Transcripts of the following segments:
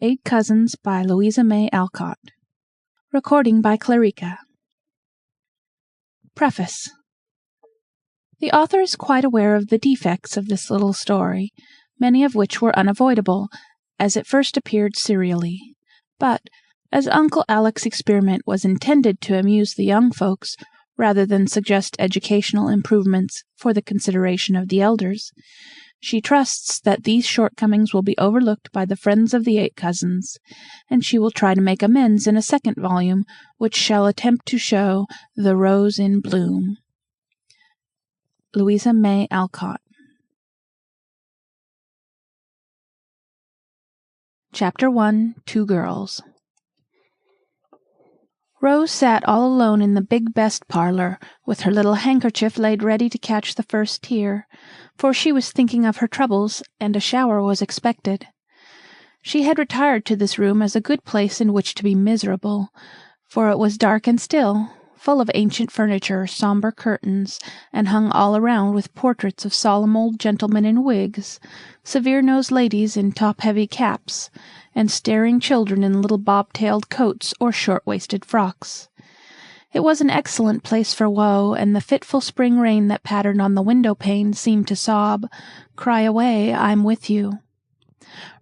8 Cousins by Louisa May Alcott. Recording by Clarica. Preface. The author is quite aware of the defects of this little story, many of which were unavoidable, as it first appeared serially. But, as Uncle Alec's experiment was intended to amuse the young folks, rather than suggest educational improvements for the consideration of the elders, she trusts that these shortcomings will be overlooked by the friends of the 8 Cousins, and she will try to make amends in a second volume, which shall attempt to show the rose in bloom. Louisa May Alcott. Chapter 1. 2 Girls. Rose sat all alone in the big best parlor, with her little handkerchief laid ready to catch the first tear, for she was thinking of her troubles, and a shower was expected. She had retired to this room as a good place in which to be miserable, for it was dark and still, full of ancient furniture, sombre curtains, and hung all around with portraits of solemn old gentlemen in wigs, severe-nosed ladies in top-heavy caps, and staring children in little bob-tailed coats or short-waisted frocks. It was an excellent place for woe, and the fitful spring rain that pattered on the window-pane seemed to sob, "Cry away, I'm with you."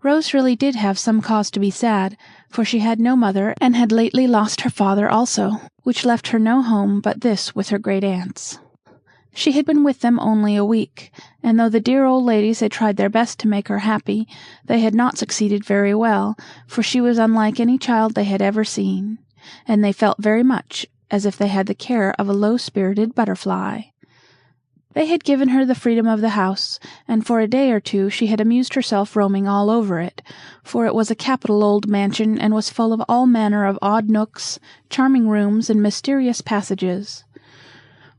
Rose really did have some cause to be sad, for she had no mother and had lately lost her father also, which left her no home but this with her great-aunts. She had been with them only a week, and though the dear old ladies had tried their best to make her happy, they had not succeeded very well, for she was unlike any child they had ever seen, and they felt very much as if they had the care of a low-spirited butterfly. They had given her the freedom of the house, and for a day or two she had amused herself roaming all over it, for it was a capital old mansion and was full of all manner of odd nooks, charming rooms, and mysterious passages.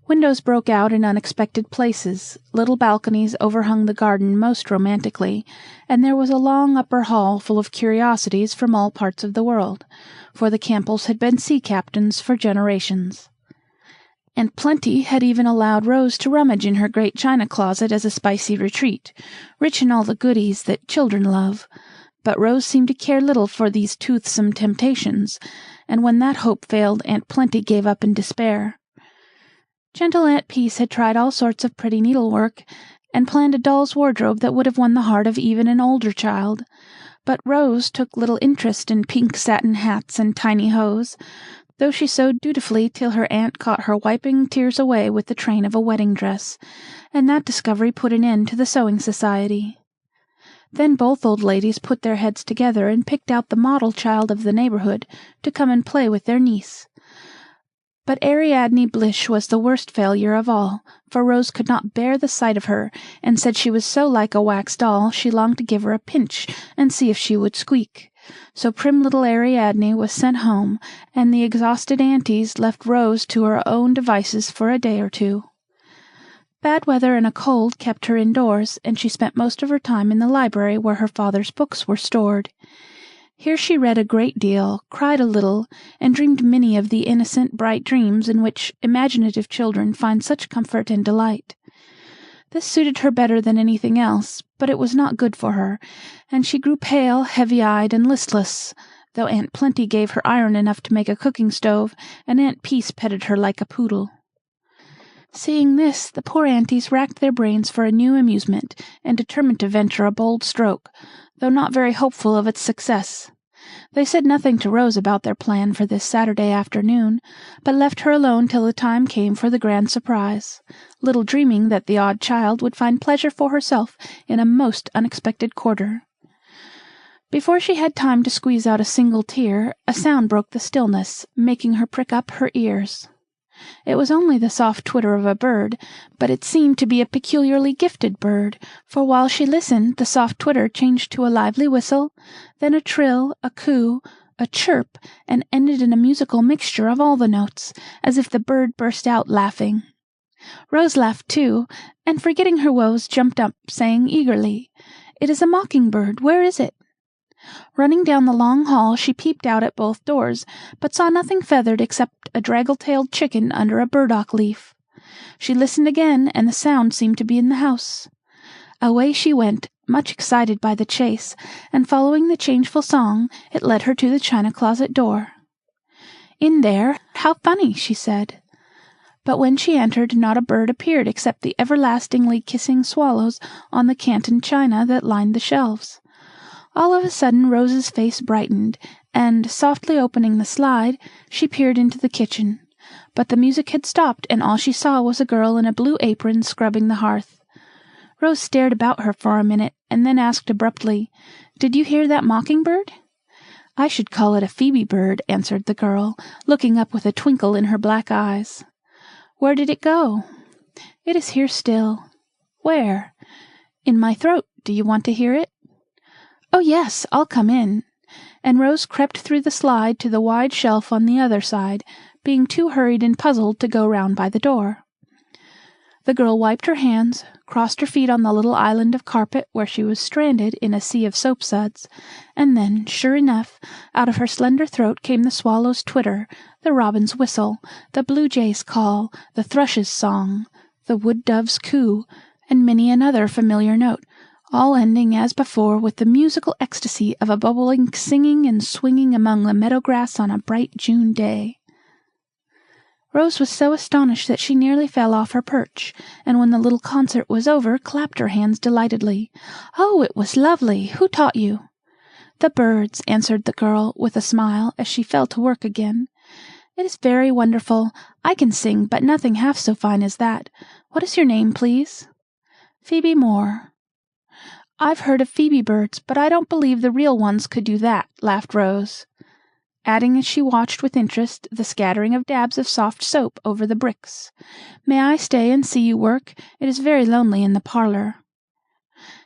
Windows broke out in unexpected places, little balconies overhung the garden most romantically, and there was a long upper hall full of curiosities from all parts of the world, for the Campbells had been sea captains for generations. Aunt Plenty had even allowed Rose to rummage in her great china closet as a spicy retreat, rich in all the goodies that children love. But Rose seemed to care little for these toothsome temptations, and when that hope failed, Aunt Plenty gave up in despair. Gentle Aunt Peace had tried all sorts of pretty needlework, and planned a doll's wardrobe that would have won the heart of even an older child. But Rose took little interest in pink satin hats and tiny hose, though she sewed dutifully till her aunt caught her wiping tears away with the train of a wedding dress, and that discovery put an end to the sewing society. Then both old ladies put their heads together and picked out the model child of the neighborhood to come and play with their niece. But Ariadne Blish was the worst failure of all, for Rose could not bear the sight of her, and said she was so like a wax doll she longed to give her a pinch and see if she would squeak. So prim little Ariadne was sent home, and the exhausted aunties left Rose to her own devices for a day or two. Bad weather and a cold kept her indoors, and she spent most of her time in the library where her father's books were stored. Here she read a great deal, cried a little, and dreamed many of the innocent, bright dreams in which imaginative children find such comfort and delight. This suited her better than anything else, but it was not good for her, and she grew pale, heavy-eyed, and listless, though Aunt Plenty gave her iron enough to make a cooking stove, and Aunt Peace petted her like a poodle. Seeing this, the poor aunties racked their brains for a new amusement, and determined to venture a bold stroke, though not very hopeful of its success. They said nothing to Rose about their plan for this Saturday afternoon, but left her alone till the time came for the grand surprise, little dreaming that the odd child would find pleasure for herself in a most unexpected quarter. Before she had time to squeeze out a single tear, a sound broke the stillness, making her prick up her ears. It was only the soft twitter of a bird, but it seemed to be a peculiarly gifted bird, for while she listened the soft twitter changed to a lively whistle, then a trill, a coo, a chirp, and ended in a musical mixture of all the notes, as if the bird burst out laughing. Rose laughed too, and forgetting her woes jumped up, saying eagerly, "It is a mocking-bird. Where is it?" Running down the long hall, she peeped out at both doors, but saw nothing feathered except a draggle-tailed chicken under a burdock leaf. She listened again, and the sound seemed to be in the house. Away she went, much excited by the chase, and following the changeful song, it led her to the china closet door. "In there? How funny!" she said. But when she entered, not a bird appeared except the everlastingly kissing swallows on the Canton china that lined the shelves. All of a sudden Rose's face brightened, and, softly opening the slide, she peered into the kitchen. But the music had stopped, and all she saw was a girl in a blue apron scrubbing the hearth. Rose stared about her for a minute, and then asked abruptly, "Did you hear that mockingbird?" "I should call it a Phebe bird," answered the girl, looking up with a twinkle in her black eyes. "Where did it go?" "It is here still." "Where?" "In my throat. Do you want to hear it?" "Oh, yes, I'll come in." And Rose crept through the slide to the wide shelf on the other side, being too hurried and puzzled to go round by the door. The girl wiped her hands, crossed her feet on the little island of carpet where she was stranded in a sea of soapsuds, and then, sure enough, out of her slender throat came the swallow's twitter, the robin's whistle, the blue jay's call, the thrush's song, the wood dove's coo, and many another familiar note, all ending as before with the musical ecstasy of a bobolink singing and swinging among the meadow grass on a bright June day. Rose was so astonished that she nearly fell off her perch, and when the little concert was over, clapped her hands delightedly. "Oh, it was lovely! Who taught you?" "The birds," answered the girl, with a smile, as she fell to work again. "It is very wonderful. I can sing, but nothing half so fine as that. What is your name, please?" "Phoebe Moore." "I've heard of Phoebe birds, but I don't believe the real ones could do that," laughed Rose, adding as she watched with interest the scattering of dabs of soft soap over the bricks. "May I stay and see you work? It is very lonely in the parlor."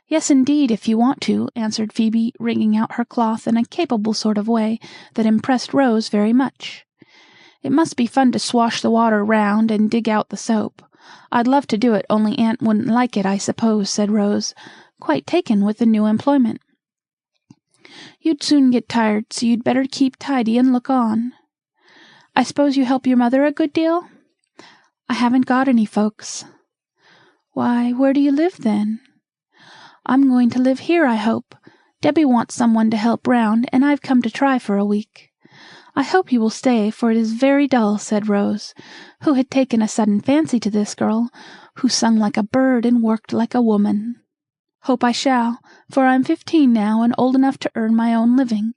"Yes, indeed, if you want to," answered Phoebe, wringing out her cloth in a capable sort of way that impressed Rose very much. "It must be fun to swash the water round and dig out the soap. I'd love to do it, only Aunt wouldn't like it, I suppose," said Rose, quite taken with the new employment. "You'd soon get tired, so you'd better keep tidy and look on." "I suppose you help your mother a good deal?" "I haven't got any folks." "Why, where do you live, then?" "I'm going to live here, I hope. Debbie wants someone to help round, and I've come to try for a week." "I hope you will stay, for it is very dull," said Rose, who had taken a sudden fancy to this girl, who sung like a bird and worked like a woman. "Hope I shall, for I'm 15 now and old enough to earn my own living.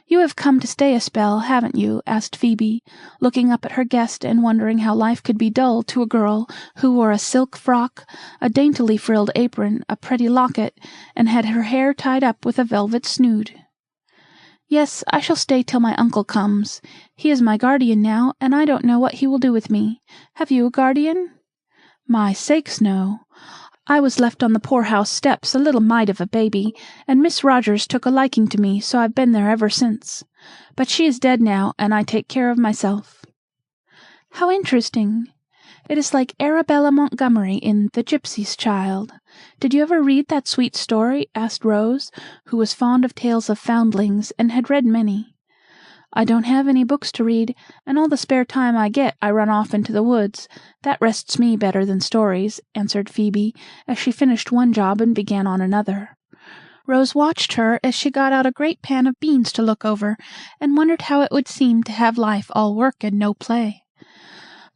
You have come to stay a spell, haven't you?" asked Phoebe, looking up at her guest and wondering how life could be dull to a girl who wore a silk frock, a daintily frilled apron, a pretty locket, and had her hair tied up with a velvet snood. "Yes, I shall stay till my uncle comes. He is my guardian now, and I don't know what he will do with me. Have you a guardian?" "My sakes, no. I was left on the poorhouse steps a little mite of a baby, and Miss Rogers took a liking to me, so I've been there ever since. But she is dead now, and I take care of myself." "How interesting! It is like Arabella Montgomery in The Gypsy's Child. Did you ever read that sweet story?" asked Rose, who was fond of tales of foundlings, and had read many. "I don't have any books to read, and all the spare time I get I run off into the woods. That rests me better than stories," answered Phoebe, as she finished one job and began on another. Rose watched her as she got out a great pan of beans to look over, and wondered how it would seem to have life all work and no play.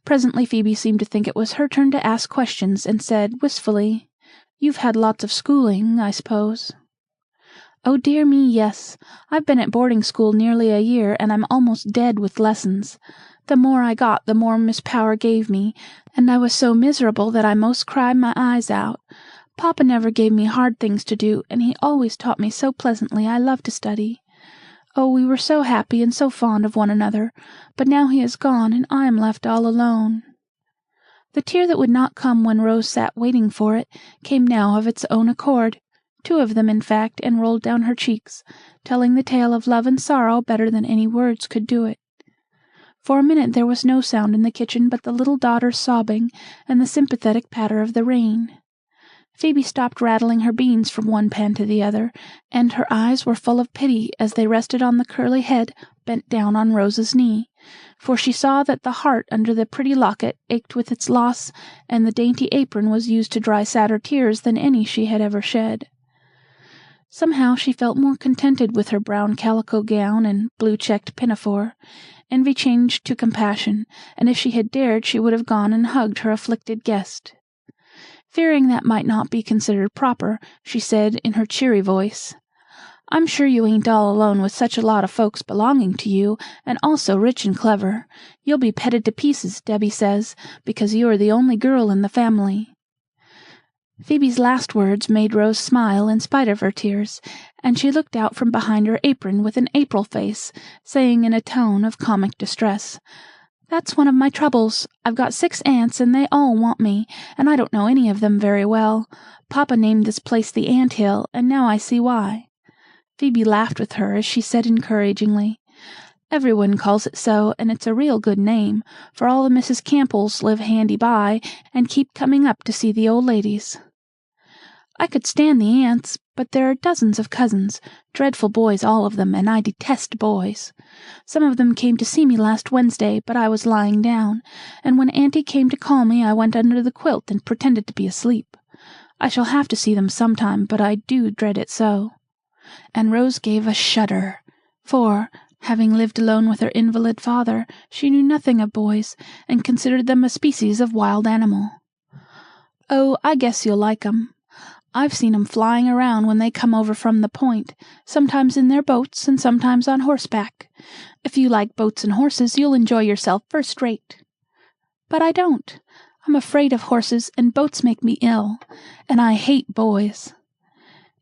Presently Phoebe seemed to think it was her turn to ask questions, and said, wistfully, "You've had lots of schooling, I suppose?" "Oh, dear me, yes. I've been at boarding school nearly a year, and I'm almost dead with lessons. The more I got, the more Miss Power gave me, and I was so miserable that I most cried my eyes out. Papa never gave me hard things to do, and he always taught me so pleasantly I love to study. Oh, we were so happy and so fond of one another, but now he is gone, and I am left all alone." The tear that would not come when Rose sat waiting for it came now of its own accord, 2 of them in fact, and rolled down her cheeks, telling the tale of love and sorrow better than any words could do it. For a minute there was no sound in the kitchen but the little daughter's sobbing and the sympathetic patter of the rain. Phoebe stopped rattling her beans from one pan to the other, and her eyes were full of pity as they rested on the curly head bent down on Rose's knee, for she saw that the heart under the pretty locket ached with its loss, and the dainty apron was used to dry sadder tears than any she had ever shed. Somehow she felt more contented with her brown calico gown and blue-checked pinafore. Envy changed to compassion, and if she had dared she would have gone and hugged her afflicted guest. Fearing that might not be considered proper, she said in her cheery voice, "I'm sure you ain't all alone with such a lot of folks belonging to you, and also rich and clever. You'll be petted to pieces, Debbie says, because you are the only girl in the family." Phoebe's last words made Rose smile in spite of her tears, and she looked out from behind her apron with an April face, saying in a tone of comic distress, "That's one of my troubles. I've got 6 aunts, and they all want me, and I don't know any of them very well. Papa named this place the Ant Hill, and now I see why." Phoebe laughed with her as she said encouragingly, "Everyone calls it so, and it's a real good name, for all the Mrs. Campbells live handy by, and keep coming up to see the old ladies." "I could stand the aunts, but there are dozens of cousins, dreadful boys all of them, and I detest boys. Some of them came to see me last Wednesday, but I was lying down, and when Auntie came to call me I went under the quilt and pretended to be asleep. I shall have to see them sometime, but I do dread it so." And Rose gave a shudder, for, having lived alone with her invalid father, she knew nothing of boys, and considered them a species of wild animal. "Oh, I guess you'll like 'em. I've seen 'em flying around when they come over from the Point, sometimes in their boats and sometimes on horseback. If you like boats and horses, you'll enjoy yourself first rate." "But I don't. I'm afraid of horses, and boats make me ill, and I hate boys."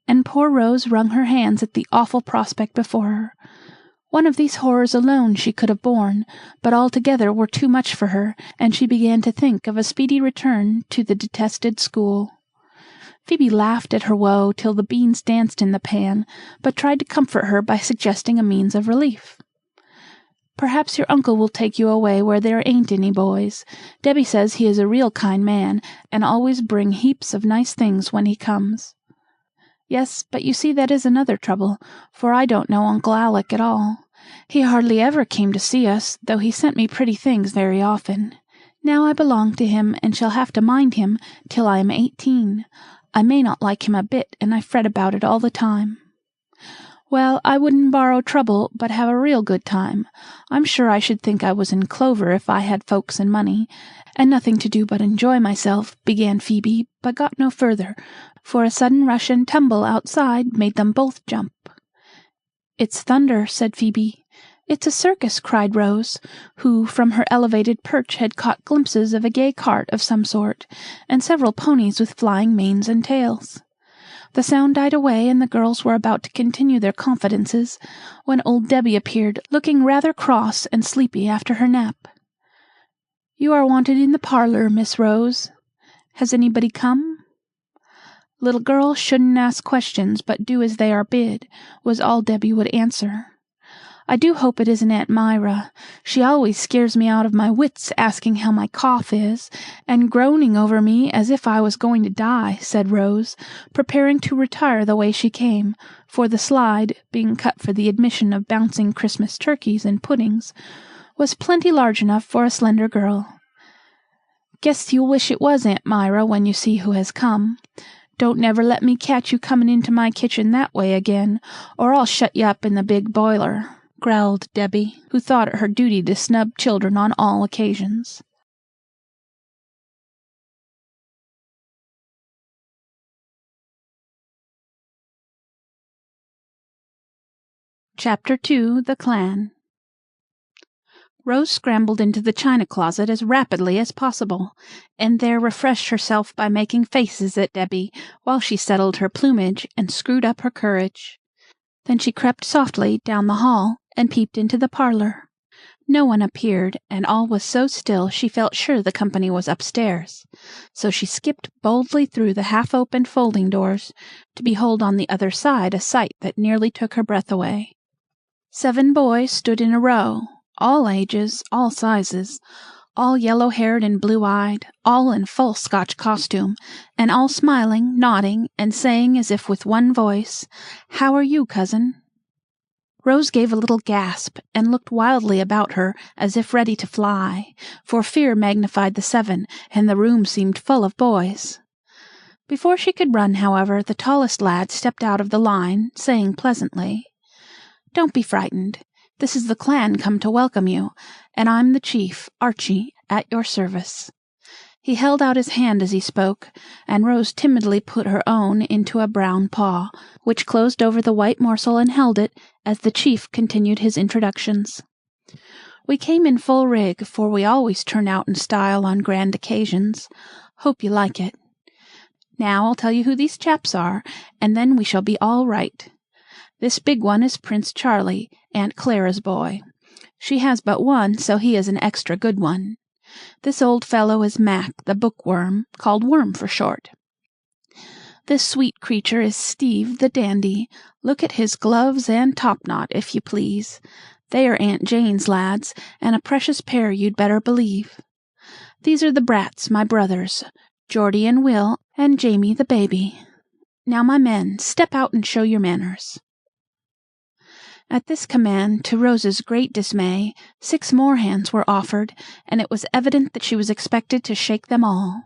And poor Rose wrung her hands at the awful prospect before her. One of these horrors alone she could have borne, but all together were too much for her, and she began to think of a speedy return to the detested school. Phoebe laughed at her woe till the beans danced in the pan, but tried to comfort her by suggesting a means of relief. "Perhaps your uncle will take you away where there ain't any boys. Debbie says he is a real kind man, and always bring heaps of nice things when he comes." "Yes, but you see that is another trouble, for I don't know Uncle Alec at all. He hardly ever came to see us, though he sent me pretty things very often. Now I belong to him, and shall have to mind him till I am 18. I may not like him a bit, and I fret about it all the time." "Well, I wouldn't borrow trouble, but have a real good time. I'm sure I should think I was in clover if I had folks and money, and nothing to do but enjoy myself," began Phoebe, but got no further, for a sudden rush and tumble outside made them both jump. "It's thunder," said Phoebe. "It's a circus," cried Rose, who from her elevated perch had caught glimpses of a gay cart of some sort, and several ponies with flying manes and tails. The sound died away, and the girls were about to continue their confidences, when old Debbie appeared, looking rather cross and sleepy after her nap. "You are wanted in the parlor, Miss Rose. Has anybody come?" "Little girls shouldn't ask questions, but do as they are bid," was all Debbie would answer. "I do hope it isn't Aunt Myra. She always scares me out of my wits asking how my cough is, and groaning over me as if I was going to die," said Rose, preparing to retire the way she came, for the slide, being cut for the admission of bouncing Christmas turkeys and puddings, was plenty large enough for a slender girl. "Guess you'll wish it was Aunt Myra when you see who has come. Don't never let me catch you comin' into my kitchen that way again, or I'll shut you up in the big boiler," growled Debbie, who thought it her duty to snub children on all occasions. Chapter 2. The Clan. Rose scrambled into the china closet as rapidly as possible, and there refreshed herself by making faces at Debbie while she settled her plumage and screwed up her courage. Then she crept softly down the hall and peeped into the parlor. No one appeared, and all was so still she felt sure the company was upstairs. So she skipped boldly through the half-opened folding doors, to behold on the other side a sight that nearly took her breath away. 7 boys stood in a row, all ages, all sizes, all yellow-haired and blue-eyed, all in full Scotch costume, and all smiling, nodding, and saying as if with one voice, "How are you, cousin?" Rose gave a little gasp, and looked wildly about her as if ready to fly, for fear magnified the 7, and the room seemed full of boys. Before she could run, however, the tallest lad stepped out of the line, saying pleasantly, "Don't be frightened. This is the clan come to welcome you, and I'm the chief, Archie, at your service." He held out his hand as he spoke, and Rose timidly put her own into a brown paw, which closed over the white morsel and held it as the chief continued his introductions. "We came in full rig, for we always turn out in style on grand occasions. Hope you like it. Now I'll tell you who these chaps are, and then we shall be all right. This big one is Prince Charlie, Aunt Clara's boy. She has but one, so he is an extra good one. This old fellow is Mac, the bookworm, called Worm for short. This sweet creature is Steve, the dandy. Look at his gloves and topknot, if you please. They are Aunt Jane's lads, and a precious pair you'd better believe. These are the brats, my brothers, Geordie and Will, and Jamie the baby. Now, my men, step out and show your manners." At this command, to Rose's great dismay, 6 more hands were offered, and it was evident that she was expected to shake them all.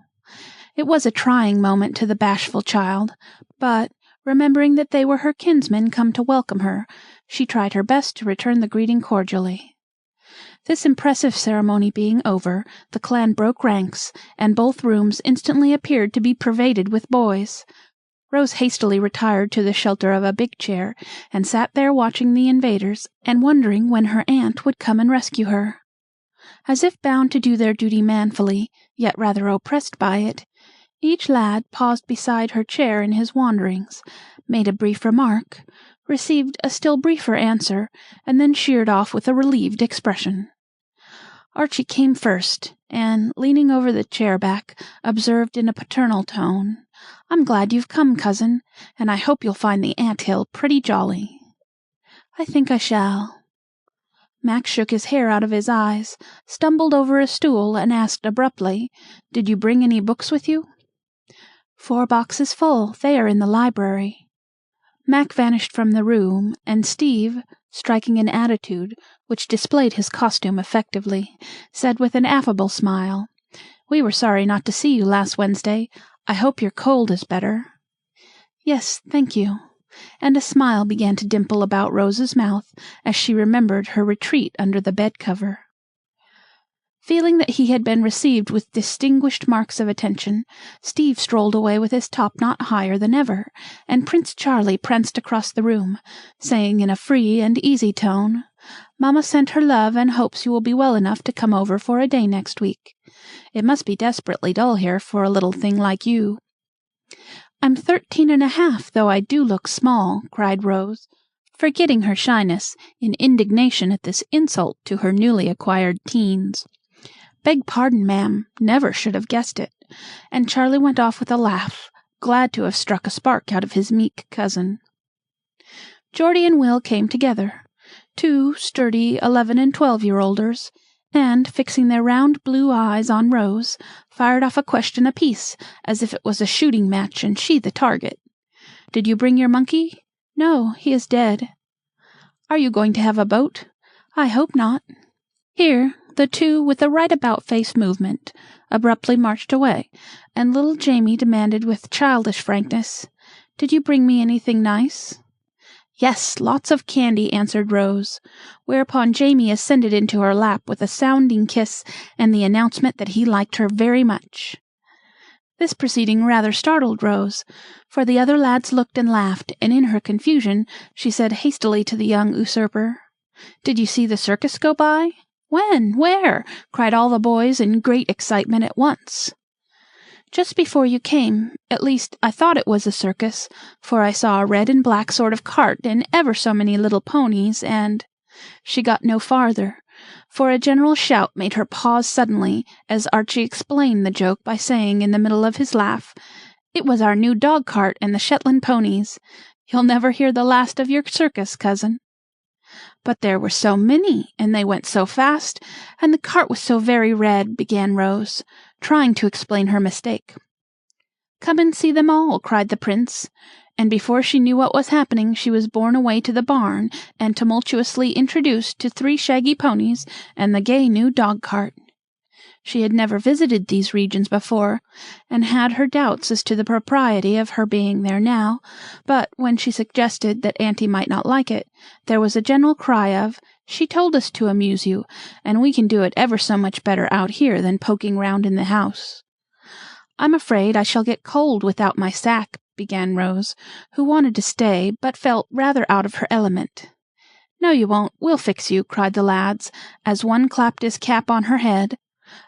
It was a trying moment to the bashful child, but, remembering that they were her kinsmen come to welcome her, she tried her best to return the greeting cordially. This impressive ceremony being over, the clan broke ranks, and both rooms instantly appeared to be pervaded with boys. Rose hastily retired to the shelter of a big chair, and sat there watching the invaders, and wondering when her aunt would come and rescue her. As if bound to do their duty manfully, yet rather oppressed by it, each lad paused beside her chair in his wanderings, made a brief remark, received a still briefer answer, and then sheered off with a relieved expression. Archie came first, and, leaning over the chair-back, observed in a paternal tone, "I'm glad you've come, cousin, and I hope you'll find the ant-hill pretty jolly." "I think I shall." Mac shook his hair out of his eyes, stumbled over a stool, and asked abruptly, "Did you bring any books with you?" "4 boxes full. They are in the library." Mac vanished from the room, and Steve, striking an attitude which displayed his costume effectively, said with an affable smile, "We were sorry not to see you last Wednesday. I hope your cold is better." "Yes, thank you." And a smile began to dimple about Rose's mouth as she remembered her retreat under the bed-cover. Feeling that he had been received with distinguished marks of attention, Steve strolled away with his topknot higher than ever, and Prince Charlie pranced across the room, saying in a free and easy tone, "Mamma sent her love and hopes you will be well enough to come over for a day next week. It must be desperately dull here for a little thing like you." "I'm 13½ though I do look small," cried Rose, forgetting her shyness in indignation at this insult to her newly acquired teens. "Beg pardon, ma'am, never should have guessed it," and Charlie went off with a laugh, glad to have struck a spark out of his meek cousin. Geordie and Will came together, 2 sturdy 11 and 12-year-olders, and, fixing their round blue eyes on Rose, fired off a question apiece, as if it was a shooting match and she the target. "Did you bring your monkey?" "No, he is dead." "Are you going to have a boat?" "I hope not." Here the 2, with a right-about-face movement, abruptly marched away, and little Jamie demanded with childish frankness, "Did you bring me anything nice?" "Yes, lots of candy," answered Rose, whereupon Jamie ascended into her lap with a sounding kiss and the announcement that he liked her very much. This proceeding rather startled Rose, for the other lads looked and laughed, and in her confusion she said hastily to the young usurper, "Did you see the circus go by?" "When? Where?" cried all the boys in great excitement at once. "Just before you came. At least, I thought it was a circus, for I saw a red and black sort of cart and ever so many little ponies, and—" She got no farther, for a general shout made her pause suddenly as Archie explained the joke by saying in the middle of his laugh, "It was our new dog-cart and the Shetland ponies. You'll never hear the last of your circus, cousin." "But there were so many, and they went so fast, and the cart was so very red," began Rose, trying to explain her mistake. "Come and see them all," cried the prince, and before she knew what was happening she was borne away to the barn and tumultuously introduced to 3 shaggy ponies and the gay new dog-cart. She had never visited these regions before, and had her doubts as to the propriety of her being there now, but when she suggested that Auntie might not like it, there was a general cry of, "She told us to amuse you, and we can do it ever so much better out here than poking round in the house." "I'm afraid I shall get cold without my sack," began Rose, who wanted to stay, but felt rather out of her element. "No, you won't. We'll fix you," cried the lads, as one clapped his cap on her head,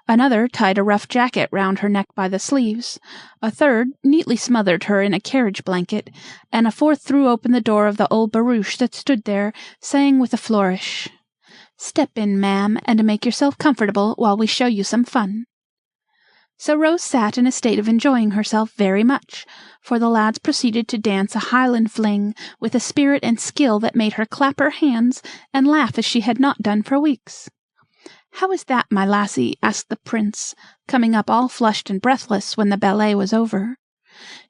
another tied a rough jacket round her neck by the sleeves, a third neatly smothered her in a carriage blanket, and a fourth threw open the door of the old barouche that stood there, saying with a flourish, "Step in, ma'am, and make yourself comfortable while we show you some fun." So Rose sat in a state of enjoying herself very much, for the lads proceeded to dance a Highland fling with a spirit and skill that made her clap her hands and laugh as she had not done for weeks. "How is that, my lassie?" asked the prince, coming up all flushed and breathless when the ballet was over.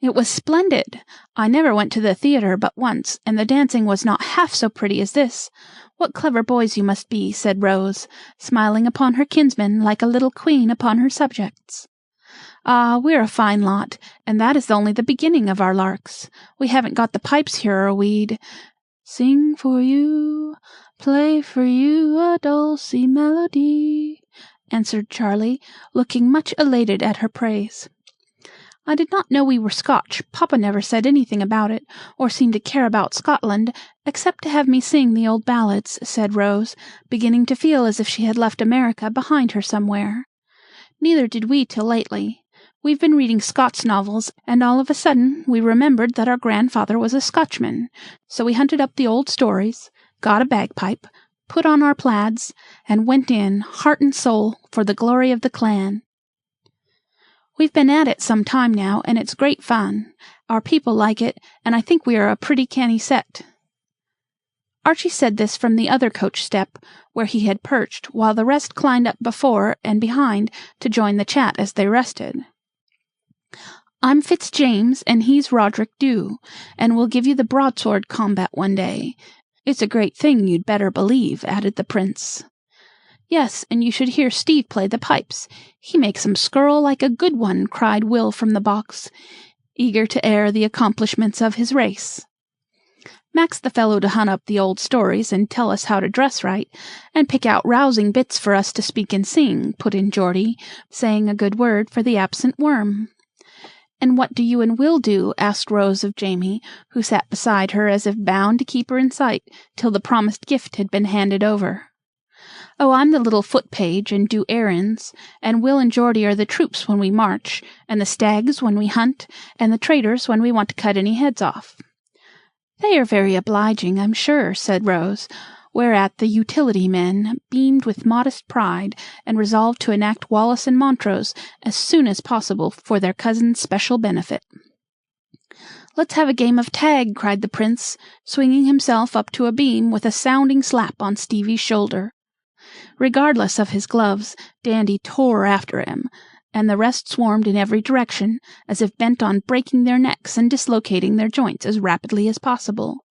"It was splendid. I never went to the theatre but once, and the dancing was not half so pretty as this. What clever boys you must be," said Rose, smiling upon her kinsmen like a little queen upon her subjects. "Ah, we're a fine lot, and that is only the beginning of our larks. We haven't got the pipes here, or we'd sing for you, play for you a dulcie melody," answered Charlie, looking much elated at her praise. "I did not know we were Scotch. Papa never said anything about it, or seemed to care about Scotland, except to have me sing the old ballads," said Rose, beginning to feel as if she had left America behind her somewhere. "Neither did we till lately. We've been reading Scots novels, and all of a sudden we remembered that our grandfather was a Scotchman, so we hunted up the old stories, got a bagpipe, put on our plaids, and went in, heart and soul, for the glory of the clan. We've been at it some time now, and it's great fun. Our people like it, and I think we are a pretty canny set." Archie said this from the other coach step, where he had perched, while the rest climbed up before and behind to join the chat as they rested. "I'm Fitzjames, and he's Roderick Dhu, and we'll give you the broadsword combat one day. It's a great thing, you'd better believe," added the prince. "Yes, and you should hear Steve play the pipes. He makes 'em skirl like a good one," cried Will from the box, eager to air the accomplishments of his race. "Mac's the fellow to hunt up the old stories and tell us how to dress right, and pick out rousing bits for us to speak and sing," put in Geordie, saying a good word for the absent Worm. "And what do you and Will do?" asked Rose of Jamie, who sat beside her as if bound to keep her in sight till the promised gift had been handed over. "Oh, I'm the little foot page and do errands, and Will and Geordie are the troops when we march, and the stags when we hunt, and the traders when we want to cut any heads off." "They are very obliging, I'm sure," said Rose, whereat the utility men beamed with modest pride, and resolved to enact Wallace and Montrose as soon as possible for their cousin's special benefit. "Let's have a game of tag," cried the prince, swinging himself up to a beam with a sounding slap on Stevie's shoulder. Regardless of his gloves, Dandy tore after him, and the rest swarmed in every direction, as if bent on breaking their necks and dislocating their joints as rapidly as possible.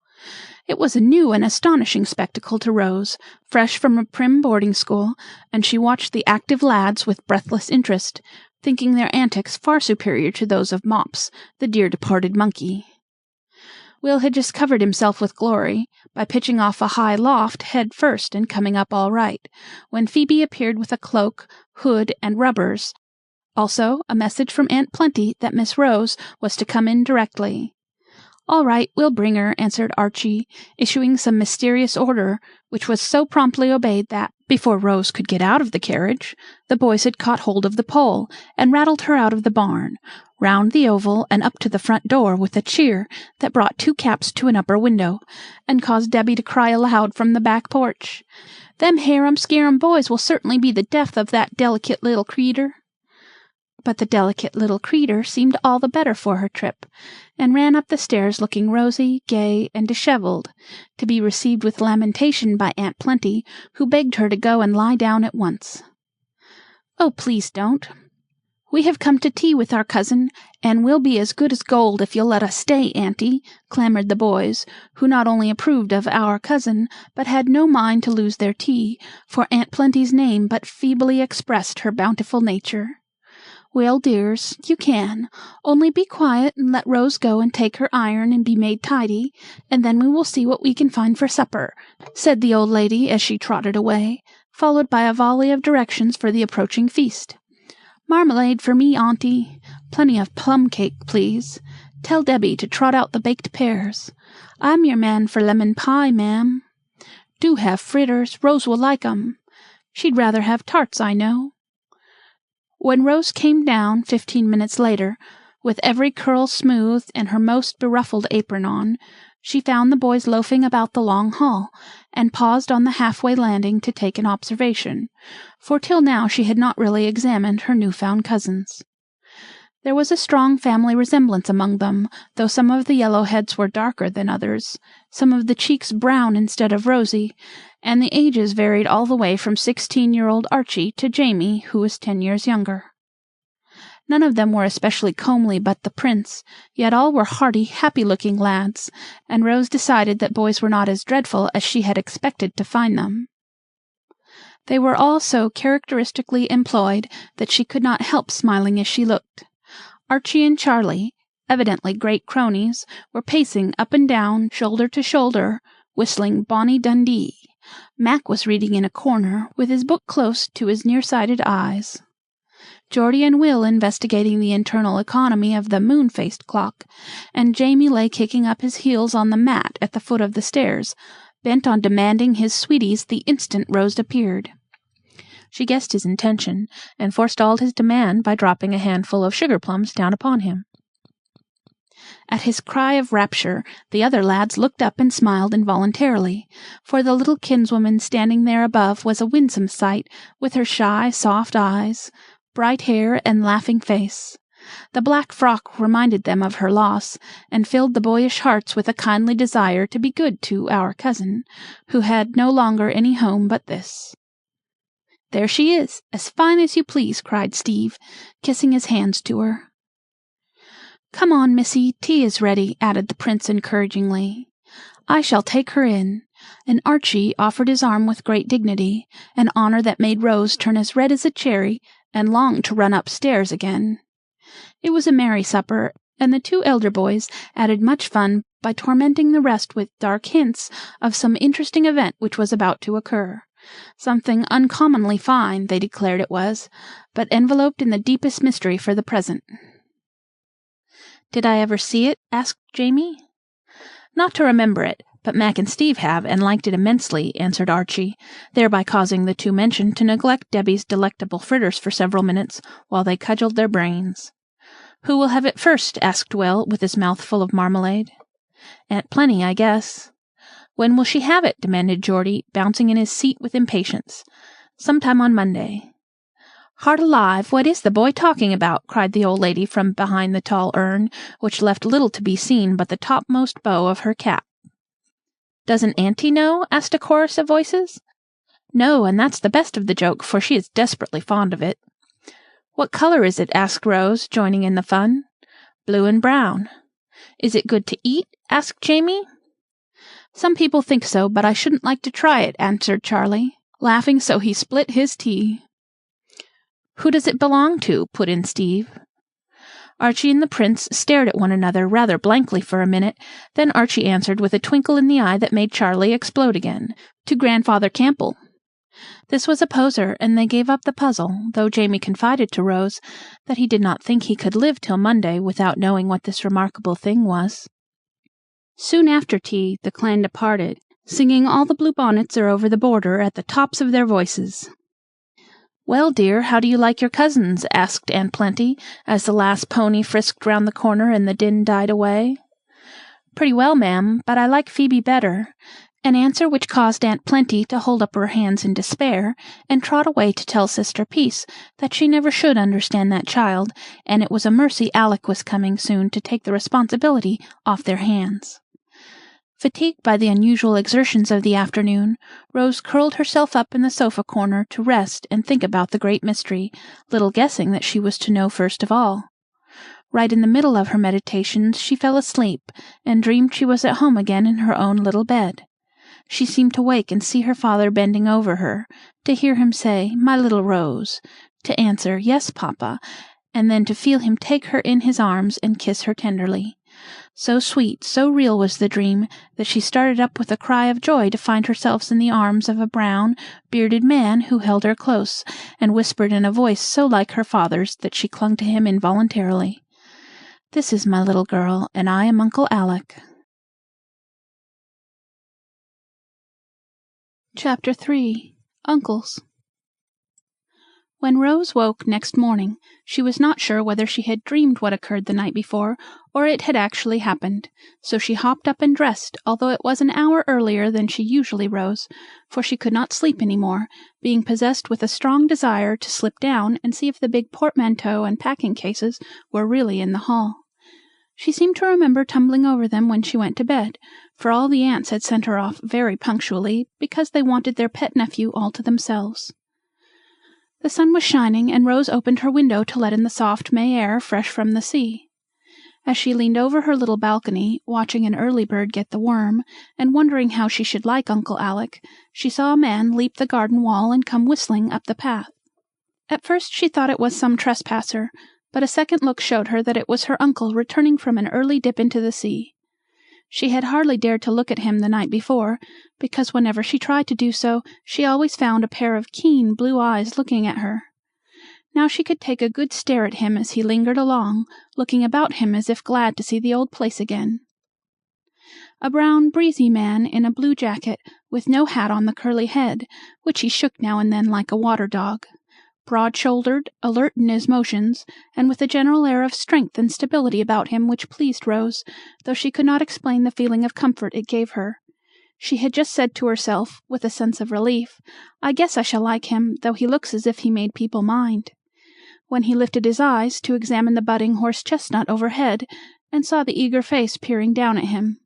It was a new and astonishing spectacle to Rose, fresh from a prim boarding school, and she watched the active lads with breathless interest, thinking their antics far superior to those of Mops, the dear departed monkey. Will had just covered himself with glory, by pitching off a high loft head first and coming up all right, when Phoebe appeared with a cloak, hood, and rubbers, also a message from Aunt Plenty that Miss Rose was to come in directly. "All right, we'll bring her," answered Archie, issuing some mysterious order, which was so promptly obeyed that, before Rose could get out of the carriage, the boys had caught hold of the pole and rattled her out of the barn, round the oval and up to the front door with a cheer that brought 2 caps to an upper window, and caused Debbie to cry aloud from the back porch, "Them harum-scarum boys will certainly be the death of that delicate little creetur." But the delicate little creetur seemed all the better for her trip, and ran up the stairs looking rosy, gay, and dishevelled, to be received with lamentation by Aunt Plenty, who begged her to go and lie down at once. "Oh, please don't." "We have come to tea with our cousin, and we'll be as good as gold if you'll let us stay, auntie," clamored the boys, who not only approved of "our cousin," but had no mind to lose their tea, for Aunt Plenty's name but feebly expressed her bountiful nature. "Well, dears, you can. Only be quiet and let Rose go and take her iron and be made tidy, and then we will see what we can find for supper," said the old lady as she trotted away, followed by a volley of directions for the approaching feast. "Marmalade for me, auntie. Plenty of plum cake, please. Tell Debbie to trot out the baked pears. I'm your man for lemon pie, ma'am. Do have fritters. Rose will like 'em. She'd rather have tarts, I know." When Rose came down, 15 minutes later, with every curl smoothed and her most beruffled apron on, she found the boys loafing about the long hall, and paused on the halfway landing to take an observation, for till now she had not really examined her new-found cousins. There was a strong family resemblance among them, though some of the yellow heads were darker than others, some of the cheeks brown instead of rosy, and the ages varied all the way from 16-year-old Archie to Jamie, who was 10 years younger. None of them were especially comely but the prince, yet all were hearty, happy-looking lads, and Rose decided that boys were not as dreadful as she had expected to find them. They were all so characteristically employed that she could not help smiling as she looked. Archie and Charlie, evidently great cronies, were pacing up and down, shoulder to shoulder, whistling Bonnie Dundee. Mac was reading in a corner, with his book close to his nearsighted eyes. Geordie and Will investigating the internal economy of the moon-faced clock, and Jamie lay kicking up his heels on the mat at the foot of the stairs, bent on demanding his sweeties the instant Rose appeared. She guessed his intention, and forestalled his demand by dropping a handful of sugar plums down upon him. At his cry of rapture, the other lads looked up and smiled involuntarily, for the little kinswoman standing there above was a winsome sight, with her shy, soft eyes, bright hair, and laughing face. The black frock reminded them of her loss, and filled the boyish hearts with a kindly desire to be good to "our cousin," who had no longer any home but this. "There she is, as fine as you please," cried Steve, kissing his hands to her. "Come on, missy, tea is ready," added the prince encouragingly. "I shall take her in," and Archie offered his arm with great dignity, an honor that made Rose turn as red as a cherry and long to run upstairs again. It was a merry supper, and the 2 elder boys added much fun by tormenting the rest with dark hints of some interesting event which was about to occur. Something uncommonly fine, they declared it was, but enveloped in the deepest mystery for the present. "Did I ever see it?" asked Jamie. "Not to remember it, but Mac and Steve have, and liked it immensely," answered Archie, thereby causing the 2 mentioned to neglect Debbie's delectable fritters for several minutes, while they cudgelled their brains. "Who will have it first?" asked Will, with his mouth full of marmalade. "Aunt Plenty, I guess." "When will she have it?" demanded Geordie, bouncing in his seat with impatience. "Sometime on Monday." "Heart alive, what is the boy talking about?" cried the old lady from behind the tall urn, which left little to be seen but the topmost bow of her cap. "Doesn't auntie know?" asked a chorus of voices. "No, and that's the best of the joke, for she is desperately fond of it." "What color is it?" asked Rose, joining in the fun. "Blue and brown." "Is it good to eat?" asked Jamie. "Some people think so, but I shouldn't like to try it," answered Charlie, laughing so he split his tea. "Who does it belong to?" put in Steve. Archie and the prince stared at one another rather blankly for a minute, then Archie answered with a twinkle in the eye that made Charlie explode again. "To Grandfather Campbell." This was a poser, and they gave up the puzzle, though Jamie confided to Rose that he did not think he could live till Monday without knowing what this remarkable thing was. Soon after tea, the clan departed, singing "All the Bluebonnets Are Over the Border" at the tops of their voices. "Well, dear, how do you like your cousins?" asked Aunt Plenty, as the last pony frisked round the corner and the din died away. "Pretty well, ma'am, but I like Phebe better," an answer which caused Aunt Plenty to hold up her hands in despair, and trot away to tell Sister Peace that she never should understand that child, and it was a mercy Alec was coming soon to take the responsibility off their hands. Fatigued by the unusual exertions of the afternoon, Rose curled herself up in the sofa corner to rest and think about the great mystery, little guessing that she was to know first of all. Right in the middle of her meditations she fell asleep, and dreamed she was at home again in her own little bed. She seemed to wake and see her father bending over her, to hear him say, "My little Rose," to answer, "Yes, papa," and then to feel him take her in his arms and kiss her tenderly. So sweet, so real was the dream, that she started up with a cry of joy to find herself in the arms of a brown, bearded man who held her close, and whispered in a voice so like her father's that she clung to him involuntarily. "This is my little girl, and I am Uncle Alec." Chapter 3. Uncles. When Rose woke next morning, she was not sure whether she had dreamed what occurred the night before, or it had actually happened, so she hopped up and dressed, although it was an hour earlier than she usually rose, for she could not sleep any more, being possessed with a strong desire to slip down and see if the big portmanteau and packing cases were really in the hall. She seemed to remember tumbling over them when she went to bed, for all the aunts had sent her off very punctually, because they wanted their pet nephew all to themselves. The sun was shining, and Rose opened her window to let in the soft May air fresh from the sea. As she leaned over her little balcony, watching an early bird get the worm, and wondering how she should like Uncle Alec, she saw a man leap the garden wall and come whistling up the path. At first she thought it was some trespasser, but a second look showed her that it was her uncle returning from an early dip into the sea. She had hardly dared to look at him the night before, because whenever she tried to do so, she always found a pair of keen blue eyes looking at her. Now she could take a good stare at him as he lingered along, looking about him as if glad to see the old place again. A brown, breezy man in a blue jacket, with no hat on the curly head, which he shook now and then like a water dog. Broad-shouldered, alert in his motions, and with a general air of strength and stability about him which pleased Rose, though she could not explain the feeling of comfort it gave her. She had just said to herself, with a sense of relief, "I guess I shall like him, though he looks as if he made people mind," when he lifted his eyes to examine the budding horse-chestnut overhead, and saw the eager face peering down at him.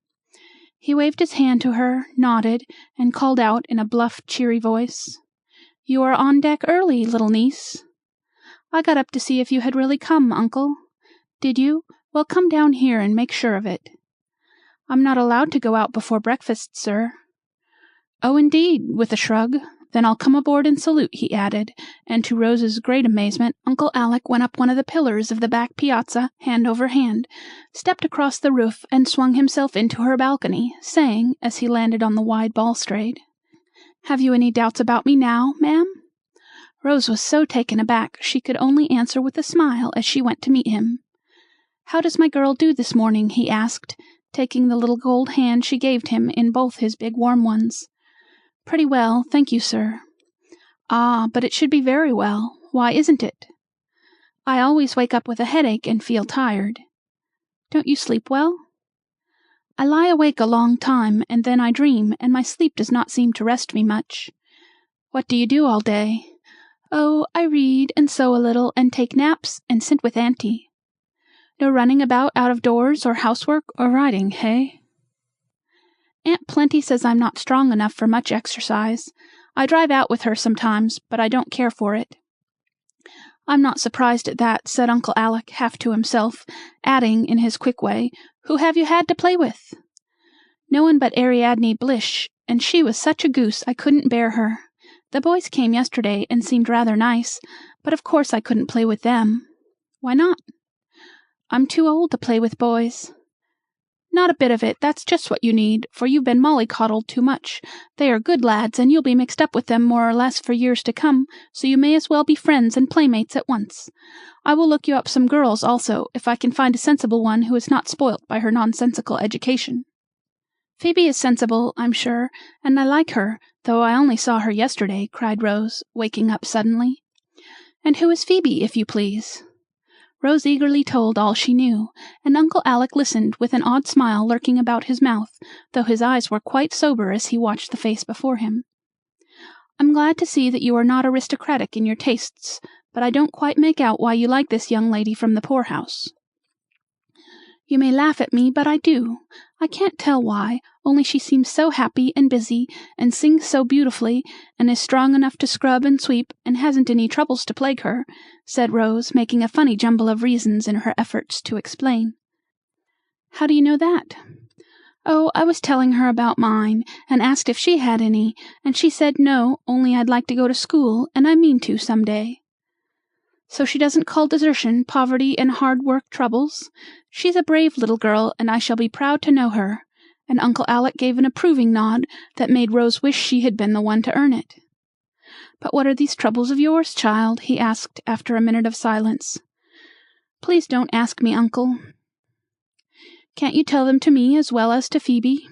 He waved his hand to her, nodded, and called out in a bluff, cheery voice, "You are on deck early, little niece." "I got up to see if you had really come, uncle." "Did you? Well, come down here and make sure of it." "I'm not allowed to go out before breakfast, sir." "Oh, indeed," with a shrug. "Then I'll come aboard and salute," he added, and to Rose's great amazement, Uncle Alec went up one of the pillars of the back piazza, hand over hand, stepped across the roof, and swung himself into her balcony, saying, as he landed on the wide balustrade, "Have you any doubts about me now, ma'am?" Rose was so taken aback she could only answer with a smile as she went to meet him. "How does my girl do this morning?" he asked, taking the little gold hand she gave him in both his big warm ones. "Pretty well, thank you, sir." "Ah, but it should be very well. Why isn't it?" "I always wake up with a headache and feel tired." "Don't you sleep well?" "I lie awake a long time, and then I dream, and my sleep does not seem to rest me much." "What do you do all day?" "Oh, I read, and sew a little, and take naps, and sit with auntie." "No running about out of doors, or housework, or riding, hey?" "Aunt Plenty says I'm not strong enough for much exercise. I drive out with her sometimes, but I don't care for it." "I'm not surprised at that," said Uncle Alec, half to himself, adding, in his quick way, "Who have you had to play with?" "No one but Ariadne Blish, and she was such a goose I couldn't bear her. The boys came yesterday and seemed rather nice, but of course I couldn't play with them." "Why not?" "I'm too old to play with boys." "Not a bit of it. That's just what you need, for you've been mollycoddled too much. They are good lads, and you'll be mixed up with them more or less for years to come, so you may as well be friends and playmates at once. I will look you up some girls also, if I can find a sensible one who is not spoilt by her nonsensical education." "Phoebe is sensible, I'm sure, and I like her, though I only saw her yesterday," cried Rose, waking up suddenly. "And who is Phoebe, if you please?" Rose eagerly told all she knew, and Uncle Alec listened with an odd smile lurking about his mouth, though his eyes were quite sober as he watched the face before him. "I'm glad to see that you are not aristocratic in your tastes, but I don't quite make out why you like this young lady from the poorhouse." "You may laugh at me, but I do. I can't tell why, only she seems so happy and busy, and sings so beautifully, and is strong enough to scrub and sweep, and hasn't any troubles to plague her," said Rose, making a funny jumble of reasons in her efforts to explain. "How do you know that?" "Oh, I was telling her about mine, and asked if she had any, and she said no, only I'd like to go to school, and I mean to some day." "So she doesn't call desertion, poverty, and hard work troubles? She's a brave little girl, and I shall be proud to know her," and Uncle Alec gave an approving nod that made Rose wish she had been the one to earn it. "But what are these troubles of yours, child?" he asked after a minute of silence. "Please don't ask me, Uncle." "Can't you tell them to me as well as to Phoebe?"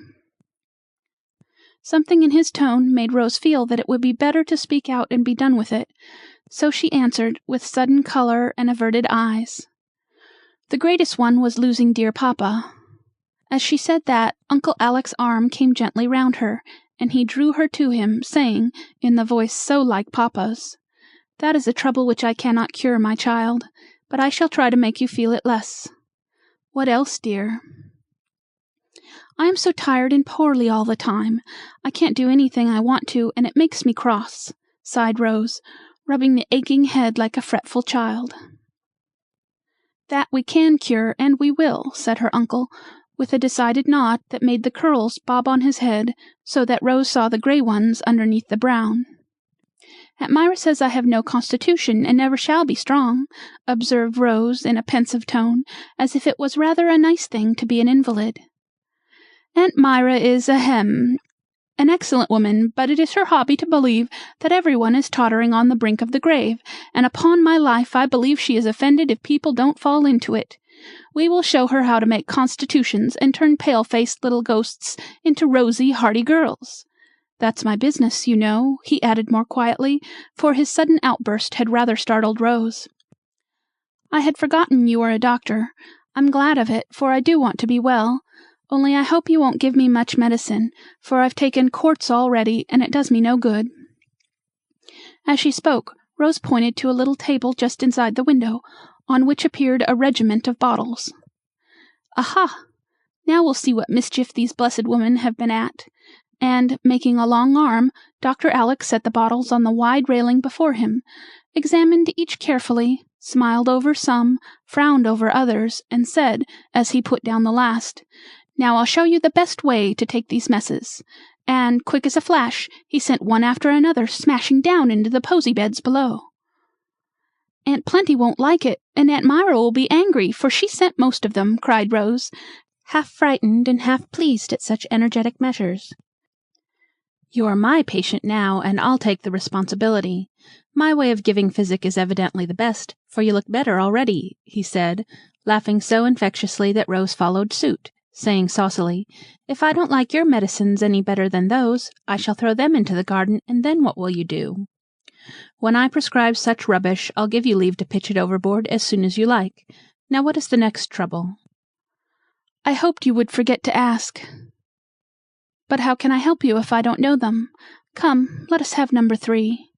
Something in his tone made Rose feel that it would be better to speak out and be done with it, so she answered, with sudden color and averted eyes. "The greatest one was losing dear papa." As she said that, Uncle Alec's arm came gently round her, and he drew her to him, saying, in the voice so like papa's, "That is a trouble which I cannot cure, my child, but I shall try to make you feel it less." "What else, dear?" "I am so tired and poorly all the time. I can't do anything I want to, and it makes me cross," sighed Rose, rubbing the aching head like a fretful child. "That we can cure, and we will," said her uncle, with a decided nod that made the curls bob on his head, so that Rose saw the gray ones underneath the brown. "Aunt Myra says I have no constitution, and never shall be strong," observed Rose in a pensive tone, as if it was rather a nice thing to be an invalid. "Aunt Myra is an excellent woman, but it is her hobby to believe that every one is tottering on the brink of the grave, and upon my life I believe she is offended if people don't fall into it. We will show her how to make constitutions and turn pale-faced little ghosts into rosy, hearty girls. That's my business, you know," he added more quietly, for his sudden outburst had rather startled Rose. "I had forgotten you were a doctor. I'm glad of it, for I do want to be well. Only I hope you won't give me much medicine, for I've taken quarts already, and it does me no good." As she spoke, Rose pointed to a little table just inside the window, on which appeared a regiment of bottles. "Aha! Now we'll see what mischief these blessed women have been at." And, making a long arm, Dr. Alec set the bottles on the wide railing before him, examined each carefully, smiled over some, frowned over others, and said, as he put down the last, "Now I'll show you the best way to take these messes." And, quick as a flash, he sent one after another smashing down into the posy beds below. "Aunt Plenty won't like it, and Aunt Myra will be angry, for she sent most of them," cried Rose, half frightened and half pleased at such energetic measures. "You are my patient now, and I'll take the responsibility. My way of giving physic is evidently the best, for you look better already," he said, laughing so infectiously that Rose followed suit, saying saucily, "If I don't like your medicines any better than those, I shall throw them into the garden, and then what will you do? When I prescribe such rubbish, I'll give you leave to pitch it overboard as soon as you like. Now what is the next trouble?" "I hoped you would forget to ask." "But how can I help you if I don't know them? Come, let us have number 3.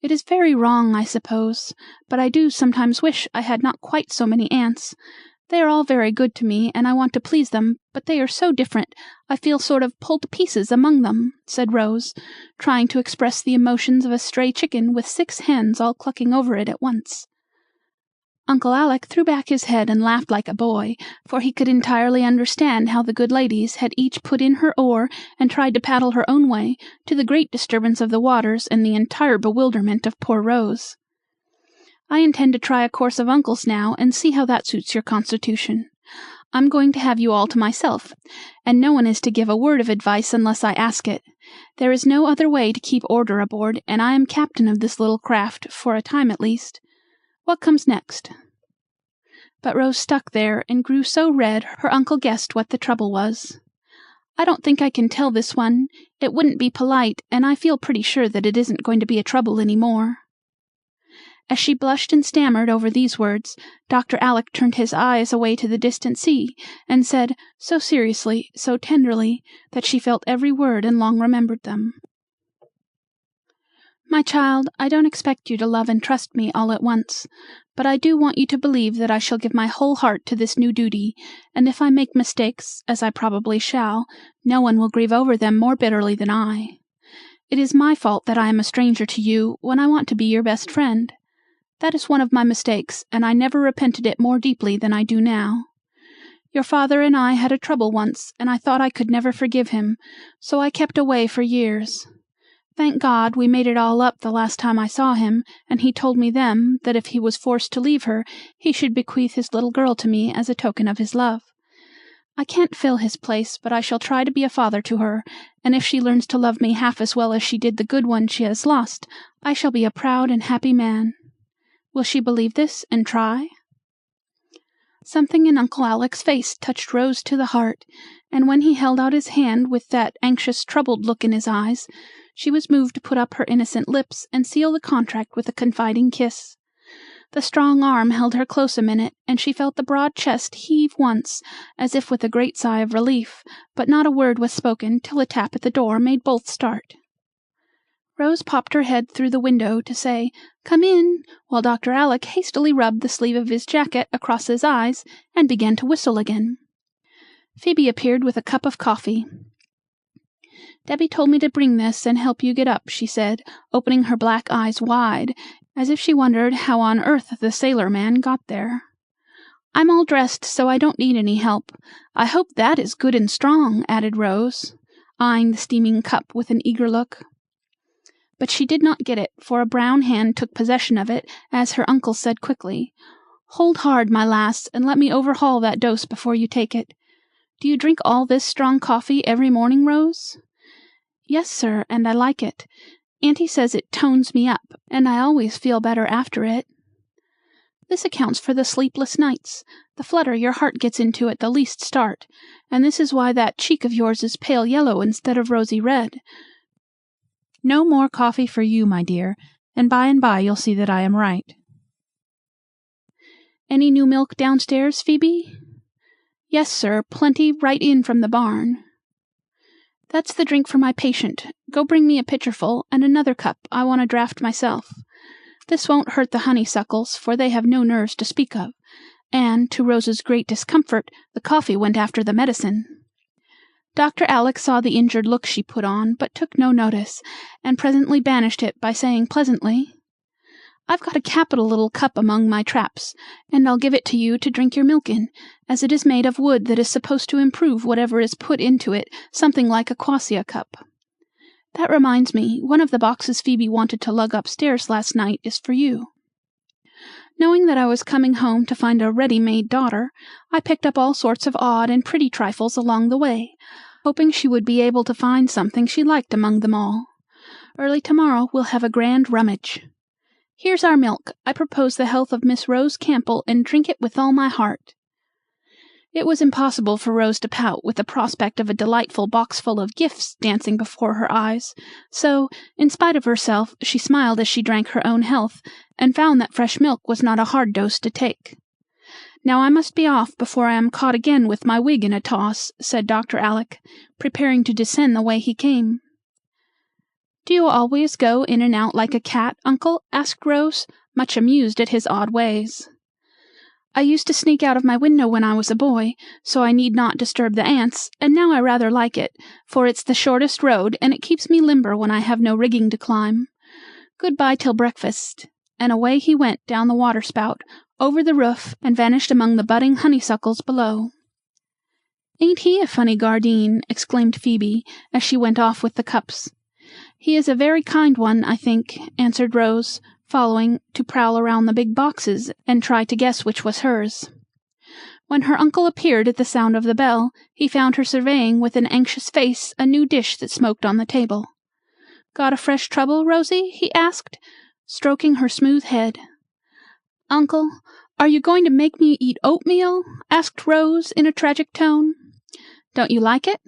"It is very wrong, I suppose, but I do sometimes wish I had not quite so many aunts. They are all very good to me, and I want to please them, but they are so different, I feel sort of pulled to pieces among them," said Rose, trying to express the emotions of a stray chicken with 6 hens all clucking over it at once. Uncle Alec threw back his head and laughed like a boy, for he could entirely understand how the good ladies had each put in her oar and tried to paddle her own way, to the great disturbance of the waters and the entire bewilderment of poor Rose. "I intend to try a course of uncles now, and see how that suits your constitution. I'm going to have you all to myself, and no one is to give a word of advice unless I ask it. There is no other way to keep order aboard, and I am captain of this little craft, for a time at least. What comes next?" But Rose stuck there, and grew so red her uncle guessed what the trouble was. "I don't think I can tell this one. It wouldn't be polite, and I feel pretty sure that it isn't going to be a trouble any more." As she blushed and stammered over these words, Dr. Alec turned his eyes away to the distant sea, and said, so seriously, so tenderly, that she felt every word and long remembered them, My child, I don't expect you to love and trust me all at once, but I do want you to believe that I shall give my whole heart to this new duty, and if I make mistakes, as I probably shall, no one will grieve over them more bitterly than I. It is my fault that I am a stranger to you when I want to be your best friend. That is one of my mistakes, and I never repented it more deeply than I do now. Your father and I had a trouble once, and I thought I could never forgive him, so I kept away for years. Thank God, we made it all up the last time I saw him, and he told me then that if he was forced to leave her, he should bequeath his little girl to me as a token of his love. I can't fill his place, but I shall try to be a father to her, and if she learns to love me half as well as she did the good one she has lost, I shall be a proud and happy man. Will she believe this and try?" Something in Uncle Alec's face touched Rose to the heart, and when he held out his hand with that anxious, troubled look in his eyes, she was moved to put up her innocent lips and seal the contract with a confiding kiss. The strong arm held her close a minute, and she felt the broad chest heave once, as if with a great sigh of relief, but not a word was spoken till a tap at the door made both start. Rose popped her head through the window to say, "Come in," while Dr. Alec hastily rubbed the sleeve of his jacket across his eyes and began to whistle again. Phoebe appeared with a cup of coffee. "Debbie told me to bring this and help you get up," she said, opening her black eyes wide, as if she wondered how on earth the sailor man got there. "I'm all dressed, so I don't need any help. I hope that is good and strong," added Rose, eyeing the steaming cup with an eager look. But she did not get it, for a brown hand took possession of it, as her uncle said quickly, "Hold hard, my lass, and let me overhaul that dose before you take it. Do you drink all this strong coffee every morning, Rose?" "Yes, sir, and I like it. Auntie says it tones me up, and I always feel better after it." "This accounts for the sleepless nights, the flutter your heart gets into at the least start, and this is why that cheek of yours is pale yellow instead of rosy red. No more coffee for you, my dear, and by you'll see that I am right." "Any new milk downstairs, Phoebe?" "Yes, sir, plenty right in from the barn." "That's the drink for my patient. Go bring me a pitcherful, and another cup. I want a draught myself. This won't hurt the honeysuckles, for they have no nerves to speak of, and, to Rose's great discomfort, the coffee went after the medicine." Dr. Alec saw the injured look she put on, but took no notice, and presently banished it by saying pleasantly, "I've got a capital little cup among my traps, and I'll give it to you to drink your milk in, as it is made of wood that is supposed to improve whatever is put into it, something like a quassia cup. That reminds me, one of the boxes Phoebe wanted to lug upstairs last night is for you." Knowing that I was coming home to find a ready-made daughter, I picked up all sorts of odd and pretty trifles along the way, hoping she would be able to find something she liked among them all. Early tomorrow we'll have a grand rummage. Here's our milk. I propose the health of Miss Rose Campbell, and drink it with all my heart." It was impossible for Rose to pout with the prospect of a delightful box full of gifts dancing before her eyes, so, in spite of herself, she smiled as she drank her own health, and found that fresh milk was not a hard dose to take. "Now I must be off before I am caught again with my wig in a toss," said Dr. Alec, preparing to descend the way he came. "Do you always go in and out like a cat, uncle?" asked Rose, much amused at his odd ways. "I used to sneak out of my window when I was a boy, so I need not disturb the ants, and now I rather like it, for it's the shortest road, and it keeps me limber when I have no rigging to climb. Good-bye till breakfast." And away he went down the waterspout, over the roof, and vanished among the budding honeysuckles below. "Ain't he a funny Gardine?" exclaimed Phoebe, as she went off with the cups. "He is a very kind one, I think," answered Rose, following, to prowl around the big boxes and try to guess which was hers. When her uncle appeared at the sound of the bell, he found her surveying with an anxious face a new dish that smoked on the table. "Got a fresh trouble, Rosie?" he asked, stroking her smooth head. "Uncle, are you going to make me eat oatmeal?" asked Rose in a tragic tone. "Don't you like it?"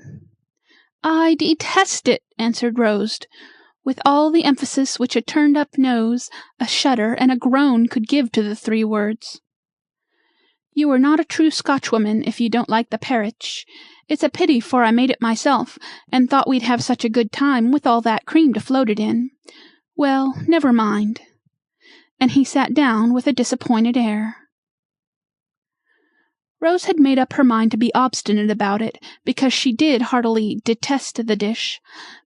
"I detest it," answered Rose, with all the emphasis which a turned-up nose, a shudder, and a groan could give to the 3 words. "You are not a true Scotchwoman if you don't like the parritch. It's a pity, for I made it myself, and thought we'd have such a good time with all that cream to float it in. Well, never mind." And he sat down with a disappointed air. Rose had made up her mind to be obstinate about it, because she did heartily detest the dish,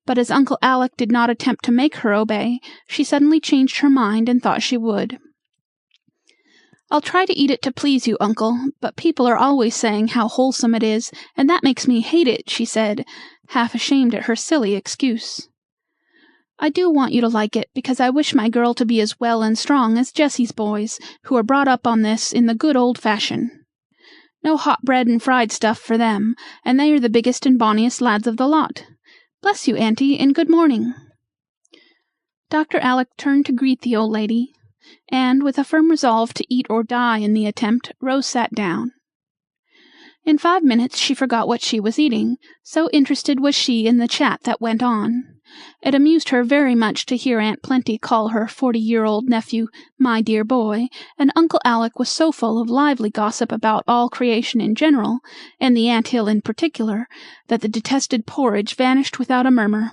but as Uncle Alec did not attempt to make her obey, she suddenly changed her mind and thought she would. "I'll try to eat it to please you, Uncle, but people are always saying how wholesome it is, and that makes me hate it," she said, half ashamed at her silly excuse. "I do want you to like it, because I wish my girl to be as well and strong as Jessie's boys, who are brought up on this in the good old fashion. No hot bread and fried stuff for them, and they are the biggest and bonniest lads of the lot. Bless you, Auntie, and good morning." Dr. Alec turned to greet the old lady, and, with a firm resolve to eat or die in the attempt, Rose sat down. In 5 minutes she forgot what she was eating, so interested was she in the chat that went on. It amused her very much to hear Aunt Plenty call her 40-year-old nephew "my dear boy," and Uncle Alec was so full of lively gossip about all creation in general, and the ant hill in particular, that the detested porridge vanished without a murmur.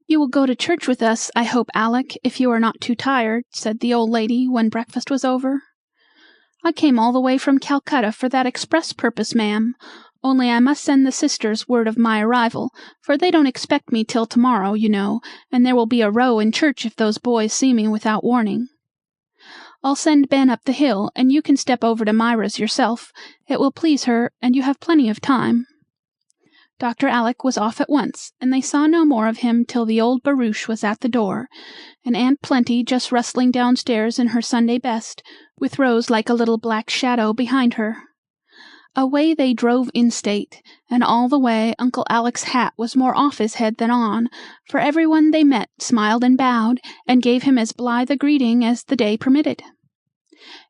"You will go to church with us, I hope, Alec, if you are not too tired," said the old lady when breakfast was over. "I came all the way from Calcutta for that express purpose, ma'am. Only I must send the sisters word of my arrival, for they don't expect me till tomorrow, you know, and there will be a row in church if those boys see me without warning. I'll send Ben up the hill, and you can step over to Myra's yourself. It will please her, and you have plenty of time." Dr. Alec was off at once, and they saw no more of him till the old barouche was at the door, and Aunt Plenty just rustling downstairs in her Sunday best, with Rose like a little black shadow behind her. Away they drove in state, and all the way Uncle Alec's hat was more off his head than on, for everyone they met smiled and bowed, and gave him as blithe a greeting as the day permitted.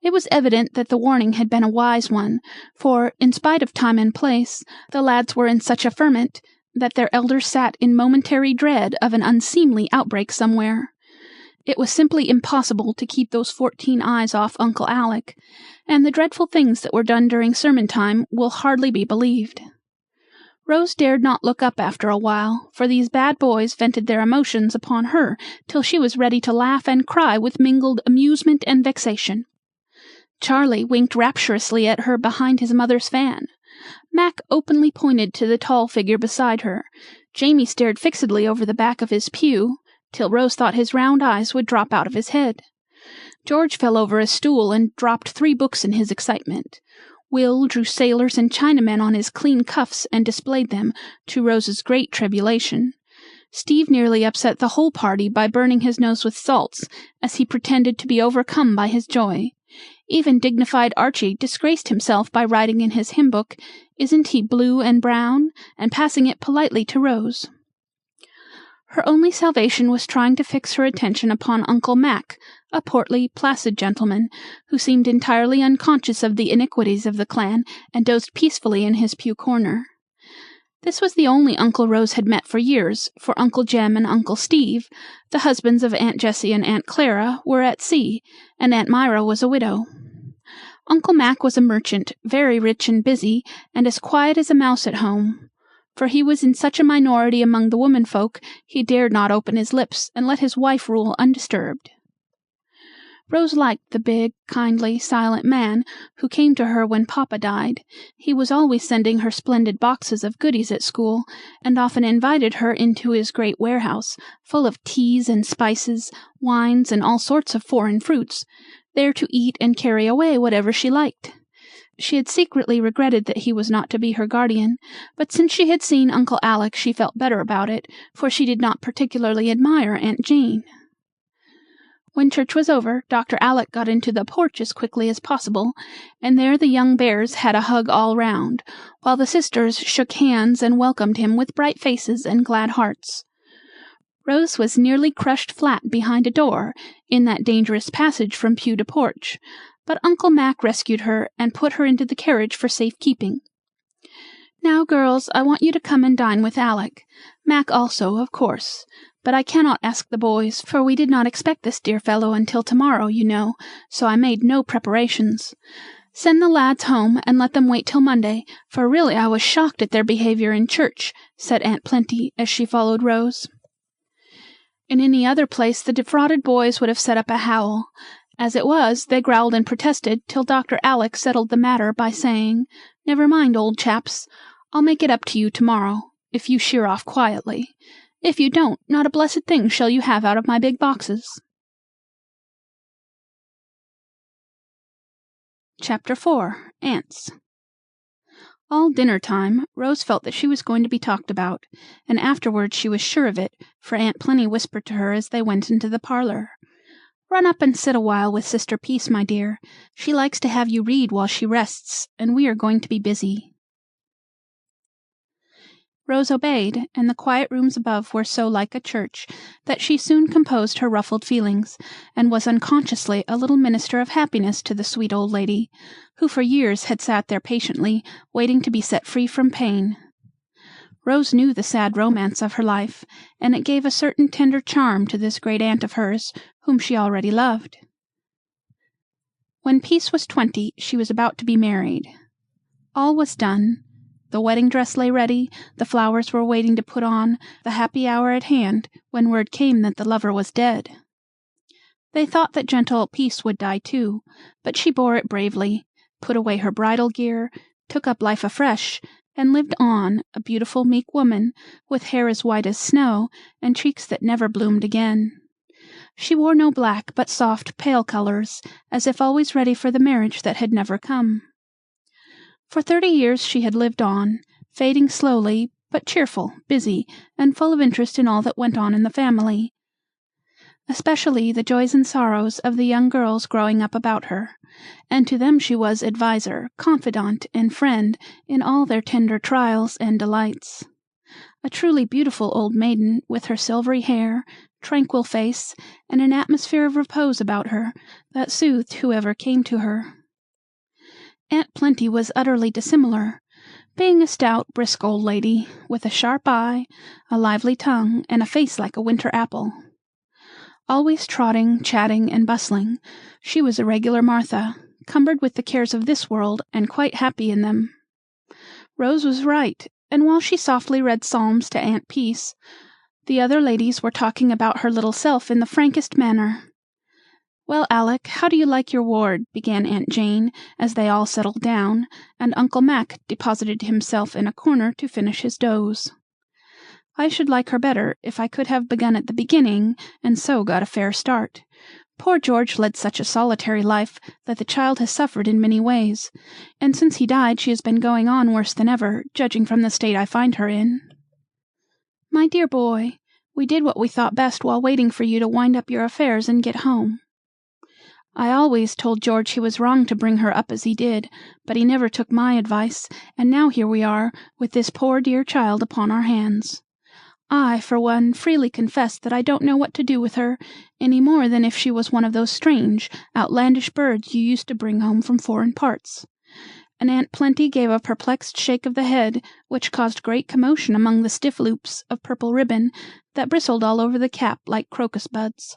It was evident that the warning had been a wise one, for, in spite of time and place, the lads were in such a ferment that their elders sat in momentary dread of an unseemly outbreak somewhere. It was simply impossible to keep those 14 eyes off Uncle Alec, and the dreadful things that were done during sermon time will hardly be believed. Rose dared not look up after a while, for these bad boys vented their emotions upon her till she was ready to laugh and cry with mingled amusement and vexation. Charlie winked rapturously at her behind his mother's fan. Mac openly pointed to the tall figure beside her. Jamie stared fixedly over the back of his pew, till Rose thought his round eyes would drop out of his head. George fell over a stool and dropped 3 books in his excitement. Will drew sailors and Chinamen on his clean cuffs and displayed them, to Rose's great tribulation. Steve nearly upset the whole party by burning his nose with salts, as he pretended to be overcome by his joy. Even dignified Archie disgraced himself by writing in his hymn book, "Isn't he blue and brown?" and passing it politely to Rose. Her only salvation was trying to fix her attention upon Uncle Mac, a portly, placid gentleman, who seemed entirely unconscious of the iniquities of the clan, and dozed peacefully in his pew corner. This was the only Uncle Rose had met for years, for Uncle Jem and Uncle Steve, the husbands of Aunt Jessie and Aunt Clara, were at sea, and Aunt Myra was a widow. Uncle Mac was a merchant, very rich and busy, and as quiet as a mouse at home. For he was in such a minority among the womenfolk, he dared not open his lips and let his wife rule undisturbed. Rose liked the big, kindly, silent man who came to her when Papa died. He was always sending her splendid boxes of goodies at school, and often invited her into his great warehouse, full of teas and spices, wines, and all sorts of foreign fruits, there to eat and carry away whatever she liked. She had secretly regretted that he was not to be her guardian, but since she had seen Uncle Alec she felt better about it, for she did not particularly admire Aunt Jane. When church was over, Dr. Alec got into the porch as quickly as possible, and there the young bears had a hug all round, while the sisters shook hands and welcomed him with bright faces and glad hearts. Rose was nearly crushed flat behind a door, in that dangerous passage from pew to porch, but Uncle Mac rescued her and put her into the carriage for safe keeping. "Now, girls, I want you to come and dine with Alec. Mac also, of course. But I cannot ask the boys, for we did not expect this dear fellow until tomorrow, you know, so I made no preparations. Send the lads home, and let them wait till Monday, for really I was shocked at their behavior in church," said Aunt Plenty, as she followed Rose. In any other place the defrauded boys would have set up a howl. As it was, they growled and protested till Dr. Alec settled the matter by saying, "Never mind, old chaps. I'll make it up to you tomorrow, if you sheer off quietly. If you don't, not a blessed thing shall you have out of my big boxes." Chapter 4. Ants. All dinner time, Rose felt that she was going to be talked about, and afterwards she was sure of it, for Aunt Plenty whispered to her as they went into the parlor, "Run up and sit a while with Sister Peace, my dear. She likes to have you read while she rests, and we are going to be busy." Rose obeyed, and the quiet rooms above were so like a church that she soon composed her ruffled feelings, and was unconsciously a little minister of happiness to the sweet old lady, who for years had sat there patiently, waiting to be set free from pain. Rose knew the sad romance of her life, and it gave a certain tender charm to this great aunt of hers, whom she already loved. When Peace was 20, she was about to be married. All was done. The wedding dress lay ready, the flowers were waiting to put on, the happy hour at hand, when word came that the lover was dead. They thought that gentle Peace would die too, but she bore it bravely, put away her bridal gear, took up life afresh, and lived on, a beautiful meek woman, with hair as white as snow, and cheeks that never bloomed again. She wore no black, but soft, pale colors, as if always ready for the marriage that had never come. For 30 years she had lived on, fading slowly, but cheerful, busy, and full of interest in all that went on in the family, especially the joys and sorrows of the young girls growing up about her, and to them she was adviser, confidant, and friend in all their tender trials and delights. A truly beautiful old maiden, with her silvery hair, tranquil face, and an atmosphere of repose about her that soothed whoever came to her. Aunt Plenty was utterly dissimilar, being a stout, brisk old lady, with a sharp eye, a lively tongue, and a face like a winter apple. Always trotting, chatting, and bustling, she was a regular Martha, cumbered with the cares of this world, and quite happy in them. Rose was right, and while she softly read psalms to Aunt Peace, the other ladies were talking about her little self in the frankest manner. "Well, Alec, how do you like your ward?" began Aunt Jane, as they all settled down, and Uncle Mac deposited himself in a corner to finish his doze. "I should like her better if I could have begun at the beginning, and so got a fair start. Poor George led such a solitary life that the child has suffered in many ways, and since he died she has been going on worse than ever, judging from the state I find her in." "My dear boy, we did what we thought best while waiting for you to wind up your affairs and get home. I always told George he was wrong to bring her up as he did, but he never took my advice, and now here we are, with this poor dear child upon our hands. I, for one, freely confess that I don't know what to do with her, any more than if she was one of those strange, outlandish birds you used to bring home from foreign parts." And Aunt Plenty gave a perplexed shake of the head, which caused great commotion among the stiff loops of purple ribbon that bristled all over the cap like crocus buds.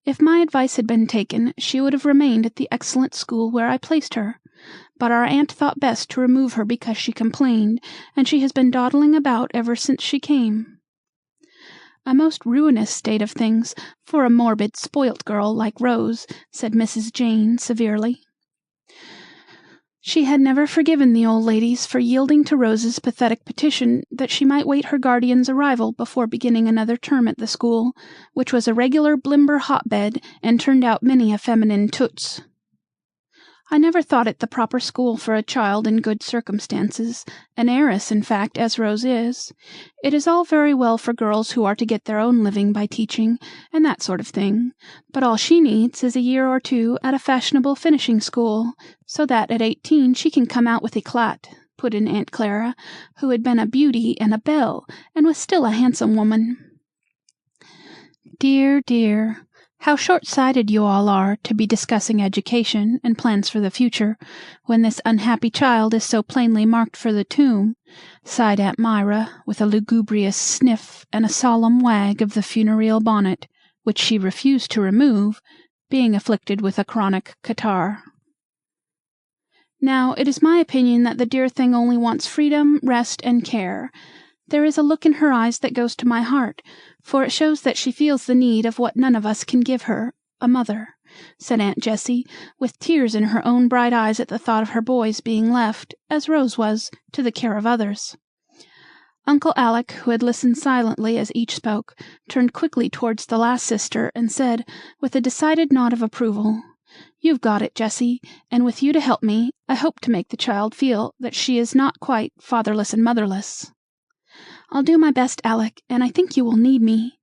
If my advice had been taken, she would have remained at the excellent school where I placed her, but our aunt thought best to remove her because she complained, and she has been dawdling about ever since she came. "A most ruinous state of things for a morbid, spoilt girl like Rose," said Mrs. Jane, severely. She had never forgiven the old ladies for yielding to Rose's pathetic petition that she might wait her guardian's arrival before beginning another term at the school, which was a regular Blimber hotbed, and turned out many a feminine toots. "I never thought it the proper school for a child in good circumstances, an heiress, in fact, as Rose is. It is all very well for girls who are to get their own living by teaching, and that sort of thing, but all she needs is a year or two at a fashionable finishing school, so that at 18 she can come out with éclat," put in Aunt Clara, who had been a beauty and a belle, and was still a handsome woman. "Dear, dear! How short-sighted you all are, to be discussing education and plans for the future, when this unhappy child is so plainly marked for the tomb," sighed Aunt Myra, with a lugubrious sniff and a solemn wag of the funereal bonnet, which she refused to remove, being afflicted with a chronic catarrh. "Now, it is my opinion that the dear thing only wants freedom, rest, and care. There is a look in her eyes that goes to my heart, for it shows that she feels the need of what none of us can give her, a mother," said Aunt Jessie, with tears in her own bright eyes at the thought of her boys being left, as Rose was, to the care of others. Uncle Alec, who had listened silently as each spoke, turned quickly towards the last sister, and said, with a decided nod of approval, "You've got it, Jessie, and with you to help me, I hope to make the child feel that she is not quite fatherless and motherless." "I'll do my best, Alec, and I think you will need me.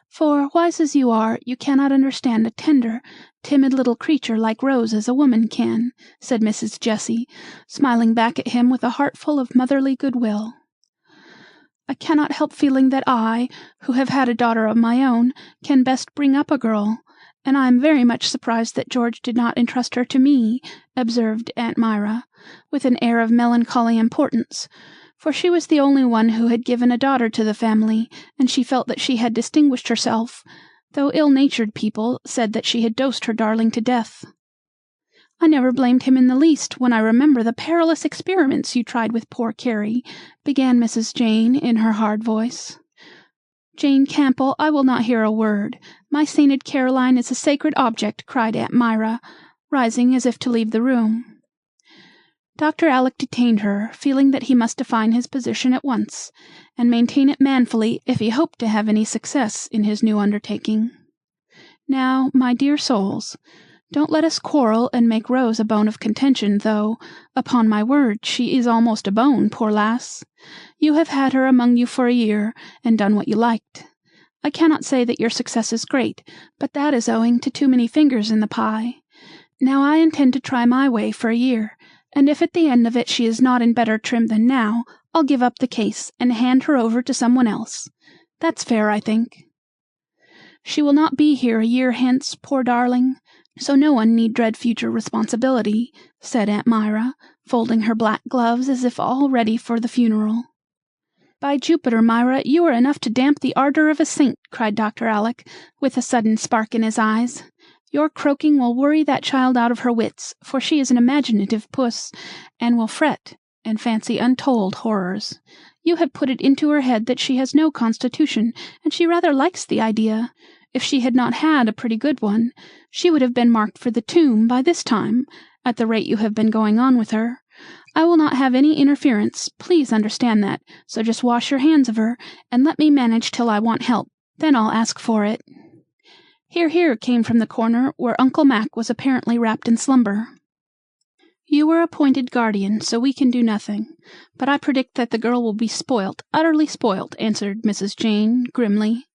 For, wise as you are, you cannot understand a tender, timid little creature like Rose as a woman can," said Mrs. Jessie, smiling back at him with a heart full of motherly goodwill. "I cannot help feeling that I, who have had a daughter of my own, can best bring up a girl, and I am very much surprised that George did not entrust her to me," observed Aunt Myra, with an air of melancholy importance, for she was the only one who had given a daughter to the family, and she felt that she had distinguished herself, though ill-natured people said that she had dosed her darling to death. "I never blamed him in the least, when I remember the perilous experiments you tried with poor Carrie," began Mrs. Jane, in her hard voice. "Jane Campbell, I will not hear a word. My sainted Caroline is a sacred object," cried Aunt Myra, rising as if to leave the room. Dr. Alec detained her, feeling that he must define his position at once, and maintain it manfully if he hoped to have any success in his new undertaking. "Now, my dear souls, don't let us quarrel and make Rose a bone of contention, though, upon my word, she is almost a bone, poor lass. You have had her among you for a year, and done what you liked. I cannot say that your success is great, but that is owing to too many fingers in the pie. Now I intend to try my way for a year, and if at the end of it she is not in better trim than now, I'll give up the case, and hand her over to someone else. That's fair, I think. She will not be here a year hence, poor darling, so no one need dread future responsibility," said Aunt Myra, folding her black gloves as if all ready for the funeral. "By Jupiter, Myra, you are enough to damp the ardor of a saint," cried Dr. Alec, with a sudden spark in his eyes. "Your croaking will worry that child out of her wits, for she is an imaginative puss, and will fret and fancy untold horrors. You have put it into her head that she has no constitution, and she rather likes the idea. If she had not had a pretty good one, she would have been marked for the tomb by this time, at the rate you have been going on with her. I will not have any interference, please understand that, so just wash your hands of her, and let me manage till I want help. Then I'll ask for it." "Hear, hear," came from the corner where Uncle Mac was apparently wrapped in slumber. "You were appointed guardian, so we can do nothing. But I predict that the girl will be spoilt, utterly spoilt," answered Mrs. Jane, grimly.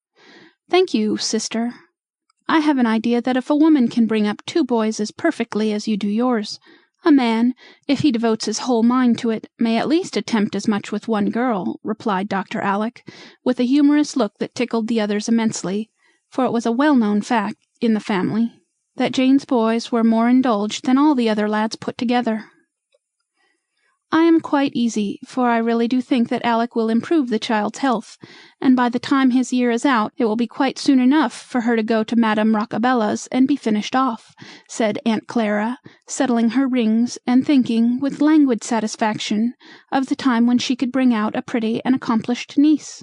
"Thank you, sister. I have an idea that if a woman can bring up 2 boys as perfectly as you do yours, a man, if he devotes his whole mind to it, may at least attempt as much with 1 girl," replied Dr. Alec, with a humorous look that tickled the others immensely, for it was a well-known fact in the family that Jane's boys were more indulged than all the other lads put together. "I am quite easy, for I really do think that Alec will improve the child's health, and by the time his year is out it will be quite soon enough for her to go to Madame Roccabella's and be finished off," said Aunt Clara, settling her rings, and thinking, with languid satisfaction, of the time when she could bring out a pretty and accomplished niece.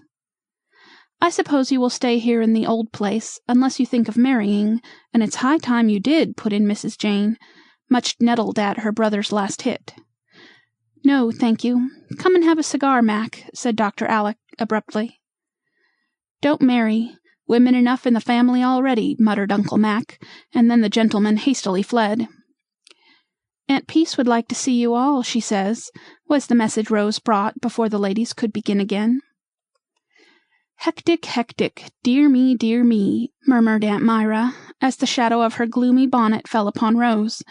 "I suppose you will stay here in the old place, unless you think of marrying, and it's high time you did," put in Mrs. Jane, much nettled at her brother's last hit. "No, thank you. Come and have a cigar, Mac," said Dr. Alec, abruptly. "Don't marry. Women enough in the family already," muttered Uncle Mac, and then the gentleman hastily fled. "Aunt Peace would like to see you all, she says," was the message Rose brought before the ladies could begin again. "Hectic, hectic, dear me," murmured Aunt Myra, as the shadow of her gloomy bonnet fell upon Rose,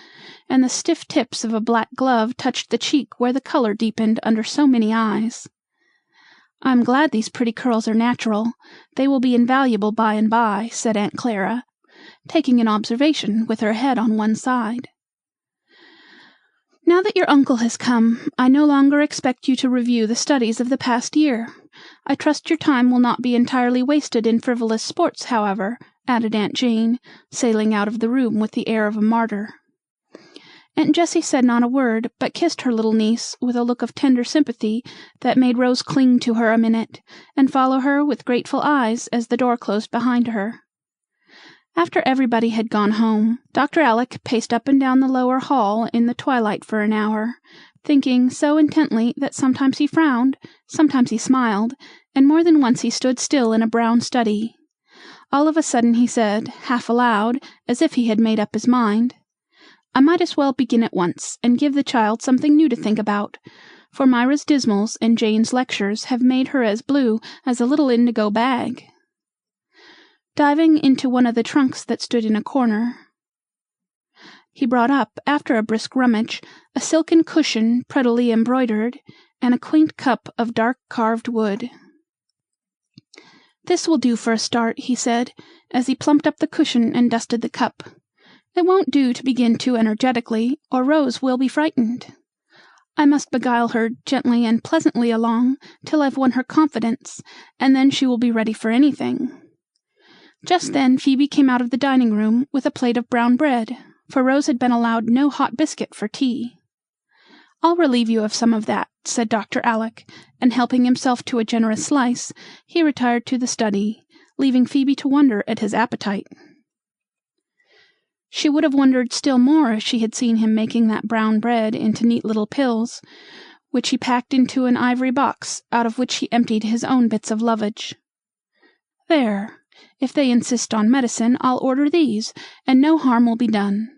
and the stiff tips of a black glove touched the cheek where the color deepened under so many eyes. "I'm glad these pretty curls are natural. They will be invaluable by and by," said Aunt Clara, taking an observation with her head on one side. "Now that your uncle has come, I no longer expect you to review the studies of the past year. I trust your time will not be entirely wasted in frivolous sports, however," added Aunt Jane, sailing out of the room with the air of a martyr. Aunt Jessie said not a word, but kissed her little niece with a look of tender sympathy that made Rose cling to her a minute, and follow her with grateful eyes as the door closed behind her. After everybody had gone home, Dr. Alec paced up and down the lower hall in the twilight for an hour, thinking so intently that sometimes he frowned, sometimes he smiled, and more than once he stood still in a brown study. All of a sudden he said, half aloud, as if he had made up his mind, "I might as well begin at once, and give the child something new to think about, for Myra's dismals and Jane's lectures have made her as blue as a little indigo bag." Diving into one of the trunks that stood in a corner, he brought up, after a brisk rummage, a silken cushion prettily embroidered, and a quaint cup of dark carved wood. "This will do for a start," he said, as he plumped up the cushion and dusted the cup. "It won't do to begin too energetically, or Rose will be frightened. I must beguile her gently and pleasantly along till I've won her confidence, and then she will be ready for anything." Just then Phoebe came out of the dining room with a plate of brown bread, for Rose had been allowed no hot biscuit for tea. "I'll relieve you of some of that," said Dr. Alec, and helping himself to a generous slice, he retired to the study, leaving Phoebe to wonder at his appetite. She would have wondered still more if she had seen him making that brown bread into neat little pills, which he packed into an ivory box, out of which he emptied his own bits of lovage. "There! If they insist on medicine, I'll order these, and no harm will be done.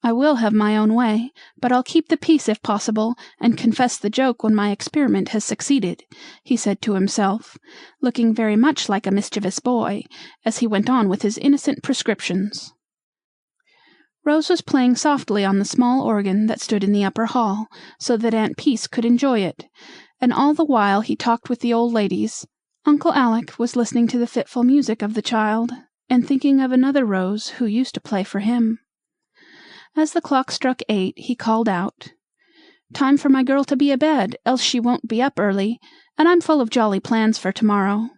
I will have my own way, but I'll keep the peace if possible, and confess the joke when my experiment has succeeded," he said to himself, looking very much like a mischievous boy, as he went on with his innocent prescriptions. Rose was playing softly on the small organ that stood in the upper hall, so that Aunt Peace could enjoy it, and all the while he talked with the old ladies, Uncle Alec was listening to the fitful music of the child, and thinking of another Rose who used to play for him. As the clock struck 8, he called out, "Time for my girl to be abed, else she won't be up early, and I'm full of jolly plans for tomorrow.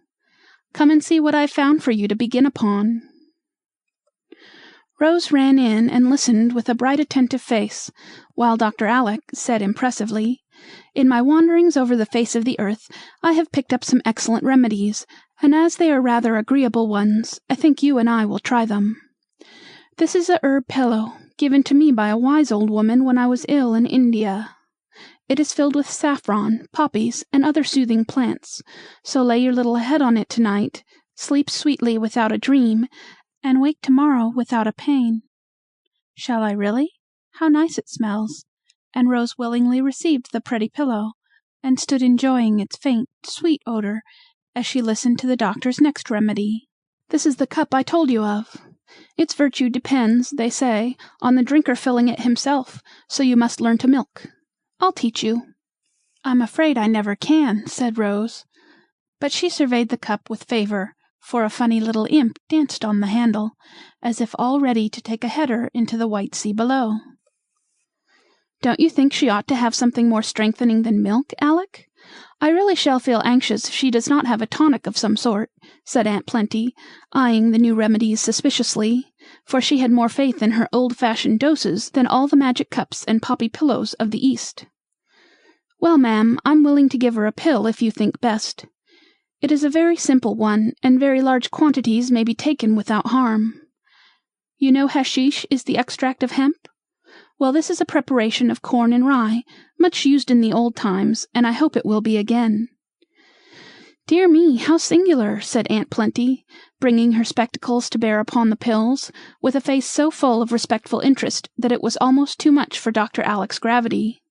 Come and see what I've found for you to begin upon." Rose ran in and listened with a bright attentive face, while Dr. Alec said impressively, "In my wanderings over the face of the earth, I have picked up some excellent remedies, and as they are rather agreeable ones, I think you and I will try them. This is a herb pillow, given to me by a wise old woman when I was ill in India. It is filled with saffron, poppies, and other soothing plants, so lay your little head on it tonight, sleep sweetly without a dream, and wake tomorrow without a pain." "Shall I really? How nice it smells!" And Rose willingly received the pretty pillow, and stood enjoying its faint, sweet odor as she listened to the doctor's next remedy. "This is the cup I told you of. Its virtue depends, they say, on the drinker filling it himself, so you must learn to milk. I'll teach you." "I'm afraid I never can," said Rose. But she surveyed the cup with favor, for a funny little imp danced on the handle, as if all ready to take a header into the white sea below. "Don't you think she ought to have something more strengthening than milk, Alec? I really shall feel anxious if she does not have a tonic of some sort," said Aunt Plenty, eyeing the new remedies suspiciously, for she had more faith in her old-fashioned doses than all the magic cups and poppy pillows of the East. "Well, ma'am, I'm willing to give her a pill if you think best. It is a very simple one, and very large quantities may be taken without harm. You know hashish is the extract of hemp? Well, this is a preparation of corn and rye, much used in the old times, and I hope it will be again." "Dear me, how singular!" said Aunt Plenty, bringing her spectacles to bear upon the pills, with a face so full of respectful interest that it was almost too much for Dr. Alec's gravity.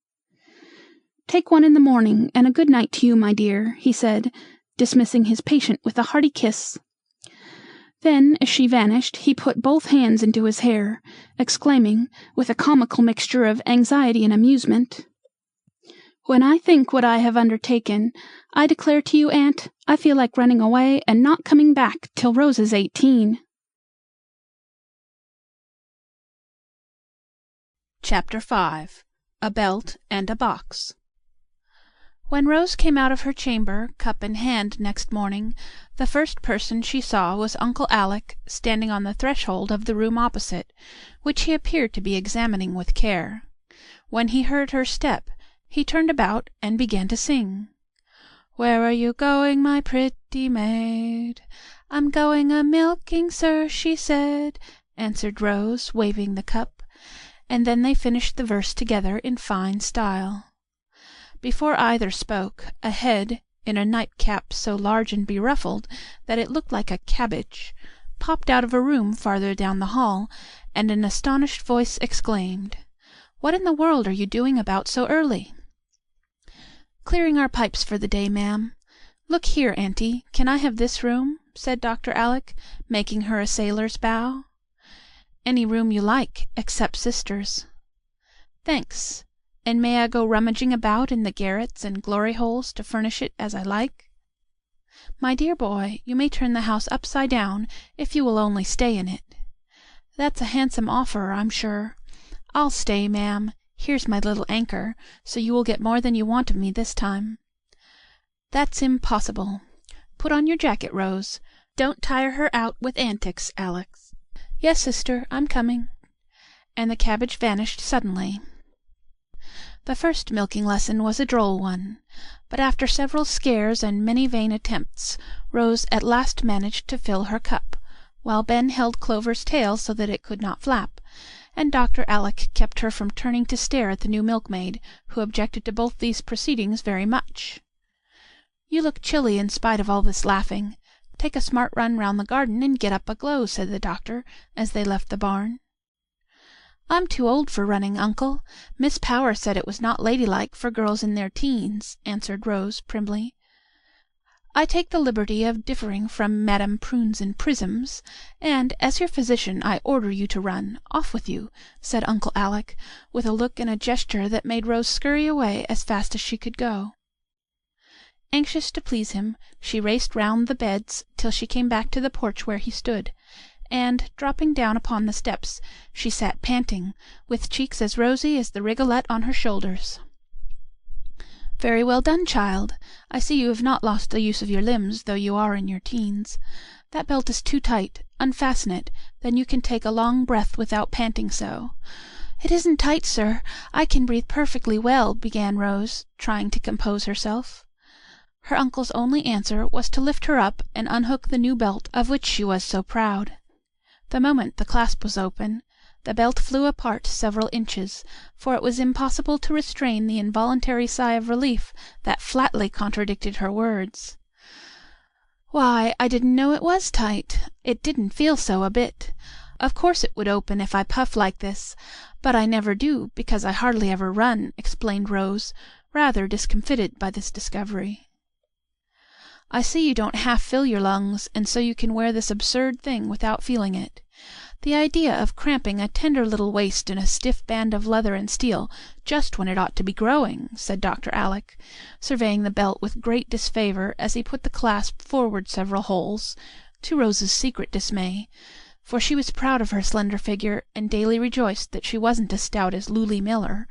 "Take one in the morning, and a good night to you, my dear," he said, dismissing his patient with a hearty kiss. Then, as she vanished, he put both hands into his hair, exclaiming, with a comical mixture of anxiety and amusement, "When I think what I have undertaken, I declare to you, Aunt, I feel like running away and not coming back till Rose is 18. Chapter 5. A Belt and a Box. When Rose came out of her chamber, cup in hand, next morning, the first person she saw was Uncle Alec, standing on the threshold of the room opposite, which he appeared to be examining with care. When he heard her step, he turned about and began to sing. "Where are you going, my pretty maid?" "I'm going a-milking, sir," she said, answered Rose, waving the cup, and then they finished the verse together in fine style. Before either spoke, a head, in a nightcap so large and beruffled that it looked like a cabbage, popped out of a room farther down the hall, and an astonished voice exclaimed, "What in the world are you doing about so early?" "Clearing our pipes for the day, ma'am. Look here, auntie, can I have this room?" said Dr. Alec, making her a sailor's bow. "Any room you like, except sister's." "Thanks. And may I go rummaging about in the garrets and glory holes to furnish it as I like?" "My dear boy, you may turn the house upside down if you will only stay in it." "That's a handsome offer, I'm sure. I'll stay, ma'am. Here's my little anchor, so you will get more than you want of me this time." "That's impossible. Put on your jacket, Rose. Don't tire her out with antics, Alex." "Yes, sister, I'm coming." And the cabbage vanished suddenly. The first milking lesson was a droll one, but after several scares and many vain attempts, Rose at last managed to fill her cup, while Ben held Clover's tail so that it could not flap, and Dr. Alec kept her from turning to stare at the new milkmaid, who objected to both these proceedings very much. "You look chilly in spite of all this laughing. Take a smart run round the garden and get up a glow," said the doctor, as they left the barn. "I'm too old for running, uncle. Miss Power said it was not ladylike for girls in their teens," answered Rose, primly. "I take the liberty of differing from Madame Prunes and Prisms, and, as your physician, I order you to run. Off with you," said Uncle Alec, with a look and a gesture that made Rose scurry away as fast as she could go. Anxious to please him, she raced round the beds till she came back to the porch where he stood, and, dropping down upon the steps, she sat panting, with cheeks as rosy as the rigolette on her shoulders. "Very well done, child. I see you have not lost the use of your limbs, though you are in your teens. That belt is too tight. Unfasten it, then you can take a long breath without panting so." "It isn't tight, sir. I can breathe perfectly well," began Rose, trying to compose herself. Her uncle's only answer was to lift her up and unhook the new belt of which she was so proud. The moment the clasp was open, the belt flew apart several inches, for it was impossible to restrain the involuntary sigh of relief that flatly contradicted her words. "Why, I didn't know it was tight. It didn't feel so a bit. Of course it would open if I puff like this, but I never do, because I hardly ever run," explained Rose, rather discomfited by this discovery. "I see you don't half fill your lungs, and so you can wear this absurd thing without feeling it. The idea of cramping a tender little waist in a stiff band of leather and steel, just when it ought to be growing," said Dr. Alec, surveying the belt with great disfavor as he put the clasp forward several holes, to Rose's secret dismay, for she was proud of her slender figure, and daily rejoiced that she wasn't as stout as Luly Miller,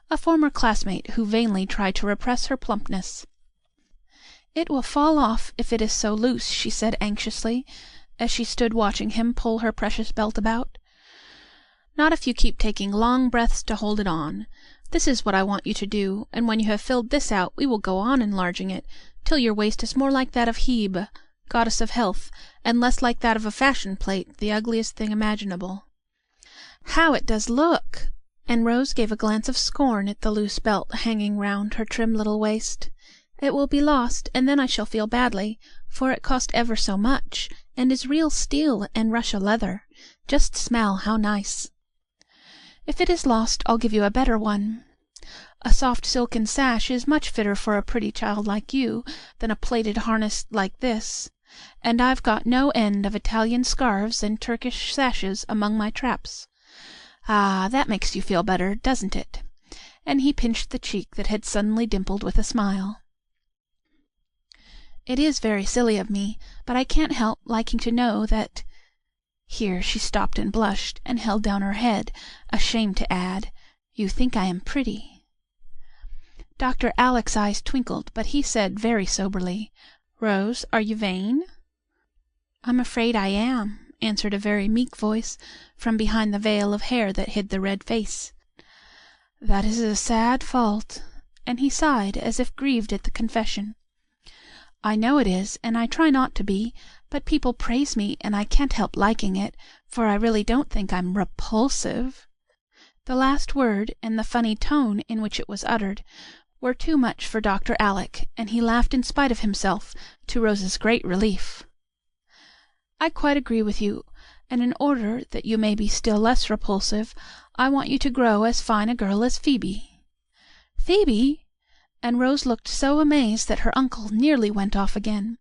a former classmate who vainly tried to repress her plumpness. "It will fall off if it is so loose," she said anxiously, as she stood watching him pull her precious belt about. "Not if you keep taking long breaths to hold it on. This is what I want you to do, and when you have filled this out we will go on enlarging it, till your waist is more like that of Hebe, goddess of health, and less like that of a fashion plate, the ugliest thing imaginable." "How it does look!" and Rose gave a glance of scorn at the loose belt hanging round her trim little waist. "It will be lost, and then I shall feel badly, for it cost ever so much, and is real steel and Russia leather. Just smell how nice." "If it is lost, I'll give you a better one. A soft silken sash is much fitter for a pretty child like you than a plaited harness like this, and I've got no end of Italian scarves and Turkish sashes among my traps. Ah, that makes you feel better, doesn't it?" and he pinched the cheek that had suddenly dimpled with a smile. "It is very silly of me, but I can't help liking to know that—" Here she stopped and blushed, and held down her head, ashamed to add, "You think I am pretty." Dr. Alec's eyes twinkled, but he said very soberly, "Rose, are you vain?" "I'm afraid I am," answered a very meek voice from behind the veil of hair that hid the red face. "That is a sad fault," and he sighed as if grieved at the confession. "I know it is, and I try not to be, but people praise me, and I can't help liking it, for I really don't think I'm repulsive." The last word, and the funny tone in which it was uttered, were too much for Dr. Alec, and he laughed in spite of himself, to Rose's great relief. "I quite agree with you, and in order that you may be still less repulsive, I want you to grow as fine a girl as Phoebe." "Phoebe!" and Rose looked so amazed that her uncle nearly went off again.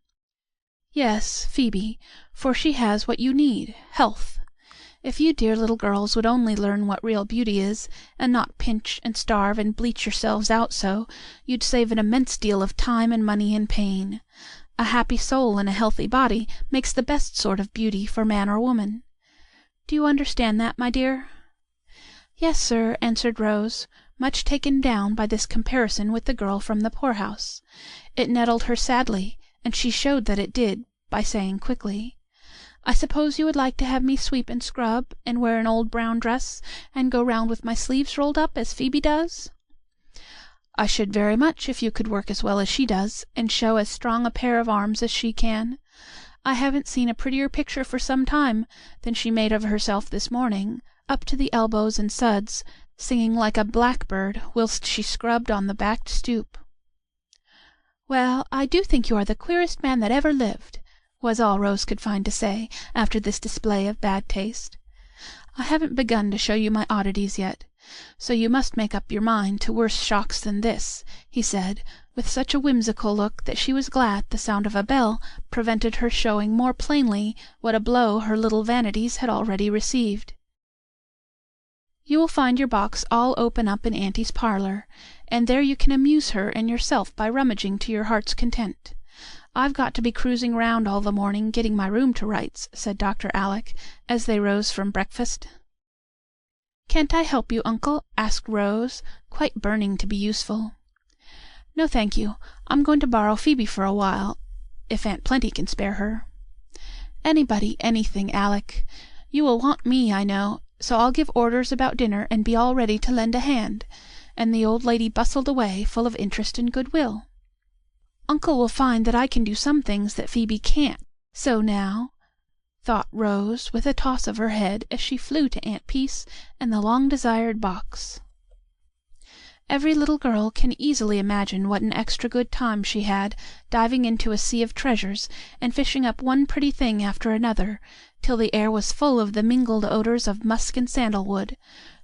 "Yes, Phoebe, for she has what you need, health. If you dear little girls would only learn what real beauty is, and not pinch and starve and bleach yourselves out so, you'd save an immense deal of time and money and pain. A happy soul in a healthy body makes the best sort of beauty for man or woman. Do you understand that, my dear?" "Yes, sir," answered Rose, much taken down by this comparison with the girl from the poorhouse. It nettled her sadly, and she showed that it did, by saying quickly, "I suppose you would like to have me sweep and scrub, and wear an old brown dress, and go round with my sleeves rolled up, as Phoebe does?" "I should very much if you could work as well as she does, and show as strong a pair of arms as she can. I haven't seen a prettier picture for some time than she made of herself this morning, up to the elbows in suds, singing like a blackbird whilst she scrubbed on the back stoop." "Well, I do think you are the queerest man that ever lived," was all Rose could find to say after this display of bad taste. "I haven't begun to show you my oddities yet, so you must make up your mind to worse shocks than this," he said, with such a whimsical look that she was glad the sound of a bell prevented her showing more plainly what a blow her little vanities had already received. "You will find your box all open up in Auntie's parlor, and there you can amuse her and yourself by rummaging to your heart's content. I've got to be cruising round all the morning getting my room to rights," said Dr. Alec, as they rose from breakfast. "Can't I help you, uncle?" asked Rose, quite burning to be useful. "No, thank you. I'm going to borrow Phoebe for a while, if Aunt Plenty can spare her." "Anybody, anything, Alec. You will want me, I know, so I'll give orders about dinner and be all ready to lend a hand," and the old lady bustled away, full of interest and goodwill. "Uncle will find that I can do some things that Phoebe can't, so now," thought Rose, with a toss of her head as she flew to Aunt Peace and the long-desired box. Every little girl can easily imagine what an extra good time she had diving into a sea of treasures and fishing up one pretty thing after another, till the air was full of the mingled odors of musk and sandalwood,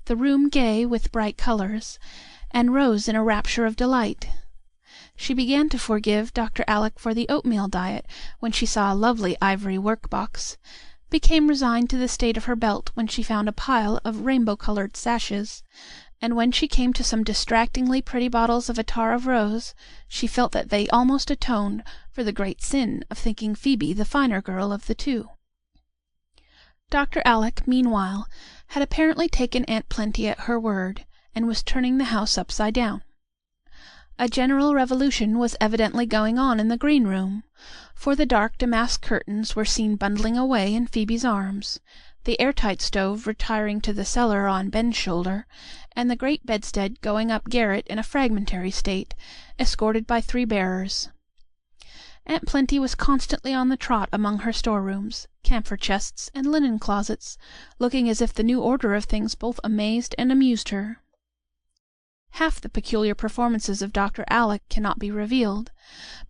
the room gay with bright colors, and Rose in a rapture of delight. She began to forgive Dr. Alec for the oatmeal diet when she saw a lovely ivory work-box, became resigned to the state of her belt when she found a pile of rainbow-colored sashes, and when she came to some distractingly pretty bottles of attar of rose, she felt that they almost atoned for the great sin of thinking Phoebe the finer girl of the two. Dr. Alec, meanwhile, had apparently taken Aunt Plenty at her word, and was turning the house upside down. A general revolution was evidently going on in the green room, for the dark damask curtains were seen bundling away in Phoebe's arms, the air-tight stove retiring to the cellar on Ben's shoulder, and the great bedstead going up garret in a fragmentary state, escorted by 3 bearers. Aunt Plenty was constantly on the trot among her storerooms, camphor chests, and linen closets, looking as if the new order of things both amazed and amused her. Half the peculiar performances of Dr. Alec cannot be revealed,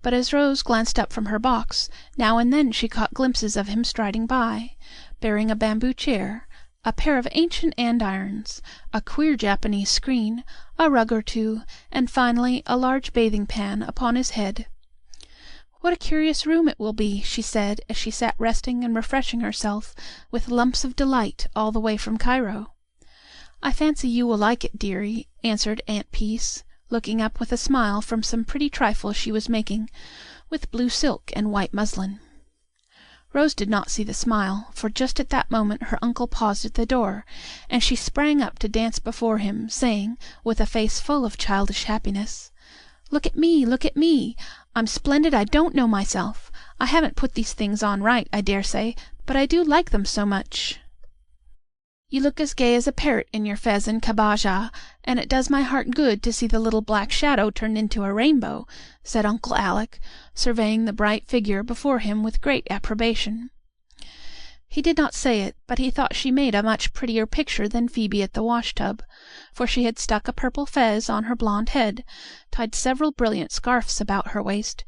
but as Rose glanced up from her box, now and then she caught glimpses of him striding by, bearing a bamboo chair, a pair of ancient andirons, a queer Japanese screen, a rug or two, and finally a large bathing pan upon his head. "What a curious room it will be," she said, as she sat resting and refreshing herself with lumps of delight all the way from Cairo. "I fancy you will like it, dearie," answered Aunt Peace, looking up with a smile from some pretty trifle she was making, with blue silk and white muslin. Rose did not see the smile, for just at that moment her uncle paused at the door, and she sprang up to dance before him, saying, with a face full of childish happiness, "Look at me! Look at me! I'm splendid I don't know myself. I haven't put these things on right, I dare say, but I do like them so much." You look as gay as a parrot in your fez and cabaja, and it does my heart good to see the little black shadow turned into a rainbow," said Uncle Alec, surveying the bright figure before him with great approbation. He did not say it, but he thought she made a much prettier picture than Phoebe at the washtub, for she had stuck a purple fez on her blonde head, tied several brilliant scarfs about her waist,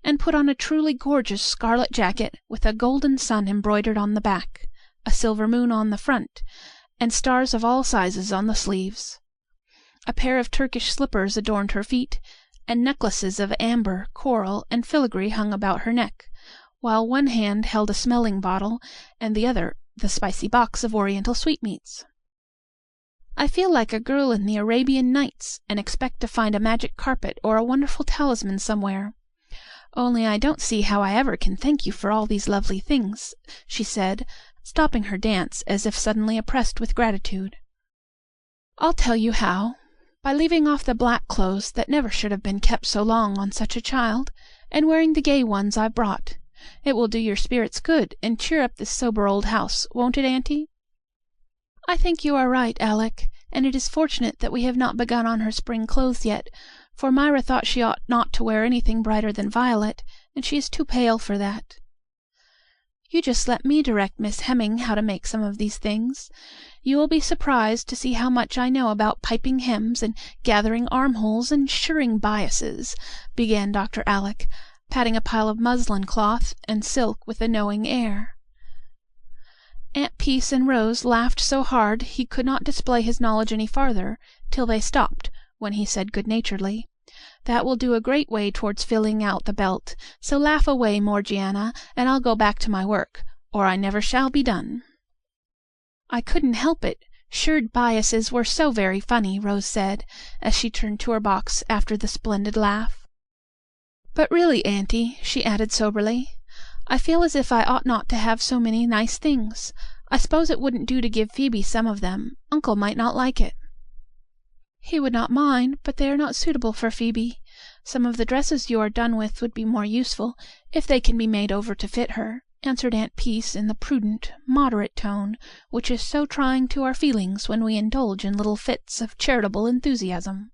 and put on a truly gorgeous scarlet jacket with a golden sun embroidered on the back, a silver moon on the front, and stars of all sizes on the sleeves. A pair of Turkish slippers adorned her feet, and necklaces of amber, coral, and filigree hung about her neck, while one hand held a smelling bottle, and the other the spicy box of Oriental sweetmeats. "I feel like a girl in the Arabian Nights, and expect to find a magic carpet or a wonderful talisman somewhere. Only I don't see how I ever can thank you for all these lovely things," she said, stopping her dance as if suddenly oppressed with gratitude. "I'll tell you how. By leaving off the black clothes that never should have been kept so long on such a child, and wearing the gay ones I brought. It will do your spirits good, and cheer up this sober old house, won't it, auntie?" "I think you are right, Alec, and it is fortunate that we have not begun on her spring clothes yet, for Myra thought she ought not to wear anything brighter than violet, and she is too pale for that." "You just let me direct Miss Hemming how to make some of these things. You will be surprised to see how much I know about piping hems, and gathering armholes, and shirring biases," began Dr. Alec, patting a pile of muslin cloth and silk with a knowing air. Aunt Peace and Rose laughed so hard he could not display his knowledge any farther, till they stopped, when he said good-naturedly, "That will do a great way towards filling out the belt, so laugh away, Morgiana, and I'll go back to my work, or I never shall be done." "I couldn't help it. Shirred biases were so very funny," Rose said, as she turned to her box after the splendid laugh. "But really, auntie," she added soberly, "I feel as if I ought not to have so many nice things. I suppose it wouldn't do to give Phoebe some of them. Uncle might not like it." "He would not mind, but they are not suitable for Phoebe. Some of the dresses you are done with would be more useful, if they can be made over to fit her," answered Aunt Peace in the prudent, moderate tone which is so trying to our feelings when we indulge in little fits of charitable enthusiasm.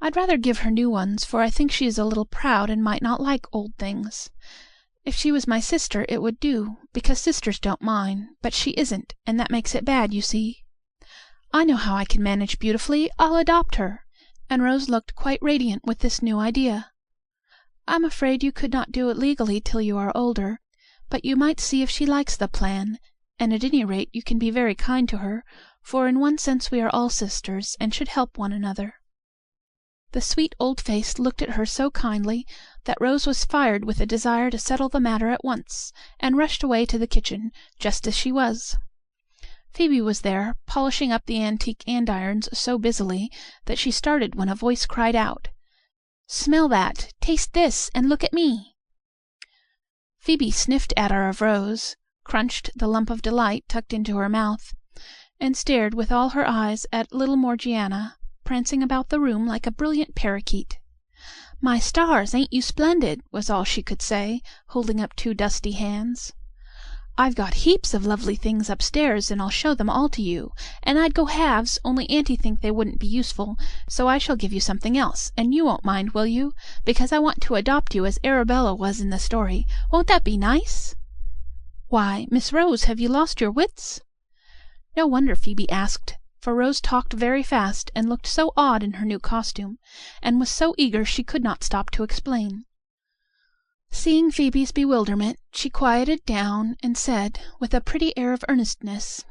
"I'd rather give her new ones, for I think she is a little proud and might not like old things. If she was my sister it would do, because sisters don't mind, but she isn't, and that makes it bad, you see. I know how I can manage beautifully. I'll adopt her," and Rose looked quite radiant with this new idea. "I'm afraid you could not do it legally till you are older, but you might see if she likes the plan, and at any rate you can be very kind to her, for in one sense we are all sisters, and should help one another." The sweet old face looked at her so kindly that Rose was fired with a desire to settle the matter at once, and rushed away to the kitchen, just as she was. Phoebe was there, polishing up the antique andirons so busily that she started when a voice cried out, "Smell that! Taste this! And look at me!" Phoebe sniffed at our of Rose, crunched the lump of delight tucked into her mouth, and stared with all her eyes at little Morgiana, prancing about the room like a brilliant parakeet. "My stars, ain't you splendid!" was all she could say, holding up two dusty hands. "I've got heaps of lovely things upstairs, and I'll show them all to you, and I'd go halves, only auntie think they wouldn't be useful, so I shall give you something else, and you won't mind, will you? Because I want to adopt you as Arabella was in the story. Won't that be nice?" "Why, Miss Rose, have you lost your wits?" No wonder Phoebe asked, for Rose talked very fast and looked so odd in her new costume, and was so eager she could not stop to explain. Seeing Phoebe's bewilderment, she quieted down and said, with a pretty air of earnestness,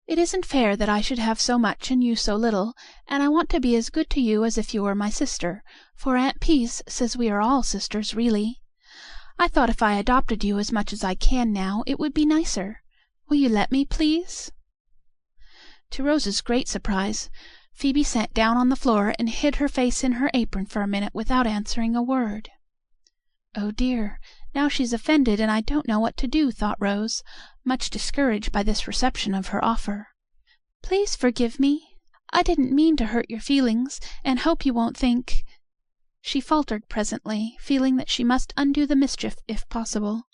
"It isn't fair that I should have so much and you so little, and I want to be as good to you as if you were my sister, for Aunt Peace says we are all sisters, really. I thought if I adopted you as much as I can now, it would be nicer. Will you let me, please?" To Rose's great surprise, Phoebe sat down on the floor and hid her face in her apron for a minute without answering a word. "Oh dear, now she's offended, and I don't know what to do," thought Rose, much discouraged by this reception of her offer. "Please forgive me. I didn't mean to hurt your feelings, and hope you won't think—" She faltered presently, feeling that she must undo the mischief if possible.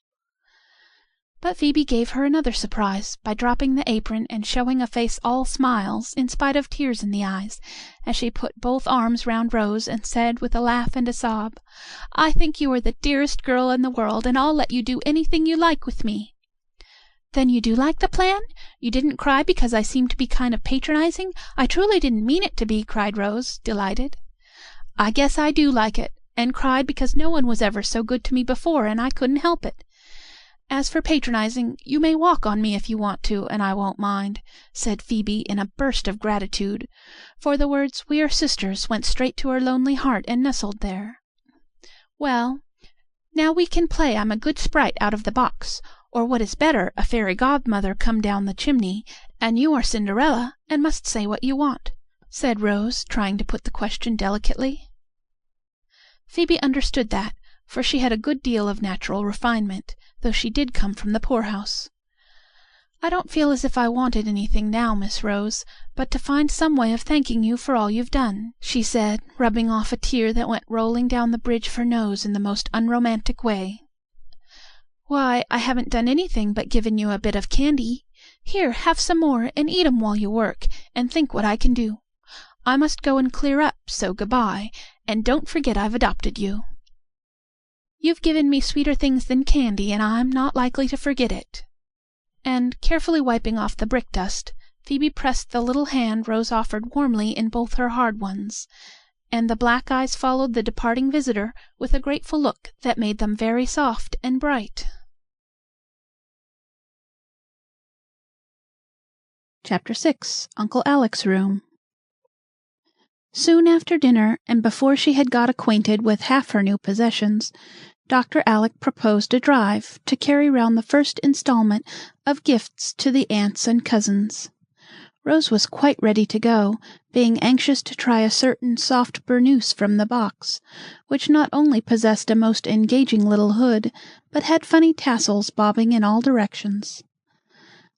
But Phoebe gave her another surprise by dropping the apron and showing a face all smiles, in spite of tears in the eyes, as she put both arms round Rose and said, with a laugh and a sob, "I think you are the dearest girl in the world, and I'll let you do anything you like with me." "Then you do like the plan? You didn't cry because I seemed to be kind of patronizing? I truly didn't mean it to be," cried Rose, delighted. "I guess I do like it, and cried because no one was ever so good to me before, and I couldn't help it. As for patronizing, you may walk on me if you want to, and I won't mind," said Phoebe in a burst of gratitude, for the words "we are sisters" went straight to her lonely heart and nestled there. "Well, now we can play I'm a good sprite out of the box, or what is better, a fairy godmother come down the chimney, and you are Cinderella, and must say what you want," said Rose, trying to put the question delicately. Phoebe understood that, for she had a good deal of natural refinement, though she did come from the poorhouse. "I don't feel as if I wanted anything now, Miss Rose, but to find some way of thanking you for all you've done," she said, rubbing off a tear that went rolling down the bridge of her nose in the most unromantic way. "Why, I haven't done anything but given you a bit of candy. Here, have some more, and eat 'em while you work, and think what I can do. I must go and clear up, so good-bye, and don't forget I've adopted you." "You've given me sweeter things than candy, and I'm not likely to forget it." And, carefully wiping off the brick dust, Phoebe pressed the little hand Rose offered warmly in both her hard ones, and the black eyes followed the departing visitor with a grateful look that made them very soft and bright. Chapter 6. Uncle Alec's Room. Soon after dinner, and before she had got acquainted with half her new possessions, Dr. Alec proposed a drive to carry round the first installment of gifts to the aunts and cousins. Rose was quite ready to go, being anxious to try a certain soft burnous from the box, which not only possessed a most engaging little hood, but had funny tassels bobbing in all directions.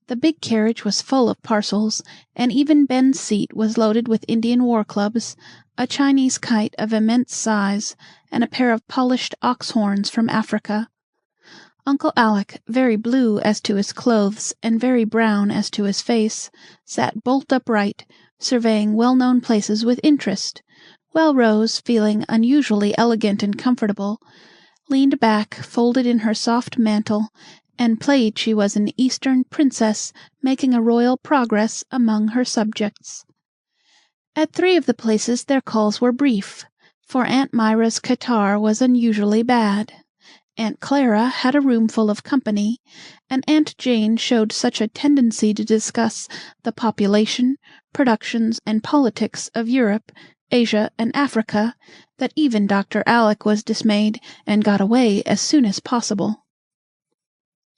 The big carriage was full of parcels, and even Ben's seat was loaded with Indian war clubs, a Chinese kite of immense size, and a pair of polished ox horns from Africa. Uncle Alec, very blue as to his clothes and very brown as to his face, sat bolt upright, surveying well-known places with interest, while Rose, feeling unusually elegant and comfortable, leaned back, folded in her soft mantle, and played she was an Eastern princess making a royal progress among her subjects. At 3 of the places their calls were brief, for Aunt Myra's catarrh was unusually bad. Aunt Clara had a roomful of company, and Aunt Jane showed such a tendency to discuss the population, productions, and politics of Europe, Asia, and Africa, that even Dr. Alec was dismayed and got away as soon as possible.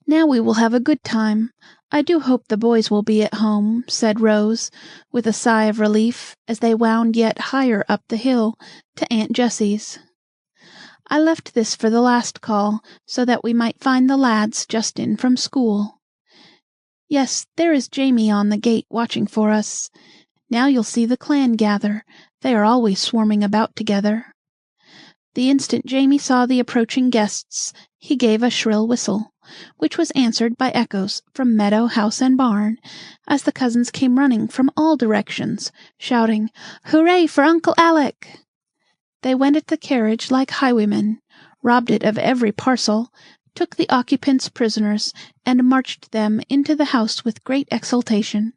"Now we will have a good time. I do hope the boys will be at home," said Rose, with a sigh of relief, as they wound yet higher up the hill to Aunt Jessie's. "I left this for the last call, so that we might find the lads just in from school. Yes, there is Jamie on the gate watching for us. Now you'll see the clan gather. They are always swarming about together." The instant Jamie saw the approaching guests, he gave a shrill whistle, which was answered by echoes from meadow, house, and barn, as the cousins came running from all directions, shouting, "Hooray for Uncle Alec!" They went at the carriage like highwaymen, robbed it of every parcel, took the occupants prisoners, and marched them into the house with great exultation.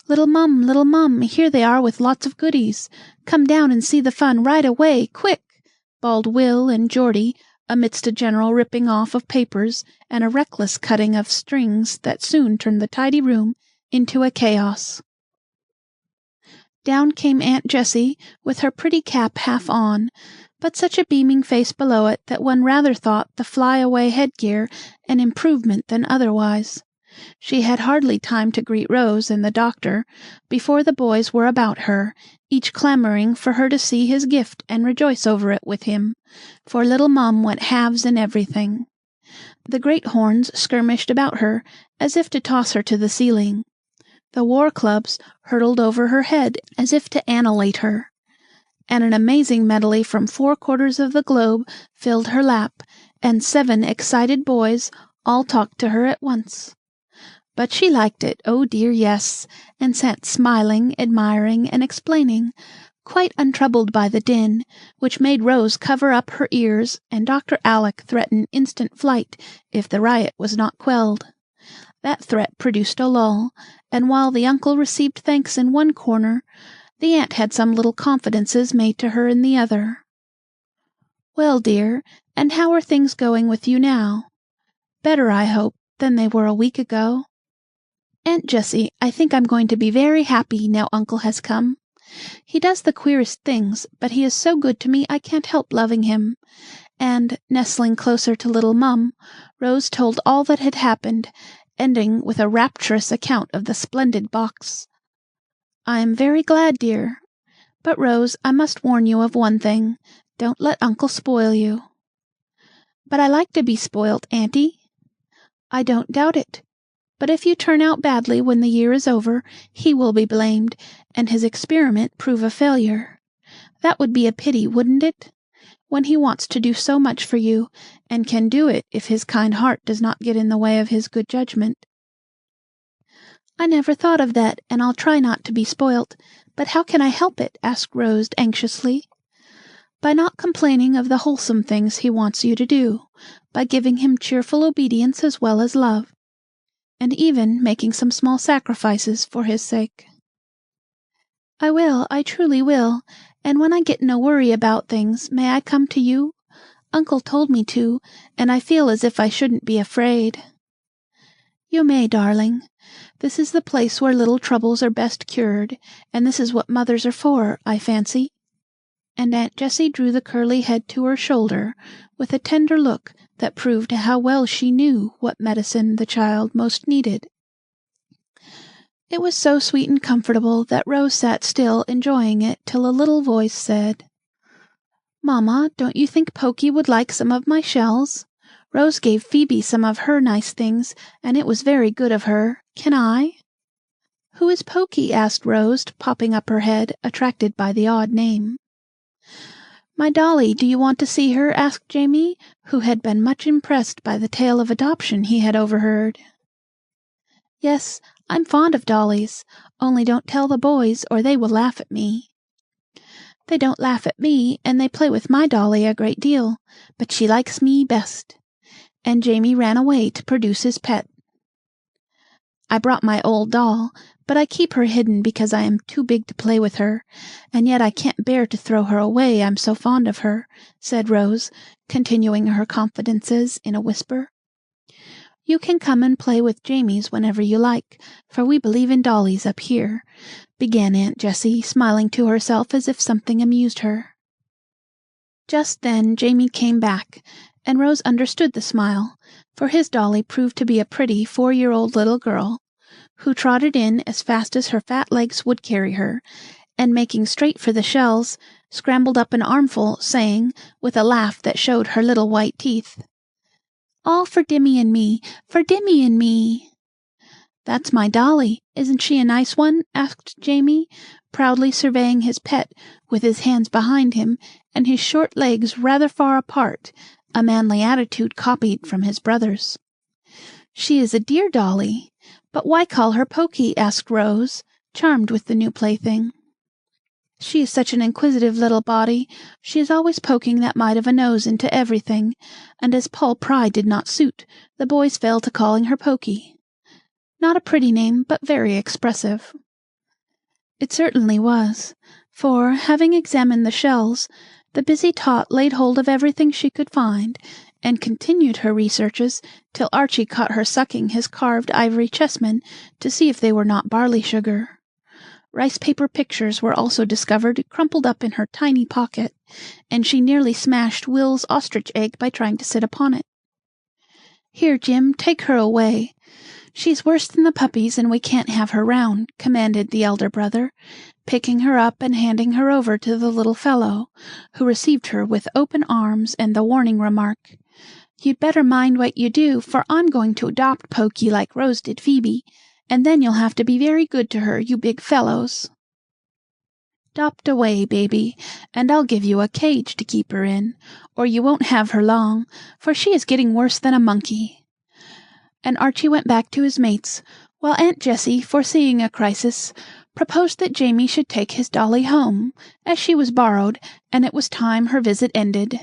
Little Mum, here they are with lots of goodies. Come down and see the fun right away, quick!" bawled Will and Geordie, amidst a general ripping off of papers and a reckless cutting of strings that soon turned the tidy room into a chaos. Down came Aunt Jessie, with her pretty cap half on, but such a beaming face below it that one rather thought the fly-away headgear an improvement than otherwise. She had hardly time to greet Rose and the doctor before the boys were about her, each clamoring for her to see his gift and rejoice over it with him, for little Mum went halves in everything. The great horns skirmished about her, as if to toss her to the ceiling. The war clubs hurtled over her head, as if to annihilate her. And an amazing medley from 4 quarters of the globe filled her lap, and 7 excited boys, all talked to her at once. But she liked it, oh dear yes, and sat smiling, admiring, and explaining, quite untroubled by the din, which made Rose cover up her ears and Dr. Alec threaten instant flight if the riot was not quelled. That threat produced a lull, and while the uncle received thanks in one corner, the aunt had some little confidences made to her in the other. "Well, dear, and how are things going with you now? Better, I hope, than they were a week ago." "Aunt Jessie, I think I'm going to be very happy now Uncle has come. He does the queerest things, but he is so good to me I can't help loving him." And, nestling closer to little Mum, Rose told all that had happened, ending with a rapturous account of the splendid box. "I am very glad, dear. But, Rose, I must warn you of one thing. Don't let Uncle spoil you." "But I like to be spoilt, Auntie." "I don't doubt it. But if you turn out badly when the year is over, he will be blamed, and his experiment prove a failure. That would be a pity, wouldn't it? When he wants to do so much for you, and can do it if his kind heart does not get in the way of his good judgment." "I never thought of that, and I'll try not to be spoilt. But how can I help it?" asked Rose anxiously. "By not complaining of the wholesome things he wants you to do, by giving him cheerful obedience as well as love, and even making some small sacrifices for his sake." "I will, I truly will, and when I get in a worry about things, may I come to you? Uncle told me to, and I feel as if I shouldn't be afraid." "You may, darling. This is the place where little troubles are best cured, and this is what mothers are for, I fancy." And Aunt Jessie drew the curly head to her shoulder with a tender look that proved how well she knew what medicine the child most needed. It was so sweet and comfortable that Rose sat still enjoying it till a little voice said, "Mamma, don't you think Pokey would like some of my shells? Rose gave Phoebe some of her nice things, and it was very good of her. Can I?" "Who is Pokey?" asked Rose, popping up her head, attracted by the odd name. "My dolly, do you want to see her?" asked Jamie, who had been much impressed by the tale of adoption he had overheard. "Yes, I'm fond of dollies, only don't tell the boys, or they will laugh at me." "They don't laugh at me, and they play with my dolly a great deal, but she likes me best." And Jamie ran away to produce his pet. "I brought my old doll, but I keep her hidden because I am too big to play with her, and yet I can't bear to throw her away, I'm so fond of her," said Rose, continuing her confidences in a whisper. "You can come and play with Jamie's whenever you like, for we believe in dollies up here," began Aunt Jessie, smiling to herself as if something amused her. Just then Jamie came back, and Rose understood the smile, for his dolly proved to be a pretty 4-year-old little girl, who trotted in as fast as her fat legs would carry her, and making straight for the shells, scrambled up an armful, saying, with a laugh that showed her little white teeth, "All for Dimmy and me, for Dimmy and me." "That's my dolly. Isn't she a nice one?" asked Jamie, proudly surveying his pet with his hands behind him and his short legs rather far apart, a manly attitude copied from his brother's. "She is a dear dolly. But why call her Pokey?" asked Rose, charmed with the new plaything. "She is such an inquisitive little body. She is always poking that mite of a nose into everything, and as Paul Pry did not suit, the boys fell to calling her Pokey. Not a pretty name, but very expressive." It certainly was, for, having examined the shells, the busy tot laid hold of everything she could find, and continued her researches till Archie caught her sucking his carved ivory chessmen to see if they were not barley sugar. Rice paper pictures were also discovered crumpled up in her tiny pocket, and she nearly smashed Will's ostrich egg by trying to sit upon it. "Here, Jim, take her away. She's worse than the puppies, and we can't have her round," commanded the elder brother, picking her up and handing her over to the little fellow, who received her with open arms and the warning remark, "You'd better mind what you do, for I'm going to adopt Pokey like Rose did Phoebe, and then you'll have to be very good to her, you big fellows." "'Dopt away, baby, and I'll give you a cage to keep her in, or you won't have her long, for she is getting worse than a monkey. and Archie went back to his mates, while Aunt Jessie, foreseeing a crisis, proposed that Jamie should take his dolly home, as she was borrowed, and it was time her visit ended.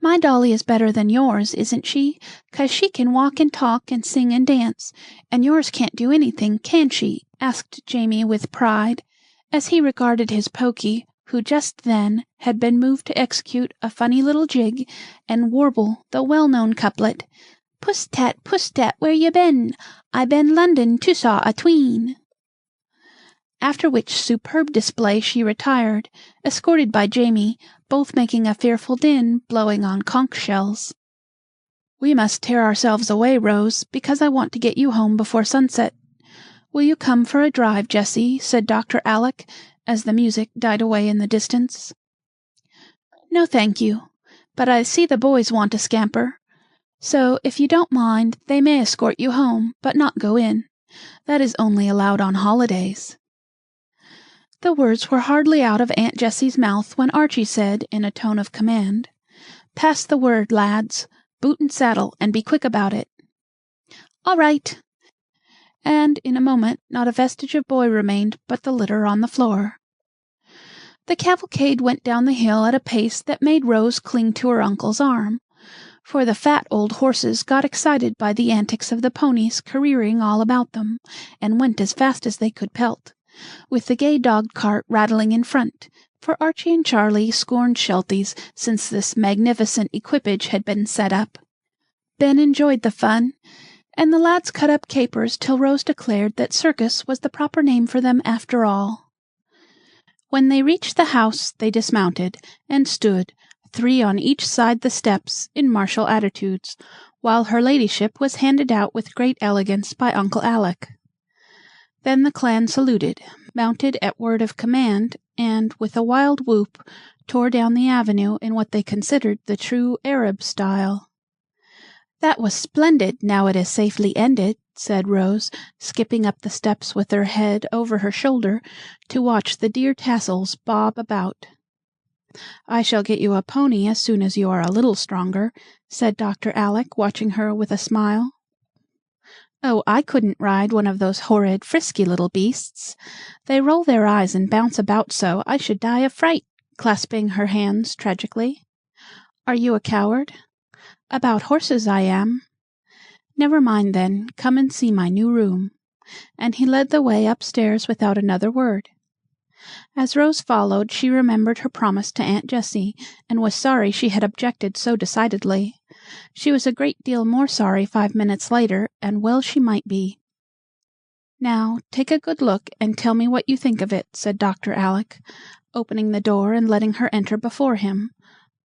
"My dolly is better than yours, isn't she? 'Cause she can walk and talk and sing and dance, and yours can't do anything, can she?" asked Jamie with pride, as he regarded his Pokey, who just then had been moved to execute a funny little jig and warble the well-known couplet, "Puss tat, where you been? I been London to saw a tween." After which superb display she retired, escorted by Jamie, both making a fearful din, blowing on conch shells. "We must tear ourselves away, Rose, because I want to get you home before sunset. Will you come for a drive, Jessie?" said Dr. Alec, as the music died away in the distance. "No, thank you. But I see the boys want to scamper. So, if you don't mind, they may escort you home, but not go in. That is only allowed on holidays." The words were hardly out of Aunt Jessie's mouth when Archie said, in a tone of command, "Pass the word, lads. Boot and saddle, and be quick about it." "All right." And in a moment not a vestige of boy remained but the litter on the floor. The cavalcade went down the hill at a pace that made Rose cling to her uncle's arm, for the fat old horses got excited by the antics of the ponies careering all about them, and went as fast as they could pelt, with the gay dog-cart rattling in front, for Archie and Charlie scorned shelties since this magnificent equipage had been set up. Ben enjoyed the fun, and the lads cut up capers till Rose declared that circus was the proper name for them after all. When they reached the house they dismounted, and stood, 3 on each side the steps, in martial attitudes, while her ladyship was handed out with great elegance by Uncle Alec. Then the clan saluted, mounted at word of command, and, with a wild whoop, tore down the avenue in what they considered the true Arab style. "That was splendid, now it is safely ended," said Rose, skipping up the steps with her head over her shoulder to watch the dear tassels bob about. "I shall get you a pony as soon as you are a little stronger," said Dr. Alec, watching her with a smile. "Oh, I couldn't ride one of those horrid, frisky little beasts. They roll their eyes and bounce about so I should die of fright," clasping her hands tragically. "Are you a coward?" "About horses I am." "Never mind then, come and see my new room." And he led the way upstairs without another word. As Rose followed, she remembered her promise to Aunt Jessie, and was sorry she had objected so decidedly. She was a great deal more sorry 5 minutes later, and well she might be. "Now, take a good look, and tell me what you think of it," said Dr. Alec, opening the door and letting her enter before him,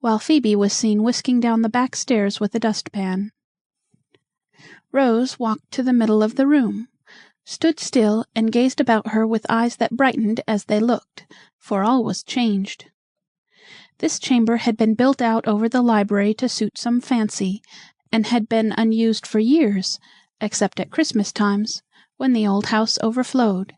while Phoebe was seen whisking down the back stairs with a dustpan. Rose walked to the middle of the room, stood still, and gazed about her with eyes that brightened as they looked, for all was changed. This chamber had been built out over the library to suit some fancy, and had been unused for years, except at Christmas times, when the old house overflowed.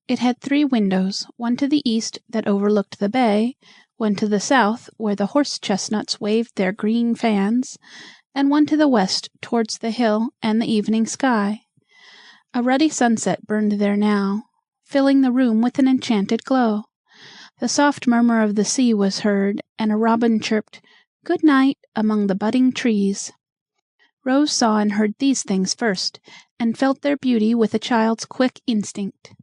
It had 3 windows, one to the east that overlooked the bay, one to the south where the horse-chestnuts waved their green fans, and one to the west towards the hill and the evening sky. A ruddy sunset burned there now, filling the room with an enchanted glow. The soft murmur of the sea was heard, and a robin chirped "Good night" among the budding trees. Rose saw and heard these things first, and felt their beauty with a child's quick instinct.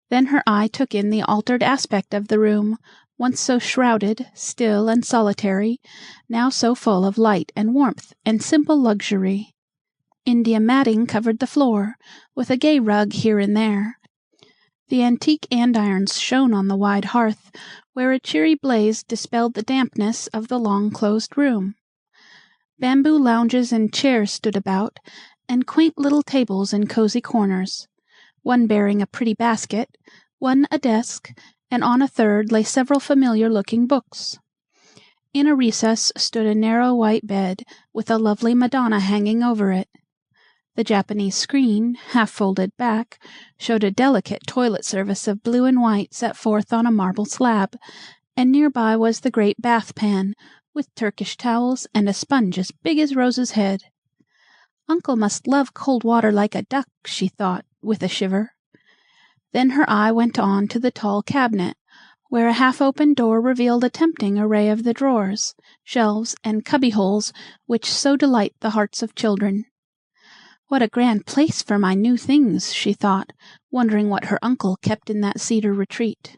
Then her eye took in the altered aspect of the room, once so shrouded, still, and solitary, now so full of light and warmth and simple luxury. India matting covered the floor, with a gay rug here and there. The antique andirons shone on the wide hearth, where a cheery blaze dispelled the dampness of the long-closed room. Bamboo lounges and chairs stood about, and quaint little tables in cosy corners, one bearing a pretty basket, one a desk, and on a third lay several familiar-looking books. In a recess stood a narrow white bed, with a lovely Madonna hanging over it. The Japanese screen, half folded back, showed a delicate toilet service of blue and white set forth on a marble slab, and near by was the great bath pan, with Turkish towels and a sponge as big as Rose's head. Uncle must love cold water like a duck, she thought, with a shiver. Then her eye went on to the tall cabinet, where a half-open door revealed a tempting array of the drawers, shelves, and cubby-holes which so delight the hearts of children. What a grand place for my new things, she thought, wondering what her uncle kept in that cedar retreat.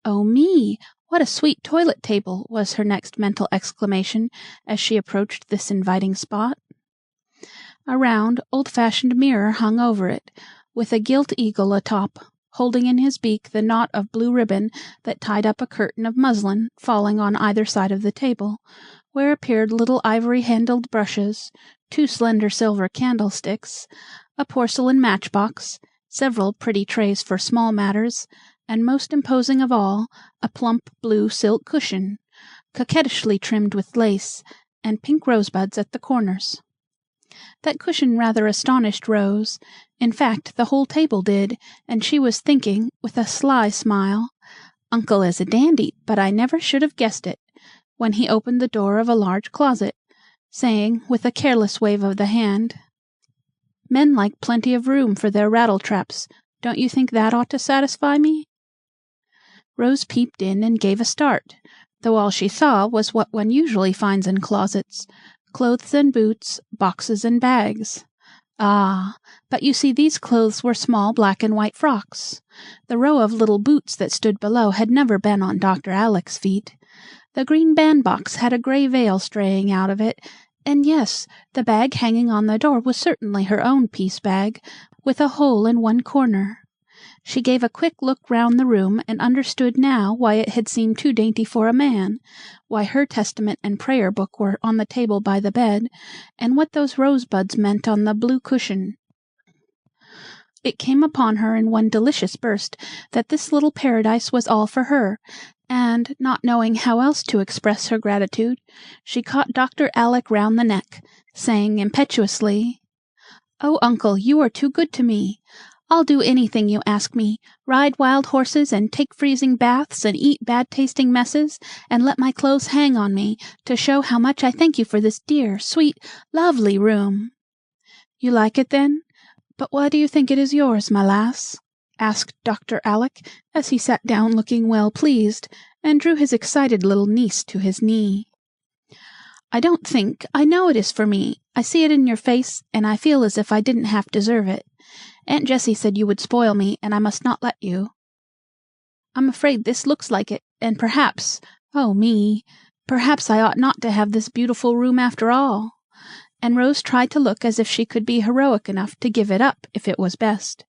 Oh me! What a sweet toilet table, was her next mental exclamation as she approached this inviting spot. A round, old-fashioned mirror hung over it, with a gilt eagle atop, holding in his beak the knot of blue ribbon that tied up a curtain of muslin falling on either side of the table, where appeared little ivory-handled brushes, 2 slender silver candlesticks, a porcelain matchbox, several pretty trays for small matters, and most imposing of all, a plump blue silk cushion, coquettishly trimmed with lace, and pink rosebuds at the corners. That cushion rather astonished Rose. In fact, the whole table did, and she was thinking, with a sly smile, "Uncle is a dandy, but I never should have guessed it," when he opened the door of a large closet, saying, with a careless wave of the hand, "Men like plenty of room for their rattle-traps. Don't you think that ought to satisfy me?" Rose peeped in and gave a start, though all she saw was what one usually finds in closets, clothes and boots, boxes and bags. Ah, but you see these clothes were small black and white frocks. The row of little boots that stood below had never been on Dr. Alec's feet. The green bandbox had a gray veil straying out of it, and yes, the bag hanging on the door was certainly her own piece bag, with a hole in one corner. She gave a quick look round the room and understood now why it had seemed too dainty for a man, why her Testament and prayer book were on the table by the bed, and what those rosebuds meant on the blue cushion. It came upon her in one delicious burst that this little paradise was all for her, and, not knowing how else to express her gratitude, she caught Dr. Alec round the neck, saying impetuously, "Oh, uncle, you are too good to me. I'll do anything you ask me, ride wild horses, and take freezing baths, and eat bad-tasting messes, and let my clothes hang on me, to show how much I thank you for this dear, sweet, lovely room." "You like it, then? But why do you think it is yours, my lass?" asked Dr. Alec, as he sat down looking well pleased, and drew his excited little niece to his knee. "I don't think, I know it is for me. I see it in your face, and I feel as if I didn't half deserve it. Aunt Jessie said you would spoil me, and I must not let you. I'm afraid this looks like it, and perhaps, oh me, perhaps I ought not to have this beautiful room after all." And Rose tried to look as if she could be heroic enough to give it up if it was best.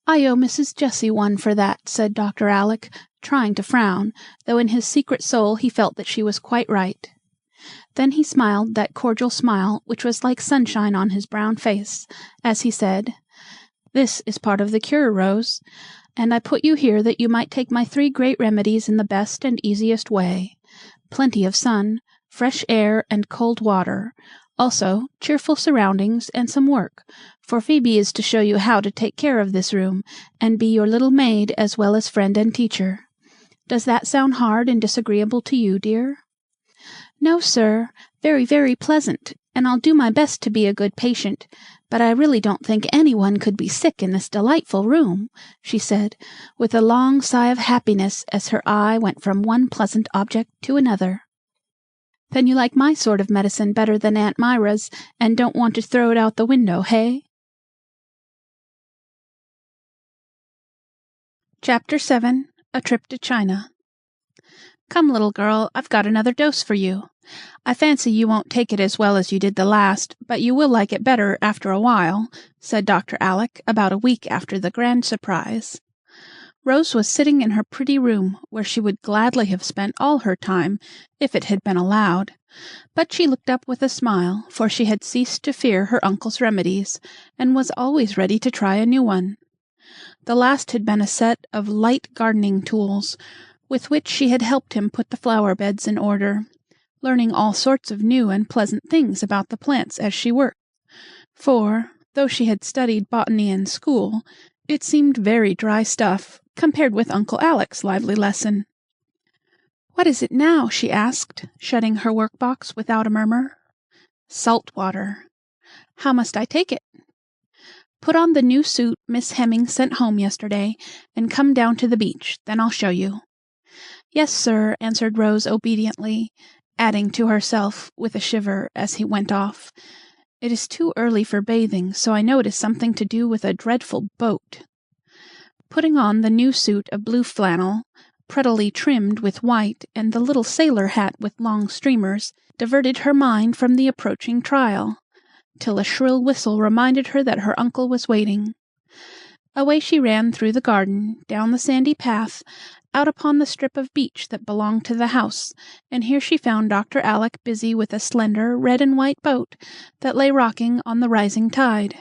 "I owe Mrs. Jessie one for that," said Dr. Alec, trying to frown, though in his secret soul he felt that she was quite right. Then he smiled that cordial smile which was like sunshine on his brown face, as he said, "This is part of the cure, Rose, and I put you here that you might take my 3 great remedies in the best and easiest way. Plenty of sun, fresh air, and cold water, also cheerful surroundings and some work, for Phebe is to show you how to take care of this room, and be your little maid as well as friend and teacher. Does that sound hard and disagreeable to you, dear?" "No, sir, very, very pleasant, and I'll do my best to be a good patient, but I really don't think any one could be sick in this delightful room," she said, with a long sigh of happiness as her eye went from one pleasant object to another. "Then you like my sort of medicine better than Aunt Myra's, and don't want to throw it out the window, hey?" Chapter 7. A Trip to China. "Come, little girl, I've got another dose for you. I fancy you won't take it as well as you did the last, but you will like it better after a while," said Dr. Alec, about a week after the grand surprise. Rose was sitting in her pretty room, where she would gladly have spent all her time, if it had been allowed. But she looked up with a smile, for she had ceased to fear her uncle's remedies, and was always ready to try a new one. The last had been a set of light gardening tools, with which she had helped him put the flower beds in order, learning all sorts of new and pleasant things about the plants as she worked. For, though she had studied botany in school, it seemed very dry stuff, compared with Uncle Alec's lively lesson. "What is it now?" she asked, shutting her work-box without a murmur. "Salt water." How must I take it?" "Put on the new suit Miss Hemming sent home yesterday, and come down to the beach. Then I'll show you." "Yes, sir," answered Rose obediently, adding to herself, with a shiver, as he went off, "It is too early for bathing, so I know it is something to do with a dreadful boat." Putting on the new suit of blue flannel, prettily trimmed with white, and the little sailor hat with long streamers, diverted her mind from the approaching trial, till a shrill whistle reminded her that her uncle was waiting. Away she ran through the garden, down the sandy path, out upon the strip of beach that belonged to the house, and here she found Dr. Alec busy with a slender red and white boat that lay rocking on the rising tide.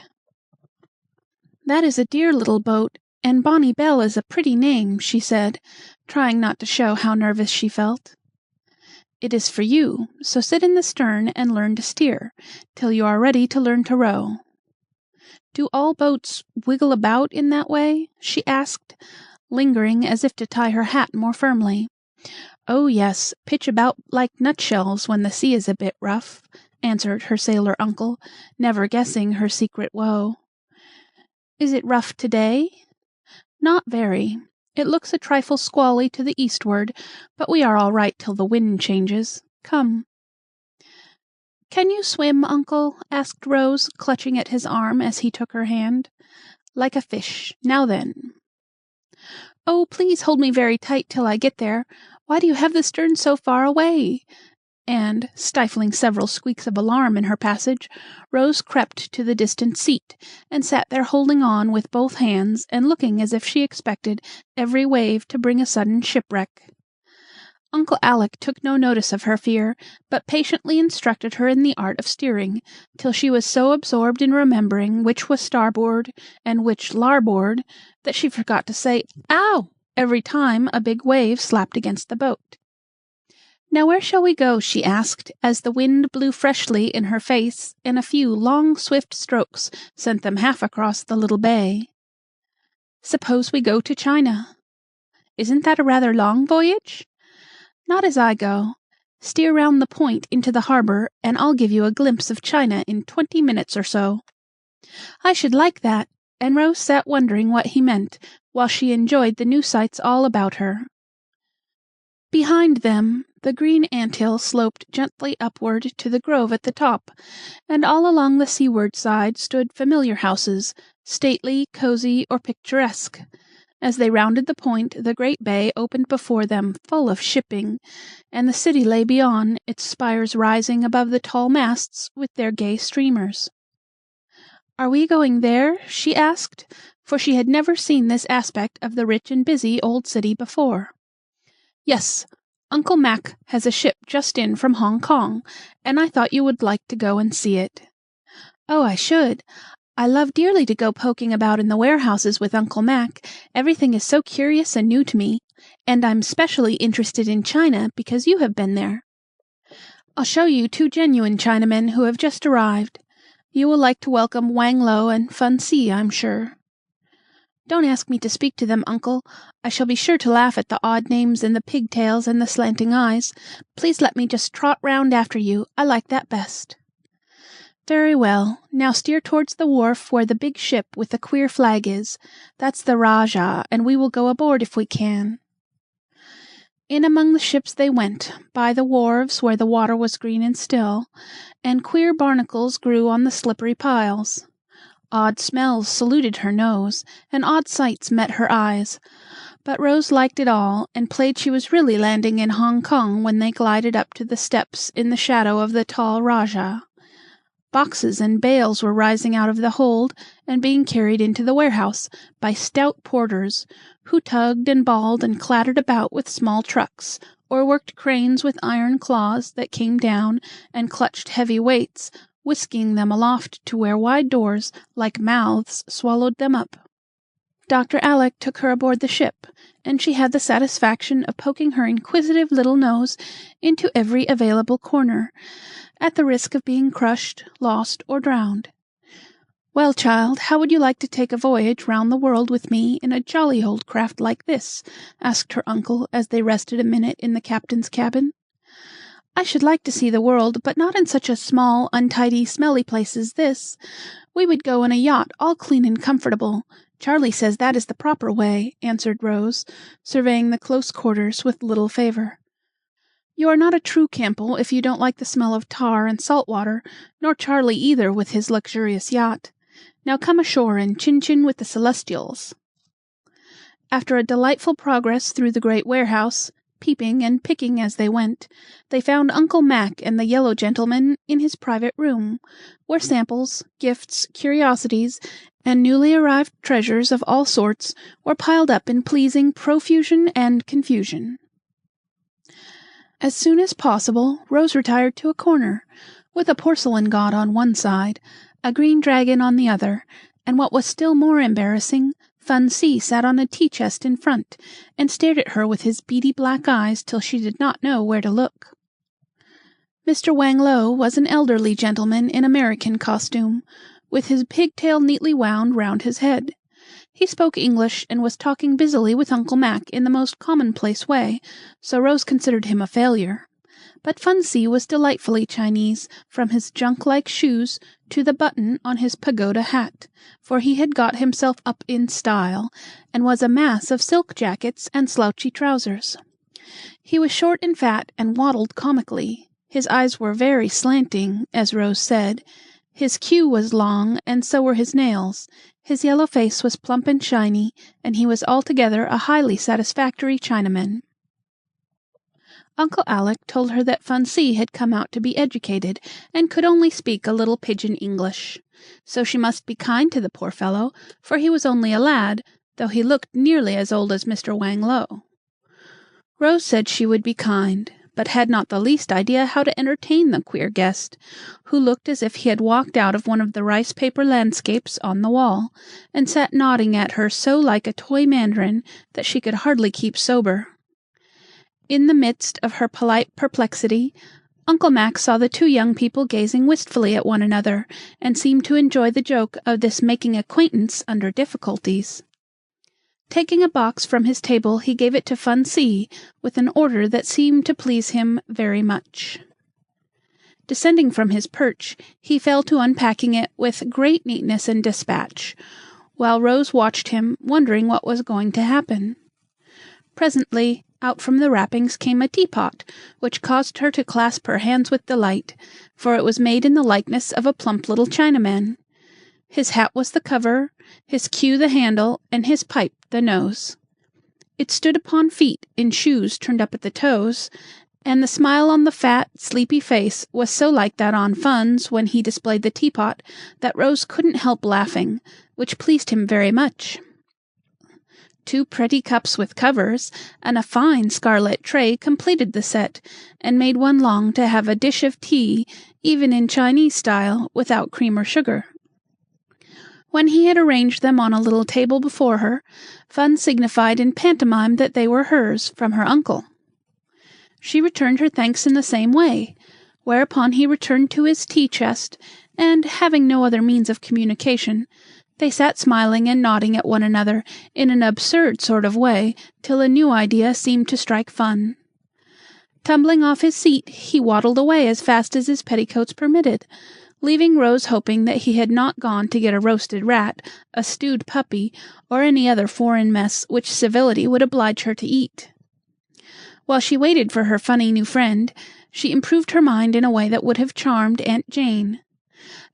"That is a dear little boat, and Bonnie Belle is a pretty name," she said, trying not to show how nervous she felt. "It is for you, so sit in the stern and learn to steer, till you are ready to learn to row." "Do all boats wiggle about in that way?" she asked, lingering as if to tie her hat more firmly. "Oh, yes, pitch about like nutshells when the sea is a bit rough," answered her sailor uncle, never guessing her secret woe. "Is it rough to-day?" "Not very. It looks a trifle squally to the eastward, but we are all right till the wind changes. Come." "Can you swim, uncle?" asked Rose, clutching at his arm as he took her hand. "Like a fish. Now then." "Oh, please hold me very tight till I get there. Why do you have the stern so far away?" And, stifling several squeaks of alarm in her passage, Rose crept to the distant seat, and sat there holding on with both hands, and looking as if she expected every wave to bring a sudden shipwreck. Uncle Alec took no notice of her fear, but patiently instructed her in the art of steering, till she was so absorbed in remembering which was starboard and which larboard, that she forgot to say "Ow!" every time a big wave slapped against the boat. "Now where shall we go?" she asked, as the wind blew freshly in her face, and a few long, swift strokes sent them half across the little bay. "Suppose we go to China." "Isn't that a rather long voyage?" "Not as I go. Steer round the point into the harbor, and I'll give you a glimpse of China in 20 minutes or so." "I should like that," and Rose sat wondering what he meant, while she enjoyed the new sights all about her. Behind them, the green anthill sloped gently upward to the grove at the top, and all along the seaward side stood familiar houses, stately, cosy, or picturesque. As they rounded the point, the great bay opened before them, full of shipping, and the city lay beyond, its spires rising above the tall masts with their gay streamers. "Are we going there?" she asked, for she had never seen this aspect of the rich and busy old city before. "Yes. Uncle Mac has a ship just in from Hong Kong, and I thought you would like to go and see it." "Oh, I should. I love dearly to go poking about in the warehouses with Uncle Mac. Everything is so curious and new to me, and I'm specially interested in China because you have been there. I'll show you 2 genuine Chinamen who have just arrived. You will like to welcome Wang Lo and Fun Si, I'm sure." "Don't ask me to speak to them, uncle. I shall be sure to laugh at the odd names and the pigtails and the slanting eyes. Please let me just trot round after you. I like that best." "Very well. Now steer towards the wharf where the big ship with the queer flag is. That's the Rajah, and we will go aboard if we can." In among the ships they went, by the wharves where the water was green and still, and queer barnacles grew on the slippery piles. Odd smells saluted her nose, and odd sights met her eyes, but Rose liked it all, and played she was really landing in Hong Kong when they glided up to the steps in the shadow of the tall Rajah. Boxes and bales were rising out of the hold and being carried into the warehouse by stout porters, who tugged and bawled and clattered about with small trucks, or worked cranes with iron claws that came down and clutched heavy weights, whisking them aloft to where wide doors, like mouths, swallowed them up. Dr. Alec took her aboard the ship, and she had the satisfaction of poking her inquisitive little nose into every available corner, at the risk of being crushed, lost, or drowned. "Well, child, how would you like to take a voyage round the world with me in a jolly old craft like this?" asked her uncle as they rested a minute in the captain's cabin. I should like to see the world, but not in such a small, untidy, smelly place as this. We would go in a yacht, all clean and comfortable. Charlie says that is the proper way," answered Rose, surveying the close quarters with little favor. "You are not a true Campbell if you don't like the smell of tar and salt water, nor Charlie either with his luxurious yacht. Now come ashore and chin-chin with the Celestials." After a delightful progress through the great warehouse, peeping and picking as they went, they found Uncle Mac and the yellow gentleman in his private room, where samples, gifts, curiosities, and newly arrived treasures of all sorts were piled up in pleasing profusion and confusion. As soon as possible, Rose retired to a corner, with a porcelain god on one side, a green dragon on the other, and what was still more embarrassing, Fun-See sat on a tea-chest in front, and stared at her with his beady black eyes till she did not know where to look. Mr. Wang-Lo was an elderly gentleman in American costume, with his pigtail neatly wound round his head. He spoke English and was talking busily with Uncle Mac in the most commonplace way, so Rose considered him a failure. But Fun-See was delightfully Chinese, from his junk-like shoes to the button on his pagoda hat, for he had got himself up in style, and was a mass of silk jackets and slouchy trousers. He was short and fat, and waddled comically. His eyes were very slanting, as Rose said. His queue was long, and so were his nails. His yellow face was plump and shiny, and he was altogether a highly satisfactory Chinaman. Uncle Alec told her that Fun-See had come out to be educated, and could only speak a little pidgin English. So she must be kind to the poor fellow, for he was only a lad, though he looked nearly as old as Mr. Wang-Lo. Rose said she would be kind, but had not the least idea how to entertain the queer guest, who looked as if he had walked out of one of the rice-paper landscapes on the wall, and sat nodding at her so like a toy mandarin that she could hardly keep sober. In the midst of her polite perplexity, Uncle Mac saw the two young people gazing wistfully at one another, and seemed to enjoy the joke of this making acquaintance under difficulties. Taking a box from his table, he gave it to Fun-See, with an order that seemed to please him very much. Descending from his perch, he fell to unpacking it with great neatness and dispatch, while Rose watched him, wondering what was going to happen. Presently, out from the wrappings came a teapot, which caused her to clasp her hands with delight, for it was made in the likeness of a plump little Chinaman. His hat was the cover, his cue the handle, and his pipe the nose. It stood upon feet, in shoes turned up at the toes, and the smile on the fat, sleepy face was so like that on Fun's when he displayed the teapot that Rose couldn't help laughing, which pleased him very much. 2 pretty cups with covers, and a fine scarlet tray completed the set, and made one long to have a dish of tea, even in Chinese style, without cream or sugar. When he had arranged them on a little table before her, Fun signified in pantomime that they were hers from her uncle. She returned her thanks in the same way, whereupon he returned to his tea-chest, and, having no other means of communication, they sat smiling and nodding at one another in an absurd sort of way till a new idea seemed to strike Fun. Tumbling off his seat, he waddled away as fast as his petticoats permitted, leaving Rose hoping that he had not gone to get a roasted rat, a stewed puppy, or any other foreign mess which civility would oblige her to eat. While she waited for her funny new friend, she improved her mind in a way that would have charmed Aunt Jane.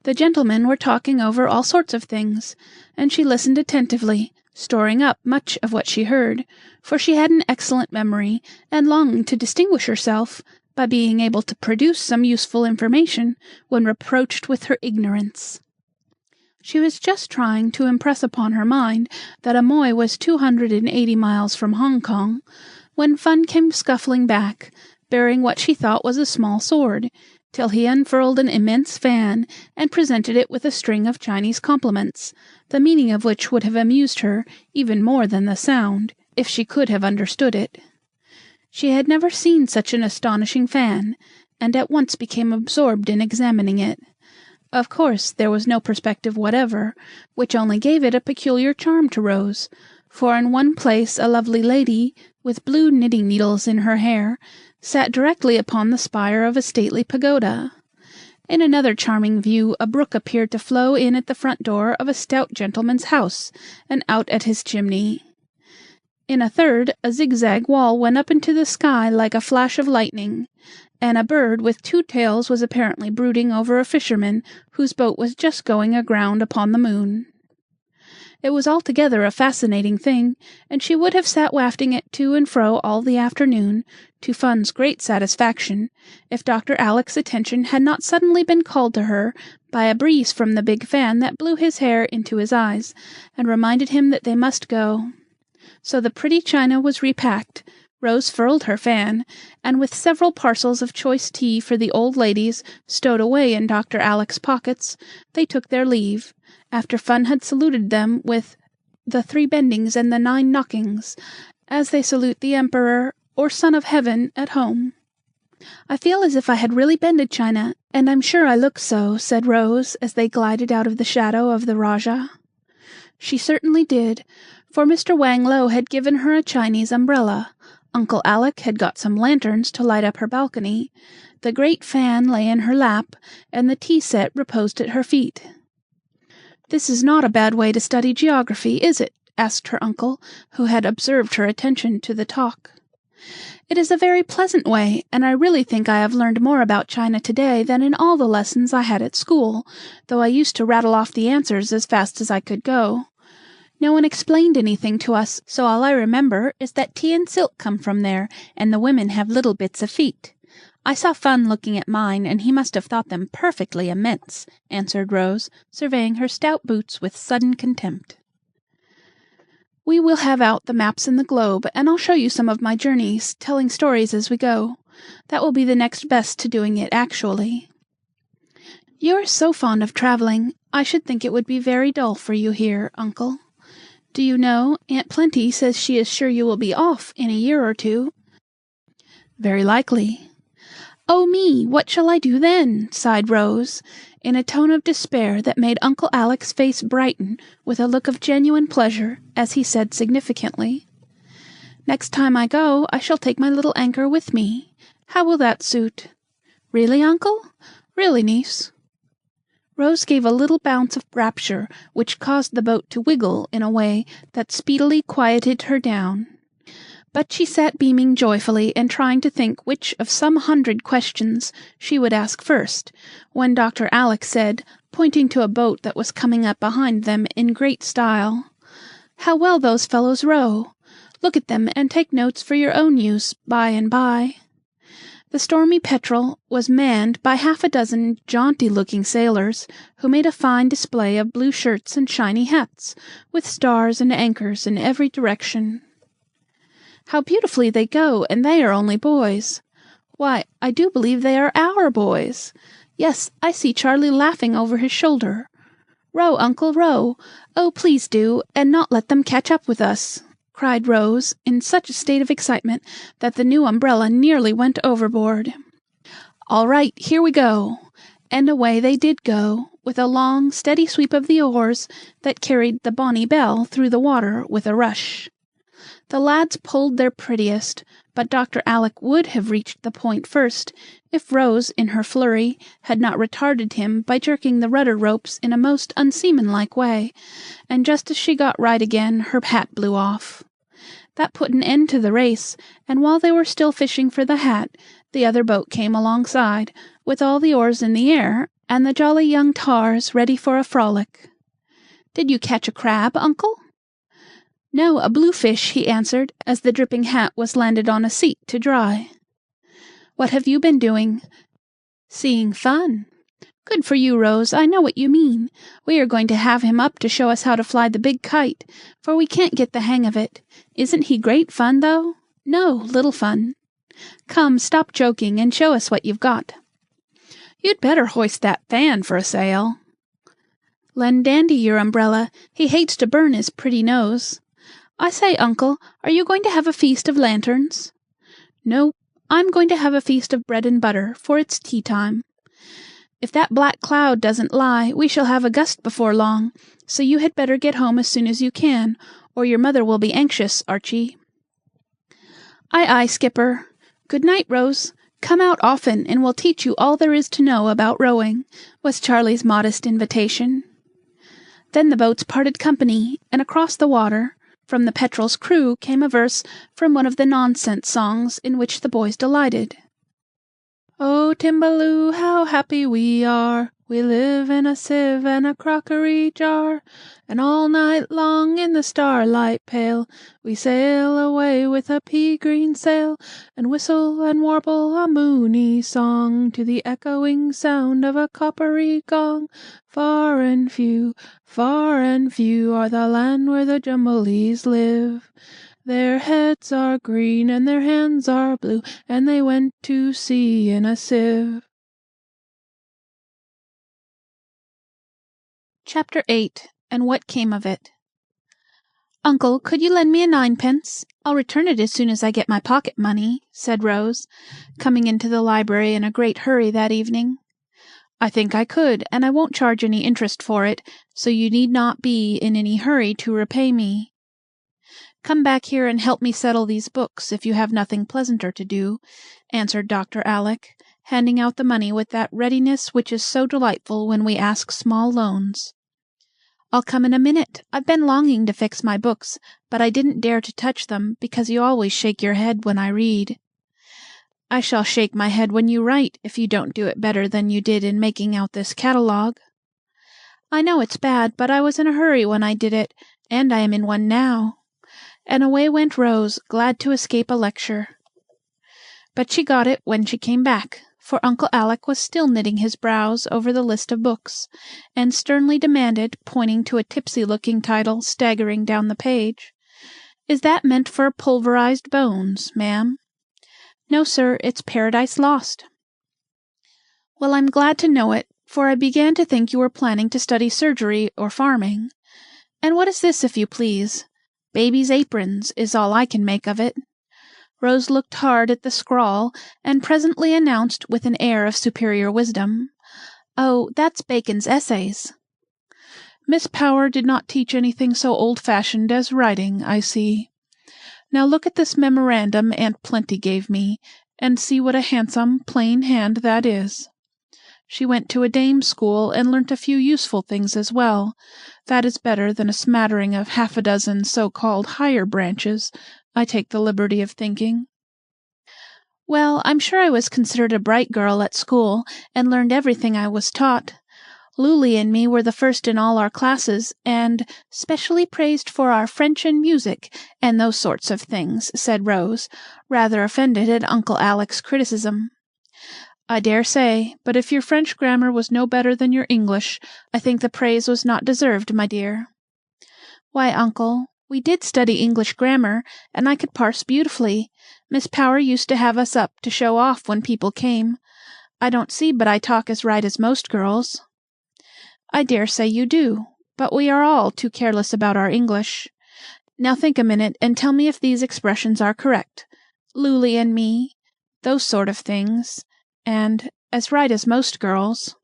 The gentlemen were talking over all sorts of things, and she listened attentively, storing up much of what she heard, for she had an excellent memory, and longed to distinguish herself by being able to produce some useful information when reproached with her ignorance. She was just trying to impress upon her mind that Amoy was 280 miles from Hong Kong, when Fun came scuffling back, bearing what she thought was a small sword, till he unfurled an immense fan, and presented it with a string of Chinese compliments, the meaning of which would have amused her even more than the sound, if she could have understood it. She had never seen such an astonishing fan, and at once became absorbed in examining it. Of course, there was no perspective whatever, which only gave it a peculiar charm to Rose, for in one place a lovely lady, with blue knitting needles in her hair, sat directly upon the spire of a stately pagoda. In another charming view a brook appeared to flow in at the front door of a stout gentleman's house, and out at his chimney. In a third, a zigzag wall went up into the sky like a flash of lightning, and a bird with two tails was apparently brooding over a fisherman whose boat was just going aground upon the moon. It was altogether a fascinating thing, and she would have sat wafting it to and fro all the afternoon, to Fun's great satisfaction, if Dr. Alec's attention had not suddenly been called to her by a breeze from the big fan that blew his hair into his eyes, and reminded him that they must go. So the pretty china was repacked, Rose furled her fan, and with several parcels of choice tea for the old ladies stowed away in Dr. Alec's pockets, they took their leave, after Fun had saluted them with the 3 bendings and the 9 knockings, as they salute the Emperor or Son of Heaven at home. "I feel as if I had really bended china, and I'm sure I look so," said Rose, as they glided out of the shadow of the Rajah. She certainly did, for Mr. Wang Lo had given her a Chinese umbrella, Uncle Alec had got some lanterns to light up her balcony, the great fan lay in her lap, and the tea set reposed at her feet. "This is not a bad way to study geography, is it?" asked her uncle, who had observed her attention to the talk. "It is a very pleasant way, and I really think I have learned more about China today than in all the lessons I had at school, though I used to rattle off the answers as fast as I could go. No one explained anything to us, so all I remember is that tea and silk come from there, and the women have little bits of feet. I saw Fun looking at mine, and he must have thought them perfectly immense," answered Rose, surveying her stout boots with sudden contempt. "We will have out the maps and the globe, and I'll show you some of my journeys, telling stories as we go. That will be the next best to doing it actually." "You are so fond of traveling, I should think it would be very dull for you here, uncle. Do you know, Aunt Plenty says she is sure you will be off in a year or 2. "Very likely." "Oh me, what shall I do then?" sighed Rose, in a tone of despair that made Uncle Alec's face brighten with a look of genuine pleasure, as he said significantly, "Next time I go, I shall take my little anchor with me. How will that suit?" "Really, uncle?" "Really, niece." Rose gave a little bounce of rapture, which caused the boat to wiggle in a way that speedily quieted her down. But she sat beaming joyfully and trying to think which of some 100 questions she would ask first, when Dr. Alec said, pointing to a boat that was coming up behind them in great style, "How well those fellows row! Look at them and take notes for your own use by and by." The Stormy Petrel was manned by half a dozen jaunty-looking sailors, who made a fine display of blue shirts and shiny hats, with stars and anchors in every direction. "How beautifully they go, and they are only boys. Why, I do believe they are our boys. Yes, I see Charlie laughing over his shoulder. Row, uncle, row. Oh, please do, and not let them catch up with us," cried Rose, in such a state of excitement that the new umbrella nearly went overboard. "All right, here we go." And away they did go, with a long, steady sweep of the oars that carried the Bonnie Belle through the water with a rush. The lads pulled their prettiest, but Dr. Alec would have reached the point first, if Rose, in her flurry, had not retarded him by jerking the rudder ropes in a most unseamanlike way, and just as she got right again, her hat blew off. That put an end to the race, and while they were still fishing for the hat, the other boat came alongside, with all the oars in the air, and the jolly young tars ready for a frolic. "Did you catch a crab, uncle?" "No, a bluefish," he answered, as the dripping hat was landed on a seat to dry. "What have you been doing?" "Seeing Fun." "Good for you, Rose. I know what you mean. We are going to have him up to show us how to fly the big kite, for we can't get the hang of it. Isn't he great fun, though?" "No, little fun." "Come, stop joking, and show us what you've got." "You'd better hoist that fan for a sail." "Lend Dandy your umbrella. He hates to burn his pretty nose. I say, uncle, are you going to have a feast of lanterns?" "No, I'm going to have a feast of bread and butter, for it's tea time." If that black cloud doesn't lie, we shall have a gust before long, so you had better get home as soon as you can, or your mother will be anxious, Archie." "Aye, aye, skipper. Good night, Rose. Come out often, and we'll teach you all there is to know about rowing," was Charlie's modest invitation. Then the boats parted company, and across the water, from the Petrel's crew, came a verse from one of the nonsense songs in which the boys delighted. "Oh, Timbaloo, how happy we are! We live in a sieve and a crockery jar, and all night long in the starlight pale we sail away with a pea-green sail, and whistle and warble a moony song to the echoing sound of a coppery gong. Far and few are the land where the Jumblies live. Their heads are green and their hands are blue, and they went to sea in a sieve." Chapter 8. And What Came of It. "Uncle, could you lend me a ninepence? I'll return it as soon as I get my pocket money," said Rose, coming into the library in a great hurry that evening. "I think I could, and I won't charge any interest for it, so you need not be in any hurry to repay me." "Come back here and help me settle these books, if you have nothing pleasanter to do," answered Dr. Alec, handing out the money with that readiness which is so delightful when we ask small loans. "I'll come in a minute. I've been longing to fix my books, but I didn't dare to touch them, because you always shake your head when I read." "I shall shake my head when you write, if you don't do it better than you did in making out this catalogue." "I know it's bad, but I was in a hurry when I did it, and I am in one now." And away went Rose, glad to escape a lecture. But she got it when she came back, for Uncle Alec was still knitting his brows over the list of books, and sternly demanded, pointing to a tipsy-looking title staggering down the page, "Is that meant for pulverized bones, ma'am?" "No, sir, it's Paradise Lost." "Well, I'm glad to know it, for I began to think you were planning to study surgery or farming. And what is this, if you please? Babies' aprons is all I can make of it." Rose looked hard at the scrawl, and presently announced with an air of superior wisdom, "Oh, that's Bacon's Essays." "Miss Power did not teach anything so old-fashioned as writing, I see. Now look at this memorandum Aunt Plenty gave me, and see what a handsome, plain hand that is. She went to a dame's school and learnt a few useful things as well. That is better than a smattering of half a dozen so-called higher branches, I take the liberty of thinking." "Well, I'm sure I was considered a bright girl at school, and learned everything I was taught. Luly and me were the first in all our classes, and specially praised for our French and music, and those sorts of things," said Rose, rather offended at Uncle Alec's criticism. "I dare say, but if your French grammar was no better than your English, I think the praise was not deserved, my dear." "Why, uncle, we did study English grammar, and I could parse beautifully. Miss Power used to have us up to show off when people came. I don't see but I talk as right as most girls." "I dare say you do, but we are all too careless about our English. Now think a minute, and tell me if these expressions are correct. Luly and me, those sort of things, and as right as most girls."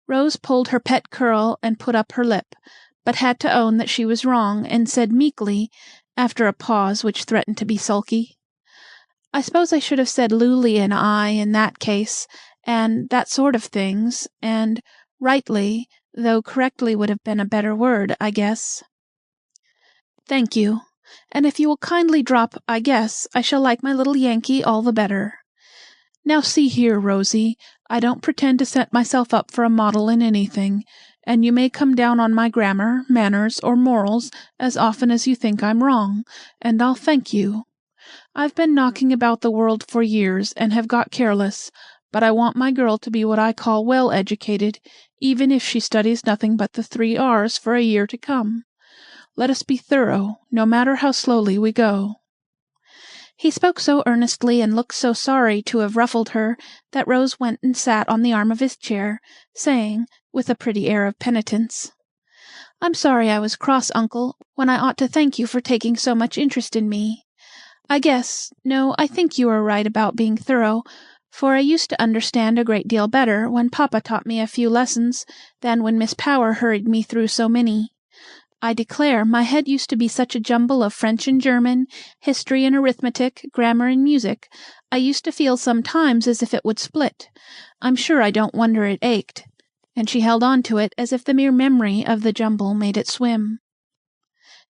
Rose pulled her pet curl and put up her lip, but had to own that she was wrong, and said meekly, after a pause which threatened to be sulky, "I suppose I should have said Luly and I in that case, and that sort of things, and rightly, though correctly would have been a better word, I guess." "Thank you. And if you will kindly drop 'I guess,' I shall like my little Yankee all the better. Now see here, Rosie, I don't pretend to set myself up for a model in anything, and you may come down on my grammar, manners, or morals as often as you think I'm wrong, and I'll thank you. I've been knocking about the world for years, and have got careless, but I want my girl to be what I call well educated, even if she studies nothing but the 3 R's for a year to come. Let us be thorough, no matter how slowly we go." He spoke so earnestly and looked so sorry to have ruffled her that Rose went and sat on the arm of his chair, saying, with a pretty air of penitence, "I'm sorry I was cross, uncle, when I ought to thank you for taking so much interest in me. I think you are right about being thorough, for I used to understand a great deal better when papa taught me a few lessons than when Miss Power hurried me through so many. I declare my head used to be such a jumble of French and German, history and arithmetic, grammar and music, I used to feel sometimes as if it would split. I'm sure I don't wonder it ached." And she held on to it as if the mere memory of the jumble made it swim.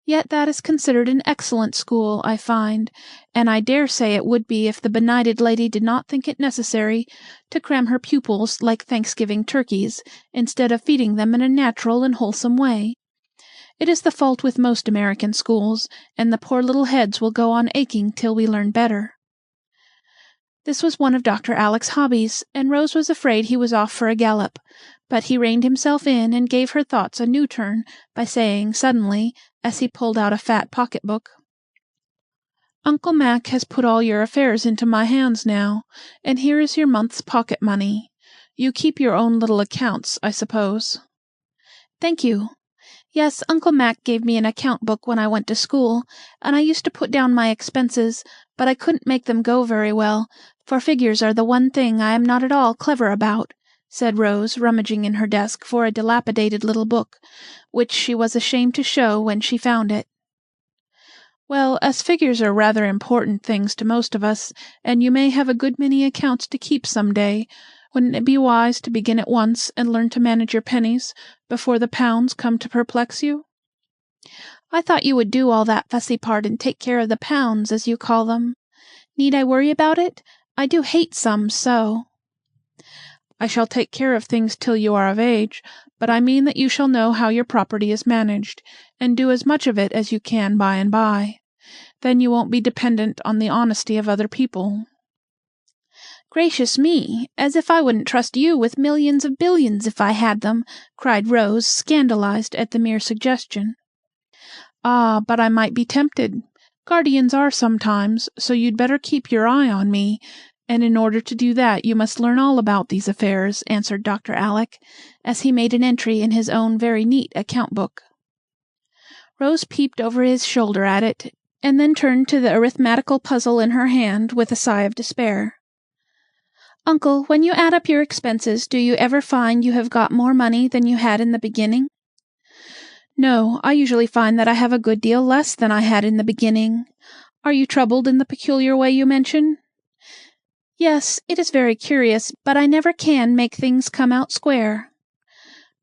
Yet that is considered an excellent school, I find, and I dare say it would be if the benighted lady did not think it necessary to cram her pupils like Thanksgiving turkeys, instead of feeding them in a natural and wholesome way. It is the fault with most American schools, and the poor little heads will go on aching till we learn better. This was one of Dr. Alec's hobbies, and Rose was afraid he was off for a gallop, but he reined himself in and gave her thoughts a new turn by saying suddenly, as he pulled out a fat pocket-book, "Uncle Mac has put all your affairs into my hands now, and here is your month's pocket money. You keep your own little accounts, I suppose." "Thank you. Yes, Uncle Mac gave me an account book when I went to school, and I used to put down my expenses, but I couldn't make them go very well, for figures are the one thing I am not at all clever about," said Rose, rummaging in her desk for a dilapidated little book, which she was ashamed to show when she found it. "Well, as figures are rather important things to most of us, and you may have a good many accounts to keep some day, wouldn't it be wise to begin at once and learn to manage your pennies before the pounds come to perplex you?" "I thought you would do all that fussy part and take care of the pounds, as you call them. Need I worry about it? I do hate sums so." "I shall take care of things till you are of age, but I mean that you shall know how your property is managed, and do as much of it as you can by and by. Then you won't be dependent on the honesty of other people." "Gracious me! As if I wouldn't trust you with millions of billions if I had them!" cried Rose, scandalized at the mere suggestion. "Ah, but I might be tempted. Guardians are sometimes, so you'd better keep your eye on me, and in order to do that you must learn all about these affairs," answered Dr. Alec, as he made an entry in his own very neat account book. Rose peeped over his shoulder at it, and then turned to the arithmetical puzzle in her hand with a sigh of despair. "Uncle, when you add up your expenses, do you ever find you have got more money than you had in the beginning?" "No, I usually find that I have a good deal less than I had in the beginning. Are you troubled in the peculiar way you mention?" "Yes, it is very curious, but I never can make things come out square."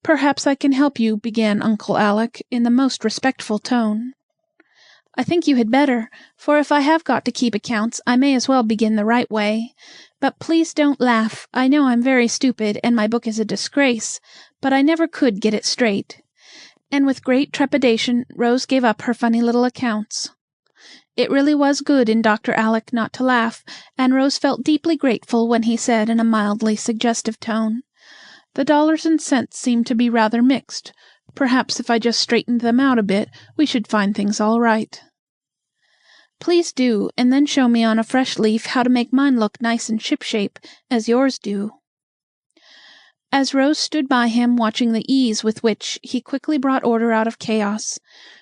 "Perhaps I can help you," began Uncle Alec, in the most respectful tone. "I think you had better, for if I have got to keep accounts, I may as well begin the right way. But please don't laugh. I know I'm very stupid, and my book is a disgrace, but I never could get it straight." And with great trepidation Rose gave up her funny little accounts. It really was good in Dr. Alec not to laugh, and Rose felt deeply grateful when he said in a mildly suggestive tone, "The dollars and cents seem to be rather mixed. Perhaps if I just straightened them out a bit, we should find things all right." "Please do, and then show me on a fresh leaf how to make mine look nice and shipshape, as yours do." As Rose stood by him watching the ease with which he quickly brought order out of chaos,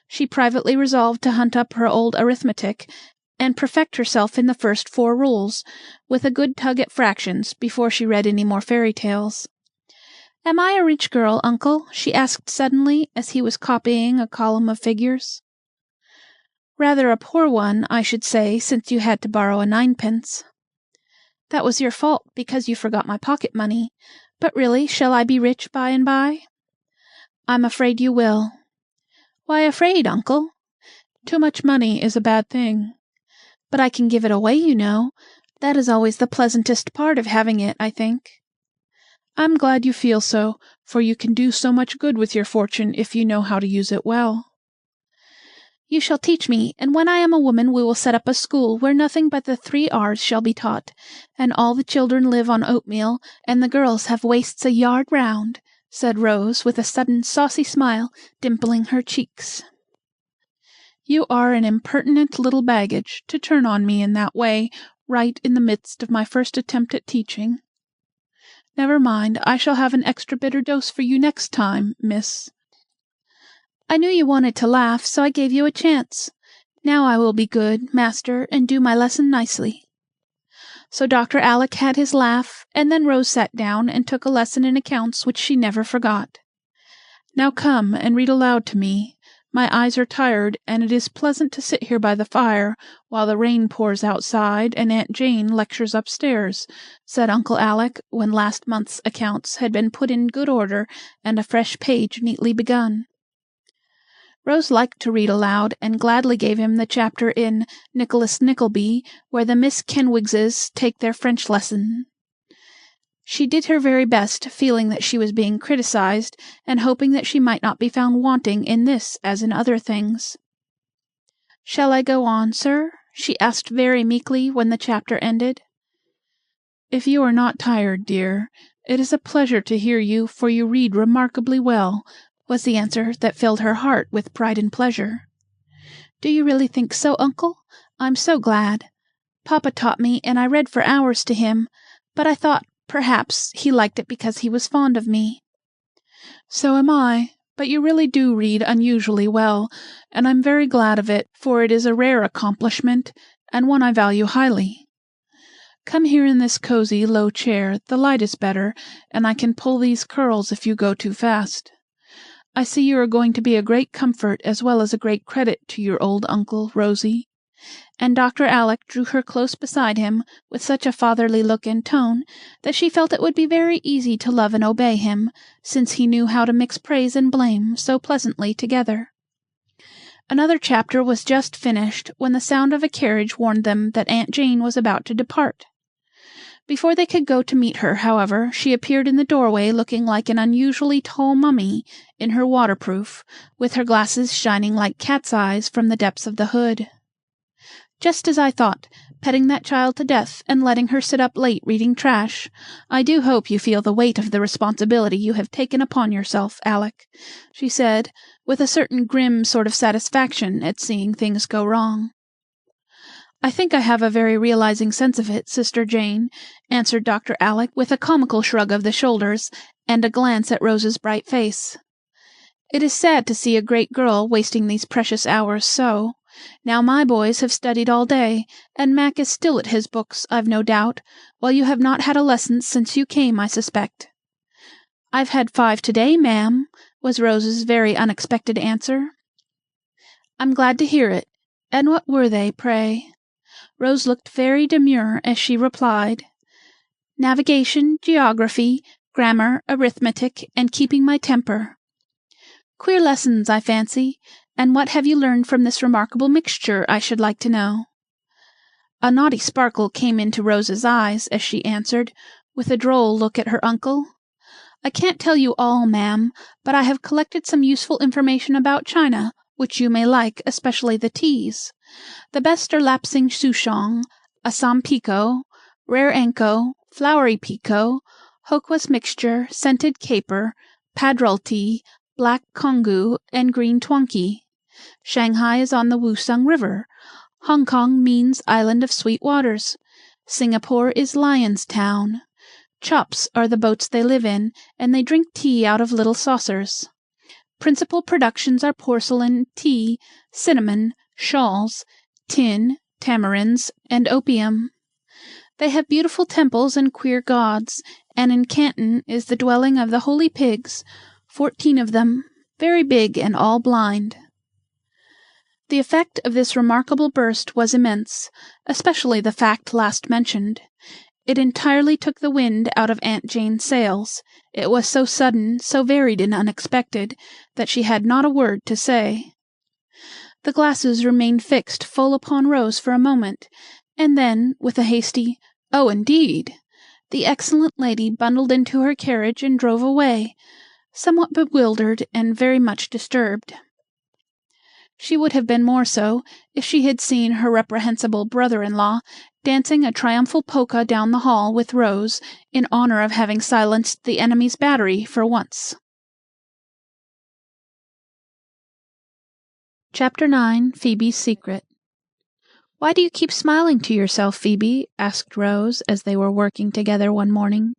she privately resolved to hunt up her old arithmetic and perfect herself in the first 4 rules, with a good tug at fractions, before she read any more fairy tales. "Am I a rich girl, uncle?" she asked suddenly, as he was copying a column of figures. "Rather a poor one, I should say, since you had to borrow a ninepence." "That was your fault, because you forgot my pocket money. But really, shall I be rich by and by?" "I'm afraid you will." "Why afraid, uncle?" "Too much money is a bad thing." "But I can give it away, you know. That is always the pleasantest part of having it, I think." "I'm glad you feel so, for you can do so much good with your fortune if you know how to use it well." "You shall teach me, and when I am a woman we will set up a school where nothing but the 3 R's shall be taught, and all the children live on oatmeal, and the girls have waists a yard round," said Rose, with a sudden saucy smile dimpling her cheeks. "You are an impertinent little baggage, to turn on me in that way, right in the midst of my first attempt at teaching. Never mind, I shall have an extra bitter dose for you next time, miss." "I knew you wanted to laugh, so I gave you a chance. Now I will be good, master, and do my lesson nicely." So Dr. Alec had his laugh, and then Rose sat down and took a lesson in accounts which she never forgot. "Now come and read aloud to me. My eyes are tired, and it is pleasant to sit here by the fire while the rain pours outside and Aunt Jane lectures upstairs," said Uncle Alec, when last month's accounts had been put in good order and a fresh page neatly begun. Rose liked to read aloud, and gladly gave him the chapter in Nicholas Nickleby where the Miss Kenwigses take their French lesson. She did her very best, feeling that she was being criticized, and hoping that she might not be found wanting in this as in other things. "Shall I go on, sir?" she asked very meekly when the chapter ended. "If you are not tired, dear, it is a pleasure to hear you, for you read remarkably well," was the answer that filled her heart with pride and pleasure. "Do you really think so, uncle? I'm so glad. Papa taught me, and I read for hours to him, but I thought, perhaps, he liked it because he was fond of me." "So am I, but you really do read unusually well, and I'm very glad of it, for it is a rare accomplishment, and one I value highly. Come here in this cozy, low chair, the light is better, and I can pull these curls if you go too fast. I see you are going to be a great comfort as well as a great credit to your old uncle, Rosie." And Dr. Alec drew her close beside him with such a fatherly look and tone that she felt it would be very easy to love and obey him, since he knew how to mix praise and blame so pleasantly together. Another chapter was just finished when the sound of a carriage warned them that Aunt Jane was about to depart. Before they could go to meet her, however, she appeared in the doorway looking like an unusually tall mummy in her waterproof, with her glasses shining like cat's eyes from the depths of the hood. "Just as I thought, petting that child to death and letting her sit up late reading trash. I do hope you feel the weight of the responsibility you have taken upon yourself, Alec," she said, with a certain grim sort of satisfaction at seeing things go wrong. "I think I have a very realizing sense of it, Sister Jane," answered Dr. Alec with a comical shrug of the shoulders and a glance at Rose's bright face. "It is sad to see a great girl wasting these precious hours so. Now my boys have studied all day, and Mac is still at his books, I've no doubt, while you have not had a lesson since you came, I suspect." "I've had 5 to-day, ma'am," was Rose's very unexpected answer. "I'm glad to hear it. And what were they, pray?" Rose looked very demure as she replied, "Navigation, geography, grammar, arithmetic, and keeping my temper." "Queer lessons, I fancy. And what have you learned from this remarkable mixture, I should like to know?" A naughty sparkle came into Rose's eyes as she answered, with a droll look at her uncle. "I can't tell you all, ma'am, but I have collected some useful information about China, which you may like, especially the teas. The best are Lapsing Souchong, Assam Pekoe, Rare Anko, Flowery Pekoe, Hokwa's Mixture, Scented Caper, Padrol Tea, Black Kongu, and Green Twankey. Shanghai is on the Woosung River. Hong Kong means Island of Sweet Waters. Singapore is Lion's Town. Chops are the boats they live in, and they drink tea out of little saucers. Principal productions are porcelain, tea, cinnamon, shawls, tin, tamarinds, and opium. They have beautiful temples and queer gods, and in Canton is the dwelling of the holy pigs, 14 of them, very big and all blind." The effect of this remarkable burst was immense, especially the fact last mentioned. It entirely took the wind out of Aunt Jane's sails. It was so sudden, so varied and unexpected, that she had not a word to say. The glasses remained fixed full upon Rose for a moment, and then, with a hasty "Oh, indeed!" the excellent lady bundled into her carriage and drove away, somewhat bewildered and very much disturbed. She would have been more so if she had seen her reprehensible brother-in-law dancing a triumphal polka down the hall with Rose in honor of having silenced the enemy's battery for once. Chapter 9. Phoebe's Secret. "Why do you keep smiling to yourself, Phoebe?" asked Rose, as they were working together one morning,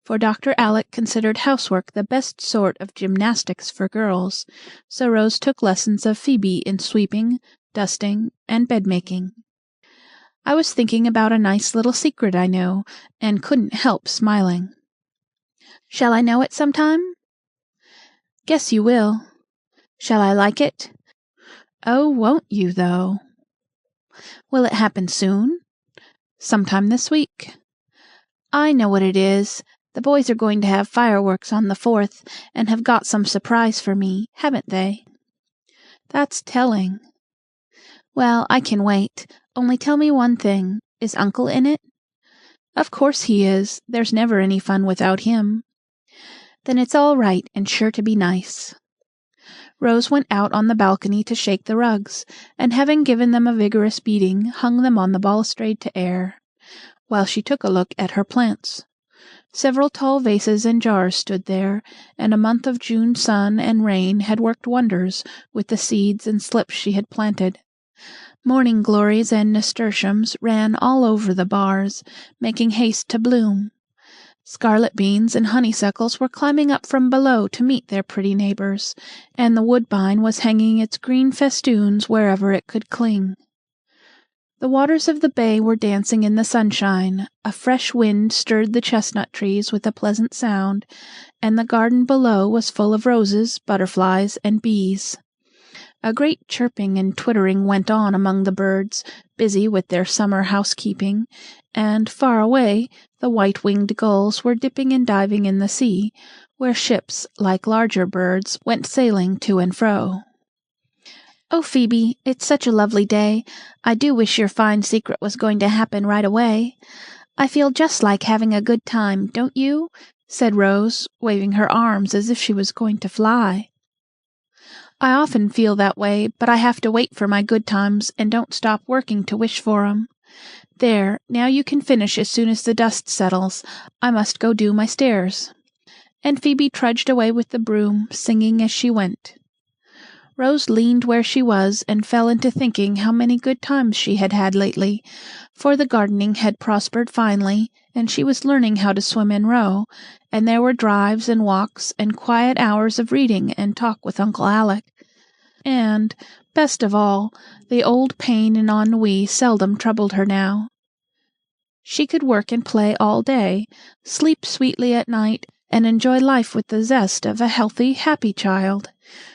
for Dr. Alec considered housework the best sort of gymnastics for girls, so Rose took lessons of Phoebe in sweeping, dusting, and bed-making. I was thinking about a nice little secret I know, and couldn't help smiling. Shall I know it sometime? Guess you will. Shall I like it? Oh, won't you, though? Will it happen soon? Sometime this week. I know what it is. The boys are going to have fireworks on the 4th, and have got some surprise for me, haven't they? That's telling. Well, I can wait. Only tell me one thing. Is Uncle in it? Of course he is. There's never any fun without him. Then it's all right, and sure to be nice. Rose went out on the balcony to shake the rugs, and having given them a vigorous beating, hung them on the balustrade to air, while she took a look at her plants. Several tall vases and jars stood there, and a month of June sun and rain had worked wonders with the seeds and slips she had planted. Morning glories and nasturtiums ran all over the bars, making haste to bloom. Scarlet beans and honeysuckles were climbing up from below to meet their pretty neighbors, and the woodbine was hanging its green festoons wherever it could cling. The waters of the bay were dancing in the sunshine, a fresh wind stirred the chestnut trees with a pleasant sound, and the garden below was full of roses, butterflies, and bees. A great chirping and twittering went on among the birds, busy with their summer housekeeping, and, far away, the white-winged gulls were dipping and diving in the sea, where ships, like larger birds, went sailing to and fro. "Oh, Phoebe, it's such a lovely day. I do wish your fine secret was going to happen right away. I feel just like having a good time, don't you?" said Rose, waving her arms as if she was going to fly. "I often feel that way, but I have to wait for my good times and don't stop working to wish for 'em. There, now you can finish as soon as the dust settles. I must go do my stairs." And Phoebe trudged away with the broom, singing as she went. Rose leaned where she was and fell into thinking how many good times she had had lately, for the gardening had prospered finely, and she was learning how to swim and row, and there were drives and walks and quiet hours of reading and talk with Uncle Alec. And, best of all, the old pain and ennui seldom troubled her now. She could work and play all day, sleep sweetly at night, and enjoy life with the zest of a healthy, happy child.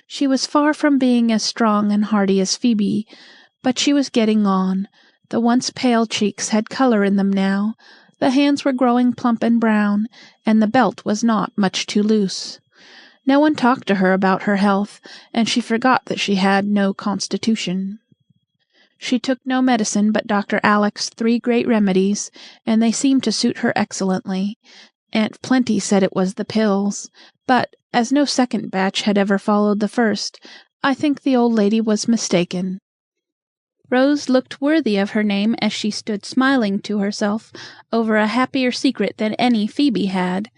She was far from being as strong and hearty as Phoebe, but she was getting on. The once pale cheeks had color in them now, the hands were growing plump and brown, and the belt was not much too loose. No one talked to her about her health, and she forgot that she had no constitution. She took no medicine but Dr. Alec's 3 great remedies, and they seemed to suit her excellently. Aunt Plenty said it was the pills, but, as no second batch had ever followed the first, I think the old lady was mistaken. Rose looked worthy of her name as she stood smiling to herself over a happier secret than any Phoebe had.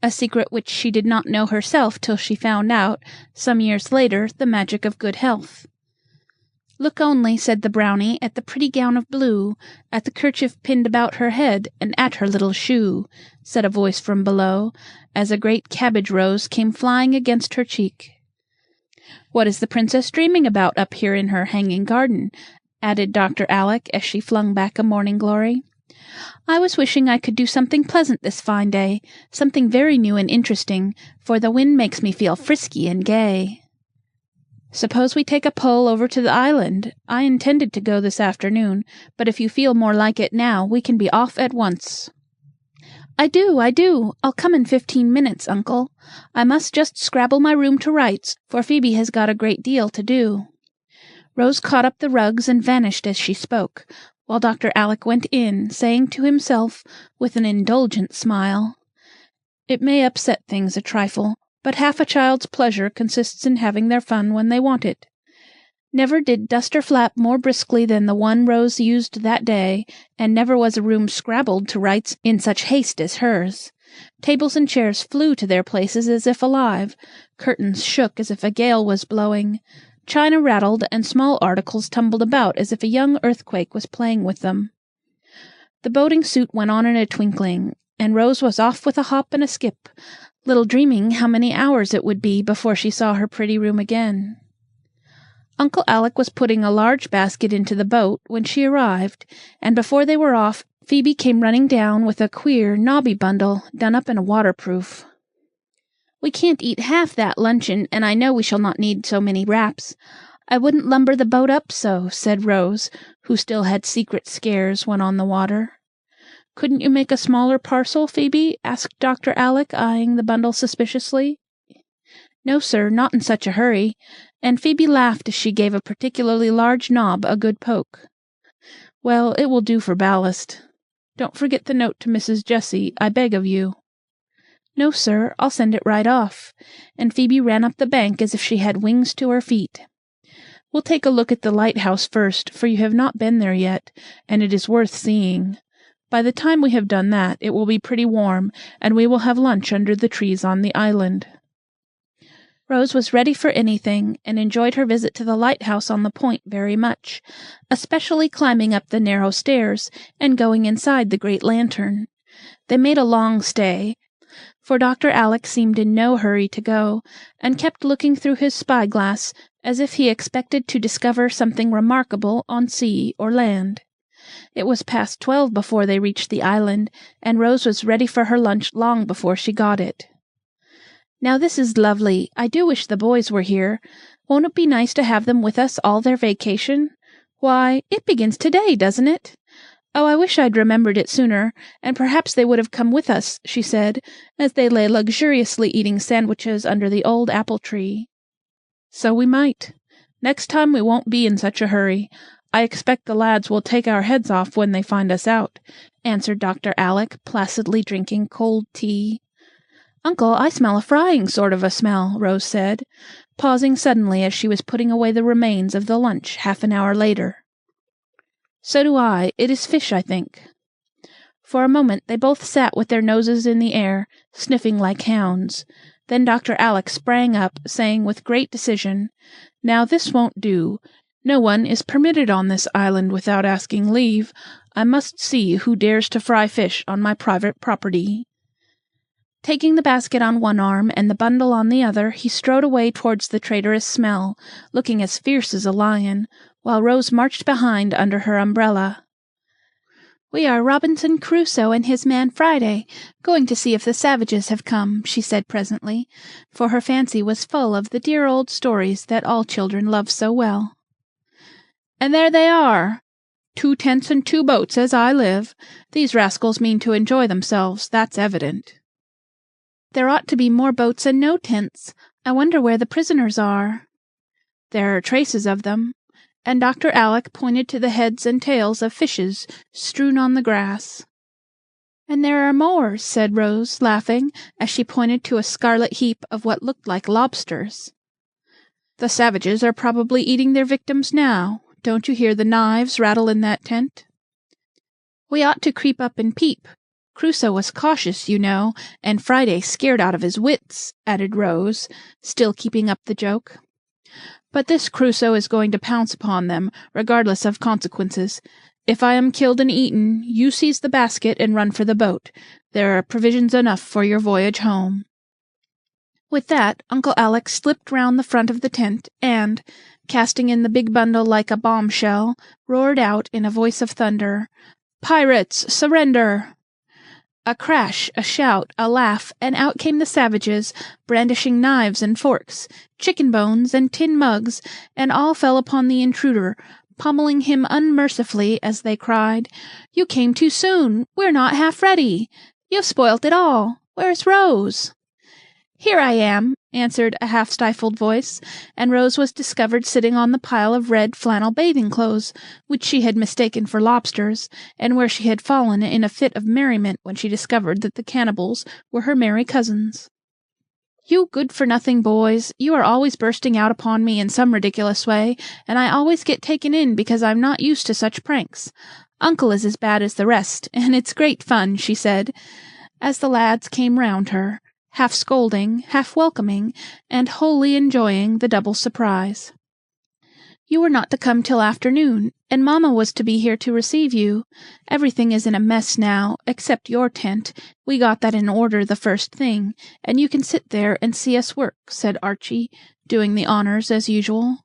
A secret which she did not know herself till she found out, some years later, the magic of good health. "Look only," said the brownie, "at the pretty gown of blue, at the kerchief pinned about her head, and at her little shoe," said a voice from below, as a great cabbage rose came flying against her cheek. "What is the princess dreaming about up here in her hanging garden?" added Dr. Alec, as she flung back a morning glory. "I was wishing I could do something pleasant this fine day, something very new and interesting, for the wind makes me feel frisky and gay." "Suppose we take a pull over to the island. I intended to go this afternoon, but if you feel more like it now, we can be off at once." I do. I'll come in 15 minutes, Uncle. I must just scrabble my room to rights, for Phoebe has got a great deal to do." Rose caught up the rugs and vanished as she spoke, while Dr. Alec went in, saying to himself, with an indulgent smile, "It may upset things a trifle, but half a child's pleasure consists in having their fun when they want it." Never did duster flap more briskly than the one Rose used that day, and never was a room scrabbled to rights in such haste as hers. Tables and chairs flew to their places as if alive, curtains shook as if a gale was blowing, china rattled, and small articles tumbled about as if a young earthquake was playing with them. The boating suit went on in a twinkling, and Rose was off with a hop and a skip, little dreaming how many hours it would be before she saw her pretty room again. Uncle Alec was putting a large basket into the boat when she arrived, and before they were off, Phoebe came running down with a queer, knobby bundle done up in a waterproof. "We can't eat half that luncheon, and I know we shall not need so many wraps. I wouldn't lumber the boat up so," said Rose, who still had secret scares when on the water. "Couldn't you make a smaller parcel, Phoebe?" asked Dr. Alec, eyeing the bundle suspiciously. "No, sir, not in such a hurry," and Phoebe laughed as she gave a particularly large knob a good poke. "Well, it will do for ballast. Don't forget the note to Mrs. Jessie, I beg of you." "No, sir, I'll send it right off," and Phoebe ran up the bank as if she had wings to her feet. "We'll take a look at the lighthouse first, for you have not been there yet, and it is worth seeing. By the time we have done that, it will be pretty warm, and we will have lunch under the trees on the island." Rose was ready for anything, and enjoyed her visit to the lighthouse on the point very much, especially climbing up the narrow stairs and going inside the great lantern. They made a long stay, for Dr. Alec seemed in no hurry to go, and kept looking through his spyglass as if he expected to discover something remarkable on sea or land. It was past 12 before they reached the island, and Rose was ready for her lunch long before she got it. "Now this is lovely. I do wish the boys were here. Won't it be nice to have them with us all their vacation? Why, it begins today, doesn't it? Oh, I wish I'd remembered it sooner, and perhaps they would have come with us," she said, as they lay luxuriously eating sandwiches under the old apple tree. "So we might. Next time we won't be in such a hurry. I expect the lads will take our heads off when they find us out," answered Dr. Alec, placidly drinking cold tea. "Uncle, I smell a frying sort of a smell," Rose said, pausing suddenly as she was putting away the remains of the lunch half an hour later. "So do I. It is fish, I think." For a moment they both sat with their noses in the air, sniffing like hounds. Then Dr. Alec sprang up, saying with great decision, "Now this won't do. No one is permitted on this island without asking leave. I must see who dares to fry fish on my private property." Taking the basket on one arm and the bundle on the other, he strode away towards the traitorous smell, looking as fierce as a lion, while Rose marched behind under her umbrella. "We are Robinson Crusoe and his man Friday, going to see if the savages have come," she said presently, for her fancy was full of the dear old stories that all children love so well. "And there they are! 2 tents and 2 boats, as I live. These rascals mean to enjoy themselves, that's evident." "There ought to be more boats and no tents. I wonder where the prisoners are." "There are traces of them," and Dr. Alec pointed to the heads and tails of fishes strewn on the grass. "And there are more," said Rose, laughing, as she pointed to a scarlet heap of what looked like lobsters. "The savages are probably eating their victims now. Don't you hear the knives rattle in that tent?" "We ought to creep up and peep. Crusoe was cautious, you know, and Friday scared out of his wits," added Rose, still keeping up the joke. "But this Crusoe is going to pounce upon them, regardless of consequences. If I am killed and eaten, you seize the basket and run for the boat. There are provisions enough for your voyage home." With that, Uncle Alec slipped round the front of the tent, and, casting in the big bundle like a bombshell, roared out in a voice of thunder, "Pirates, surrender!" A crash, a shout, a laugh, and out came the savages, brandishing knives and forks, chicken bones and tin mugs, and all fell upon the intruder, pommeling him unmercifully as they cried, "You came too soon! We're not half ready! You've spoilt it all! Where's Rose?" "Here I am," answered a half-stifled voice, and Rose was discovered sitting on the pile of red flannel bathing clothes, which she had mistaken for lobsters, and where she had fallen in a fit of merriment when she discovered that the cannibals were her merry cousins. "You good-for-nothing boys, you are always bursting out upon me in some ridiculous way, and I always get taken in because I'm not used to such pranks. Uncle is as bad as the rest, and it's great fun," she said, as the lads came round her, half scolding, half welcoming, and wholly enjoying the double surprise. "You were not to come till afternoon, and mamma was to be here to receive you. Everything is in a mess now, except your tent. We got that in order the first thing, and you can sit there and see us work," said Archie, doing the honors as usual.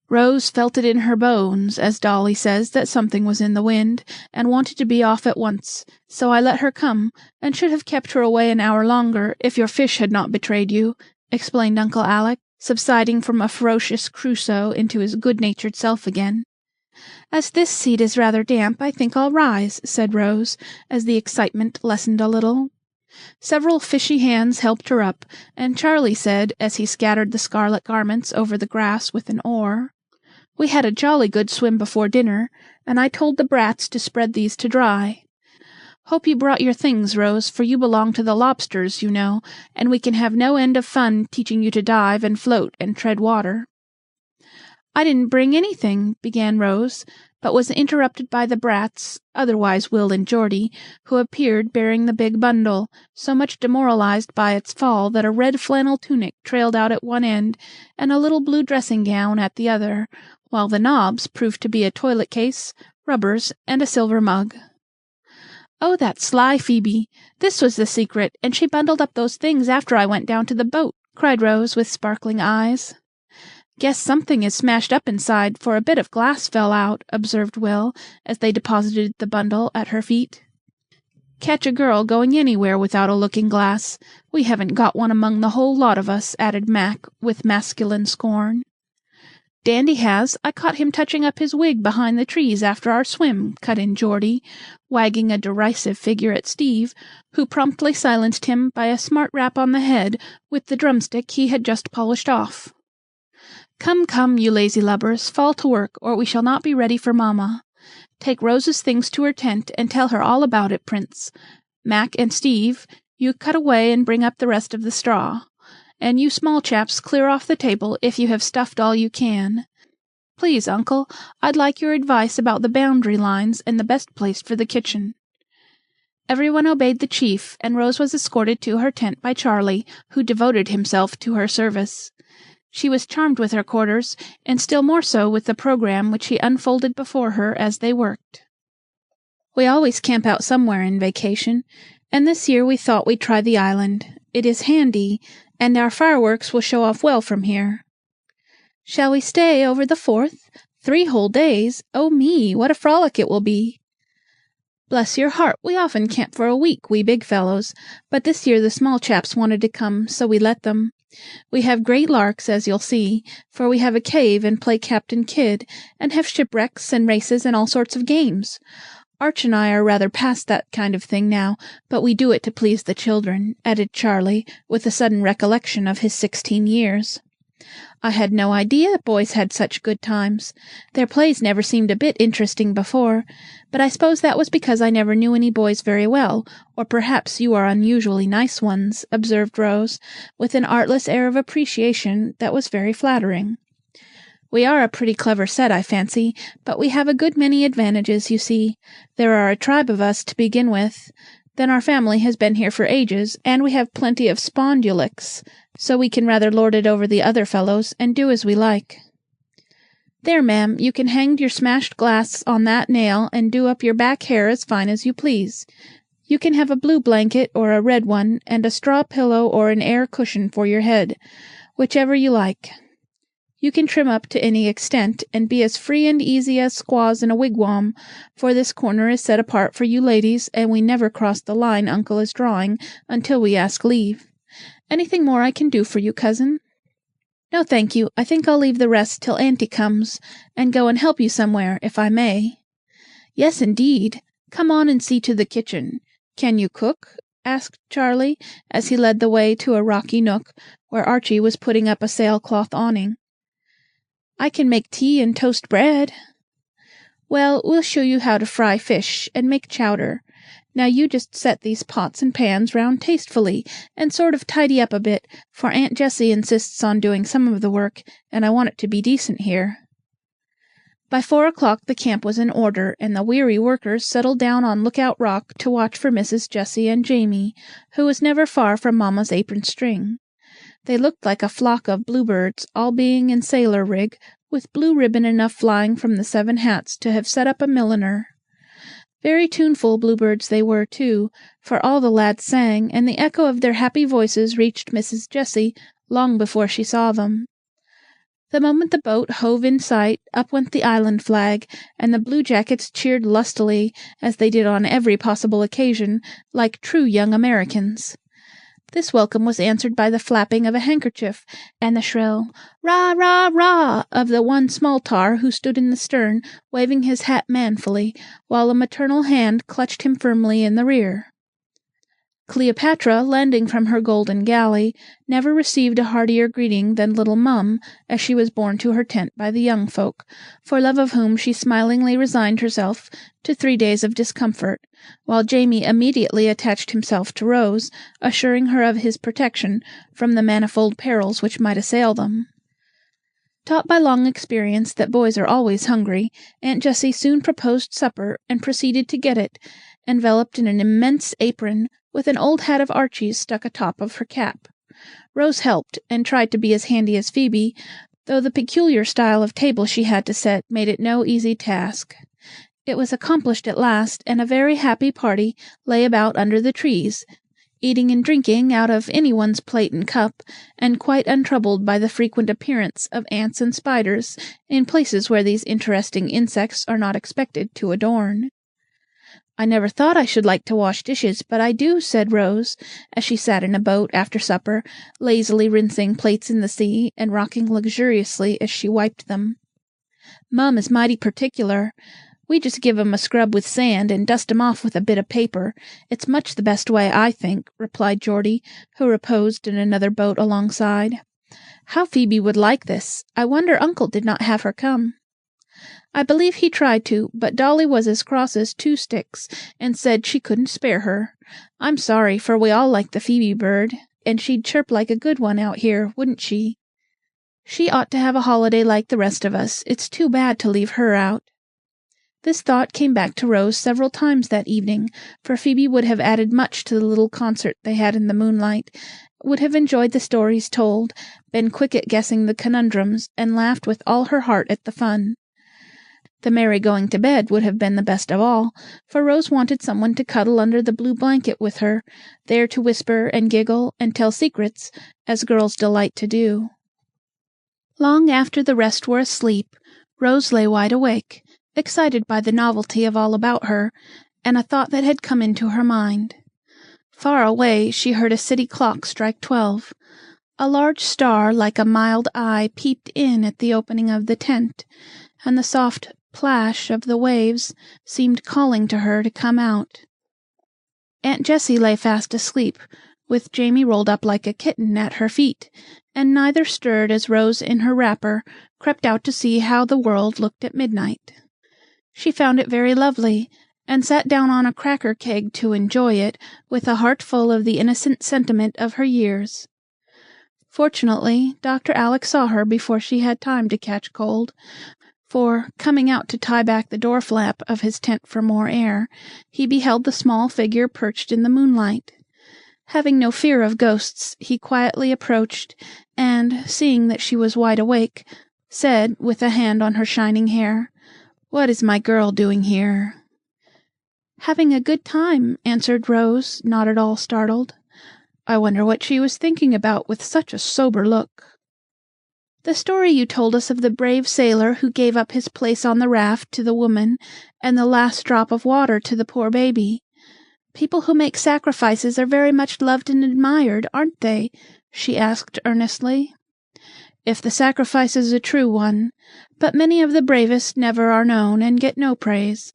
Rose felt it in her bones, as Dolly says, that something was in the wind, and wanted to be off at once, so I let her come, and should have kept her away an hour longer, if your fish had not betrayed you," explained Uncle Alec, subsiding from a ferocious Crusoe into his good-natured self again. "As this seat is rather damp, I think I'll rise," said Rose, as the excitement lessened a little. Several fishy hands helped her up, and Charlie said, as he scattered the scarlet garments over the grass with an oar, "We had a jolly good swim before dinner, and I told the brats to spread these to dry. Hope you brought your things, Rose, for you belong to the lobsters, you know, and we can have no end of fun teaching you to dive and float and tread water." "I didn't bring anything," began Rose, but was interrupted by the brats, otherwise Will and Geordie, who appeared bearing the big bundle, so much demoralized by its fall that a red flannel tunic trailed out at one end and a little blue dressing-gown at the other, while the knobs proved to be a toilet case, rubbers, and a silver mug. "Oh, that sly Phebe! This was the secret, and she bundled up those things after I went down to the boat," cried Rose with sparkling eyes. "Guess something is smashed up inside, for a bit of glass fell out," observed Will, as they deposited the bundle at her feet. "Catch a girl going anywhere without a looking-glass. We haven't got one among the whole lot of us," added Mac, with masculine scorn. "Dandy has. I caught him touching up his wig behind the trees after our swim," cut in Geordie, wagging a derisive figure at Steve, who promptly silenced him by a smart rap on the head with the drumstick he had just polished off. "Come, come, you lazy lubbers, fall to work, or we shall not be ready for mamma. Take Rose's things to her tent, and tell her all about it, Prince. Mac and Steve, you cut away and bring up the rest of the straw. And you small chaps clear off the table if you have stuffed all you can. Please, uncle, I'd like your advice about the boundary lines and the best place for the kitchen." Everyone obeyed the chief, and Rose was escorted to her tent by Charlie, who devoted himself to her service. She was charmed with her quarters, and still more so with the program which he unfolded before her as they worked. "We always camp out somewhere in vacation, and this year we thought we'd try the island. It is handy, and our fireworks will show off well from here." "Shall we stay over the 4th? 3 whole days! Oh me, what a frolic it will be!" "Bless your heart, we often camp for a week, we big fellows, but this year the small chaps wanted to come, so we let them. We have great larks, as you'll see, for we have a cave and play Captain Kidd, and have shipwrecks and races and all sorts of games. Arch and I are rather past that kind of thing now, but we do it to please the children," added Charlie, with a sudden recollection of his 16 years. "I had no idea boys had such good times. Their plays never seemed a bit interesting before, but I suppose that was because I never knew any boys very well, or perhaps you are unusually nice ones," observed Rose, with an artless air of appreciation that was very flattering. "We are a pretty clever set, I fancy, but we have a good many advantages, you see. There are a tribe of us to begin with. Then our family has been here for ages, and we have plenty of spondulics, so we can rather lord it over the other fellows, and do as we like. There, ma'am, you can hang your smashed glass on that nail, and do up your back hair as fine as you please. You can have a blue blanket or a red one, and a straw pillow or an air cushion for your head, whichever you like. You can trim up to any extent, and be as free and easy as squaws in a wigwam, for this corner is set apart for you ladies, and we never cross the line uncle is drawing until we ask leave. Anything more I can do for you, cousin?" "No, thank you. I think I'll leave the rest till auntie comes, and go and help you somewhere, if I may." "Yes, indeed. Come on and see to the kitchen. Can you cook?" asked Charlie, as he led the way to a rocky nook, where Archie was putting up a sailcloth awning. "I can make tea and toast bread." "Well, we'll show you how to fry fish and make chowder. Now you just set these pots and pans round tastefully, and sort of tidy up a bit, for Aunt Jessie insists on doing some of the work, and I want it to be decent here." By 4 o'clock the camp was in order, and the weary workers settled down on Lookout Rock to watch for Mrs. Jessie and Jamie, who was never far from Mamma's apron string. They looked like a flock of bluebirds, all being in sailor rig, with blue ribbon enough flying from the 7 hats to have set up a milliner. Very tuneful bluebirds they were, too, for all the lads sang, and the echo of their happy voices reached Mrs. Jessie long before she saw them. The moment the boat hove in sight, up went the island flag, and the bluejackets cheered lustily, as they did on every possible occasion, like true young Americans. This welcome was answered by the flapping of a handkerchief, and the shrill "rah, rah, rah" of the one small tar who stood in the stern, waving his hat manfully, while a maternal hand clutched him firmly in the rear. Cleopatra, landing from her golden galley, never received a heartier greeting than little Mum, as she was borne to her tent by the young folk, for love of whom she smilingly resigned herself to 3 days of discomfort, while Jamie immediately attached himself to Rose, assuring her of his protection from the manifold perils which might assail them. Taught by long experience that boys are always hungry, Aunt Jessie soon proposed supper and proceeded to get it, enveloped in an immense apron, with an old hat of Archie's stuck atop of her cap. Rose helped, and tried to be as handy as Phoebe, though the peculiar style of table she had to set made it no easy task. It was accomplished at last, and a very happy party lay about under the trees, eating and drinking out of anyone's plate and cup, and quite untroubled by the frequent appearance of ants and spiders in places where these interesting insects are not expected to adorn. "I never thought I should like to wash dishes, but I do," said Rose, as she sat in a boat after supper, lazily rinsing plates in the sea, and rocking luxuriously as she wiped them. "Mum is mighty particular. We just give 'em a scrub with sand, and dust 'em off with a bit of paper. It's much the best way, I think," replied Geordie, who reposed in another boat alongside. "How Phoebe would like this! I wonder uncle did not have her come." "I believe he tried to, but Dolly was as cross as 2 sticks, and said she couldn't spare her. I'm sorry, for we all like the Phoebe bird, and she'd chirp like a good one out here, wouldn't she? She ought to have a holiday like the rest of us. It's too bad to leave her out." This thought came back to Rose several times that evening, for Phoebe would have added much to the little concert they had in the moonlight, would have enjoyed the stories told, been quick at guessing the conundrums, and laughed with all her heart at the fun. The merry going to bed would have been the best of all, for Rose wanted someone to cuddle under the blue blanket with her, there to whisper and giggle and tell secrets, as girls delight to do. Long after the rest were asleep, Rose lay wide awake, excited by the novelty of all about her, and a thought that had come into her mind. Far away she heard a city clock strike 12. A large star like a mild eye peeped in at the opening of the tent, and the soft plash of the waves seemed calling to her to come out. Aunt Jessie lay fast asleep, with Jamie rolled up like a kitten at her feet, and neither stirred as Rose in her wrapper crept out to see how the world looked at midnight. She found it very lovely, and sat down on a cracker keg to enjoy it, with a heart full of the innocent sentiment of her years. Fortunately, Dr. Alec saw her before she had time to catch cold, for, coming out to tie back the door flap of his tent for more air, he beheld the small figure perched in the moonlight. Having no fear of ghosts, he quietly approached, and, seeing that she was wide awake, said, with a hand on her shining hair, "What is my girl doing here?" "Having a good time," answered Rose, not at all startled. "I wonder what she was thinking about with such a sober look." "The story you told us of the brave sailor who gave up his place on the raft to the woman, and the last drop of water to the poor baby. People who make sacrifices are very much loved and admired, aren't they?" she asked earnestly. "If the sacrifice is a true one. But many of the bravest never are known, and get no praise.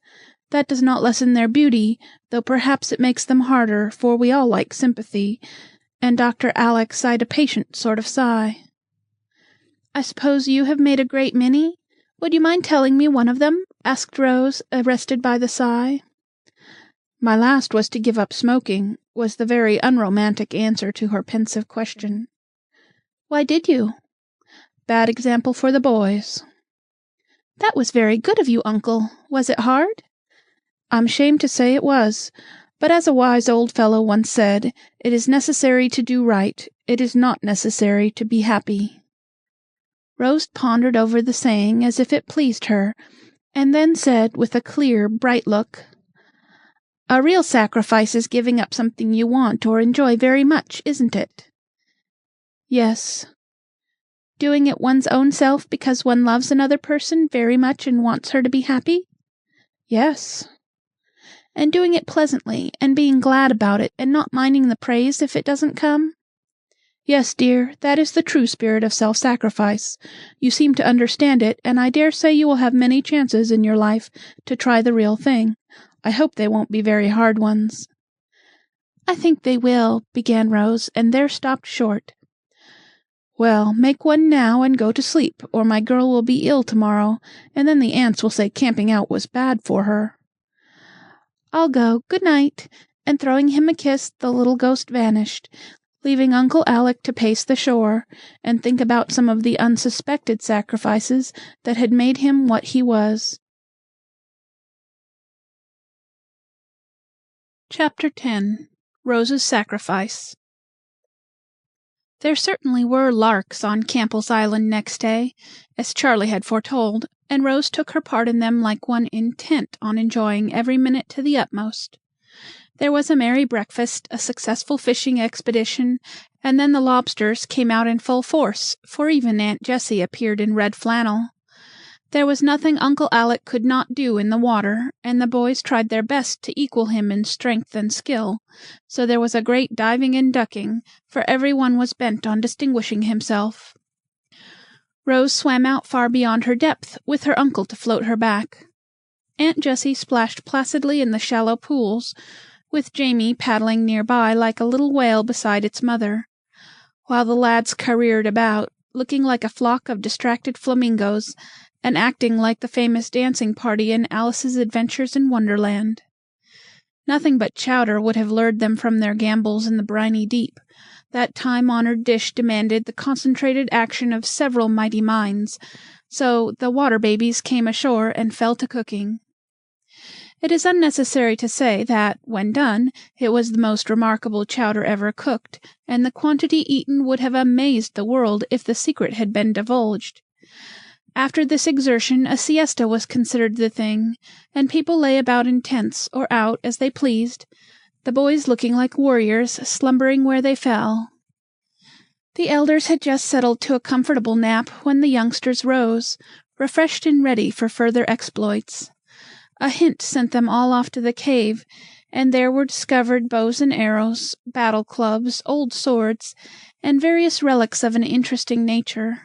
That does not lessen their beauty, though perhaps it makes them harder, for we all like sympathy," and Dr. Alec sighed a patient sort of sigh. "I suppose you have made a great many? Would you mind telling me one of them?" asked Rose, arrested by the sigh. "My last was to give up smoking," was the very unromantic answer to her pensive question. "Why did you?" "Bad example for the boys." "That was very good of you, uncle. Was it hard?" "I'm ashamed to say it was. But as a wise old fellow once said, it is necessary to do right. It is not necessary to be happy." Rose pondered over the saying as if it pleased her, and then said, with a clear, bright look, "A real sacrifice is giving up something you want or enjoy very much, isn't it?" "Yes." Doing it one's own self because one loves another person very much and wants her to be happy? Yes. And doing it pleasantly, and being glad about it, and not minding the praise if it doesn't come? Yes, dear, that is the true spirit of self-sacrifice. You seem to understand it, and I dare say you will have many chances in your life to try the real thing. I hope they won't be very hard ones. I think they will, began Rose, and there stopped short. Well, make one now and go to sleep, or my girl will be ill tomorrow, and then the aunts will say camping out was bad for her. I'll go. Good night. And throwing him a kiss, the little ghost vanished, leaving Uncle Alec to pace the shore, and think about some of the unsuspected sacrifices that had made him what he was. Chapter 10. Rose's Sacrifice. There certainly were larks on Campbell's Island next day, as Charlie had foretold, and Rose took her part in them like one intent on enjoying every minute to the utmost. There was a merry breakfast, a successful fishing expedition, and then the lobsters came out in full force, for even Aunt Jessie appeared in red flannel. There was nothing Uncle Alec could not do in the water, and the boys tried their best to equal him in strength and skill, so there was a great diving and ducking, for every one was bent on distinguishing himself. Rose swam out far beyond her depth, with her uncle to float her back. Aunt Jessie splashed placidly in the shallow pools, with Jamie paddling near by like a little whale beside its mother, while the lads careered about, looking like a flock of distracted flamingos, and acting like the famous dancing party in Alice's Adventures in Wonderland. Nothing but chowder would have lured them from their gambols in the briny deep. That time-honored dish demanded the concentrated action of several mighty minds, so the water babies came ashore and fell to cooking. It is unnecessary to say that, when done, it was the most remarkable chowder ever cooked, and the quantity eaten would have amazed the world if the secret had been divulged. After this exertion a siesta was considered the thing, and people lay about in tents or out as they pleased, the boys looking like warriors, slumbering where they fell. The elders had just settled to a comfortable nap when the youngsters rose, refreshed and ready for further exploits. A hint sent them all off to the cave, and there were discovered bows and arrows, battle clubs, old swords, and various relics of an interesting nature.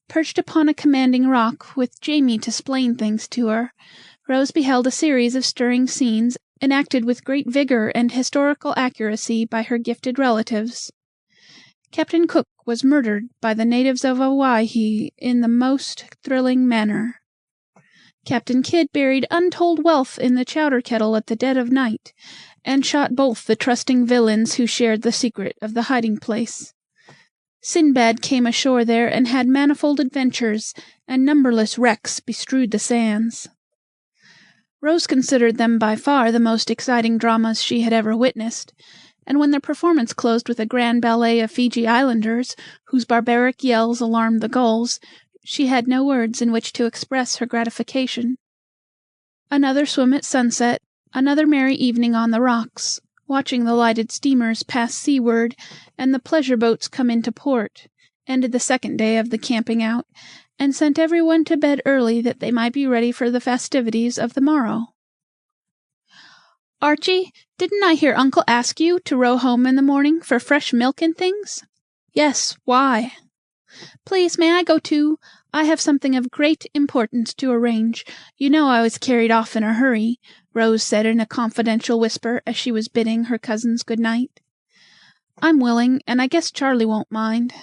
Perched upon a commanding rock, with Jamie to splain things to her, Rose beheld a series of stirring scenes enacted with great vigor and historical accuracy by her gifted relatives. Captain Cook was murdered by the natives of Hawaii in the most thrilling manner. Captain Kidd buried untold wealth in the chowder kettle at the dead of night, and shot both the trusting villains who shared the secret of the hiding-place. Sinbad came ashore there and had manifold adventures, and numberless wrecks bestrewed the sands. Rose considered them by far the most exciting dramas she had ever witnessed, and when the performance closed with a grand ballet of Fiji Islanders, whose barbaric yells alarmed the gulls, she had no words in which to express her gratification. Another swim at sunset, another merry evening on the rocks, watching the lighted steamers pass seaward and the pleasure boats come into port, ended the second day of the camping out, and sent everyone to bed early that they might be ready for the festivities of the morrow. Archie, didn't I hear Uncle ask you to row home in the morning for fresh milk and things? Yes, why? Please, may I go too? I have something of great importance to arrange. You know I was carried off in a hurry, Rose said in a confidential whisper as she was bidding her cousins good night. I'm willing, and I guess Charlie won't mind.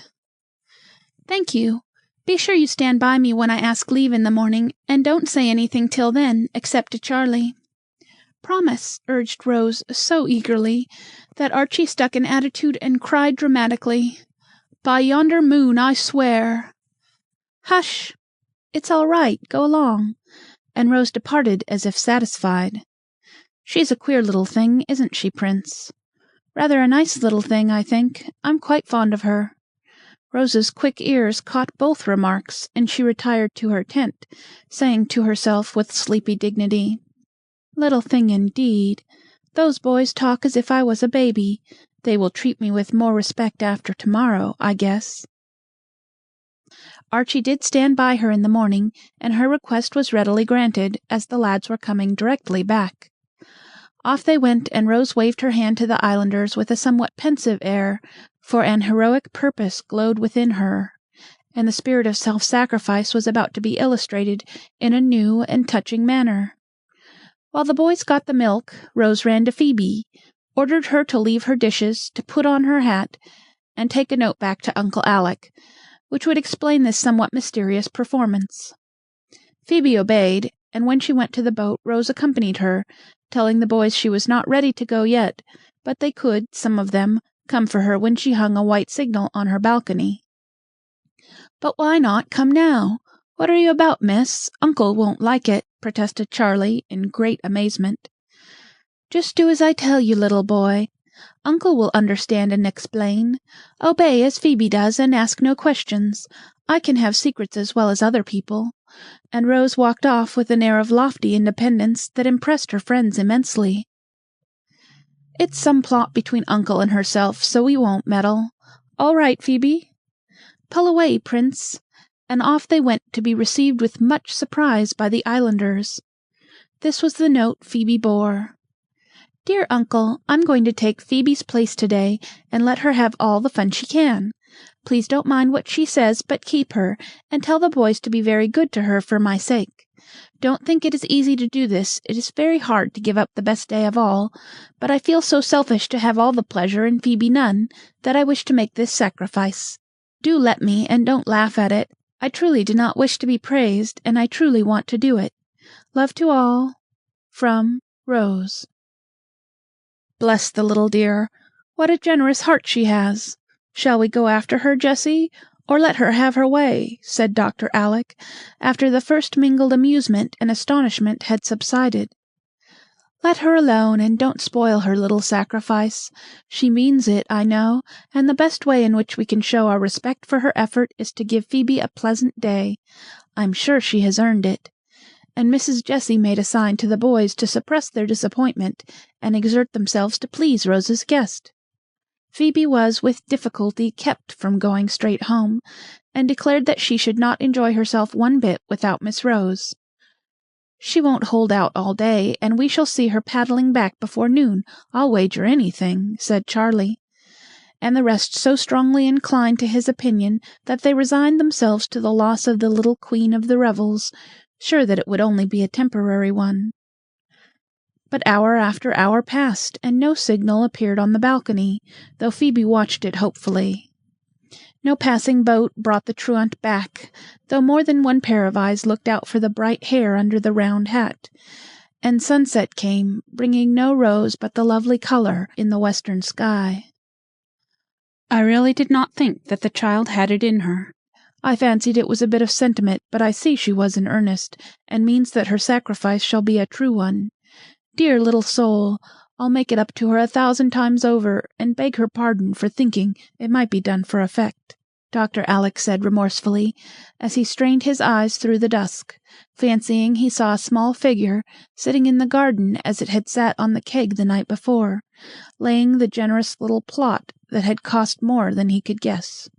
Thank you. Be sure you stand by me when I ask leave in the morning, and don't say anything till then, except to Charlie. Promise, urged Rose so eagerly that Archie stuck an attitude and cried dramatically, By yonder moon, I swear. Hush! It's all right. Go along. And Rose departed as if satisfied. She's a queer little thing, isn't she, Prince? Rather a nice little thing, I think. I'm quite fond of her. Rose's quick ears caught both remarks, and she retired to her tent, saying to herself with sleepy dignity, Little thing indeed. Those boys talk as if I was a baby. They will treat me with more respect after tomorrow, I guess. Archie did stand by her in the morning, and her request was readily granted, as the lads were coming directly back. Off they went, and Rose waved her hand to the islanders with a somewhat pensive air, for an heroic purpose glowed within her, and the spirit of self-sacrifice was about to be illustrated in a new and touching manner. While the boys got the milk, Rose ran to Phoebe, ordered her to leave her dishes, to put on her hat, and take a note back to Uncle Alec, which would explain this somewhat mysterious performance. Phoebe obeyed, and when she went to the boat, Rose accompanied her, telling the boys she was not ready to go yet, but they could, some of them, come for her when she hung a white signal on her balcony. "But why not come now? What are you about, miss? Uncle won't like it," protested Charlie, in great amazement. "Just do as I tell you, little boy. Uncle will understand and explain. Obey as Phoebe does, and ask no questions. I can have secrets as well as other people." And Rose walked off with an air of lofty independence that impressed her friends immensely. "It's some plot between Uncle and herself, so we won't meddle. All right, Phoebe. Pull away, Prince." And off they went to be received with much surprise by the islanders. This was the note Phoebe bore. "Dear Uncle, I'm going to take Phoebe's place today, and let her have all the fun she can. Please don't mind what she says, but keep her, and tell the boys to be very good to her for my sake. Don't think it is easy to do this. It is very hard to give up the best day of all, but I feel so selfish to have all the pleasure and Phoebe none, that I wish to make this sacrifice. Do let me, and don't laugh at it. I truly do not wish to be praised, and I truly want to do it. Love to all. From Rose." "Bless the little dear! What a generous heart she has! Shall we go after her, Jessie, or let her have her way?" said Dr. Alec, after the first mingled amusement and astonishment had subsided. "Let her alone, and don't spoil her little sacrifice. She means it, I know, and the best way in which we can show our respect for her effort is to give Phoebe a pleasant day. I'm sure she has earned it." And Mrs. Jessie made a sign to the boys to suppress their disappointment and exert themselves to please Rose's guest. Phoebe was with difficulty kept from going straight home, and declared that she should not enjoy herself one bit without Miss Rose. "She won't hold out all day, and we shall see her paddling back before noon, I'll wager anything," said Charlie. And the rest so strongly inclined to his opinion that they resigned themselves to the loss of the little queen of the revels, sure that it would only be a temporary one. But hour after hour passed, and no signal appeared on the balcony, though Phoebe watched it hopefully. No passing boat brought the truant back, though more than one pair of eyes looked out for the bright hair under the round hat. And sunset came, bringing no rose but the lovely color in the western sky. I really did not think that the child had it in her. I fancied it was a bit of sentiment, but I see she was in earnest, and means that her sacrifice shall be a true one. Dear little soul, I'll make it up to her 1,000 times over, and beg her pardon for thinking it might be done for effect," Dr. Alec said remorsefully, as he strained his eyes through the dusk, fancying he saw a small figure sitting in the garden as it had sat on the keg the night before, laying the generous little plot that had cost more than he could guess.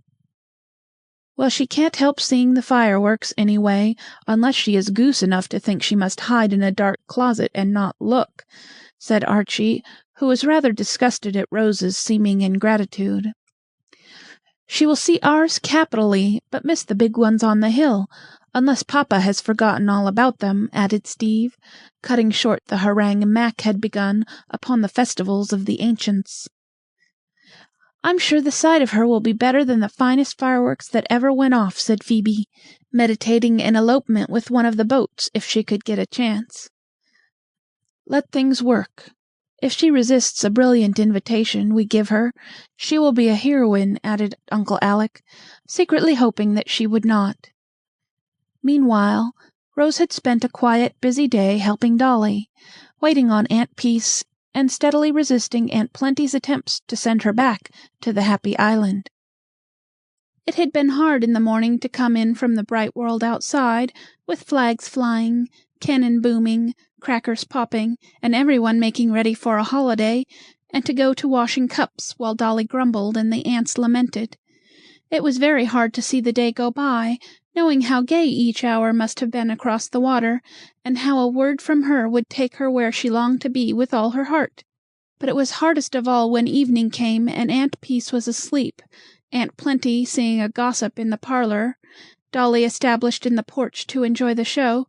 "Well, she can't help seeing the fireworks, anyway, unless she is goose enough to think she must hide in a dark closet and not look," said Archie, who was rather disgusted at Rose's seeming ingratitude. "She will see ours capitally, but miss the big ones on the hill, unless papa has forgotten all about them," added Steve, cutting short the harangue Mac had begun upon the festivals of the ancients. "I'm sure the sight of her will be better than the finest fireworks that ever went off," said Phoebe, meditating an elopement with one of the boats if she could get a chance. "Let things work. If she resists a brilliant invitation we give her, she will be a heroine," added Uncle Alec, secretly hoping that she would not. Meanwhile, Rose had spent a quiet, busy day helping Dolly, waiting on Aunt Peace, and steadily resisting Aunt Plenty's attempts to send her back to the happy island. It had been hard in the morning to come in from the bright world outside, with flags flying, cannon booming, crackers popping, and everyone making ready for a holiday, and to go to washing cups while Dolly grumbled and the aunts lamented. It was very hard to see the day go by, knowing how gay each hour must have been across the water, and how a word from her would take her where she longed to be with all her heart. But it was hardest of all when evening came and Aunt Peace was asleep, Aunt Plenty seeing a gossip in the parlor, Dolly established in the porch to enjoy the show,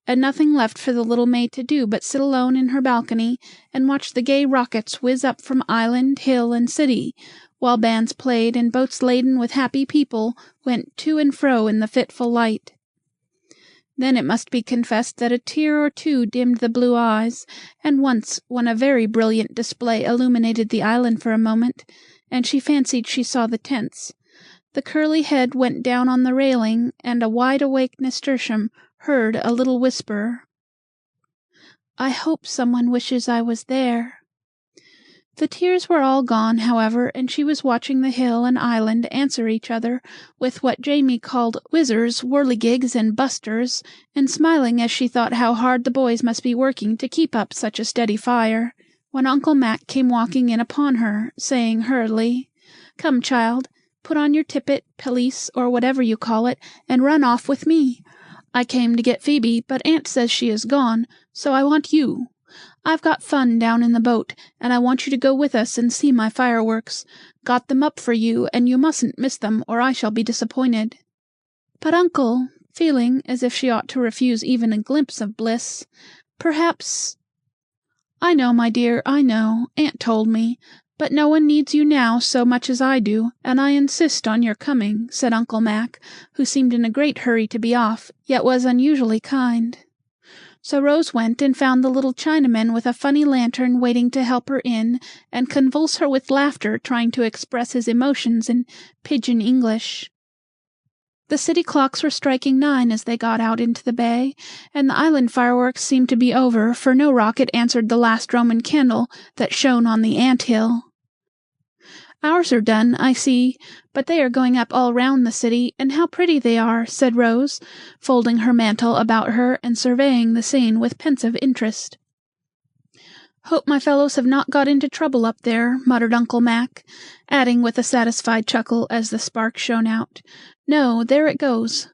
and nothing left for the little maid to do but sit alone in her balcony and watch the gay rockets whiz up from island, hill, and city, while bands played and boats laden with happy people went to and fro in the fitful light. Then it must be confessed that a tear or two dimmed the blue eyes, and once, when a very brilliant display illuminated the island for a moment, and she fancied she saw the tents, the curly head went down on the railing, and a wide-awake nasturtium heard a little whisper, "I hope someone wishes I was there." The tears were all gone, however, and she was watching the hill and island answer each other with what Jamie called whizzers, whirligigs, and busters, and smiling as she thought how hard the boys must be working to keep up such a steady fire, when Uncle Mac came walking in upon her, saying hurriedly, "Come, child, put on your tippet, pelisse, or whatever you call it, and run off with me. I came to get Phoebe, but Aunt says she is gone, so I want you. I've got fun down in the boat, and I want you to go with us and see my fireworks. Got them up for you, and you mustn't miss them, or I shall be disappointed." But Uncle, feeling as if she ought to refuse even a glimpse of bliss, perhaps "I know, my dear, I know. Aunt told me. But no one needs you now so much as I do, and I insist on your coming," said Uncle Mac, who seemed in a great hurry to be off, yet was unusually kind. So Rose went and found the little Chinaman with a funny lantern waiting to help her in and convulse her with laughter trying to express his emotions in pidgin English. The city clocks were striking 9 as they got out into the bay, and the island fireworks seemed to be over, for no rocket answered the last Roman candle that shone on the ant-hill. "Ours are done, I see, but they are going up all round the city, and how pretty they are," said Rose, folding her mantle about her and surveying the scene with pensive interest. "Hope my fellows have not got into trouble up there," muttered Uncle Mac, adding with a satisfied chuckle as the spark shone out, "No, there it goes.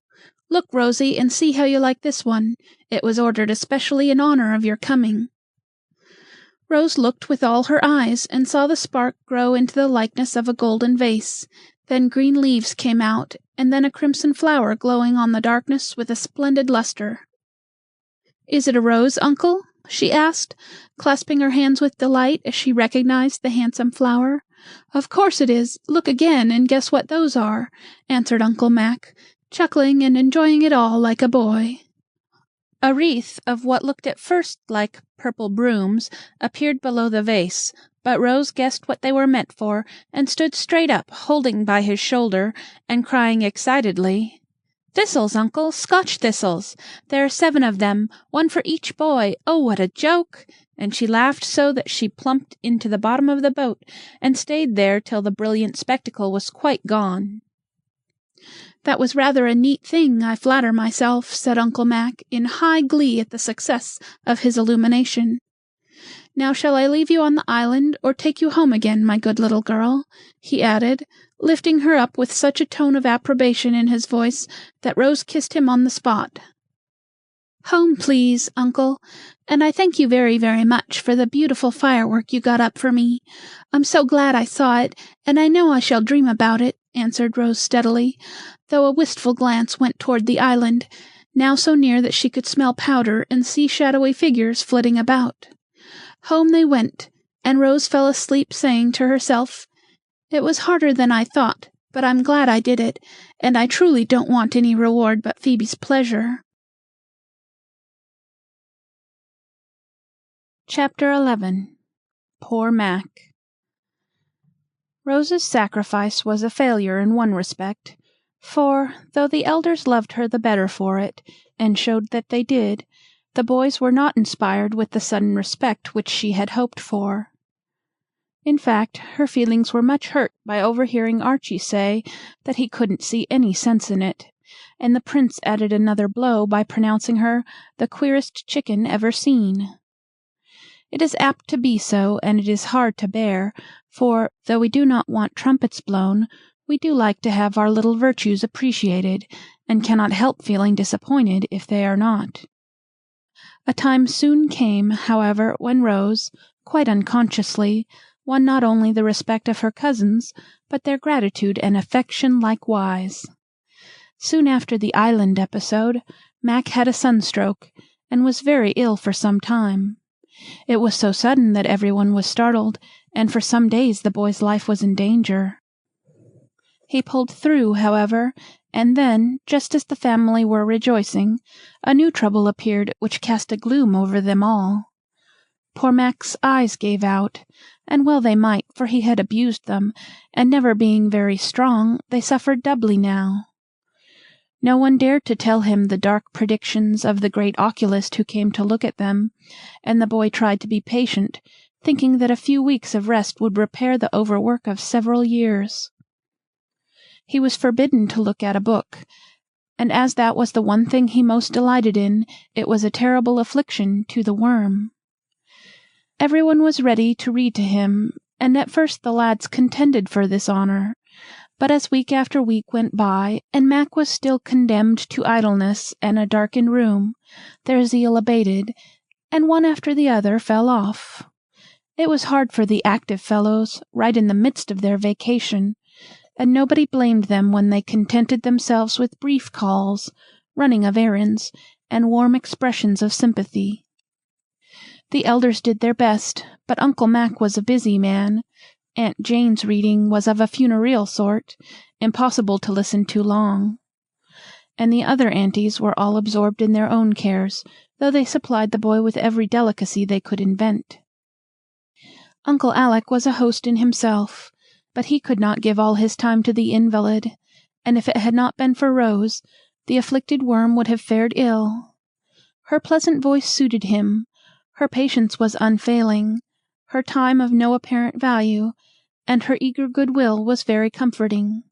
Look, Rosie, and see how you like this one. It was ordered especially in honor of your coming." Rose looked with all her eyes, and saw the spark grow into the likeness of a golden vase. Then green leaves came out, and then a crimson flower glowing on the darkness with a splendid lustre. "Is it a rose, uncle?" she asked, clasping her hands with delight as she recognized the handsome flower. "Of course it is. Look again, and guess what those are," answered Uncle Mac, chuckling and enjoying it all like a boy. A wreath of what looked at first like purple brooms appeared below the vase, but Rose guessed what they were meant for, and stood straight up, holding by his shoulder, and crying excitedly, "Thistles, uncle, Scotch thistles! There are 7 of them, one for each boy. Oh, what a joke!" And she laughed so that she plumped into the bottom of the boat, and stayed there till the brilliant spectacle was quite gone. "That was rather a neat thing, I flatter myself," said Uncle Mac, in high glee at the success of his illumination. "Now shall I leave you on the island, or take you home again, my good little girl?" he added, lifting her up with such a tone of approbation in his voice that Rose kissed him on the spot. "Home, please, uncle, and I thank you very, very much for the beautiful firework you got up for me. I'm so glad I saw it, and I know I shall dream about it," answered Rose steadily, though a wistful glance went toward the island, now so near that she could smell powder and see shadowy figures flitting about. Home they went, and Rose fell asleep saying to herself, "It was harder than I thought, but I'm glad I did it, and I truly don't want any reward but Phoebe's pleasure." Chapter 11. Poor Mac. Rose's sacrifice was a failure in one respect, for, though the elders loved her the better for it, and showed that they did, the boys were not inspired with the sudden respect which she had hoped for. In fact, her feelings were much hurt by overhearing Archie say that he couldn't see any sense in it, and the prince added another blow by pronouncing her the queerest chicken ever seen. It is apt to be so, and it is hard to bear, for, though we do not want trumpets blown, we do like to have our little virtues appreciated, and cannot help feeling disappointed if they are not. A time soon came, however, when Rose, quite unconsciously, won not only the respect of her cousins, but their gratitude and affection likewise. Soon after the island episode, Mac had a sunstroke, and was very ill for some time. It was so sudden that everyone was startled, and for some days the boy's life was in danger. He pulled through, however, and then, just as the family were rejoicing, a new trouble appeared which cast a gloom over them all. Poor Mac's eyes gave out, and well they might, for he had abused them, and never being very strong, they suffered doubly now. No one dared to tell him the dark predictions of the great oculist who came to look at them, and the boy tried to be patient, thinking that a few weeks of rest would repair the overwork of several years. He was forbidden to look at a book, and as that was the one thing he most delighted in, it was a terrible affliction to the worm. Everyone was ready to read to him, and at first the lads contended for this honor. But as week after week went by, and Mac was still condemned to idleness and a darkened room, their zeal abated, and one after the other fell off. It was hard for the active fellows, right in the midst of their vacation, and nobody blamed them when they contented themselves with brief calls, running of errands, and warm expressions of sympathy. The elders did their best, but Uncle Mac was a busy man. Aunt Jane's reading was of a funereal sort, impossible to listen to long. And the other aunties were all absorbed in their own cares, though they supplied the boy with every delicacy they could invent. Uncle Alec was a host in himself, but he could not give all his time to the invalid, and if it had not been for Rose, the afflicted worm would have fared ill. Her pleasant voice suited him, her patience was unfailing, her time of no apparent value, and her eager good-will was very comforting.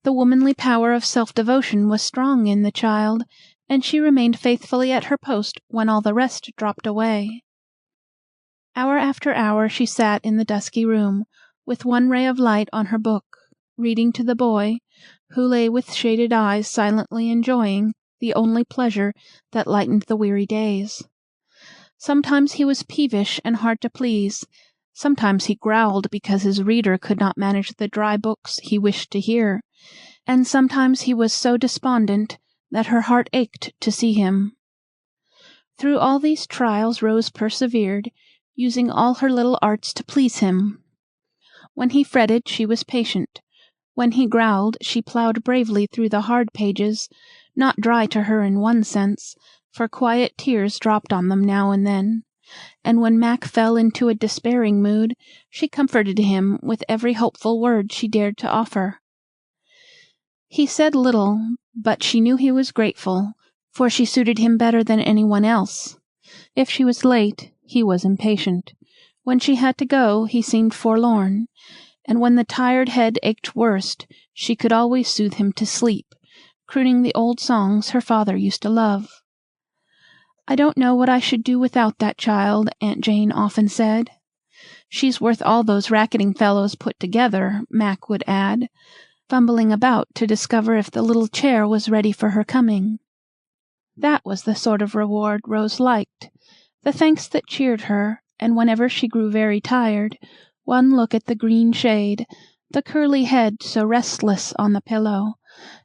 The womanly power of self-devotion was strong in the child, and she remained faithfully at her post when all the rest dropped away. Hour after hour she sat in the dusky room, with one ray of light on her book, reading to the boy, who lay with shaded eyes silently enjoying the only pleasure that lightened the weary days. Sometimes he was peevish and hard to please, sometimes he growled because his reader could not manage the dry books he wished to hear, and sometimes he was so despondent that her heart ached to see him. Through all these trials Rose persevered, using all her little arts to please him. When he fretted, she was patient. When he growled, she plowed bravely through the hard pages, not dry to her in one sense, for quiet tears dropped on them now and then. And when Mac fell into a despairing mood, she comforted him with every hopeful word she dared to offer. He said little, but she knew he was grateful, for she suited him better than anyone else. If she was late, he was impatient. When she had to go, he seemed forlorn, and when the tired head ached worst, she could always soothe him to sleep, crooning the old songs her father used to love. "I don't know what I should do without that child," Aunt Jane often said. "She's worth all those racketing fellows put together," Mac would add, fumbling about to discover if the little chair was ready for her coming. That was the sort of reward Rose liked, the thanks that cheered her, and whenever she grew very tired, one look at the green shade, the curly head so restless on the pillow,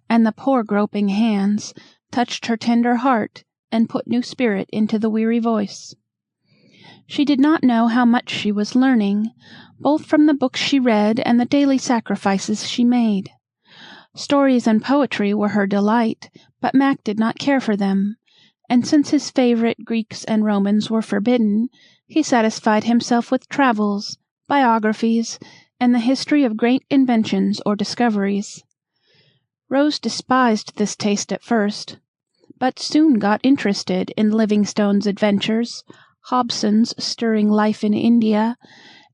and the poor groping hands, touched her tender heart, and put new spirit into the weary voice. She did not know how much she was learning, both from the books she read and the daily sacrifices she made. Stories and poetry were her delight, but Mac did not care for them, and since his favorite Greeks and Romans were forbidden, he satisfied himself with travels, biographies, and the history of great inventions or discoveries. Rose despised this taste at first, but soon got interested in Livingstone's adventures, Hobson's stirring life in India,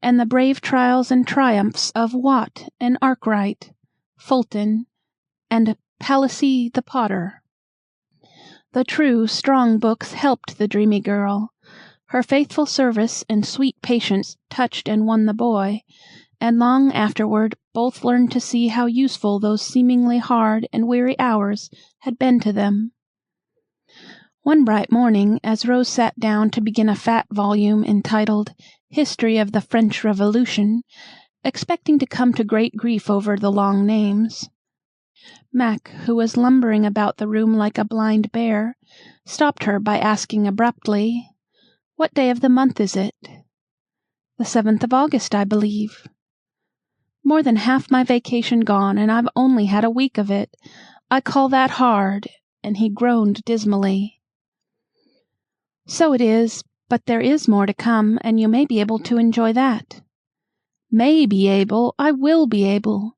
and the brave trials and triumphs of Watt and Arkwright, Fulton, and Palissy the potter. The true, strong books helped the dreamy girl. Her faithful service and sweet patience touched and won the boy, and long afterward both learned to see how useful those seemingly hard and weary hours had been to them. One bright morning, as Rose sat down to begin a fat volume entitled History of the French Revolution, expecting to come to great grief over the long names, Mac, who was lumbering about the room like a blind bear, stopped her by asking abruptly, "What day of the month is it?" "The 7th of August, I believe." "More than half my vacation gone, and I've only had a week of it. I call that hard," and he groaned dismally. "So it is, but there is more to come, and you may be able to enjoy that." "May be able! I will be able!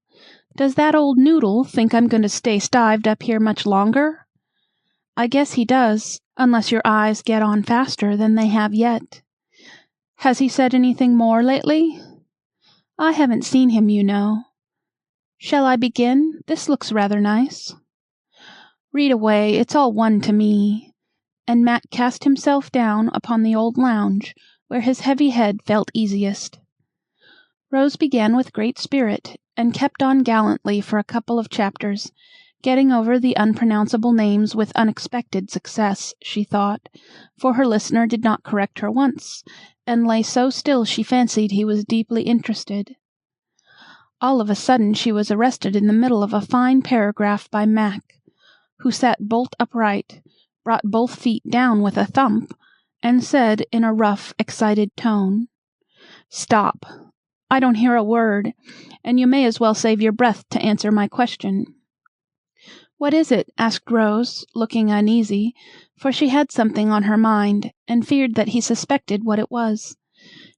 Does that old noodle think I'm going to stay stived up here much longer?" "I guess he does, unless your eyes get on faster than they have yet." "Has he said anything more lately?" "I haven't seen him, you know." "Shall I begin? This looks rather nice." "Read away, it's all one to me." And Mac cast himself down upon the old lounge, where his heavy head felt easiest. Rose began with great spirit, and kept on gallantly for a couple of chapters, getting over the unpronounceable names with unexpected success, she thought, for her listener did not correct her once, and lay so still she fancied he was deeply interested. All of a sudden she was arrested in the middle of a fine paragraph by Mac, who sat bolt upright, brought both feet down with a thump, and said in a rough, excited tone, "Stop! I don't hear a word, and you may as well save your breath to answer my question." "What is it?" asked Rose, looking uneasy, for she had something on her mind, and feared that he suspected what it was.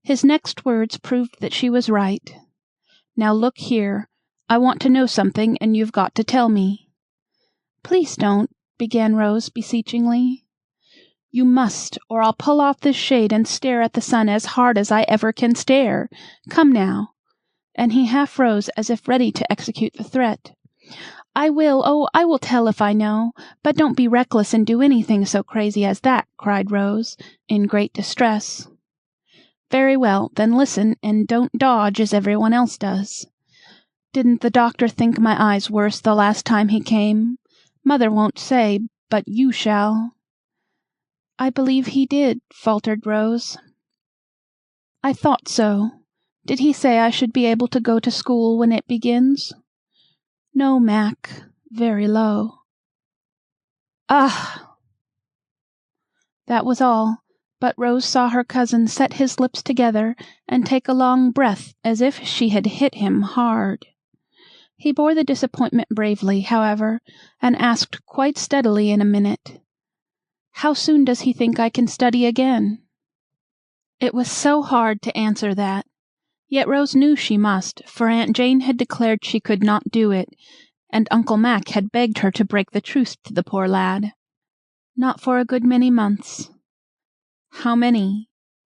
His next words proved that she was right. "Now look here. I want to know something, and you've got to tell me." "Please don't," began Rose beseechingly. "You must, or I'll pull off this shade and stare at the sun as hard as I ever can stare. Come now." And he half rose as if ready to execute the threat. "I will, oh, I will tell if I know, but don't be reckless and do anything so crazy as that," cried Rose, in great distress. "Very well, then listen, and don't dodge as everyone else does. Didn't the doctor think my eyes worse the last time he came? Mother won't say, but you shall." "I believe he did," faltered Rose. "I thought so. Did he say I should be able to go to school when it begins?" "No, Mac," very low. "Ah!" That was all, but Rose saw her cousin set his lips together and take a long breath as if she had hit him hard. He bore the disappointment bravely, however, and asked quite steadily in a minute, "How soon does he think I can study again?" It was so hard to answer that. Yet Rose knew she must, for Aunt Jane had declared she could not do it, and Uncle Mac had begged her to break the truth to the poor lad. "Not for a good many months." "How many?"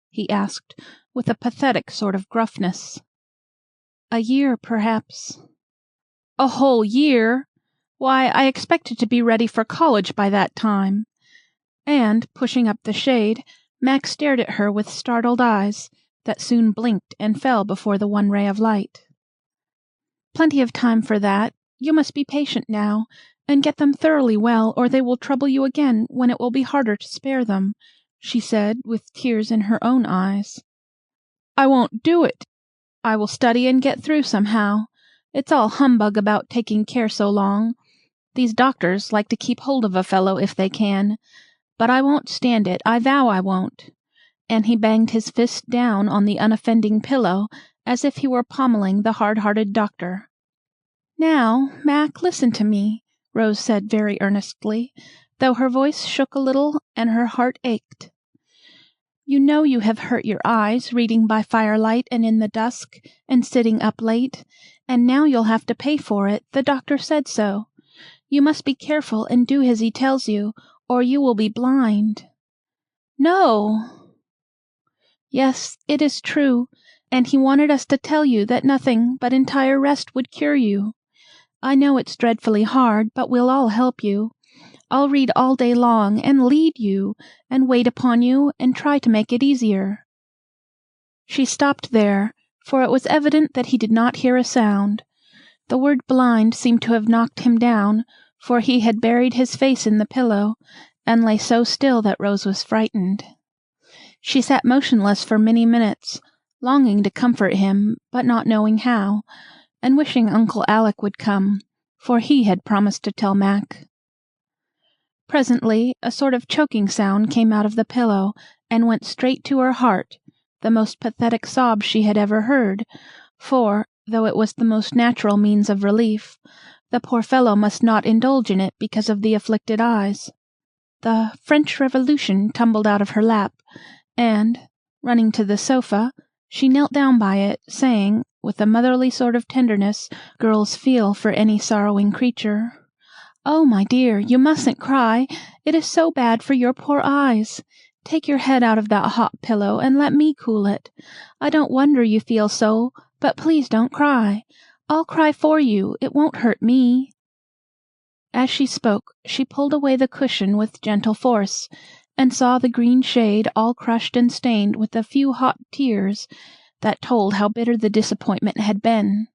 he asked, with a pathetic sort of gruffness. "A year, perhaps." "A whole year! Why, I expected to be ready for college by that time." And, pushing up the shade, Max stared at her with startled eyes, that soon blinked and fell before the one ray of light. "Plenty of time for that. You must be patient now, and get them thoroughly well, or they will trouble you again when it will be harder to spare them," she said, with tears in her own eyes. "I won't do it. I will study and get through somehow. It's all humbug about taking care so long. These doctors like to keep hold of a fellow if they can. But I won't stand it, I vow I won't." And he banged his fist down on the unoffending pillow as if he were pommeling the hard-hearted doctor. "Now, Mac, listen to me," Rose said very earnestly, though her voice shook a little and her heart ached. "You know you have hurt your eyes, reading by firelight and in the dusk, and sitting up late, and now you'll have to pay for it, the doctor said so. You must be careful and do as he tells you, or you will be blind." "No!" "Yes, it is true, and he wanted us to tell you that nothing but entire rest would cure you. I know it's dreadfully hard, but we'll all help you. I'll read all day long, and lead you, and wait upon you, and try to make it easier." She stopped there, for it was evident that he did not hear a sound, The word blind seemed to have knocked him down, for he had buried his face in the pillow, and lay so still that Rose was frightened. She sat motionless for many minutes, longing to comfort him, but not knowing how, and wishing Uncle Alec would come, for he had promised to tell Mac. Presently a sort of choking sound came out of the pillow, and went straight to her heart, the most pathetic sob she had ever heard, for, though it was the most natural means of relief, the poor fellow must not indulge in it because of the afflicted eyes. The French Revolution tumbled out of her lap, and, running to the sofa, she knelt down by it, saying, with the motherly sort of tenderness girls feel for any sorrowing creature, "Oh, my dear, you mustn't cry. It is so bad for your poor eyes. Take your head out of that hot pillow, and let me cool it. I don't wonder you feel so, but please don't cry. I'll cry for you. It won't hurt me." As she spoke, she pulled away the cushion with gentle force, and saw the green shade all crushed and stained with a few hot tears that told how bitter the disappointment had been.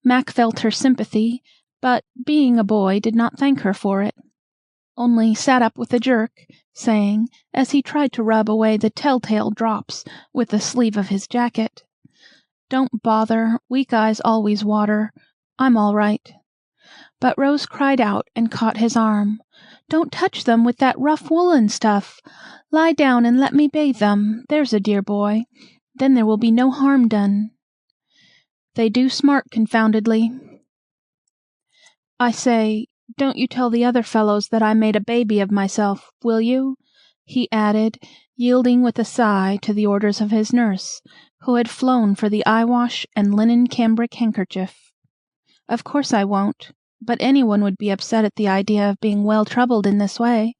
Mac felt her sympathy, but, being a boy, did not thank her for it, only sat up with a jerk, saying, as he tried to rub away the telltale drops with the sleeve of his jacket, "Don't bother, weak eyes always water. I'm all right." But Rose cried out and caught his arm. "Don't touch them with that rough woolen stuff. Lie down and let me bathe them, there's a dear boy. Then there will be no harm done. They do smart confoundedly. I say, don't you tell the other fellows that I made a baby of myself, will you?" he added, yielding with a sigh to the orders of his nurse, who had flown for the eyewash and linen cambric handkerchief. "Of course I won't, but anyone would be upset at the idea of being well troubled in this way.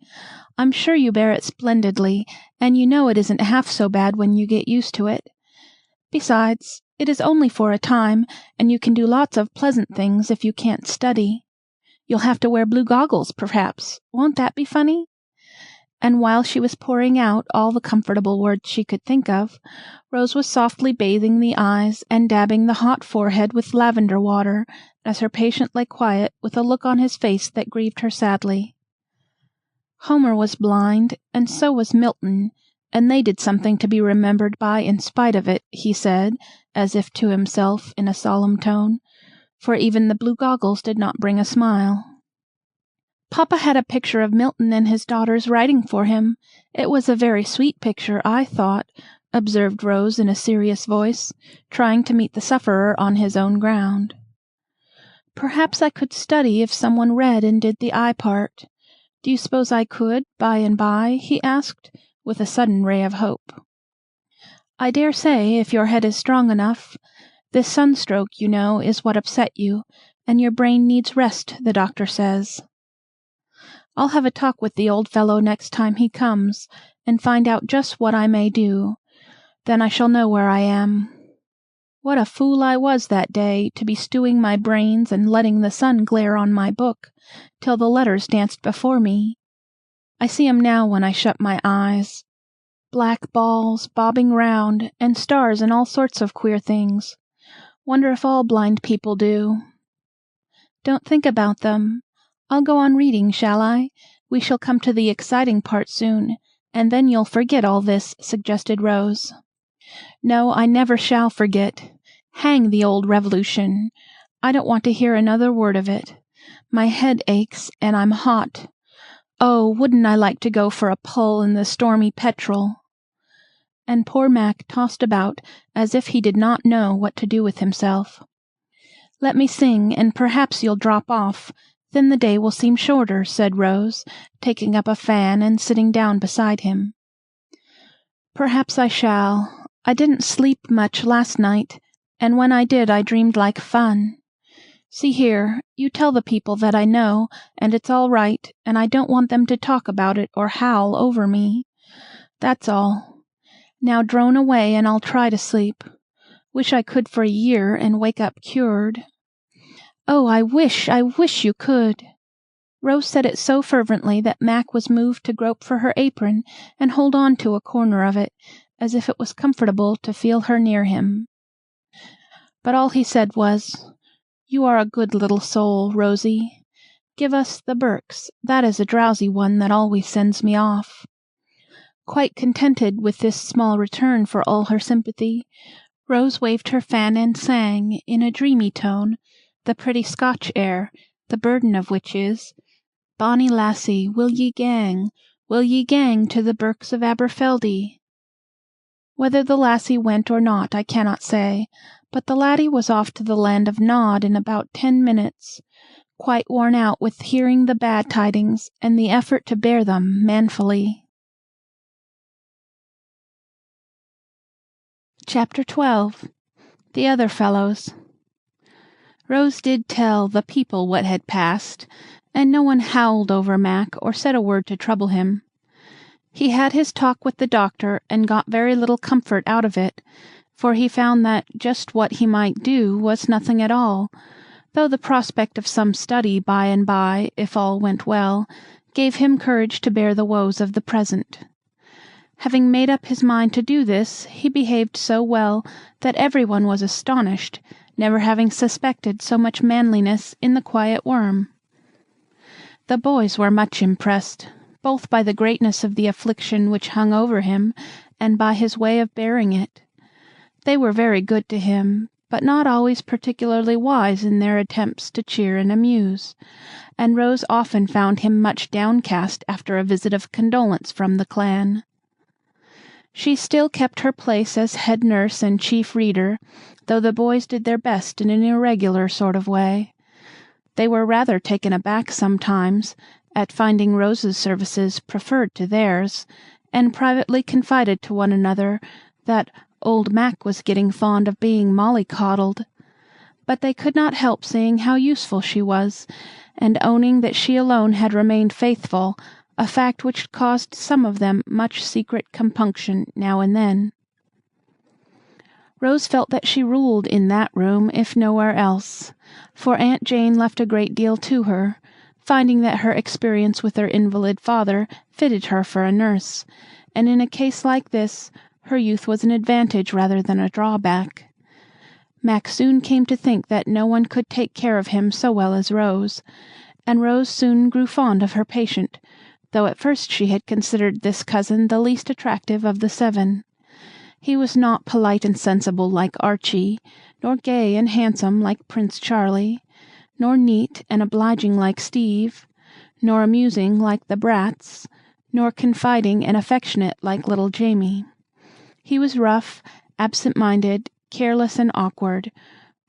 I'm sure you bear it splendidly, and you know it isn't half so bad when you get used to it. Besides, it is only for a time, and you can do lots of pleasant things if you can't study. You'll have to wear blue goggles, perhaps. Won't that be funny?" And while she was pouring out all the comfortable words she could think of, Rose was softly bathing the eyes and dabbing the hot forehead with lavender water, as her patient lay quiet with a look on his face that grieved her sadly. Homer was blind, and so was Milton, and they did something to be remembered by in spite of it, he said, as if to himself, in a solemn tone, for even the blue goggles did not bring a smile. "Papa had a picture of Milton and his daughters writing for him. It was a very sweet picture, I thought," observed Rose in a serious voice, trying to meet the sufferer on his own ground. "Perhaps I could study if someone read and did the I part. Do you suppose I could, by and by?" he asked, with a sudden ray of hope. "I dare say, if your head is strong enough. This sunstroke, you know, is what upset you, and your brain needs rest, the doctor says. I'll have a talk with the old fellow next time he comes, and find out just what I may do. Then I shall know where I am. What a fool I was that day, to be stewing my brains and letting the sun glare on my book, till the letters danced before me. I see 'em now when I shut my eyes. Black balls bobbing round, and stars and all sorts of queer things. Wonder if all blind people do. Don't think about them. I'll go on reading, shall I? We shall come to the exciting part soon, and then you'll forget all this," suggested Rose. "No, I never shall forget. Hang the old Revolution. I don't want to hear another word of it. My head aches, and I'm hot. Oh, wouldn't I like to go for a pull in the stormy petrel!" And poor Mac tossed about as if he did not know what to do with himself. "Let me sing, and perhaps you'll drop off. Then the day will seem shorter," said Rose, taking up a fan and sitting down beside him. "Perhaps I shall. I didn't sleep much last night, and when I did I dreamed like fun. See here, you tell the people that I know, and it's all right, and I don't want them to talk about it or howl over me. That's all. Now drone away, and I'll try to sleep. Wish I could for a year, and wake up cured. Oh, I wish you could!" Rose said it so fervently that Mac was moved to grope for her apron and hold on to a corner of it, as if it was comfortable to feel her near him. But all he said was, "You are a good little soul, Rosie. Give us the Berks, that is a drowsy one that always sends me off." Quite contented with this small return for all her sympathy, Rose waved her fan and sang, in a dreamy tone, the pretty Scotch air, the burden of which is, "Bonnie lassie, will ye gang to the Birks of Aberfeldy?" Whether the lassie went or not I cannot say, but the laddie was off to the land of Nod in about 10 minutes, quite worn out with hearing the bad tidings and the effort to bear them manfully. Chapter 12. The Other Fellows. Rose did tell the people what had passed, and no one howled over Mac or said a word to trouble him. He had his talk with the doctor and got very little comfort out of it, for he found that just what he might do was nothing at all, though the prospect of some study by and by, if all went well, gave him courage to bear the woes of the present. Having made up his mind to do this, he behaved so well that everyone was astonished, never having suspected so much manliness in the quiet worm. The boys were much impressed, both by the greatness of the affliction which hung over him and by his way of bearing it. They were very good to him, but not always particularly wise in their attempts to cheer and amuse, and Rose often found him much downcast after a visit of condolence from the clan. She still kept her place as head nurse and chief reader, though the boys did their best in an irregular sort of way. They were rather taken aback sometimes at finding Rose's services preferred to theirs, and privately confided to one another that old Mac was getting fond of being mollycoddled. But they could not help seeing how useful she was, and owning that she alone had remained faithful, a fact which caused some of them much secret compunction now and then. Rose felt that she ruled in that room, if nowhere else, for Aunt Jane left a great deal to her, finding that her experience with her invalid father fitted her for a nurse, and in a case like this her youth was an advantage rather than a drawback. Mac soon came to think that no one could take care of him so well as Rose, and Rose soon grew fond of her patient, though at first she had considered this cousin the least attractive of the 7. He was not polite and sensible like Archie, nor gay and handsome like Prince Charlie, nor neat and obliging like Steve, nor amusing like the Brats, nor confiding and affectionate like little Jamie. He was rough, absent-minded, careless and awkward,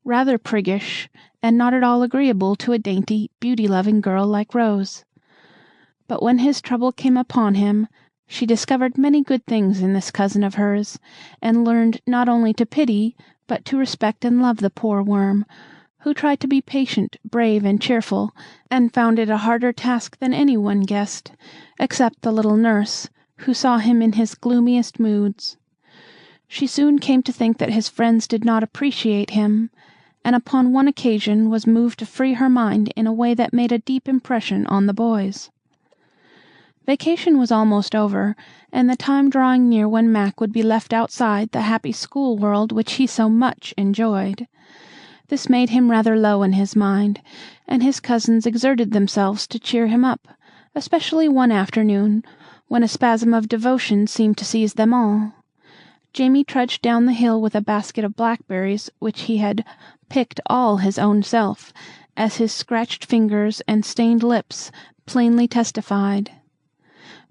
rather priggish, and not at all agreeable to a dainty, beauty-loving girl like Rose. But when his trouble came upon him, she discovered many good things in this cousin of hers, and learned not only to pity, but to respect and love the poor worm, who tried to be patient, brave, and cheerful, and found it a harder task than any one guessed, except the little nurse, who saw him in his gloomiest moods. She soon came to think that his friends did not appreciate him, and upon one occasion was moved to free her mind in a way that made a deep impression on the boys. Vacation was almost over, and the time drawing near when Mac would be left outside the happy school world which he so much enjoyed. This made him rather low in his mind, and his cousins exerted themselves to cheer him up, especially one afternoon, when a spasm of devotion seemed to seize them all. Jamie trudged down the hill with a basket of blackberries which he had picked all his own self, as his scratched fingers and stained lips plainly testified.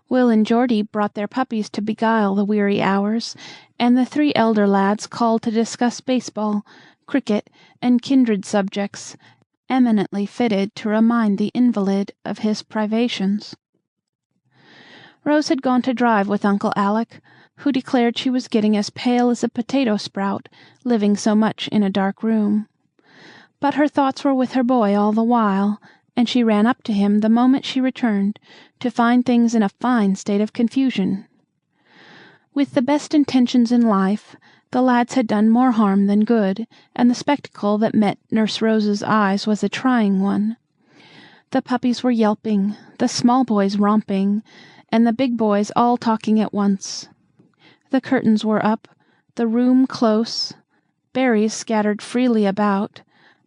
Will and Geordie brought their puppies to beguile the weary hours, and the 3 elder lads called to discuss baseball, cricket, and kindred subjects, eminently fitted to remind the invalid of his privations. Rose had gone to drive with Uncle Alec, who declared she was getting as pale as a potato sprout, living so much in a dark room. But her thoughts were with her boy all the while, and she ran up to him the moment she returned, to find things in a fine state of confusion. With the best intentions in life, the lads had done more harm than good, and the spectacle that met Nurse Rose's eyes was a trying one. The puppies were yelping, the small boys romping, and the big boys all talking at once. The curtains were up, the room close, berries scattered freely about,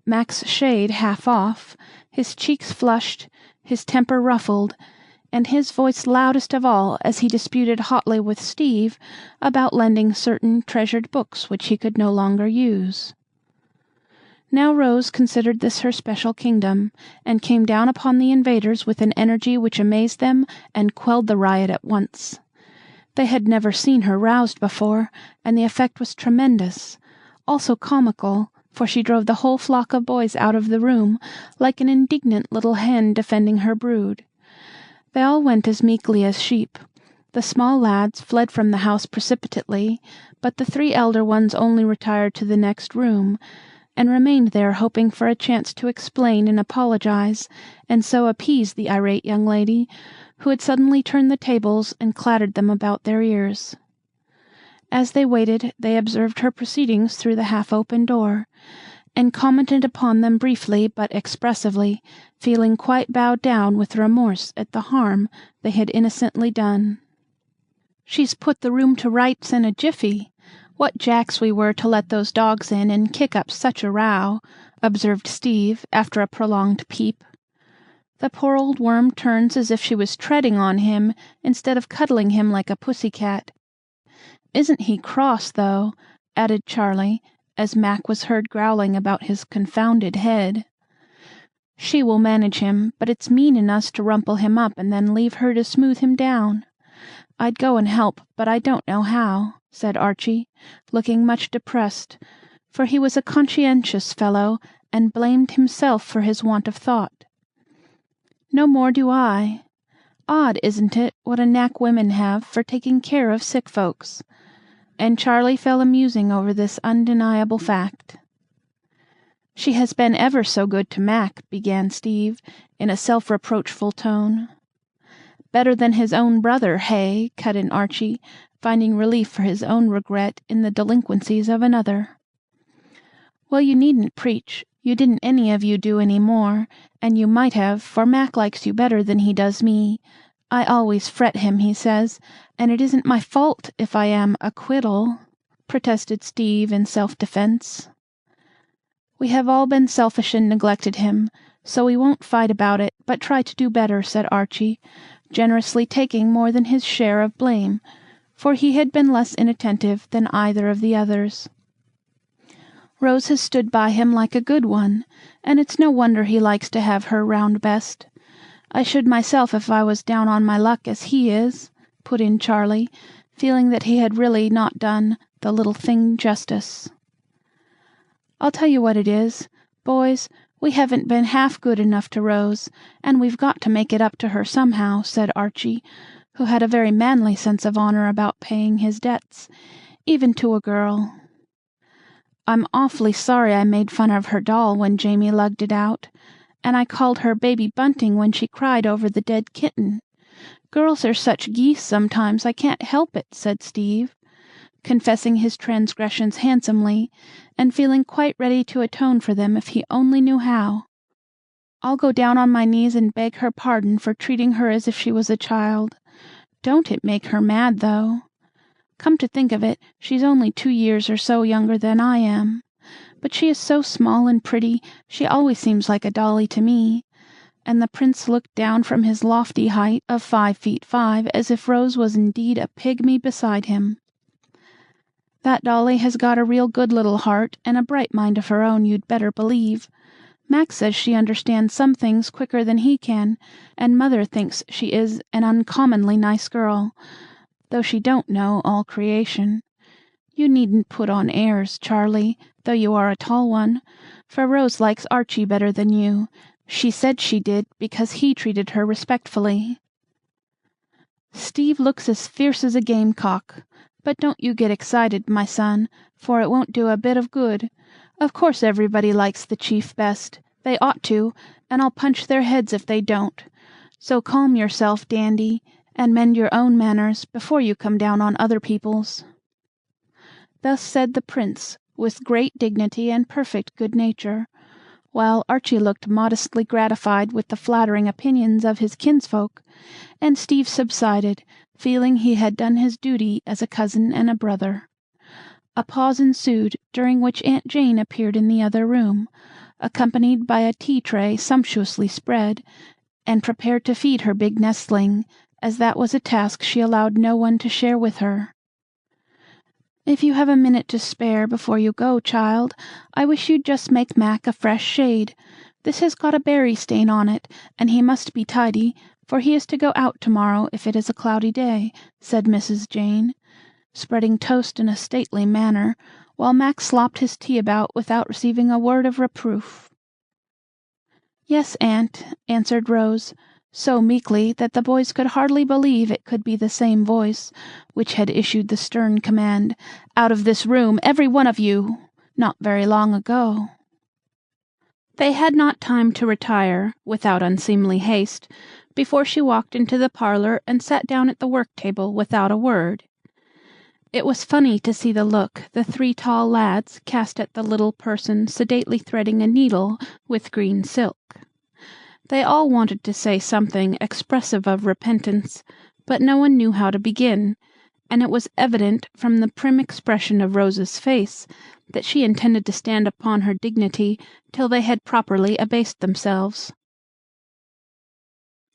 Mac's shade half off, his cheeks flushed, his temper ruffled, and his voice loudest of all as he disputed hotly with Steve about lending certain treasured books which he could no longer use. Now Rose considered this her special kingdom, and came down upon the invaders with an energy which amazed them and quelled the riot at once. They had never seen her roused before, and the effect was tremendous, also comical, for she drove the whole flock of boys out of the room, like an indignant little hen defending her brood. They all went as meekly as sheep. The small lads fled from the house precipitately, but the 3 elder ones only retired to the next room, and remained there hoping for a chance to explain and apologize, and so appease the irate young lady, who had suddenly turned the tables and clattered them about their ears. As they waited, they observed her proceedings through the half-open door, and commented upon them briefly but expressively, feeling quite bowed down with remorse at the harm they had innocently done. "She's put the room to rights in a jiffy. What jacks we were to let those dogs in and kick up such a row," observed Steve, after a prolonged peep. "The poor old worm turns as if she was treading on him instead of cuddling him like a pussy-cat. Isn't he cross, though?" added Charlie, as Mac was heard growling about his confounded head. "She will manage him, but it's mean in us to rumple him up and then leave her to smooth him down. I'd go and help, but I don't know how," said Archie, looking much depressed, for he was a conscientious fellow, and blamed himself for his want of thought. "No more do I. Odd, isn't it, what a knack women have for taking care of sick folks?" And Charlie fell a musing over this undeniable fact. "She has been ever so good to Mac," began Steve, in a self-reproachful tone. "Better than his own brother, hey?" cut in Archie, finding relief for his own regret in the delinquencies of another. "Well, you needn't preach. You didn't any of you do any more, and you might have, for Mac likes you better than he does me. I always fret him, he says, and it isn't my fault if I am a quiddle," protested Steve in self-defense. "We have all been selfish and neglected him, so we won't fight about it, but try to do better," said Archie, generously taking more than his share of blame, for he had been less inattentive than either of the others. "Rose has stood by him like a good one, and it's no wonder he likes to have her round best. I should myself if I was down on my luck as he is," put in Charlie, feeling that he had really not done the little thing justice. "I'll tell you what it is, boys, we haven't been half good enough to Rose, and we've got to make it up to her somehow," said Archie, who had a very manly sense of honor about paying his debts, even to a girl. "I'm awfully sorry I made fun of her doll when Jamie lugged it out, and I called her Baby Bunting when she cried over the dead kitten. Girls are such geese sometimes I can't help it," said Steve, confessing his transgressions handsomely, and feeling quite ready to atone for them if he only knew how. "I'll go down on my knees and beg her pardon for treating her as if she was a child. Don't it make her mad, though? Come to think of it, she's only 2 years or so younger than I am. But she is so small and pretty, she always seems like a dolly to me," and the prince looked down from his lofty height of 5 feet 5 as if Rose was indeed a pygmy beside him. "That dolly has got a real good little heart, and a bright mind of her own, you'd better believe. Max says she understands some things quicker than he can, and mother thinks she is an uncommonly nice girl, though she don't know all creation. You needn't put on airs, Charlie, though you are a tall one, for Rose likes Archie better than you. She said she did, because he treated her respectfully." "Steve looks as fierce as a gamecock. But don't you get excited, my son, for it won't do a bit of good. Of course everybody likes the chief best. They ought to, and I'll punch their heads if they don't. So calm yourself, Dandy, and mend your own manners before you come down on other people's." Thus said the prince, with great dignity and perfect good nature, while Archie looked modestly gratified with the flattering opinions of his kinsfolk, and Steve subsided, feeling he had done his duty as a cousin and a brother. A pause ensued, during which Aunt Jane appeared in the other room, accompanied by a tea-tray sumptuously spread, and prepared to feed her big nestling, as that was a task she allowed no one to share with her. "If you have a minute to spare before you go, child, I wish you'd just make Mac a fresh shade. This has got a berry stain on it, and he must be tidy, for he is to go out to-morrow if it is a cloudy day," said Mrs. Jane, spreading toast in a stately manner, while Mac slopped his tea about without receiving a word of reproof. "Yes, aunt," answered Rose, so meekly that the boys could hardly believe it could be the same voice which had issued the stern command, "Out of this room, every one of you!" not very long ago. They had not time to retire, without unseemly haste, before she walked into the parlor and sat down at the work-table without a word. It was funny to see the look the three tall lads cast at the little person sedately threading a needle with green silk. They all wanted to say something expressive of repentance, but no one knew how to begin, and it was evident from the prim expression of Rose's face that she intended to stand upon her dignity till they had properly abased themselves.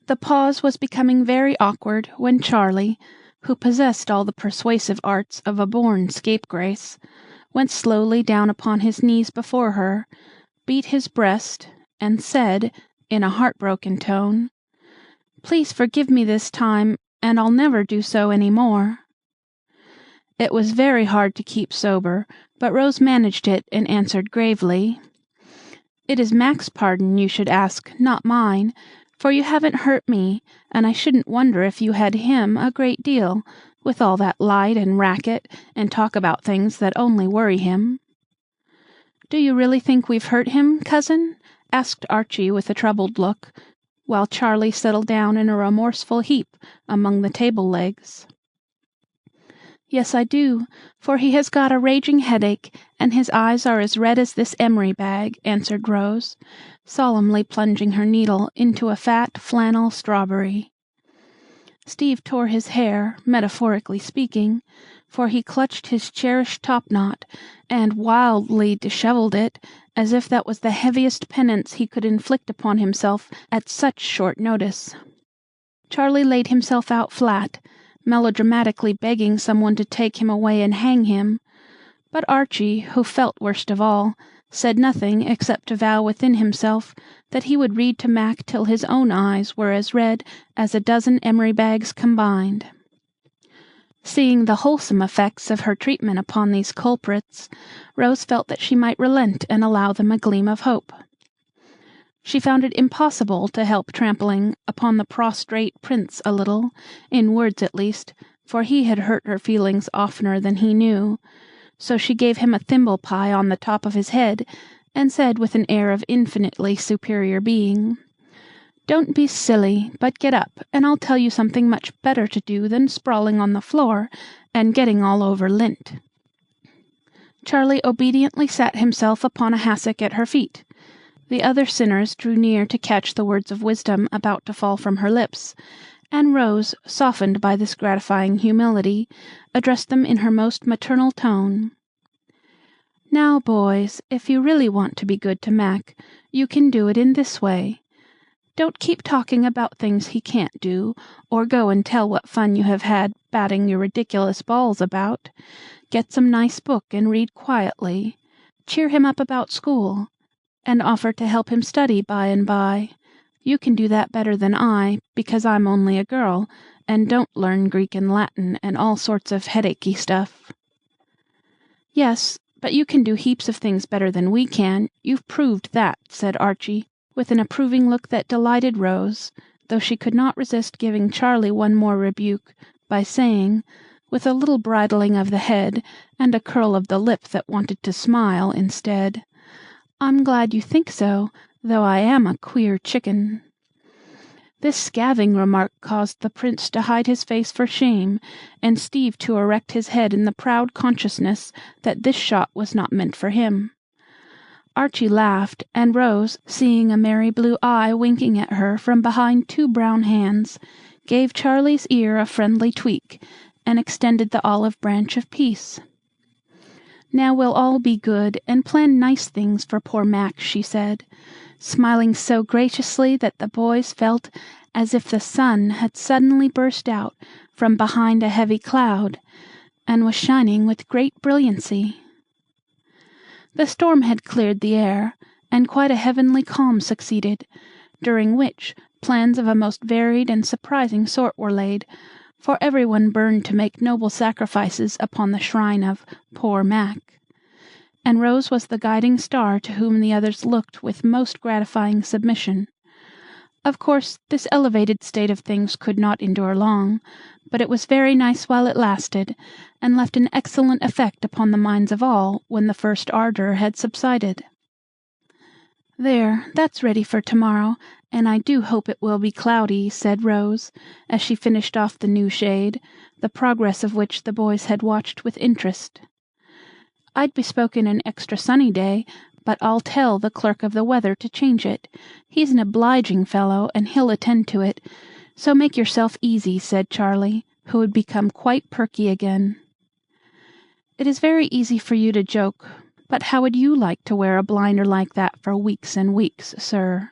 The pause was becoming very awkward when Charlie, who possessed all the persuasive arts of a born scapegrace, went slowly down upon his knees before her, beat his breast, and said, in a heartbroken tone, "Please forgive me this time, and I'll never do so any more." It was very hard to keep sober, but Rose managed it and answered gravely, "It is Mac's pardon you should ask, not mine, for you haven't hurt me, and I shouldn't wonder if you had him a great deal, with all that light and racket, and talk about things that only worry him." "Do you really think we've hurt him, cousin?" asked Archie with a troubled look, while Charlie settled down in a remorseful heap among the table legs. "Yes, I do, for he has got a raging headache, and his eyes are as red as this emery bag," answered Rose, solemnly plunging her needle into a fat flannel strawberry. Steve tore his hair, metaphorically speaking, for he clutched his cherished topknot, and wildly dishevelled it, as if that was the heaviest penance he could inflict upon himself at such short notice. Charlie laid himself out flat, melodramatically begging someone to take him away and hang him, but Archie, who felt worst of all, said nothing except to vow within himself that he would read to Mac till his own eyes were as red as a dozen emery bags combined. Seeing the wholesome effects of her treatment upon these culprits, Rose felt that she might relent and allow them a gleam of hope. She found it impossible to help trampling upon the prostrate prince a little, in words at least, for he had hurt her feelings oftener than he knew, so she gave him a thimble pie on the top of his head, and said with an air of infinitely superior being, "Don't be silly, but get up, and I'll tell you something much better to do than sprawling on the floor and getting all over lint." Charlie obediently sat himself upon a hassock at her feet. The other sinners drew near to catch the words of wisdom about to fall from her lips, and Rose, softened by this gratifying humility, addressed them in her most maternal tone. "Now, boys, if you really want to be good to Mac, you can do it in this way. Don't keep talking about things he can't do, or go and tell what fun you have had batting your ridiculous balls about. Get some nice book and read quietly. Cheer him up about school, and offer to help him study by and by. You can do that better than I, because I'm only a girl, and don't learn Greek and Latin and all sorts of headachy stuff." "Yes, but you can do heaps of things better than we can. You've proved that," said Archie, with an approving look that delighted Rose, though she could not resist giving Charlie one more rebuke by saying, with a little bridling of the head and a curl of the lip that wanted to smile instead, "I'm glad you think so, though I am a queer chicken." This scathing remark caused the prince to hide his face for shame, and Steve to erect his head in the proud consciousness that this shot was not meant for him. Archie laughed, and Rose, seeing a merry blue eye winking at her from behind two brown hands, gave Charlie's ear a friendly tweak, and extended the olive branch of peace. "Now we'll all be good, and plan nice things for poor Mac," she said, smiling so graciously that the boys felt as if the sun had suddenly burst out from behind a heavy cloud, and was shining with great brilliancy. The storm had cleared the air, and quite a heavenly calm succeeded, during which plans of a most varied and surprising sort were laid, for every one burned to make noble sacrifices upon the shrine of "poor Mac," and Rose was the guiding star to whom the others looked with most gratifying submission. Of course, this elevated state of things could not endure long, but it was very nice while it lasted, and left an excellent effect upon the minds of all when the first ardor had subsided. "There, that's ready for to-morrow, and I do hope it will be cloudy," said Rose, as she finished off the new shade, the progress of which the boys had watched with interest. "I'd bespoken an extra sunny day, but I'll tell the clerk of the weather to change it. He's an obliging fellow, and he'll attend to it, so make yourself easy," said Charlie, who had become quite perky again. "It is very easy for you to joke, but how would you like to wear a blinder like that for weeks and weeks, sir?"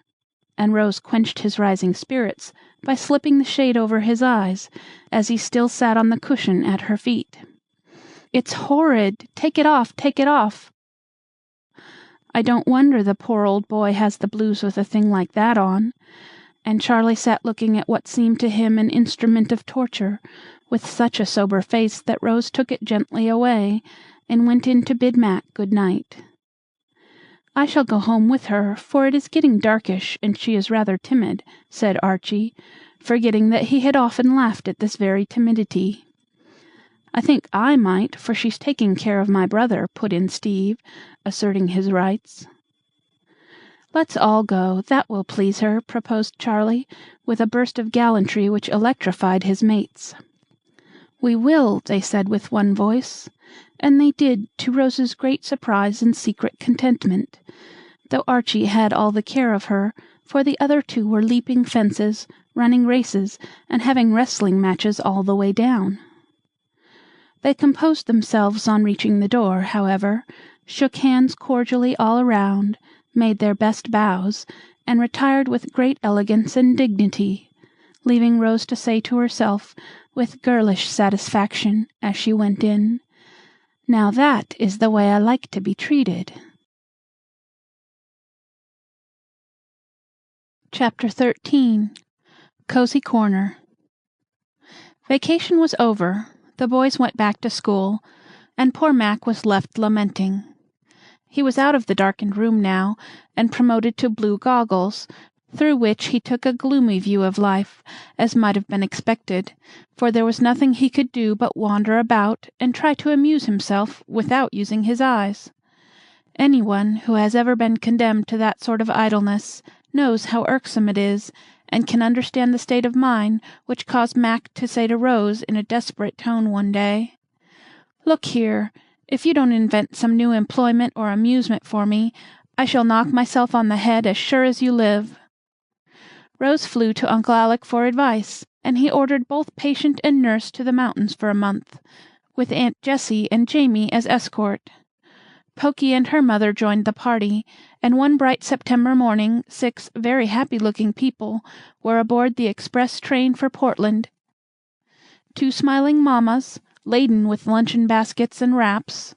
And Rose quenched his rising spirits by slipping the shade over his eyes, as he still sat on the cushion at her feet. "It's horrid! Take it off! Take it off!" "I don't wonder the poor old boy has the blues with a thing like that on." And Charlie sat looking at what seemed to him an instrument of torture, with such a sober face that Rose took it gently away, and went in to bid Mac good night. "I shall go home with her, for it is getting darkish, and she is rather timid," said Archie, forgetting that he had often laughed at this very timidity. "I think I might, for she's taking care of my brother," put in Steve, asserting his rights. "Let's all go, that will please her," proposed Charlie, with a burst of gallantry which electrified his mates. "We will," they said with one voice, and they did, to Rose's great surprise and secret contentment, though Archie had all the care of her, for the other two were leaping fences, running races, and having wrestling matches all the way down. They composed themselves on reaching the door, however, shook hands cordially all around, made their best bows, and retired with great elegance and dignity, leaving Rose to say to herself, with girlish satisfaction, as she went in, "Now that is the way I like to be treated." Chapter 13. Cosey Corner. Vacation was over. The boys went back to school, and poor Mac was left lamenting. He was out of the darkened room now, and promoted to blue goggles, through which he took a gloomy view of life, as might have been expected, for there was nothing he could do but wander about and try to amuse himself without using his eyes. Any one who has ever been condemned to that sort of idleness knows how irksome it is, and can understand the state of mind which caused Mac to say to Rose in a desperate tone one day, "Look here, if you don't invent some new employment or amusement for me, I shall knock myself on the head as sure as you live." Rose flew to Uncle Alec for advice, and he ordered both patient and nurse to the mountains for a month, with Aunt Jessie and Jamie as escort. Pokey and her mother joined the party, and one bright September morning 6 very happy-looking people were aboard the express train for Portland. 2 smiling mammas, laden with luncheon baskets and wraps,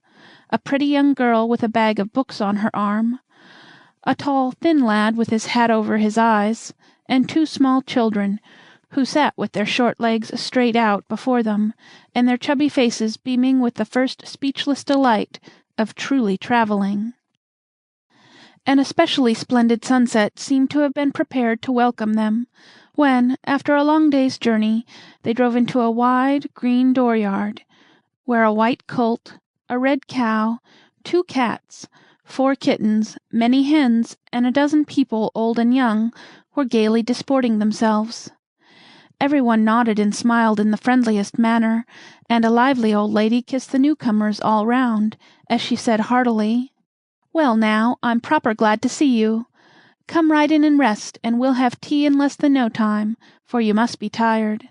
a pretty young girl with a bag of books on her arm, a tall, thin lad with his hat over his eyes, and 2 small children, who sat with their short legs straight out before them, and their chubby faces beaming with the first speechless delight of truly traveling. An especially splendid sunset seemed to have been prepared to welcome them, when, after a long day's journey, they drove into a wide, green dooryard, where a white colt, a red cow, 2 cats, 4 kittens, many hens, and a dozen people, old and young, were gaily disporting themselves. Every one nodded and smiled in the friendliest manner, and a lively old lady kissed the newcomers all round, as she said heartily, "Well, now, I'm proper glad to see you. Come right in and rest, and we'll have tea in less than no time, for you must be tired.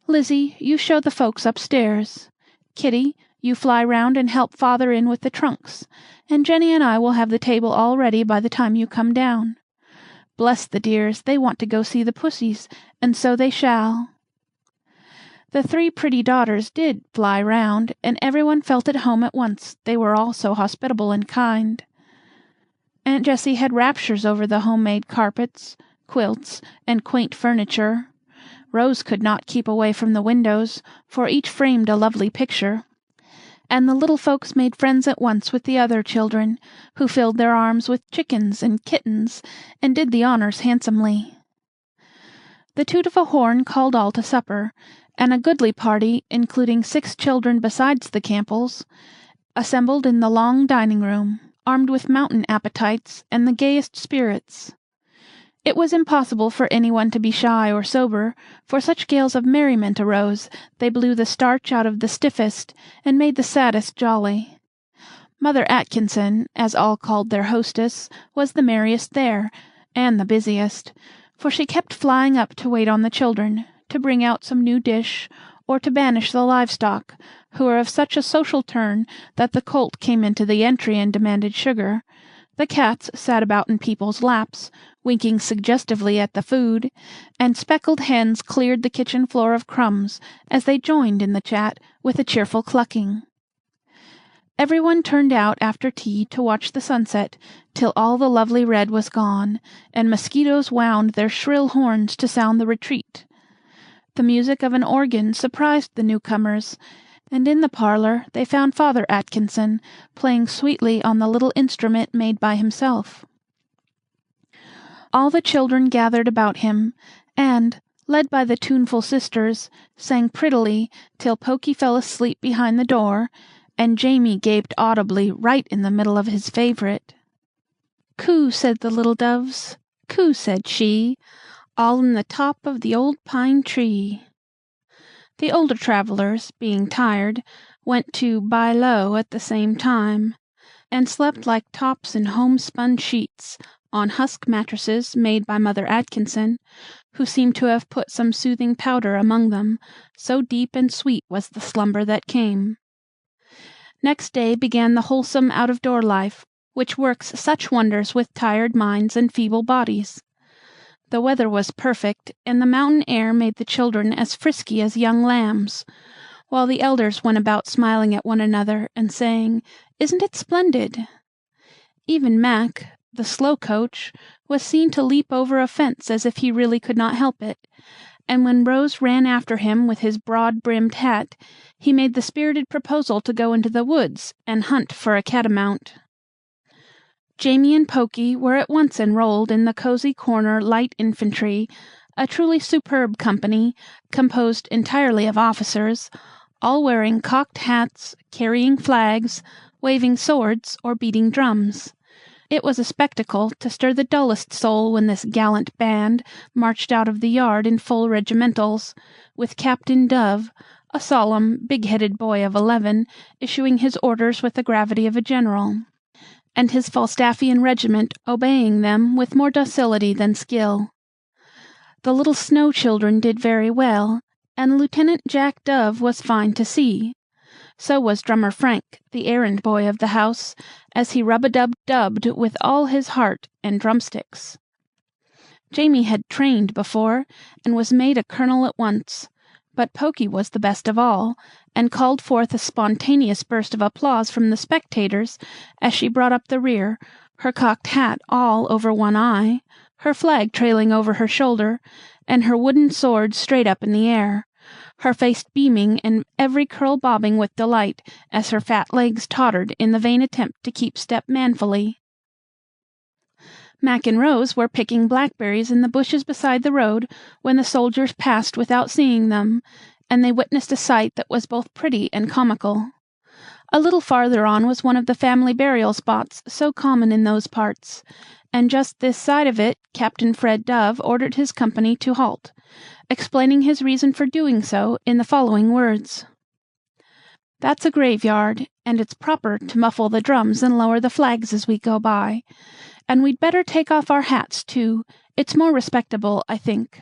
Lizzie, you show the folks upstairs. Kitty, You fly round and help father in with the trunks, and Jenny and I will have the table all ready by the time you come down. Bless the dears, they want to go see the pussies, and so they shall." The 3 pretty daughters did "fly round," and everyone felt at home at once, they were all so hospitable and kind. Aunt Jessie had raptures over the home-made carpets, quilts, and quaint furniture. Rose could not keep away from the windows, for each framed a lovely picture. And the little folks made friends at once with the other children, who filled their arms with chickens and kittens, and did the honors handsomely. The toot of a horn called all to supper, and a goodly party, including 6 children besides the Campbells, assembled in the long dining-room, armed with mountain appetites and the gayest spirits. It was impossible for anyone to be shy or sober, for such gales of merriment arose, they blew the starch out of the stiffest, and made the saddest jolly. Mother Atkinson, as all called their hostess, was the merriest there, and the busiest, for she kept flying up to wait on the children, to bring out some new dish, or to banish the livestock, who were of such a social turn that the colt came into the entry and demanded sugar. The cats sat about in people's laps, winking suggestively at the food, and speckled hens cleared the kitchen floor of crumbs as they joined in the chat with a cheerful clucking. Everyone turned out after tea to watch the sunset till all the lovely red was gone, and mosquitoes wound their shrill horns to sound the retreat. The music of an organ surprised the newcomers, and in the parlor they found Father Atkinson playing sweetly on the little instrument made by himself. All the children gathered about him, and, led by the tuneful sisters, sang prettily till Pokey fell asleep behind the door, and Jamie gaped audibly right in the middle of his favorite. "Coo," said the little doves, "coo," said she, all in the top of the old pine tree. The older travelers, being tired, went to "buy low" at the same time, and slept like tops in homespun sheets, on husk mattresses made by Mother Atkinson, who seemed to have put some soothing powder among them, so deep and sweet was the slumber that came. Next day began the wholesome out-of-door life, which works such wonders with tired minds and feeble bodies. The weather was perfect, and the mountain air made the children as frisky as young lambs, while the elders went about smiling at one another and saying, "Isn't it splendid?" Even Mac, the slow coach, was seen to leap over a fence as if he really could not help it, and when Rose ran after him with his broad-brimmed hat, he made the spirited proposal to go into the woods and hunt for a catamount. Jamie and Pokey were at once enrolled in the Cosey Corner Light Infantry, a truly superb company, composed entirely of officers, all wearing cocked hats, carrying flags, waving swords, or beating drums. It was a spectacle to stir the dullest soul when this gallant band marched out of the yard in full regimentals, with Captain Dove, a solemn, big-headed boy of 11, issuing his orders with the gravity of a general, and his Falstaffian regiment obeying them with more docility than skill. The little Snow children did very well, and Lieutenant Jack Dove was fine to see. So was Drummer Frank, the errand boy of the house, as he rub-a-dub-dubbed with all his heart and drumsticks. Jamie had trained before, and was made a colonel at once, but Pokey was the best of all, and called forth a spontaneous burst of applause from the spectators as she brought up the rear, her cocked hat all over one eye, her flag trailing over her shoulder, and her wooden sword straight up in the air, her face beaming and every curl bobbing with delight as her fat legs tottered in the vain attempt to keep step manfully. Mac and Rose were picking blackberries in the bushes beside the road when the soldiers passed without seeing them, and they witnessed a sight that was both pretty and comical. A little farther on was one of the family burial spots so common in those parts, and just this side of it Captain Fred Dove ordered his company to halt, explaining his reason for doing so in the following words: "That's a graveyard, and it's proper to muffle the drums and lower the flags as we go by. And we'd better take off our hats, too. It's more respectable, I think."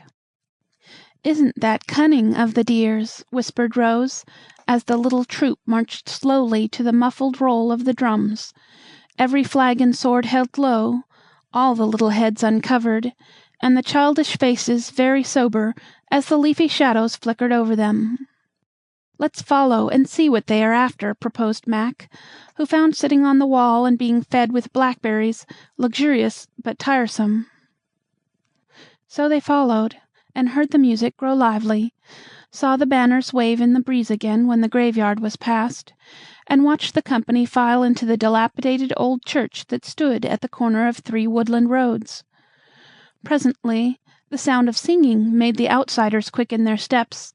"Isn't that cunning of the dears?" whispered Rose, as the little troop marched slowly to the muffled roll of the drums, every flag and sword held low, all the little heads uncovered, and the childish faces very sober as the leafy shadows flickered over them. "Let's follow and see what they are after," proposed Mac, who found sitting on the wall and being fed with blackberries luxurious but tiresome. So they followed, and heard the music grow lively, saw the banners wave in the breeze again when the graveyard was passed, and watched the company file into the dilapidated old church that stood at the corner of 3 woodland roads. Presently, the sound of singing made the outsiders quicken their steps,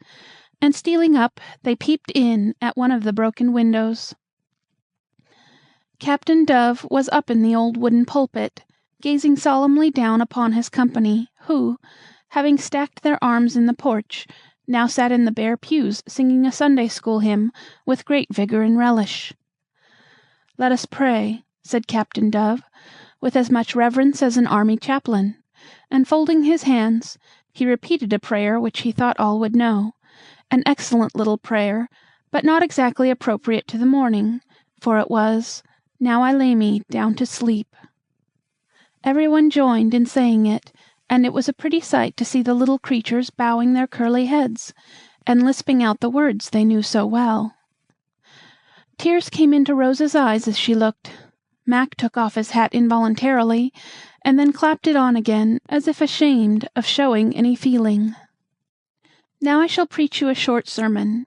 and stealing up, they peeped in at one of the broken windows. Captain Dove was up in the old wooden pulpit, gazing solemnly down upon his company, who, having stacked their arms in the porch, now sat in the bare pews singing a Sunday school hymn with great vigor and relish. "Let us pray," said Captain Dove, with as much reverence as an army chaplain, and folding his hands, he repeated a prayer which he thought all would know, an excellent little prayer, but not exactly appropriate to the morning, for it was, "Now I lay me down to sleep." Everyone joined in saying it, and it was a pretty sight to see the little creatures bowing their curly heads, and lisping out the words they knew so well. Tears came into Rose's eyes as she looked. Mac took off his hat involuntarily, and then clapped it on again, as if ashamed of showing any feeling. Now I shall preach you a short sermon,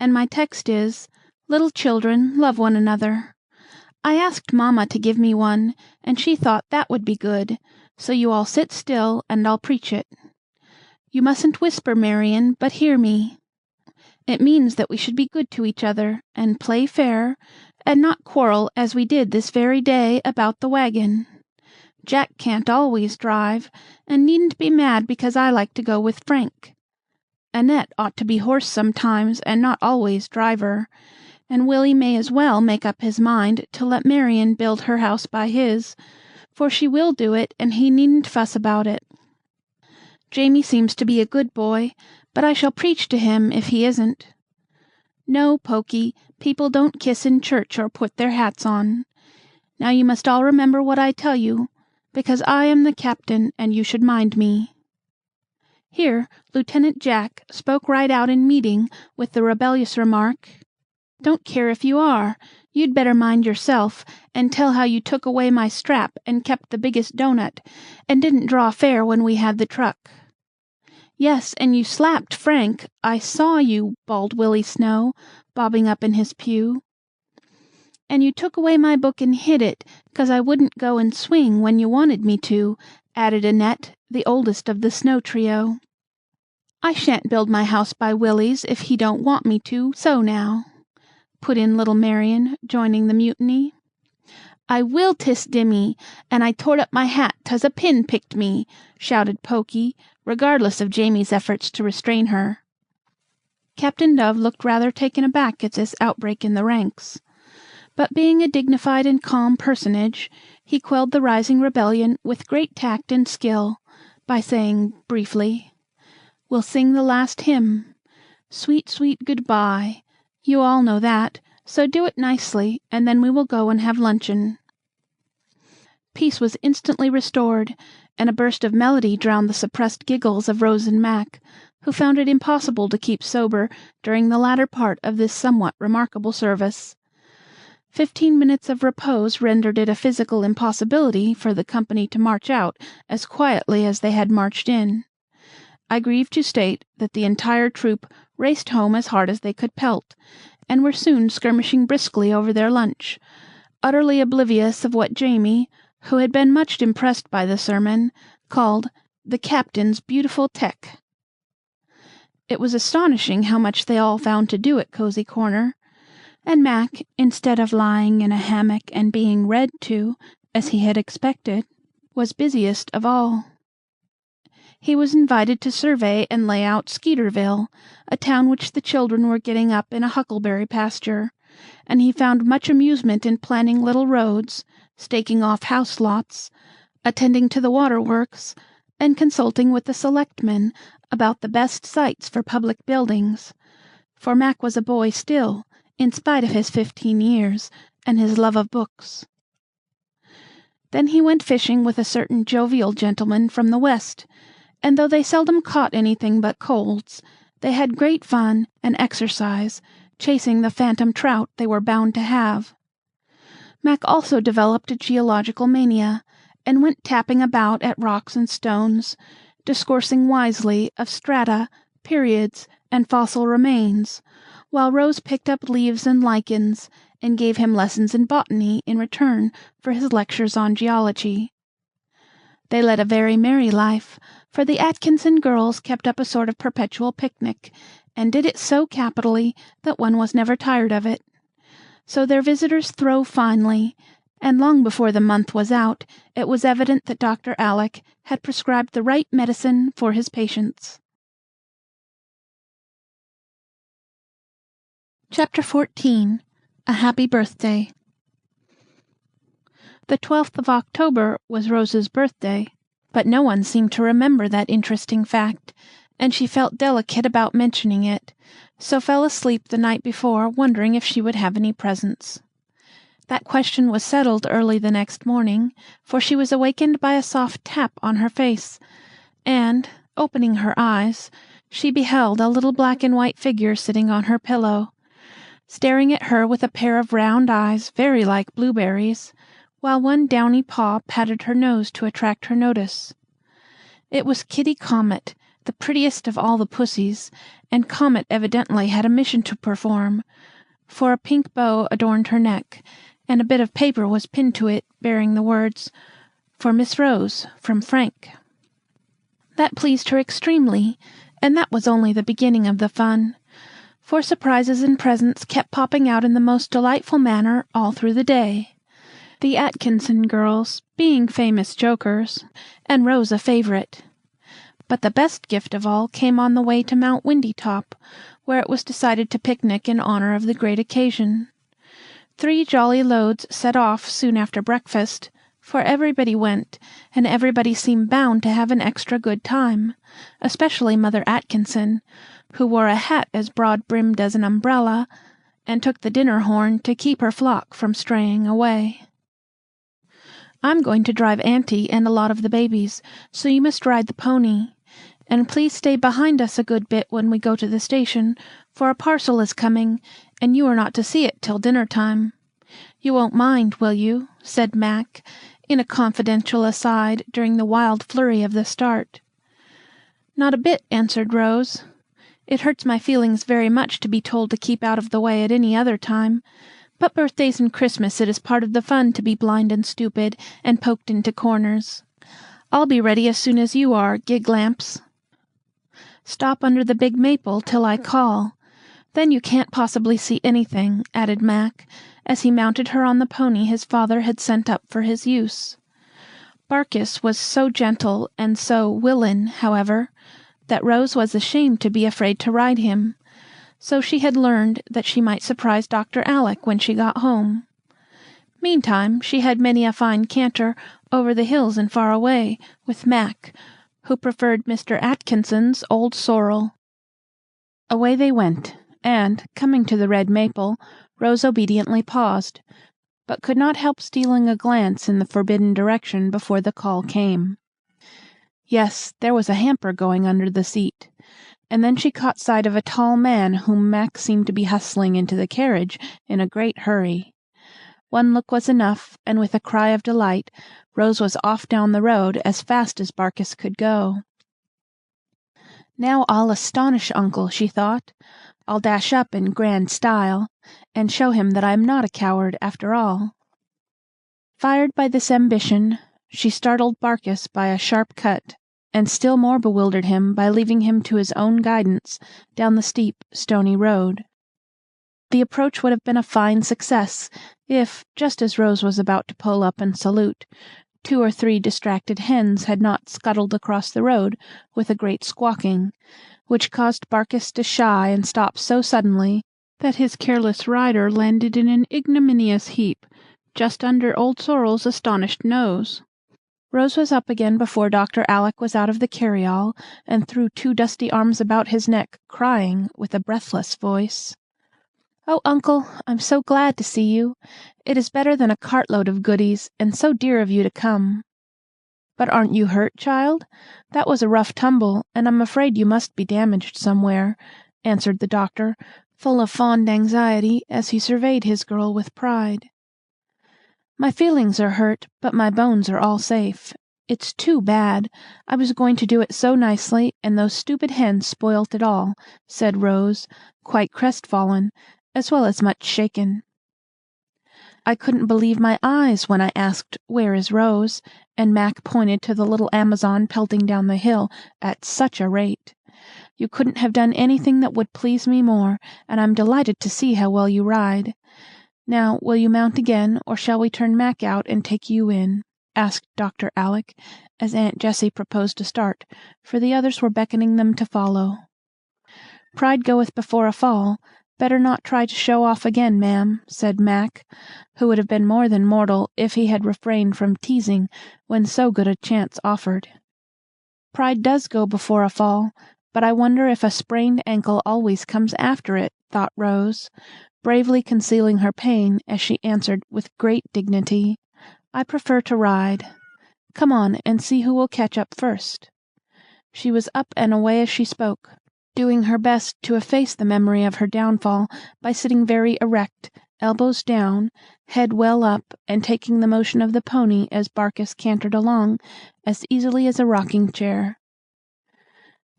and my text is, "Little children, love one another." I asked Mamma to give me one, and she thought that would be good, so you all sit still, and I'll preach it. You mustn't whisper, Marion, but hear me. It means that we should be good to each other, and play fair, and not quarrel as we did this very day about the wagon. Jack can't always drive, and needn't be mad because I like to go with Frank. Annette ought to be horse sometimes, and not always driver, and Willie may as well make up his mind to let Marion build her house by his, for she will do it, and he needn't fuss about it. Jamie seems to be a good boy, but I shall preach to him if he isn't. No, Pokey, people don't kiss in church or put their hats on. Now you must all remember what I tell you, because I am the captain, and you should mind me." Here Lieutenant Jack spoke right out in meeting with the rebellious remark, "Don't care if you are. You'd better mind yourself, and tell how you took away my strap and kept the biggest doughnut, and didn't draw fair when we had the truck." "Yes, and you slapped Frank. I saw you," bawled Willie Snow, bobbing up in his pew. "And you took away my book and hid it, 'cause I wouldn't go and swing when you wanted me to," added Annette, the oldest of the Snow trio. "I shan't build my house by Willie's if he don't want me to, so now," put in little Marion, joining the mutiny. "I will, 'tis Dimmy, and I tore up my hat 'cause a pin picked me," shouted Pokey, regardless of Jamie's efforts to restrain her. Captain Dove looked rather taken aback at this outbreak in the ranks. But being a dignified and calm personage, he quelled the rising rebellion with great tact and skill, by saying, briefly, "We'll sing the last hymn. 'Sweet, sweet good-bye.' You all know that, so do it nicely, and then we will go and have luncheon." Peace was instantly restored, and a burst of melody drowned the suppressed giggles of Rose and Mac, who found it impossible to keep sober during the latter part of this somewhat remarkable service. 15 minutes of repose rendered it a physical impossibility for the company to march out as quietly as they had marched in. I grieve to state that the entire troop raced home as hard as they could pelt, and were soon skirmishing briskly over their lunch, utterly oblivious of what Jamie, who had been much impressed by the sermon, called "the captain's beautiful tech." It was astonishing how much they all found to do at Cosey Corner, and Mac, instead of lying in a hammock and being read to, as he had expected, was busiest of all. He was invited to survey and lay out Skeeterville, a town which the children were getting up in a huckleberry pasture, and he found much amusement in planning little roads, staking off house lots, attending to the waterworks, and consulting with the selectmen about the best sites for public buildings, for Mac was a boy still, in spite of his 15 years and his love of books. Then he went fishing with a certain jovial gentleman from the West, and though they seldom caught anything but colds, they had great fun and exercise, chasing the phantom trout they were bound to have. Mac also developed a geological mania, and went tapping about at rocks and stones, discoursing wisely of strata, periods, and fossil remains, while Rose picked up leaves and lichens, and gave him lessons in botany in return for his lectures on geology. They led a very merry life, for the Atkinson girls kept up a sort of perpetual picnic, and did it so capitally that one was never tired of it. So their visitors throve finely, and long before the month was out, it was evident that Dr. Alec had prescribed the right medicine for his patients. Chapter 14. A Happy Birthday. The 12th of October was Rose's birthday, but no one seemed to remember that interesting fact, and she felt delicate about mentioning it, so fell asleep the night before wondering if she would have any presents. That question was settled early the next morning, for she was awakened by a soft tap on her face, and, opening her eyes, she beheld a little black and white figure sitting on her pillow, staring at her with a pair of round eyes very like blueberries, while one downy paw patted her nose to attract her notice. It was Kitty Comet, the prettiest of all the pussies, and Comet evidently had a mission to perform, for a pink bow adorned her neck, and a bit of paper was pinned to it bearing the words, "For Miss Rose, from Frank." That pleased her extremely, and that was only the beginning of the fun, for surprises and presents kept popping out in the most delightful manner all through the day. The Atkinson girls being famous jokers, and Rose a favorite. But the best gift of all came on the way to Mount Windy Top, where it was decided to picnic in honor of the great occasion. 3 jolly loads set off soon after breakfast, for everybody went, and everybody seemed bound to have an extra good time, especially Mother Atkinson, who wore a hat as broad-brimmed as an umbrella, and took the dinner horn to keep her flock from straying away. "I'm going to drive Auntie and a lot of the babies, so you must ride the pony. And please stay behind us a good bit when we go to the station, for a parcel is coming, and you are not to see it till dinner time. You won't mind, will you?" said Mac, in a confidential aside during the wild flurry of the start. "Not a bit," answered Rose. "It hurts my feelings very much to be told to keep out of the way at any other time, but birthdays and Christmas it is part of the fun to be blind and stupid and poked into corners. I'll be ready as soon as you are, Giglamps. Stop under the big maple till I call. Then you can't possibly see anything," added Mac, as he mounted her on the pony his father had sent up for his use. Barkis was so gentle and so willin', however, that Rose was ashamed to be afraid to ride him, so she had learned that she might surprise Dr. Alec when she got home. Meantime, she had many a fine canter over the hills and far away, with Mac, who preferred Mr. Atkinson's old sorrel. Away they went, and, coming to the red maple, Rose obediently paused, but could not help stealing a glance in the forbidden direction before the call came. Yes, there was a hamper going under the seat, and then she caught sight of a tall man whom Mac seemed to be hustling into the carriage in a great hurry. One look was enough, and with a cry of delight, Rose was off down the road as fast as Barkis could go. "Now I'll astonish Uncle," she thought. "I'll dash up in grand style, and show him that I am not a coward after all." Fired by this ambition, she startled Barkis by a sharp cut, and still more bewildered him by leaving him to his own guidance down the steep, stony road. The approach would have been a fine success if, just as Rose was about to pull up and salute, 2 or 3 distracted hens had not scuttled across the road with a great squawking, which caused Barkis to shy and stop so suddenly that his careless rider landed in an ignominious heap just under Old Sorrel's astonished nose. Rose was up again before Dr. Alec was out of the carryall, and threw 2 dusty arms about his neck, crying, with a breathless voice, "Oh, uncle, I'm so glad to see you. It is better than a cartload of goodies, and so dear of you to come." "But aren't you hurt, child? That was a rough tumble, and I'm afraid you must be damaged somewhere," answered the doctor, full of fond anxiety, as he surveyed his girl with pride. "My feelings are hurt, but my bones are all safe. It's too bad. I was going to do it so nicely, and those stupid hens spoilt it all," said Rose, quite crestfallen, as well as much shaken. "I couldn't believe my eyes when I asked, 'Where is Rose?' and Mac pointed to the little Amazon pelting down the hill at such a rate. You couldn't have done anything that would please me more, and I'm delighted to see how well you ride. Now, will you mount again, or shall we turn Mac out and take you in?" asked Dr. Alec, as Aunt Jessie proposed to start, for the others were beckoning them to follow. "Pride goeth before a fall. Better not try to show off again, ma'am," said Mac, who would have been more than mortal if he had refrained from teasing when so good a chance offered. "Pride does go before a fall, but I wonder if a sprained ankle always comes after it," thought Rose, bravely concealing her pain as she answered with great dignity, "I prefer to ride. Come on, and see who will catch up first." She was up and away as she spoke, doing her best to efface the memory of her downfall by sitting very erect, elbows down, head well up, and taking the motion of the pony as Barkis cantered along as easily as a rocking-chair.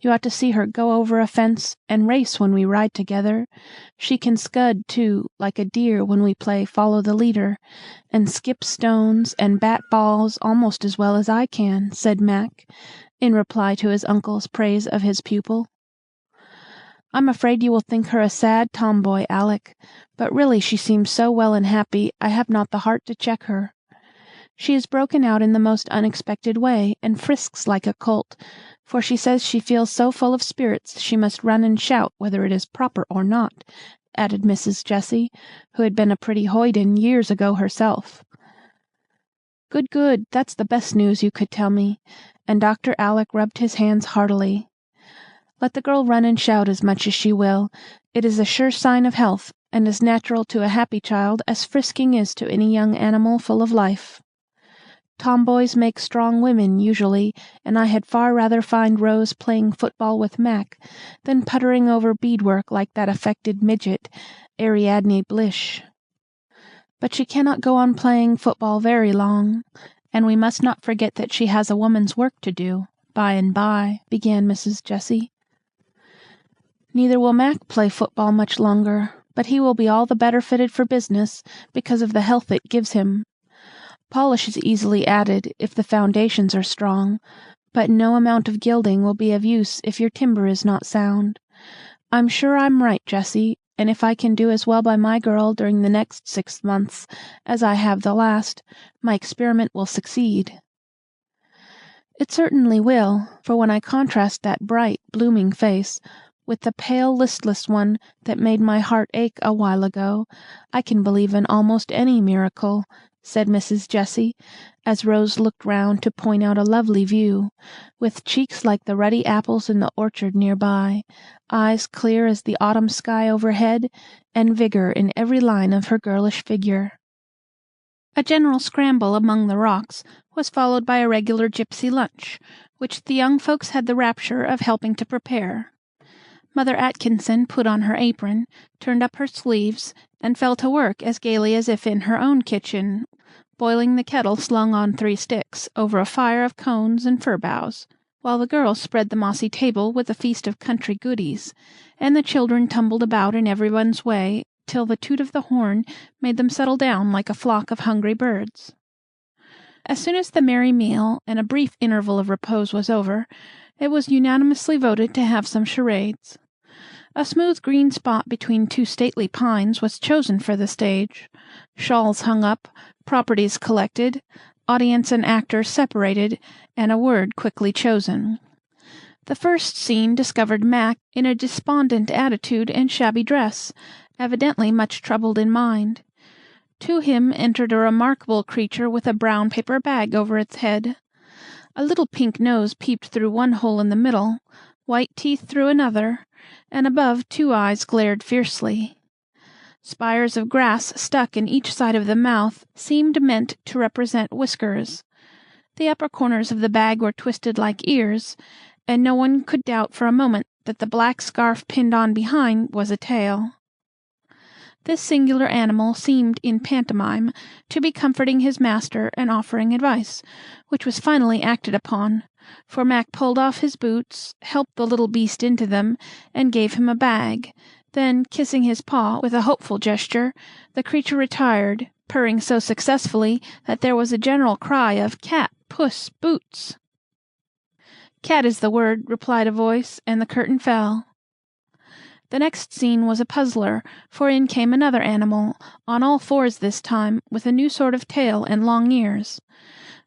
"You ought to see her go over a fence and race when we ride together. She can scud, too, like a deer when we play follow the leader, and skip stones and bat balls almost as well as I can," said Mac, in reply to his uncle's praise of his pupil. "I'm afraid you will think her a sad tomboy, Alec, but really she seems so well and happy I have not the heart to check her. She is broken out in the most unexpected way, and frisks like a colt, for she says she feels so full of spirits she must run and shout whether it is proper or not," added Mrs. Jessie, who had been a pretty hoyden years ago herself. "Good, good, that's the best news you could tell me," and Dr. Alec rubbed his hands heartily. "Let the girl run and shout as much as she will. It is a sure sign of health, and as natural to a happy child as frisking is to any young animal full of life. Tomboys make strong women, usually, and I had far rather find Rose playing football with Mac than puttering over beadwork like that affected midget, Ariadne Blish. But she cannot go on playing football very long, and we must not forget that she has a woman's work to do, by and by," began Mrs. Jessie. "Neither will Mac play football much longer, but he will be all the better fitted for business because of the health it gives him. Polish is easily added if the foundations are strong, but no amount of gilding will be of use if your timber is not sound. I'm sure I'm right, Jessie, and if I can do as well by my girl during the next 6 months as I have the last, my experiment will succeed." "It certainly will, for when I contrast that bright, blooming face with the pale, listless one that made my heart ache a while ago, I can believe in almost any miracle," said Mrs. Jessie, as Rose looked round to point out a lovely view, with cheeks like the ruddy apples in the orchard near by, eyes clear as the autumn sky overhead, and vigor in every line of her girlish figure. A general scramble among the rocks was followed by a regular gypsy lunch, which the young folks had the rapture of helping to prepare. Mother Atkinson put on her apron, turned up her sleeves, and fell to work as gaily as if in her own kitchen, boiling the kettle slung on 3 sticks over a fire of cones and fir boughs, while the girls spread the mossy table with a feast of country goodies, and the children tumbled about in everyone's way till the toot of the horn made them settle down like a flock of hungry birds. As soon as the merry meal and a brief interval of repose was over, it was unanimously voted to have some charades. A smooth green spot between 2 stately pines was chosen for the stage, shawls hung up, properties collected, audience and actors separated, and a word quickly chosen. The first scene discovered Mac in a despondent attitude and shabby dress, evidently much troubled in mind. To him entered a remarkable creature with a brown paper bag over its head. A little pink nose peeped through one hole in the middle, white teeth through another, and above 2 eyes glared fiercely. Spires of grass stuck in each side of the mouth seemed meant to represent whiskers. The upper corners of the bag were twisted like ears, and no one could doubt for a moment that the black scarf pinned on behind was a tail. This singular animal seemed in pantomime to be comforting his master and offering advice, which was finally acted upon, for Mac pulled off his boots, helped the little beast into them, and gave him a bag. Then, kissing his paw with a hopeful gesture, the creature retired, purring so successfully that there was a general cry of "Cat, puss, boots!" "Cat is the word," replied a voice, and the curtain fell. The next scene was a puzzler, for in came another animal, on all fours this time, with a new sort of tail and long ears.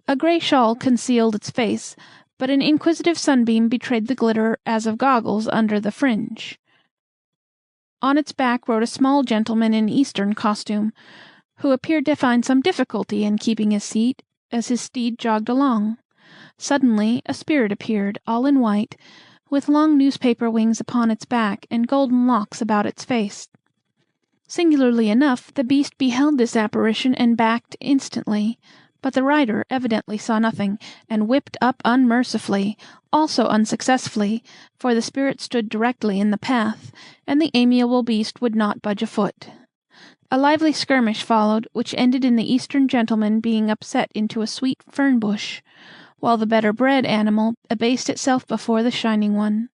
A gray shawl concealed its face, but an inquisitive sunbeam betrayed the glitter as of goggles under the fringe. On its back rode a small gentleman in Eastern costume, who appeared to find some difficulty in keeping his seat as his steed jogged along. Suddenly a spirit appeared, all in white, with long newspaper wings upon its back and golden locks about its face. Singularly enough, the beast beheld this apparition and backed instantly, but the rider evidently saw nothing, and whipped up unmercifully, also unsuccessfully, for the spirit stood directly in the path, and the amiable beast would not budge a foot. A lively skirmish followed, which ended in the Eastern gentleman being upset into a sweet fern bush, while the better-bred animal abased itself before the shining one.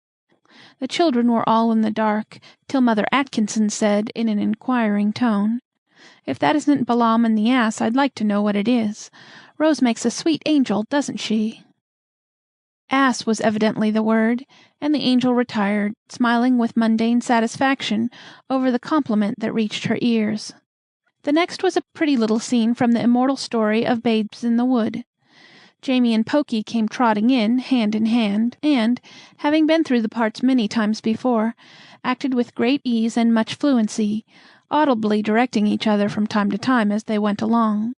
The children were all in the dark, till Mother Atkinson said, in an inquiring tone, "If that isn't Balaam and the ass, I'd like to know what it is. Rose makes a sweet angel, doesn't she?" Ass was evidently the word, and the angel retired, smiling with mundane satisfaction over the compliment that reached her ears. The next was a pretty little scene from the immortal story of Babes in the Wood. Jamie and Pokey came trotting in, hand in hand, and, having been through the parts many times before, acted with great ease and much fluency, audibly directing each other from time to time as they went along.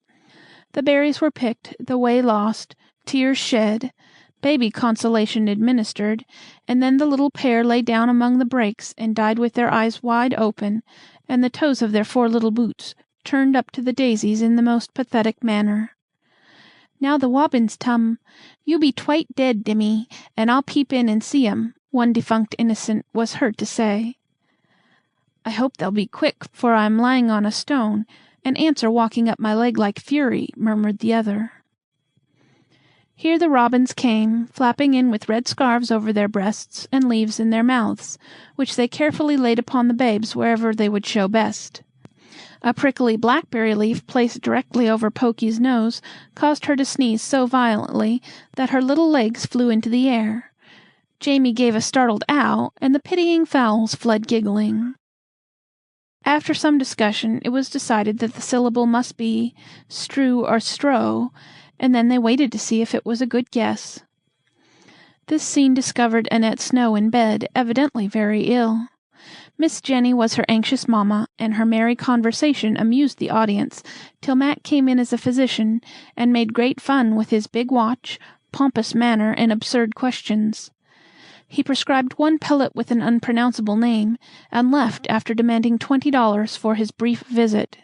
The berries were picked, the way lost, tears shed, baby consolation administered, and then the little pair lay down among the brakes and died with their eyes wide open, and the toes of their 4 little boots turned up to the daisies in the most pathetic manner. "Now the wobbins tum. You be twite dead, Dimmy, and I'll peep in and see 'em," one defunct innocent was heard to say. "I hope they'll be quick, for I'm lying on a stone, and ants are walking up my leg like fury," murmured the other. Here the robins came, flapping in with red scarves over their breasts and leaves in their mouths, which they carefully laid upon the babes wherever they would show best. A prickly blackberry leaf placed directly over Pokey's nose caused her to sneeze so violently that her little legs flew into the air. Jamie gave a startled "ow," and the pitying fowls fled giggling. After some discussion, it was decided that the syllable must be "strew" or "strow," and then they waited to see if it was a good guess. This scene discovered Annette Snow in bed, evidently very ill. Miss Jenny was her anxious mamma, and her merry conversation amused the audience till Mac came in as a physician, and made great fun with his big watch, pompous manner, and absurd questions. He prescribed 1 pellet with an unpronounceable name, and left after demanding $20 for his brief visit.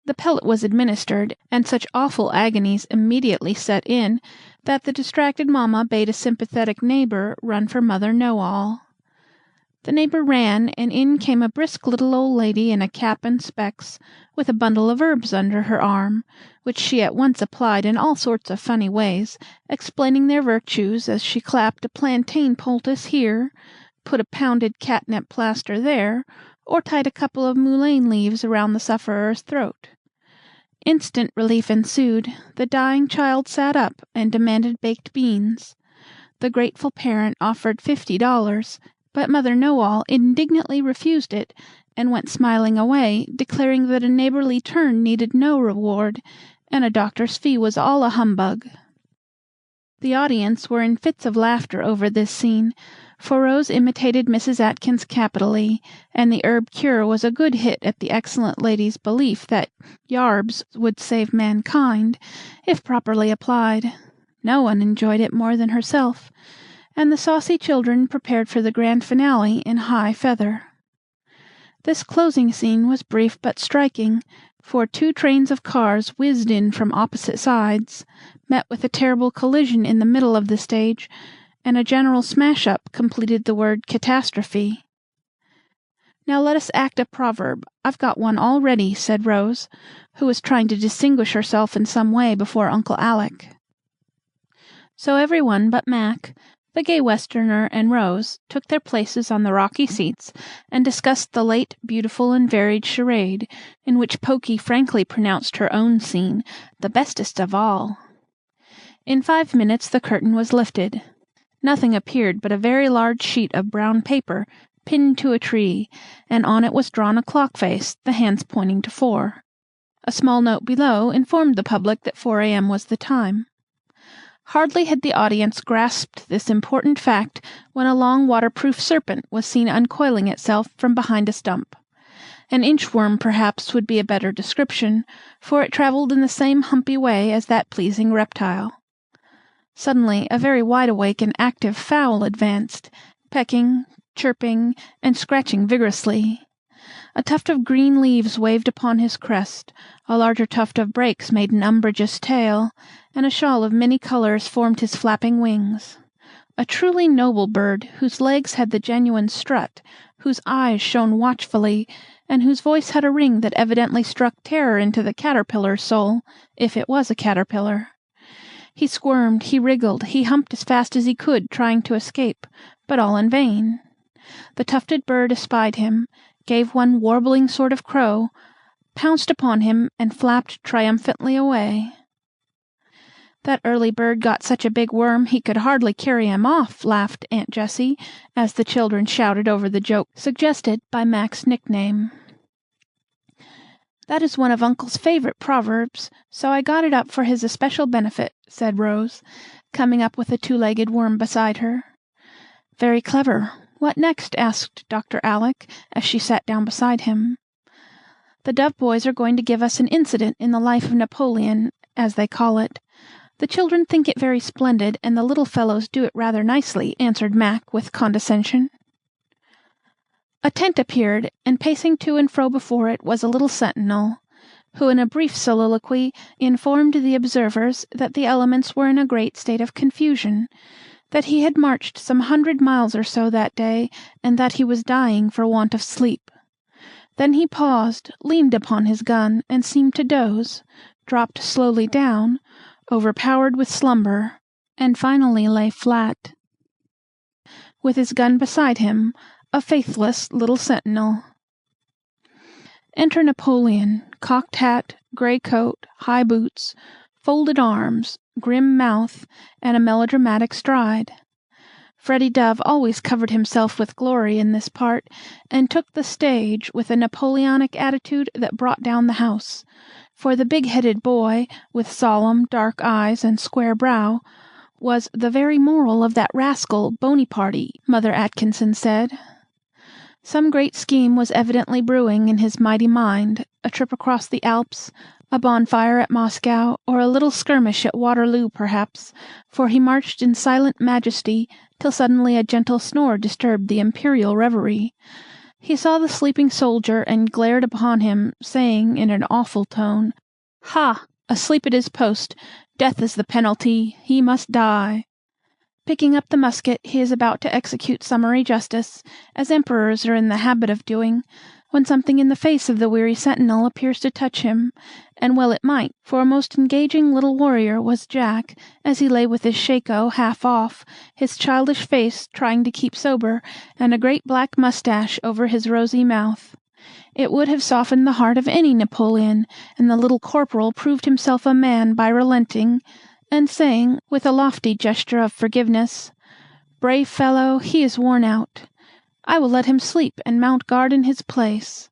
The pellet was administered, and such awful agonies immediately set in that the distracted mamma bade a sympathetic neighbor run for Mother Know-all. The neighbor ran, and in came a brisk little old lady in a cap and specs, with a bundle of herbs under her arm, which she at once applied in all sorts of funny ways, explaining their virtues as she clapped a plantain poultice here, put a pounded catnip plaster there, or tied a couple of mullein leaves around the sufferer's throat. Instant relief ensued. The dying child sat up and demanded baked beans. The grateful parent offered $50, but Mother Know-all indignantly refused it, and went smiling away, declaring that a neighborly turn needed no reward, and a doctor's fee was all a humbug. The audience were in fits of laughter over this scene, for Rose imitated Mrs. Atkins capitally, and the herb cure was a good hit at the excellent lady's belief that yarbs would save mankind, if properly applied. No one enjoyed it more than herself, and the saucy children prepared for the grand finale in high feather. This closing scene was brief but striking, for two trains of cars whizzed in from opposite sides, met with a terrible collision in the middle of the stage, and a general smash-up completed the word catastrophe. "Now let us act a proverb. I've got one all ready," said Rose, who was trying to distinguish herself in some way before Uncle Alec. So everyone but Mac, the gay Westerner, and Rose took their places on the rocky seats and discussed the late, beautiful, and varied charade, in which Pokey frankly pronounced her own scene the bestest of all. In 5 minutes the curtain was lifted. Nothing appeared but a very large sheet of brown paper pinned to a tree, and on it was drawn a clock face, the hands pointing to 4. A small note below informed the public that 4 a.m. was the time. Hardly had the audience grasped this important fact when a long waterproof serpent was seen uncoiling itself from behind a stump. An inchworm, perhaps, would be a better description, for it travelled in the same humpy way as that pleasing reptile. Suddenly a very wide-awake and active fowl advanced, pecking, chirping, and scratching vigorously. A tuft of green leaves waved upon his crest, a larger tuft of brakes made an umbrageous tail, and a shawl of many colours formed his flapping wings. A truly noble bird, whose legs had the genuine strut, whose eyes shone watchfully, and whose voice had a ring that evidently struck terror into the caterpillar's soul, if it was a caterpillar. He squirmed, he wriggled, he humped as fast as he could, trying to escape, but all in vain. The tufted bird espied him, gave one warbling sort of crow, pounced upon him, and flapped triumphantly away. "That early bird got such a big worm he could hardly carry him off," laughed Aunt Jessie, as the children shouted over the joke suggested by Mac's nickname. "That is one of Uncle's favorite proverbs, so I got it up for his especial benefit," said Rose, coming up with a two-legged worm beside her. "Very clever. What next?" asked Dr. Alec, as she sat down beside him. "The Dove boys are going to give us an incident in the life of Napoleon, as they call it. The children think it very splendid, and the little fellows do it rather nicely," answered Mac with condescension. A tent appeared, and pacing to and fro before it was a little sentinel, who in a brief soliloquy informed the observers that the elements were in a great state of confusion, that he had marched some 100 miles or so that day, and that he was dying for want of sleep. Then he paused, leaned upon his gun, and seemed to doze, dropped slowly down, overpowered with slumber, and finally lay flat, with his gun beside him, a faithless little sentinel. Enter Napoleon, cocked hat, grey coat, high boots, folded arms, grim mouth, and a melodramatic stride. Freddie Dove always covered himself with glory in this part, and took the stage with a Napoleonic attitude that brought down the house, for the big-headed boy, with solemn, dark eyes and square brow, was the very moral of that rascal Bonyparty, Mother Atkinson said. Some great scheme was evidently brewing in his mighty mind, a trip across the Alps, a bonfire at Moscow, or a little skirmish at Waterloo, perhaps, for he marched in silent majesty till suddenly a gentle snore disturbed the imperial reverie. He saw the sleeping soldier and glared upon him, saying in an awful tone, "Ha! Asleep at his post! Death is the penalty! He must die!" Picking up the musket, he is about to execute summary justice, as emperors are in the habit of doing, when something in the face of the weary sentinel appears to touch him, and well it might, for a most engaging little warrior was Jack, as he lay with his shako half off, his childish face trying to keep sober, and a great black moustache over his rosy mouth. It would have softened the heart of any Napoleon, and the little corporal proved himself a man by relenting, and saying, with a lofty gesture of forgiveness, "Brave fellow, he is worn out. I will let him sleep and mount guard in his place."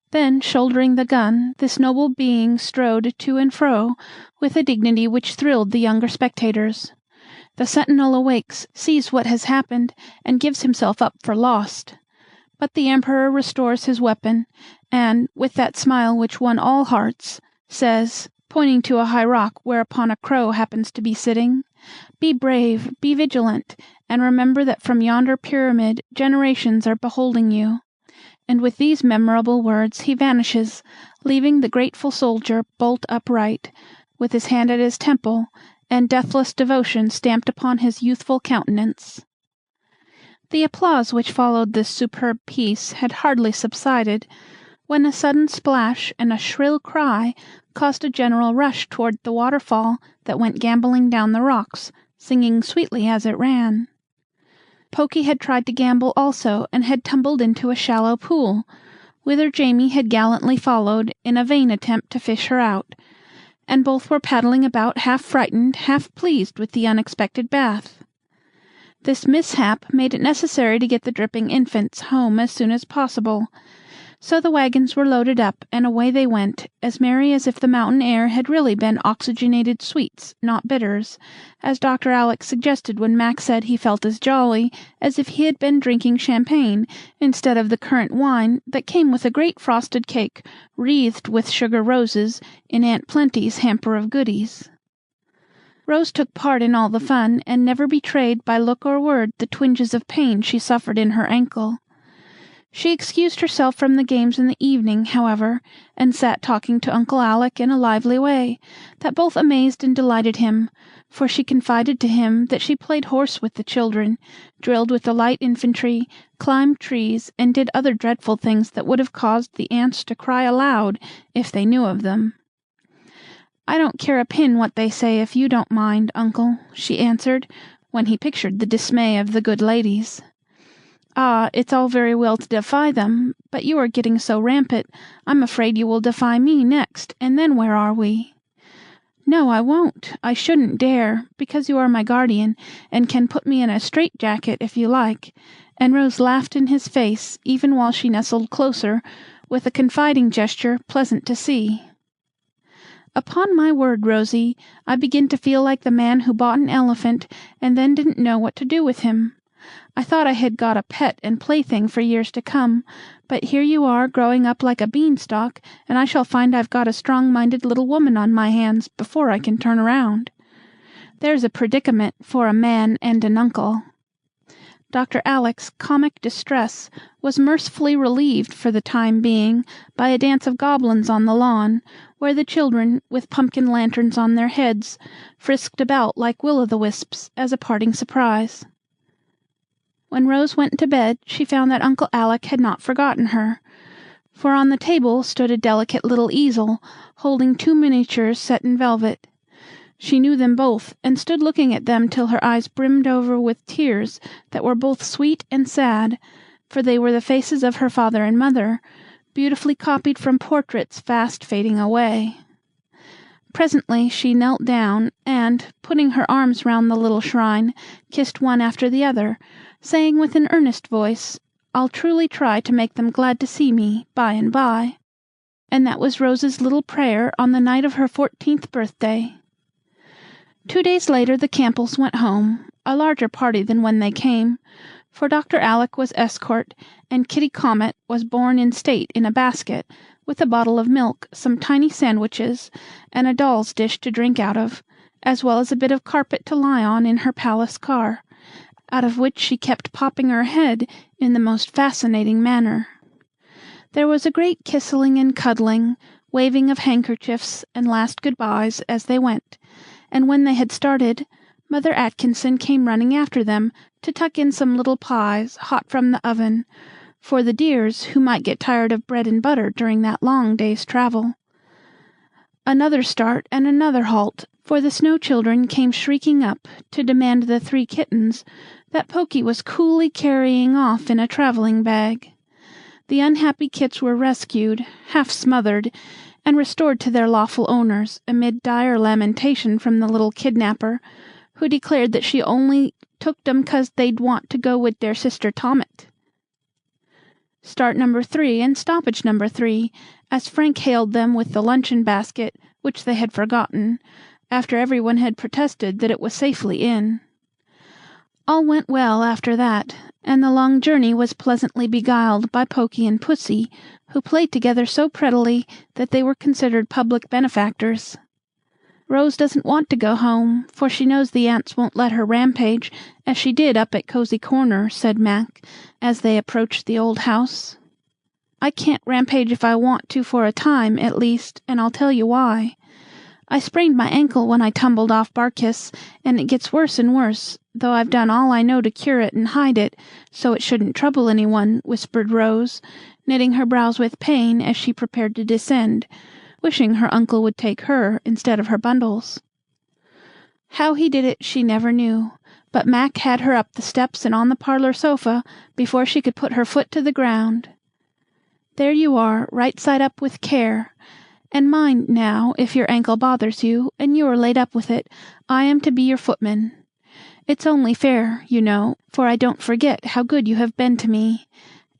Then, shouldering the gun, this noble being strode to and fro, with a dignity which thrilled the younger spectators. The sentinel awakes, sees what has happened, and gives himself up for lost. But the emperor restores his weapon, and, with that smile which won all hearts, says, pointing to a high rock whereupon a crow happens to be sitting. "Be brave, be vigilant, and remember that from yonder pyramid generations are beholding you." And with these memorable words he vanishes, leaving the grateful soldier bolt upright, with his hand at his temple, and deathless devotion stamped upon his youthful countenance. The applause which followed this superb piece had hardly subsided, when a sudden splash and a shrill cry caused a general rush toward the waterfall that went gambolling down the rocks, singing sweetly as it ran. Pokey had tried to gambol also, and had tumbled into a shallow pool, whither Jamie had gallantly followed in a vain attempt to fish her out, and both were paddling about half frightened, half pleased with the unexpected bath. This mishap made it necessary to get the dripping infants home as soon as possible, so the wagons were loaded up, and away they went, as merry as if the mountain air had really been oxygenated sweets, not bitters, as Dr. Alec suggested when Mac said he felt as jolly as if he had been drinking champagne instead of the currant wine that came with a great frosted cake wreathed with sugar roses in Aunt Plenty's hamper of goodies. Rose took part in all the fun, and never betrayed by look or word the twinges of pain she suffered in her ankle. She excused herself from the games in the evening, however, and sat talking to Uncle Alec in a lively way, that both amazed and delighted him, for she confided to him that she played horse with the children, drilled with the light infantry, climbed trees, and did other dreadful things that would have caused the aunts to cry aloud if they knew of them. "I don't care a pin what they say if you don't mind, uncle," she answered, when he pictured the dismay of the good ladies. "Ah, it's all very well to defy them, but you are getting so rampant, I'm afraid you will defy me next, and then where are we?" "No, I won't. I shouldn't dare, because you are my guardian, and can put me in a strait-jacket if you like," and Rose laughed in his face, even while she nestled closer, with a confiding gesture pleasant to see. "Upon my word, Rosie, I begin to feel like the man who bought an elephant and then didn't know what to do with him. I thought I had got a pet and plaything for years to come, but here you are growing up like a beanstalk, and I shall find I've got a strong-minded little woman on my hands before I can turn around. There's a predicament for a man and an uncle." Dr. Alec's comic distress was mercifully relieved for the time being by a dance of goblins on the lawn, where the children, with pumpkin lanterns on their heads, frisked about like will-o'-the-wisps as a parting surprise. When Rose went to bed, she found that Uncle Alec had not forgotten her, for on the table stood a delicate little easel, holding 2 miniatures set in velvet. She knew them both, and stood looking at them till her eyes brimmed over with tears that were both sweet and sad, for they were the faces of her father and mother, beautifully copied from portraits fast fading away. Presently she knelt down, and, putting her arms round the little shrine, kissed one after the other, saying with an earnest voice, "I'll truly try to make them glad to see me by and by." And that was Rose's little prayer on the night of her 14th birthday. 2 days later the Campbells went home, a larger party than when they came, for Dr. Alec was escort, and Kitty Comet was borne in state in a basket, with a bottle of milk, some tiny sandwiches, and a doll's dish to drink out of, as well as a bit of carpet to lie on in her palace car, out of which she kept popping her head in the most fascinating manner. There was a great kissing and cuddling, waving of handkerchiefs, and last good-byes as they went, and when they had started, Mother Atkinson came running after them to tuck in some little pies, hot from the oven, for the dears who might get tired of bread and butter during that long day's travel. Another start and another halt, for the Snow Children came shrieking up to demand the 3 kittens that Pokey was coolly carrying off in a traveling bag. The unhappy kits were rescued, half smothered, and restored to their lawful owners, amid dire lamentation from the little kidnapper, who declared that she only took them 'cause they'd want to go with their sister Tommet. Start number 3 and stoppage number 3, as Frank hailed them with the luncheon basket, which they had forgotten, after everyone had protested that it was safely in. All went well after that, and the long journey was pleasantly beguiled by Pokey and Pussy, who played together so prettily that they were considered public benefactors. Rose doesn't want to go home, for she knows the aunts won't let her rampage, as she did up at Cosey Corner," said Mac, as they approached the old house. "I can't rampage if I want to for a time, at least, and I'll tell you why. I sprained my ankle when I tumbled off Barkis, and it gets worse and worse, though I've done all I know to cure it and hide it, so it shouldn't trouble anyone," whispered Rose, knitting her brows with pain as she prepared to descend, wishing her uncle would take her instead of her bundles. How he did it she never knew, but Mac had her up the steps and on the parlor sofa before she could put her foot to the ground. "There you are, right side up with care. And mind, now, if your ankle bothers you, and you are laid up with it, I am to be your footman. It's only fair, you know, for I don't forget how good you have been to me."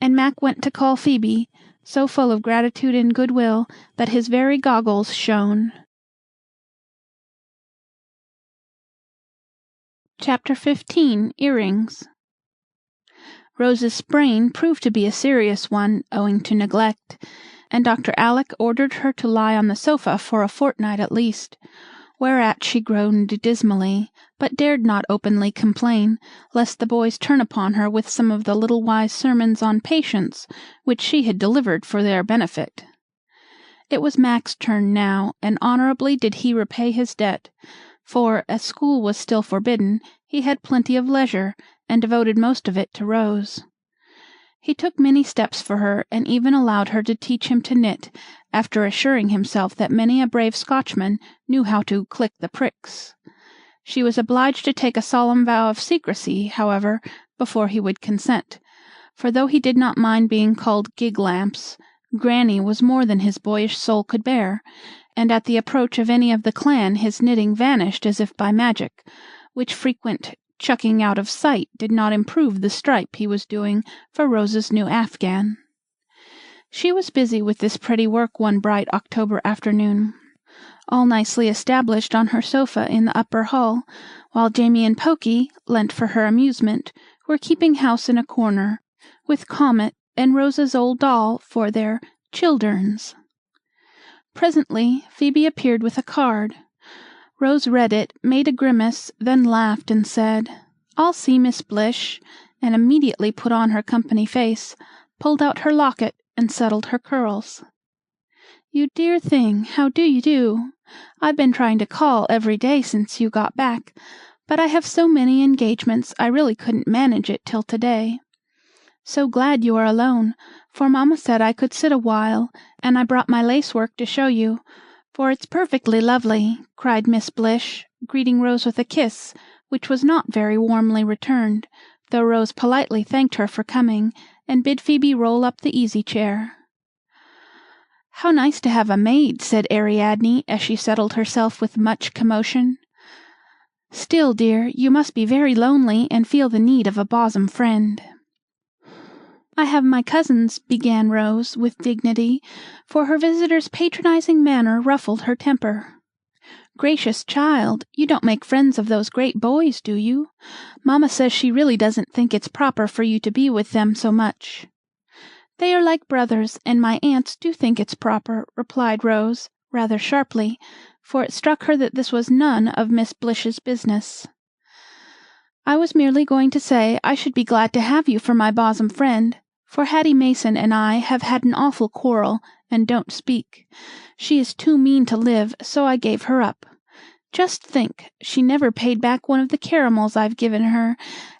And Mac went to call Phoebe, so full of gratitude and goodwill that his very goggles shone. Chapter 15. Earrings. Rose's sprain proved to be a serious one, owing to neglect, and Dr. Alec ordered her to lie on the sofa for a fortnight at least, whereat she groaned dismally, but dared not openly complain, lest the boys turn upon her with some of the little wise sermons on patience which she had delivered for their benefit. It was Mac's turn now, and honorably did he repay his debt, for, as school was still forbidden, he had plenty of leisure, and devoted most of it to Rose. He took many steps for her, and even allowed her to teach him to knit, after assuring himself that many a brave Scotchman knew how to click the pricks. She was obliged to take a solemn vow of secrecy, however, before he would consent, for though he did not mind being called Gig-lamps, Granny was more than his boyish soul could bear, and at the approach of any of the clan his knitting vanished as if by magic, which frequent chucking out of sight did not improve the stripe he was doing for Rose's new afghan. She was busy with this pretty work one bright October afternoon, all nicely established on her sofa in the upper hall, while Jamie and Pokey, lent for her amusement, were keeping house in a corner, with Comet and Rose's old doll for their childurns. Presently Phoebe appeared with a card. Rose read it, made a grimace, then laughed and said, "I'll see Miss Blish," and immediately put on her company face, pulled out her locket, and settled her curls. "You dear thing, how do you do? I've been trying to call every day since you got back, but I have so many engagements I really couldn't manage it till to-day. So glad you are alone, for Mamma said I could sit a while, and I brought my lace-work to show you, for it's perfectly lovely," cried Miss Blish, greeting Rose with a kiss, which was not very warmly returned, though Rose politely thanked her for coming, and bid Phoebe roll up the easy-chair. "How nice to have a maid," said Ariadne, as she settled herself with much commotion. "Still, dear, you must be very lonely and feel the need of a bosom friend." "I have my cousins," began Rose, with dignity, for her visitor's patronizing manner ruffled her temper. "Gracious child, you don't make friends of those great boys, do you? Mamma says she really doesn't think it's proper for you to be with them so much." "They are like brothers, and my aunts do think it's proper," replied Rose, rather sharply, for it struck her that this was none of Miss Blish's business. "I was merely going to say I should be glad to have you for my bosom friend, for Hattie Mason and I have had an awful quarrel, and don't speak. She is too mean to live, so I gave her up. Just think, she never paid back one of the caramels I've given her,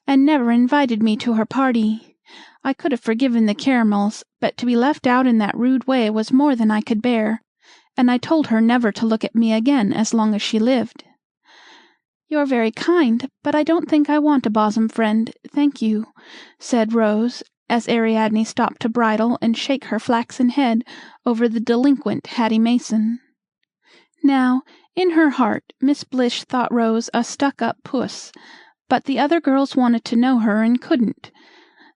and never invited me to her party. I could have forgiven the caramels, but to be left out in that rude way was more than I could bear, and I told her never to look at me again as long as she lived." "You're very kind, but I don't think I want a bosom friend, thank you," said Rose, as Ariadne stopped to bridle and shake her flaxen head over the delinquent Hattie Mason. Now, in her heart, Miss Blish thought Rose a stuck-up puss, but the other girls wanted to know her and couldn't.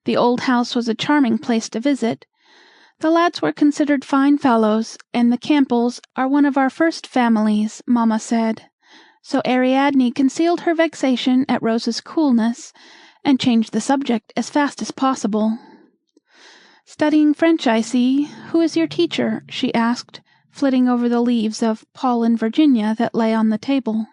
The old house was a charming place to visit. The lads were considered fine fellows, and the Campbells are one of our first families, Mamma said. So Ariadne concealed her vexation at Rose's coolness, and changed the subject as fast as possible. "Studying French, I see. Who is your teacher?" she asked, flitting over the leaves of Paul and Virginia that lay on the table.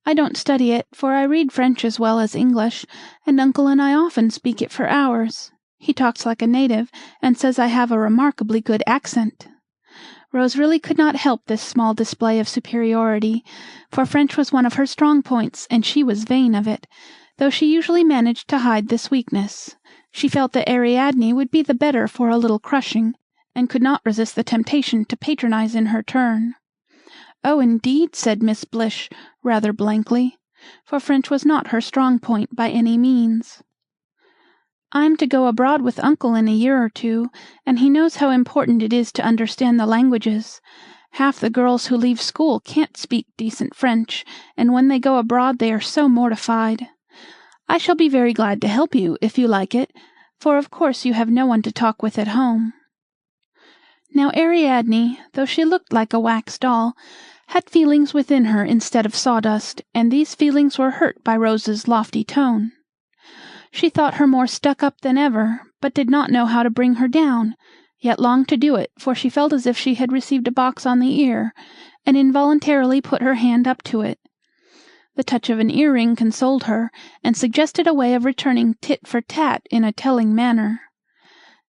"I don't study it, for I read French as well as English, and Uncle and I often speak it for hours. He talks like a native, and says I have a remarkably good accent." Rose really could not help this small display of superiority, for French was one of her strong points, and she was vain of it, though she usually managed to hide this weakness. She felt that Ariadne would be the better for a little crushing, and could not resist the temptation to patronize in her turn. "Oh, indeed," said Miss Blish, rather blankly, for French was not her strong point by any means. "I'm to go abroad with Uncle in a year or two, and he knows how important it is to understand the languages. Half the girls who leave school can't speak decent French, and when they go abroad they are so mortified. I shall be very glad to help you, if you like it, for of course you have no one to talk with at home." Now Ariadne, though she looked like a wax doll, had feelings within her instead of sawdust, and these feelings were hurt by Rose's lofty tone. She thought her more stuck up than ever, but did not know how to bring her down, yet longed to do it, for she felt as if she had received a box on the ear, and involuntarily put her hand up to it. The touch of an earring consoled her, and suggested a way of returning tit for tat in a telling manner.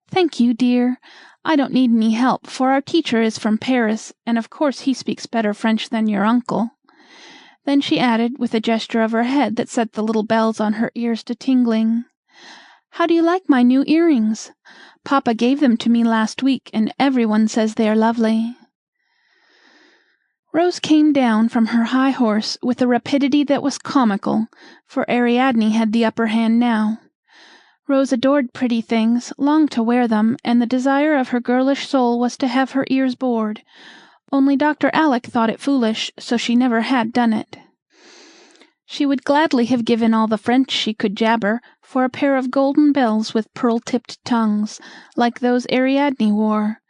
"Thank you, dear. I don't need any help, for our teacher is from Paris, and of course he speaks better French than your uncle." Then she added, with a gesture of her head that set the little bells on her ears to tingling, "How do you like my new earrings? Papa gave them to me last week, and everyone says they are lovely." Rose came down from her high horse with a rapidity that was comical, for Ariadne had the upper hand now. Rose adored pretty things, longed to wear them, and the desire of her girlish soul was to have her ears bored, only Dr. Alec thought it foolish, so she never had done it. She would gladly have given all the French she could jabber for a pair of golden bells with pearl-tipped tongues, like those Ariadne wore,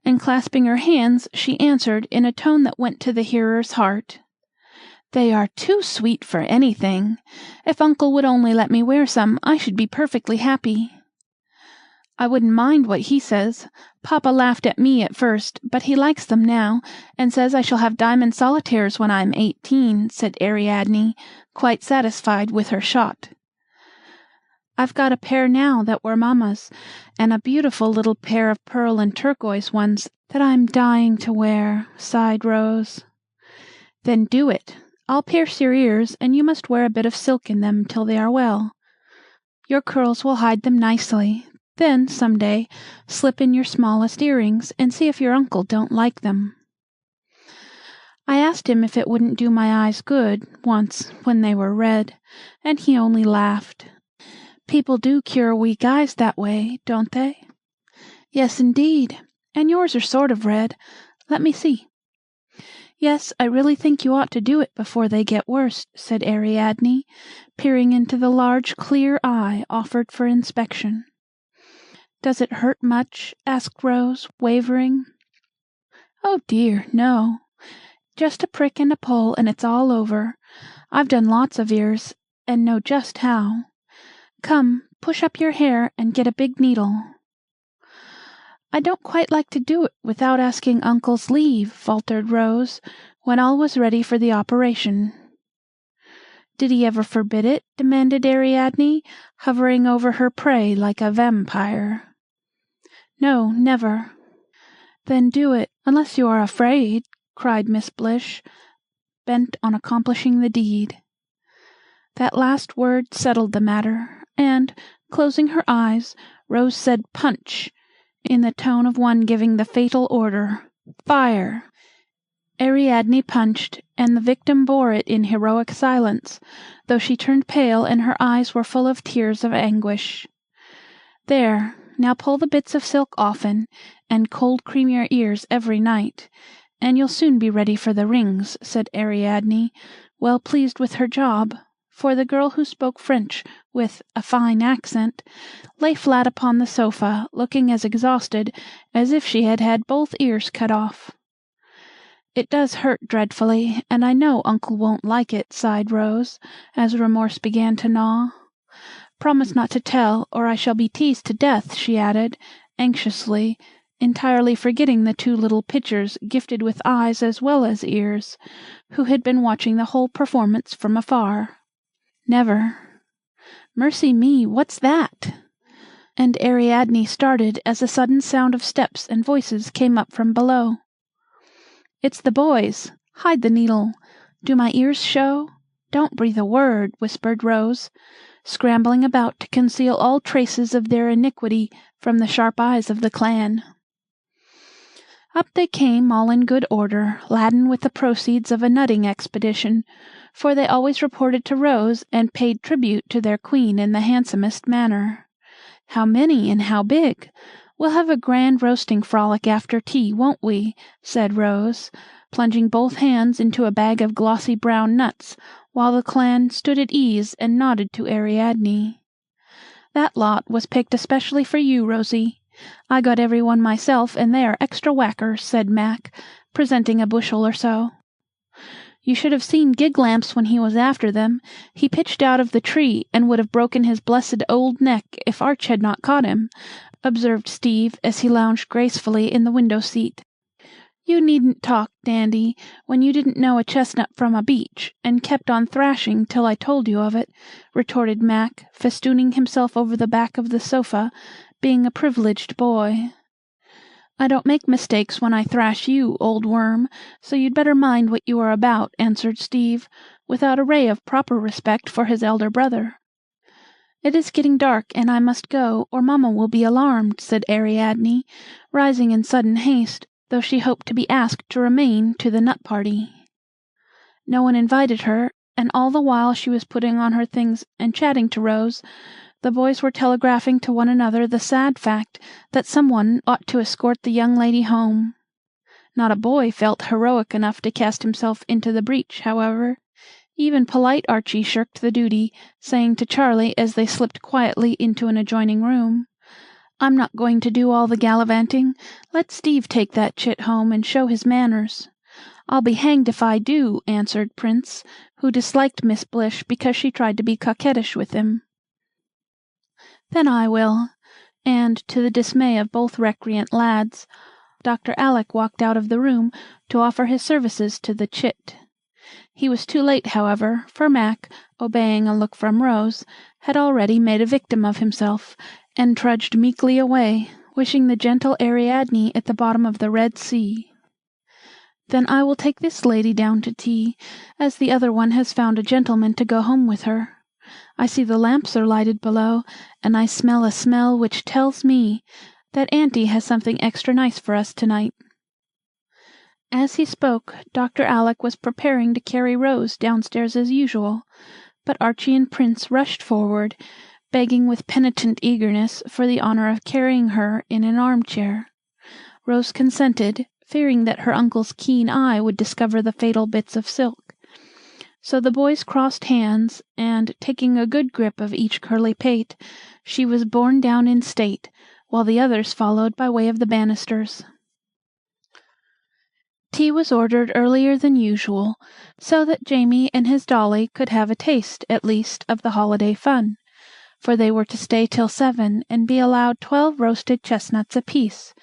and clasping her hands, she answered in a tone that went to the hearer's heart, "They are too sweet for anything. If Uncle would only let me wear some, I should be perfectly happy." "I wouldn't mind what he says. Papa laughed at me at first, but he likes them now, and says I shall have diamond solitaires when I'm 18, said Ariadne, quite satisfied with her shot. "I've got a pair now that were Mamma's, and a beautiful little pair of pearl and turquoise ones that I'm dying to wear," sighed Rose. "Then do it. I'll pierce your ears, and you must wear a bit of silk in them till they are well. Your curls will hide them nicely. Then, some day, slip in your smallest earrings, and see if your uncle don't like them." I asked him if it wouldn't do my eyes good, once, when they were red, and he only laughed. People do cure weak eyes that way, don't they? "Yes, indeed. And yours are sort of red. Let me see." "Yes, I really think you ought to do it before they get worse," said Ariadne, peering into the large clear eye offered for inspection. "Does it hurt much?" asked Rose, wavering. "Oh dear, no. Just a prick and a pull, and it's all over. I've done lots of ears, and know just how. Come, push up your hair and get a big needle." "I don't quite like to do it without asking Uncle's leave," faltered Rose, when all was ready for the operation. "Did he ever forbid it?" demanded Ariadne, hovering over her prey like a vampire. "No, never." "Then do it, unless you are afraid," cried Miss Blish, bent on accomplishing the deed. That last word settled the matter, and, closing her eyes, Rose said "punch," in the tone of one giving the fatal order, "Fire!" Ariadne punched, and the victim bore it in heroic silence, though she turned pale and her eyes were full of tears of anguish. "There, now pull the bits of silk often, and cold cream your ears every night, and you'll soon be ready for the rings," said Ariadne, well pleased with her job, for the girl who spoke French with "a fine accent" lay flat upon the sofa, looking as exhausted as if she had had both ears cut off. "It does hurt dreadfully, and I know Uncle won't like it," sighed Rose, as remorse began to gnaw. "Promise not to tell, or I shall be teased to death," she added, anxiously, entirely forgetting the two little pitchers gifted with eyes as well as ears, who had been watching the whole performance from afar. Never. Mercy me, what's that? And Ariadne started as a sudden sound of steps and voices came up from below. It's the boys. Hide the needle. Do my ears show? Don't breathe a word, whispered Rose, scrambling about to conceal all traces of their iniquity from the sharp eyes of the clan. Up they came, all in good order, laden with the proceeds of a nutting expedition, for they always reported to Rose and paid tribute to their queen in the handsomest manner. How many and how big? We'll have a grand roasting frolic after tea, won't we? Said Rose, plunging both hands into a bag of glossy brown nuts, while the clan stood at ease and nodded to Ariadne. That lot was picked especially for you, Rosie. I got every one myself, and they are extra whackers, said Mac, presenting a bushel or so. You should have seen Giglamps when he was after them. He pitched out of the tree, and would have broken his blessed old neck if Arch had not caught him, observed Steve as he lounged gracefully in the window-seat. You needn't talk, Dandy, when you didn't know a chestnut from a beech, and kept on thrashing till I told you of it, retorted Mac, festooning himself over the back of the sofa, being a privileged boy. I don't make mistakes when I thrash you, old worm, so you'd better mind what you are about, answered Steve, without a ray of proper respect for his elder brother. It is getting dark, and I must go, or mamma will be alarmed, said Ariadne, rising in sudden haste, though she hoped to be asked to remain to the nut party. No one invited her, and all the while she was putting on her things and chatting to Rose, the boys were telegraphing to one another the sad fact that someone ought to escort the young lady home. Not a boy felt heroic enough to cast himself into the breach, however. Even polite Archie shirked the duty, saying to Charlie as they slipped quietly into an adjoining room, I'm not going to do all the gallivanting. Let Steve take that chit home and show his manners. I'll be hanged if I do, answered Prince, who disliked Miss Blish because she tried to be coquettish with him. Then I will. And, to the dismay of both recreant lads, Dr. Alec walked out of the room to offer his services to the chit. He was too late, however, for Mac, obeying a look from Rose, had already made a victim of himself, and trudged meekly away, wishing the gentle Ariadne at the bottom of the Red Sea. Then I will take this lady down to tea, as the other one has found a gentleman to go home with her. I see the lamps are lighted below, and I smell a smell which tells me that Auntie has something extra nice for us tonight. As he spoke, Dr. Alec was preparing to carry Rose downstairs as usual, but Archie and Prince rushed forward, begging with penitent eagerness for the honor of carrying her in an armchair. Rose consented, fearing that her uncle's keen eye would discover the fatal bits of silk. So the boys crossed hands, and, taking a good grip of each curly pate, she was borne down in state, while the others followed by way of the banisters. Tea was ordered earlier than usual, so that Jamie and his dolly could have a taste, at least, of the holiday fun, for they were to stay till 7 and be allowed 12 roasted chestnuts apiece,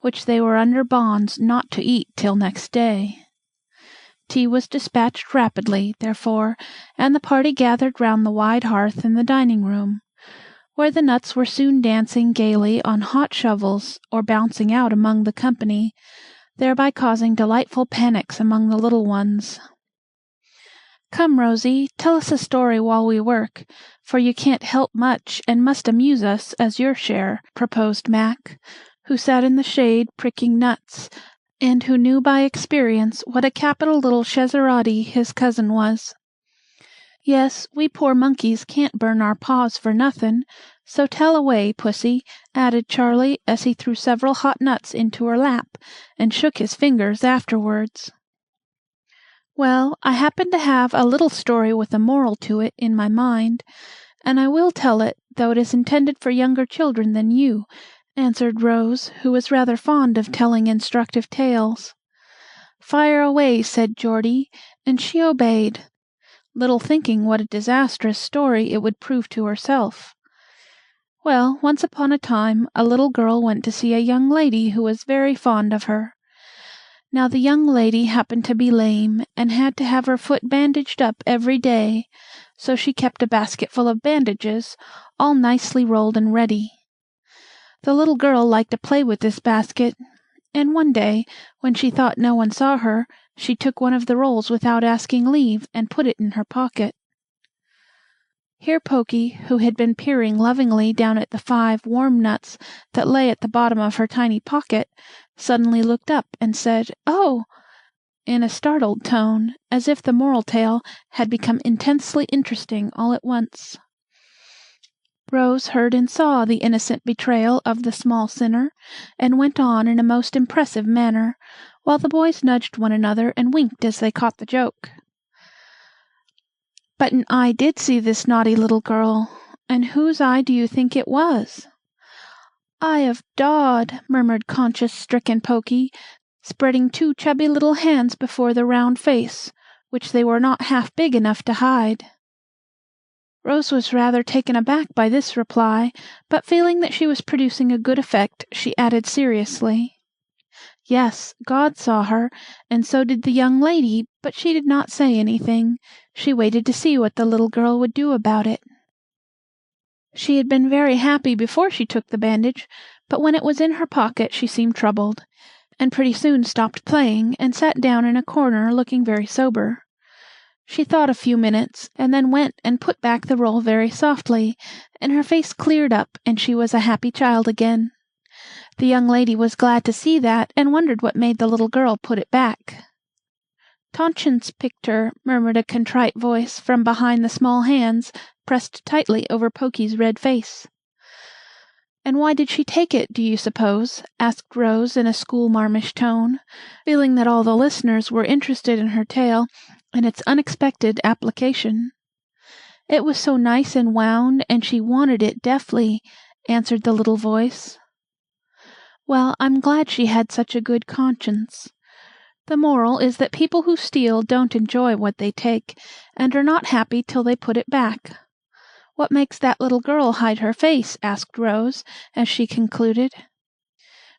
which they were under bonds not to eat till next day. Tea was dispatched rapidly, therefore, and the party gathered round the wide hearth in the dining-room, where the nuts were soon dancing gaily on hot shovels or bouncing out among the company, thereby causing delightful panics among the little ones. Come, Rosie, tell us a story while we work, for you can't help much and must amuse us as your share, proposed Mac, who sat in the shade pricking nuts, and who knew by experience what a capital little Scheherazade his cousin was. Yes, we poor monkeys can't burn our paws for nothin', so tell away, Pussy, added Charlie as he threw several hot nuts into her lap, and shook his fingers afterwards. Well, I happen to have a little story with a moral to it in my mind, and I will tell it, though it is intended for younger children than you, answered Rose, who was rather fond of telling instructive tales. Fire away, said Geordie, and she obeyed, little thinking what a disastrous story it would prove to herself. Well, once upon a time, a little girl went to see a young lady who was very fond of her. Now the young lady happened to be lame, and had to have her foot bandaged up every day, so she kept a basket full of bandages, all nicely rolled and ready. The little girl liked to play with this basket, and one day, when she thought no one saw her, she took one of the rolls without asking leave, and put it in her pocket. Here Pokey, who had been peering lovingly down at the 5 warm nuts that lay at the bottom of her tiny pocket, suddenly looked up and said, "Oh!" in a startled tone, as if the moral tale had become intensely interesting all at once. Rose heard and saw the innocent betrayal of the small sinner, and went on in a most impressive manner, while the boys nudged one another and winked as they caught the joke. "But an eye did see this naughty little girl, and whose eye do you think it was?" "Eye of Dodd," murmured conscience-stricken Pokey, spreading 2 chubby little hands before the round face, which they were not half big enough to hide. Rose was rather taken aback by this reply, but feeling that she was producing a good effect, she added seriously, "Yes, God saw her, and so did the young lady, but she did not say anything. She waited to see what the little girl would do about it." She had been very happy before she took the bandage, but when it was in her pocket she seemed troubled, and pretty soon stopped playing and sat down in a corner looking very sober. She thought a few minutes, and then went and put back the roll very softly, and her face cleared up, and she was a happy child again. The young lady was glad to see that, and wondered what made the little girl put it back. "Conscience picked her," murmured a contrite voice from behind the small hands pressed tightly over Pokey's red face. "And why did she take it, do you suppose?" asked Rose in a schoolmarmish tone, feeling that all the listeners were interested in her tale and its unexpected application. "It was so nice and wound, and she wanted it deftly," answered the little voice. "Well, I'm glad she had such a good conscience. The moral is that people who steal don't enjoy what they take, and are not happy till they put it back. What makes that little girl hide her face?" asked Rose, as she concluded.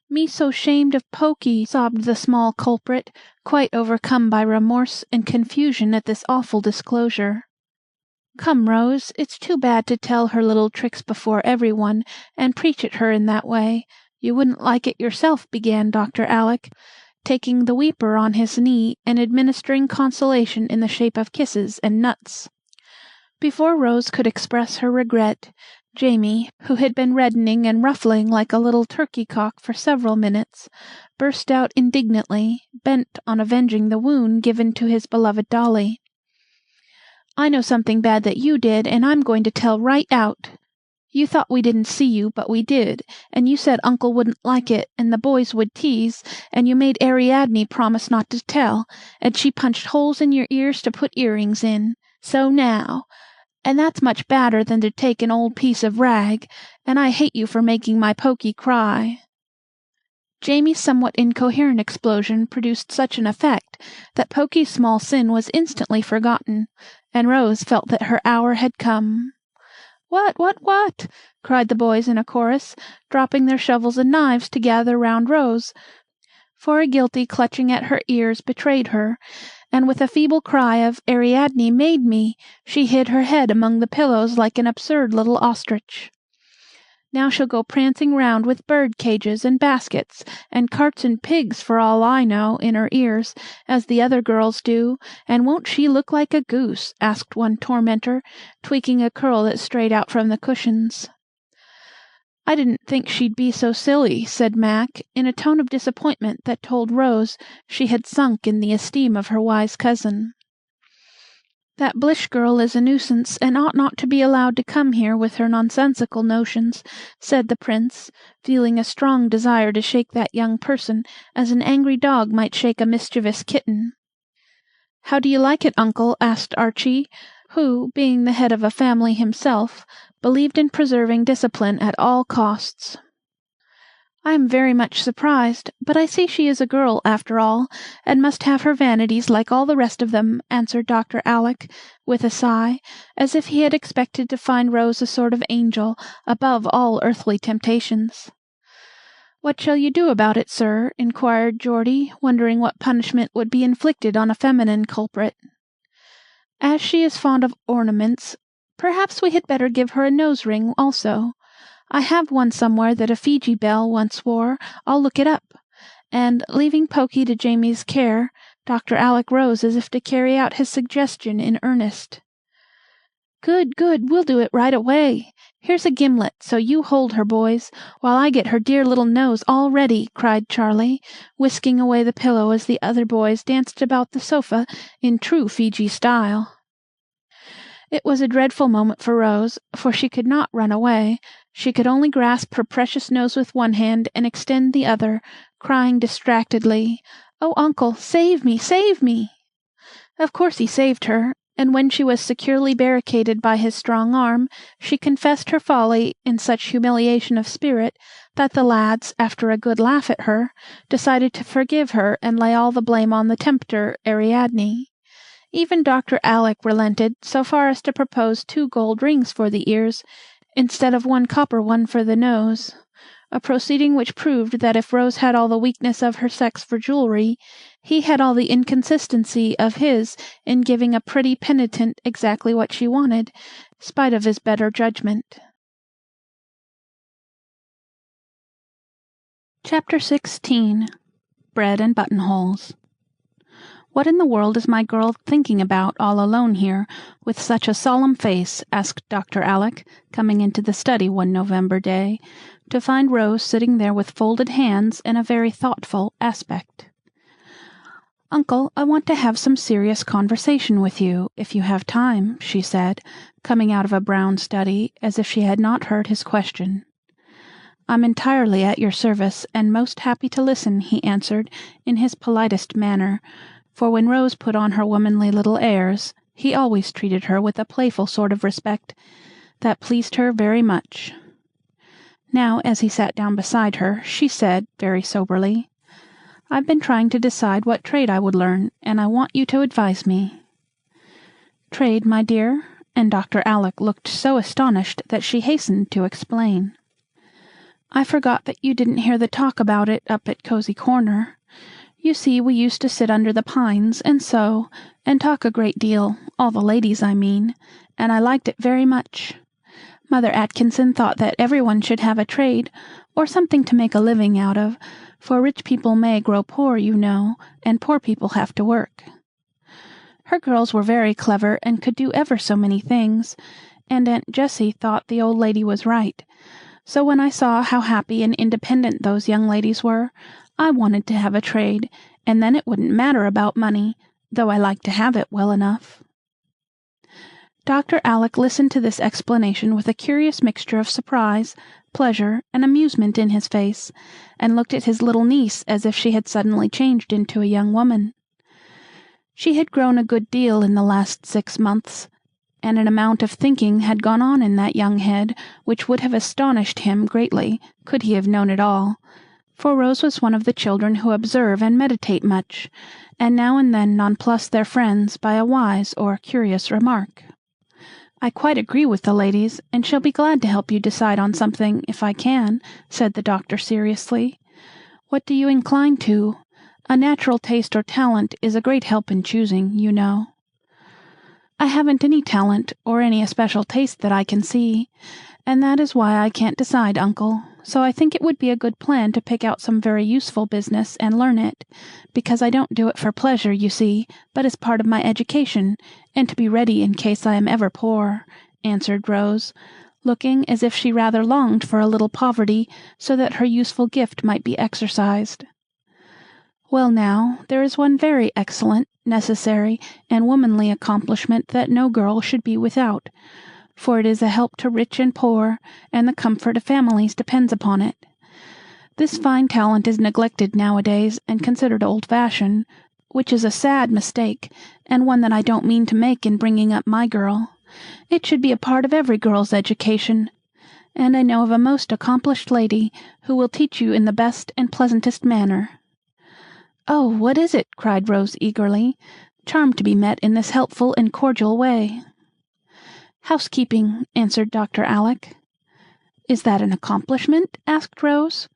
"Me so shamed of Pokey," sobbed the small culprit, quite overcome by remorse and confusion at this awful disclosure. "Come, Rose, it's too bad to tell her little tricks before every one, and preach at her in that way. You wouldn't like it yourself," began Dr. Alec, taking the weeper on his knee and administering consolation in the shape of kisses and nuts. Before Rose could express her regret, Jamie, who had been reddening and ruffling like a little turkey-cock for several minutes, burst out indignantly, bent on avenging the wound given to his beloved dolly. "I know something bad that you did, and I'm going to tell right out. You thought we didn't see you, but we did, and you said uncle wouldn't like it, and the boys would tease, and you made Ariadne promise not to tell, and she punched holes in your ears to put earrings in. So now! And that's much badder than to take an old piece of rag, and I hate you for making my Pokey cry." Jamie's somewhat incoherent explosion produced such an effect that Pokey's small sin was instantly forgotten, and Rose felt that her hour had come. What?" cried the boys in a chorus, dropping their shovels and knives to gather round Rose, for a guilty clutching at her ears betrayed her, and with a feeble cry of "Ariadne made me," she hid her head among the pillows like an absurd little ostrich. "Now she'll go prancing round with bird cages and baskets, and carts and pigs, for all I know, in her ears, as the other girls do, and won't she look like a goose?" asked one tormentor, tweaking a curl that strayed out from the cushions. "I didn't think she'd be so silly," said Mac, in a tone of disappointment that told Rose she had sunk in the esteem of her wise cousin. "That Blish girl is a nuisance, and ought not to be allowed to come here with her nonsensical notions," said the prince, feeling a strong desire to shake that young person as an angry dog might shake a mischievous kitten. "How do you like it, uncle?" asked Archie, who, being the head of a family himself, believed in preserving discipline at all costs. I am very much surprised, but I see she is a girl, after all, and must have her vanities like all the rest of them," answered Dr. Alec, with a sigh, as if he had expected to find Rose a sort of angel, above all earthly temptations. "What shall you do about it, sir?" inquired Geordie, wondering what punishment would be inflicted on a feminine culprit. "As she is fond of ornaments, perhaps we had better give her a nose-ring also. I have one somewhere that a Fiji belle once wore. I'll look it up." And, leaving Pokey to Jamie's care, Dr. Alec rose as if to carry out his suggestion in earnest. "Good, good, we'll do it right away. Here's a gimlet, so you hold her, boys, while I get her dear little nose all ready," cried Charlie, whisking away the pillow as the other boys danced about the sofa in true Fiji style. It was a dreadful moment for Rose, for she could not run away. She could only grasp her precious nose with one hand and extend the other, crying distractedly, "Oh, uncle, save me, save me!" Of course he saved her, and when she was securely barricaded by his strong arm, she confessed her folly in such humiliation of spirit that the lads, after a good laugh at her, decided to forgive her and lay all the blame on the tempter, Ariadne. Even Dr. Alec relented so far as to propose 2 gold rings for the ears, instead of 1 copper one for the nose, a proceeding which proved that if Rose had all the weakness of her sex for jewelry, he had all the inconsistency of his in giving a pretty penitent exactly what she wanted, spite of his better judgment. Chapter 16. Bread and Buttonholes. "What in the world is my girl thinking about all alone here, with such a solemn face?" asked Dr. Alec, coming into the study one November day, to find Rose sitting there with folded hands and a very thoughtful aspect. "Uncle, I want to have some serious conversation with you, if you have time," she said, coming out of a brown study, as if she had not heard his question. "I'm entirely at your service, and most happy to listen," he answered, in his politest manner, for when Rose put on her womanly little airs, he always treated her with a playful sort of respect that pleased her very much. Now, as he sat down beside her, she said, very soberly, "I've been trying to decide what trade I would learn, and I want you to advise me." "Trade, my dear?" And Dr. Alec looked so astonished that she hastened to explain. "I forgot that you didn't hear the talk about it up at Cosey Corner. You see, we used to sit under the pines and sew, and talk a great deal, all the ladies, I mean, and I liked it very much. Mother Atkinson thought that every one should have a trade, or something to make a living out of, for rich people may grow poor, you know, and poor people have to work. Her girls were very clever and could do ever so many things, and Aunt Jessie thought the old lady was right. So when I saw how happy and independent those young ladies were, I wanted to have a trade, and then it wouldn't matter about money, though I like to have it well enough." Dr. Alec listened to this explanation with a curious mixture of surprise, pleasure, and amusement in his face, and looked at his little niece as if she had suddenly changed into a young woman. She had grown a good deal in the last 6 months, and an amount of thinking had gone on in that young head which would have astonished him greatly could he have known it all, for Rose was one of the children who observe and meditate much, and now and then nonplus their friends by a wise or curious remark. "I quite agree with the ladies, and shall be glad to help you decide on something, if I can," said the doctor seriously. "What do you incline to? A natural taste or talent is a great help in choosing, you know." "I haven't any talent, or any especial taste that I can see, and that is why I can't decide, uncle. So I think it would be a good plan to pick out some very useful business and learn it, because I don't do it for pleasure, you see, but as part of my education, and to be ready in case I am ever poor," answered Rose, looking as if she rather longed for a little poverty so that her useful gift might be exercised. "Well now, there is one very excellent, necessary, and womanly accomplishment that no girl should be without, for it is a help to rich and poor, and the comfort of families depends upon it. This fine talent is neglected nowadays and considered old-fashioned, which is a sad mistake, and one that I don't mean to make in bringing up my girl. It should be a part of every girl's education. and I know of a most accomplished lady who will teach you in the best and pleasantest manner." "Oh, what is it?" cried Rose eagerly, charmed to be met in this helpful and cordial way. "Housekeeping," answered Dr. Alec. "Is that an accomplishment?" asked Rose,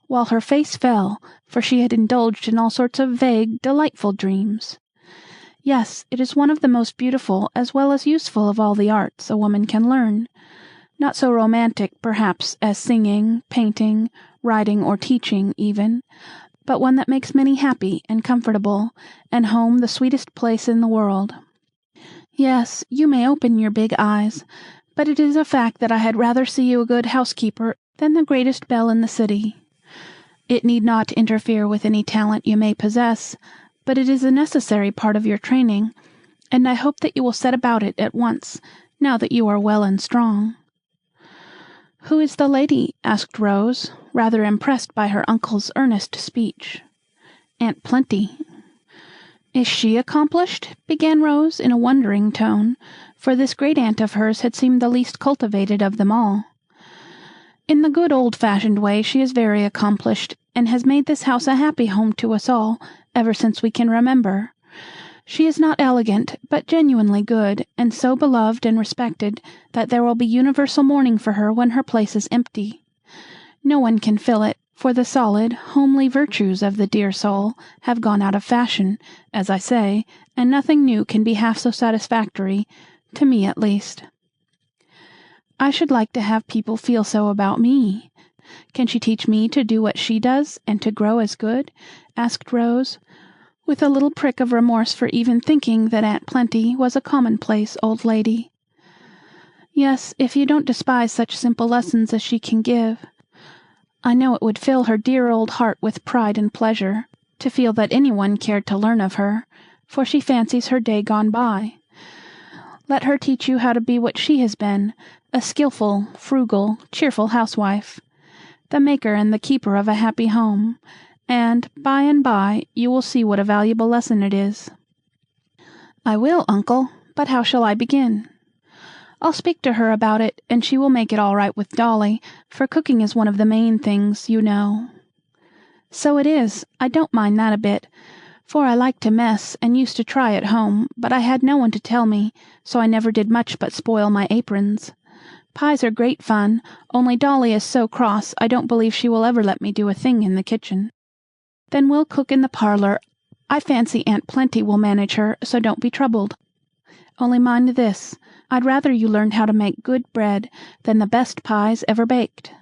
while her face fell, for she had indulged in all sorts of vague, delightful dreams. "Yes, it is one of the most beautiful as well as useful of all the arts a woman can learn. Not so romantic, perhaps, as singing, painting, writing, or teaching, even, but one that makes many happy and comfortable, and home the sweetest place in the world. Yes, you may open your big eyes, but it is a fact that I had rather see you a good housekeeper than the greatest belle in the city. It need not interfere with any talent you may possess, but it is a necessary part of your training, and I hope that you will set about it at once, now that you are well and strong." "Who is the lady?" asked Rose, rather impressed by her uncle's earnest speech. "Aunt Plenty." "Is she accomplished?" began Rose in a wondering tone, for this great aunt of hers had seemed the least cultivated of them all. "In the good old-fashioned way she is very accomplished, and has made this house a happy home to us all, ever since we can remember. She is not elegant, but genuinely good, and so beloved and respected that there will be universal mourning for her when her place is empty. No one can fill it, for the solid, homely virtues of the dear soul have gone out of fashion, as I say, and nothing new can be half so satisfactory, to me at least." "I should like to have people feel so about me. Can she teach me to do what she does, and to grow as good?" asked Rose, with a little prick of remorse for even thinking that Aunt Plenty was a commonplace old lady. "Yes, if you don't despise such simple lessons as she can give. I know it would fill her dear old heart with pride and pleasure, to feel that any one cared to learn of her, for she fancies her day gone by. Let her teach you how to be what she has been, a skilful, frugal, cheerful housewife, the maker and the keeper of a happy home, and by, you will see what a valuable lesson it is." "I will, uncle, but how shall I begin?" "I'll speak to her about it, and she will make it all right with Dolly, for cooking is one of the main things, you know." "So it is. I don't mind that a bit, for I like to mess, and used to try at home, but I had no one to tell me, so I never did much but spoil my aprons. Pies are great fun, only Dolly is so cross I don't believe she will ever let me do a thing in the kitchen." "Then we'll cook in the parlor. I fancy Aunt Plenty will manage her, so don't be troubled. Only mind this, I'd rather you learned how to make good bread than the best pies ever baked.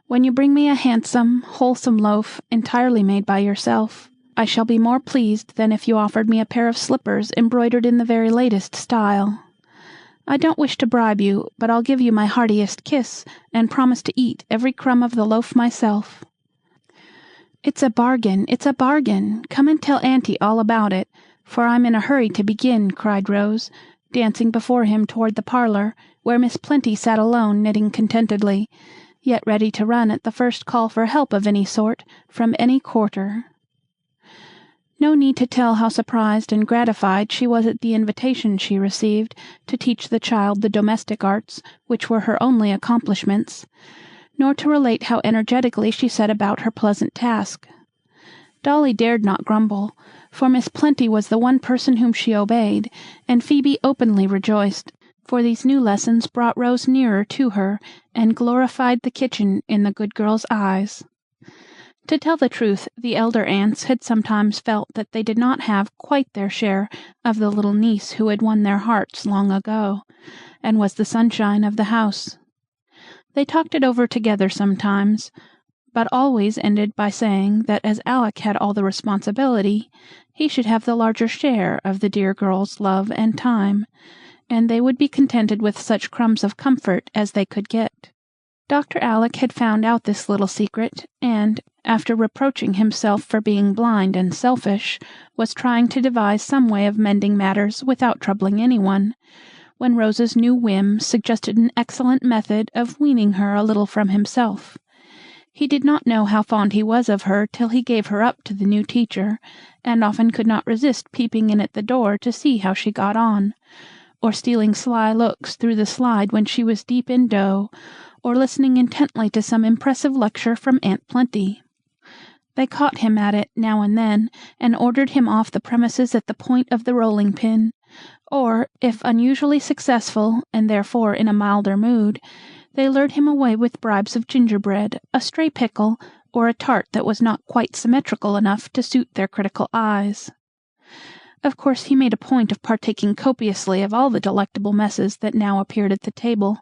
When you bring me a handsome, wholesome loaf, entirely made by yourself, I shall be more pleased than if you offered me a pair of slippers embroidered in the very latest style. I don't wish to bribe you, but I'll give you my heartiest kiss, and promise to eat every crumb of the loaf myself." "It's a bargain, it's a bargain! Come and tell Auntie all about it, for I'm in a hurry to begin," cried Rose, dancing before him toward the parlor, where Miss Plenty sat alone knitting contentedly, yet ready to run at the first call for help of any sort, from any quarter. No need to tell how surprised and gratified she was at the invitation she received to teach the child the domestic arts, which were her only accomplishments, nor to relate how energetically she set about her pleasant task. Dolly dared not grumble, for Miss Plenty was the one person whom she obeyed, and Phoebe openly rejoiced, for these new lessons brought Rose nearer to her, and glorified the kitchen in the good girl's eyes. To tell the truth, the elder aunts had sometimes felt that they did not have quite their share of the little niece who had won their hearts long ago, and was the sunshine of the house. They talked it over together sometimes, but always ended by saying that as Alec had all the responsibility, he should have the larger share of the dear girl's love and time, and they would be contented with such crumbs of comfort as they could get. Dr. Alec had found out this little secret, and, after reproaching himself for being blind and selfish, was trying to devise some way of mending matters without troubling anyone, when Rose's new whim suggested an excellent method of weaning her a little from himself. He did not know how fond he was of her till he gave her up to the new teacher, and often could not resist peeping in at the door to see how she got on, or stealing sly looks through the slide when she was deep in dough, or listening intently to some impressive lecture from Aunt Plenty. They caught him at it now and then, and ordered him off the premises at the point of the rolling pin, or, if unusually successful, and therefore in a milder mood, they lured him away with bribes of gingerbread, a stray pickle, or a tart that was not quite symmetrical enough to suit their critical eyes. Of course he made a point of partaking copiously of all the delectable messes that now appeared at the table,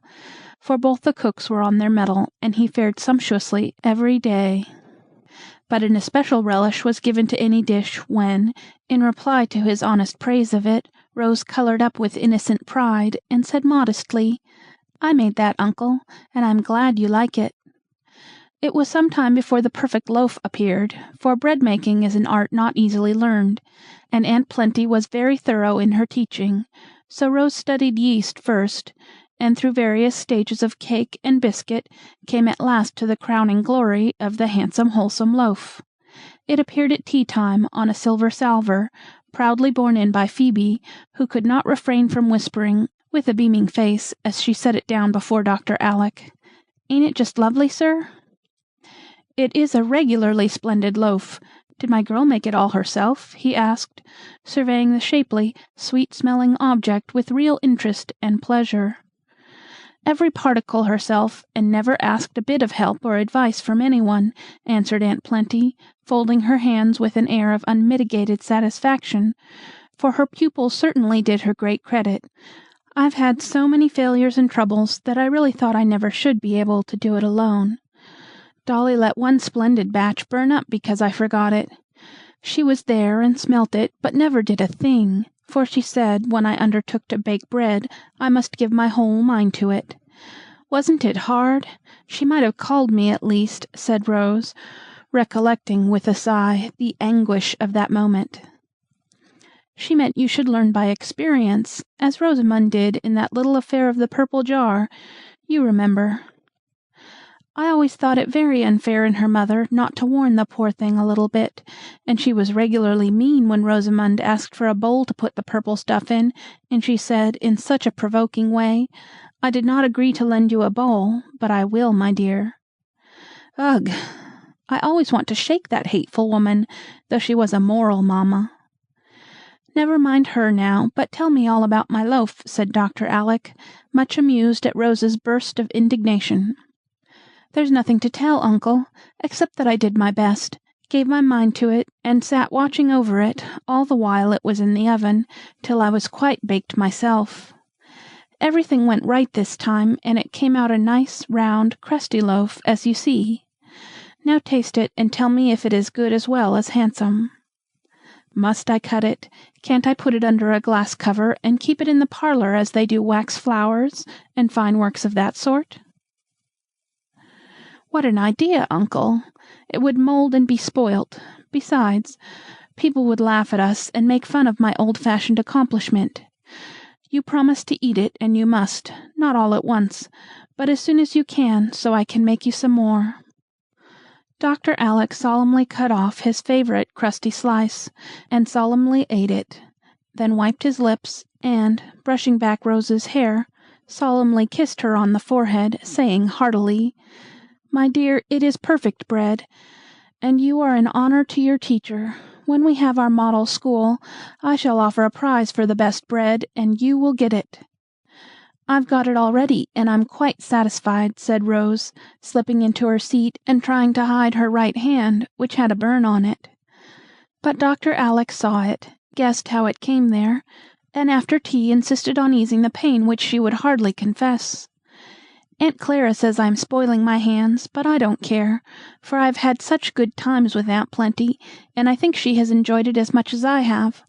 for both the cooks were on their mettle, and he fared sumptuously every day. But an especial relish was given to any dish when, in reply to his honest praise of it, Rose colored up with innocent pride, and said modestly, "I made that, uncle, and I'm glad you like it." It was some time before the perfect loaf appeared, for bread-making is an art not easily learned, and Aunt Plenty was very thorough in her teaching, so Rose studied yeast first, and through various stages of cake and biscuit came at last to the crowning glory of the handsome, wholesome loaf. It appeared at tea-time on a silver salver, proudly borne in by Phebe, who could not refrain from whispering, with a beaming face, as she set it down before Dr. Alec, "Ain't it just lovely, sir?" "It is a regularly splendid loaf. Did my girl make it all herself?" he asked, surveying the shapely, sweet-smelling object with real interest and pleasure. "Every particle herself, and never asked a bit of help or advice from anyone," answered Aunt Plenty, folding her hands with an air of unmitigated satisfaction, for her pupil certainly did her great credit. "I've had so many failures and troubles that I really thought I never should be able to do it alone. Dolly let one splendid batch burn up because I forgot it. She was there and smelt it, but never did a thing, for she said when I undertook to bake bread I must give my whole mind to it. Wasn't it hard? She might have called me at least," said Rose, recollecting with a sigh the anguish of that moment. "She meant you should learn by experience, as Rosamund did in that little affair of the purple jar. You remember. I always thought it very unfair in her mother not to warn the poor thing a little bit, and she was regularly mean when Rosamund asked for a bowl to put the purple stuff in, and she said, in such a provoking way, 'I did not agree to lend you a bowl, but I will, my dear.' Ugh! I always want to shake that hateful woman, though she was a moral mamma." "Never mind her now, but tell me all about my loaf," said Dr. Alec, much amused at Rose's burst of indignation. "There's nothing to tell, uncle, except that I did my best, gave my mind to it, and sat watching over it, all the while it was in the oven, till I was quite baked myself. Everything went right this time, and it came out a nice, round, crusty loaf, as you see. Now taste it, and tell me if it is good as well as handsome." "Must I cut it? Can't I put it under a glass cover, and keep it in the parlor as they do wax flowers, and fine works of that sort?" "What an idea, uncle! It would mold and be spoilt. Besides, people would laugh at us and make fun of my old-fashioned accomplishment. You promised to eat it, and you must, not all at once, but as soon as you can, so I can make you some more." Dr. Alec solemnly cut off his favorite crusty slice, and solemnly ate it, then wiped his lips, and, brushing back Rose's hair, solemnly kissed her on the forehead, saying heartily, "My dear, it is perfect bread, and you are an honor to your teacher. When we have our model school, I shall offer a prize for the best bread, and you will get it." "I've got it already, and I'm quite satisfied," said Rose, slipping into her seat and trying to hide her right hand, which had a burn on it. But Dr. Alec saw it, guessed how it came there, and after tea insisted on easing the pain which she would hardly confess. "Aunt Clara says I'm spoiling my hands, but I don't care, for I've had such good times with Aunt Plenty, and I think she has enjoyed it as much as I have.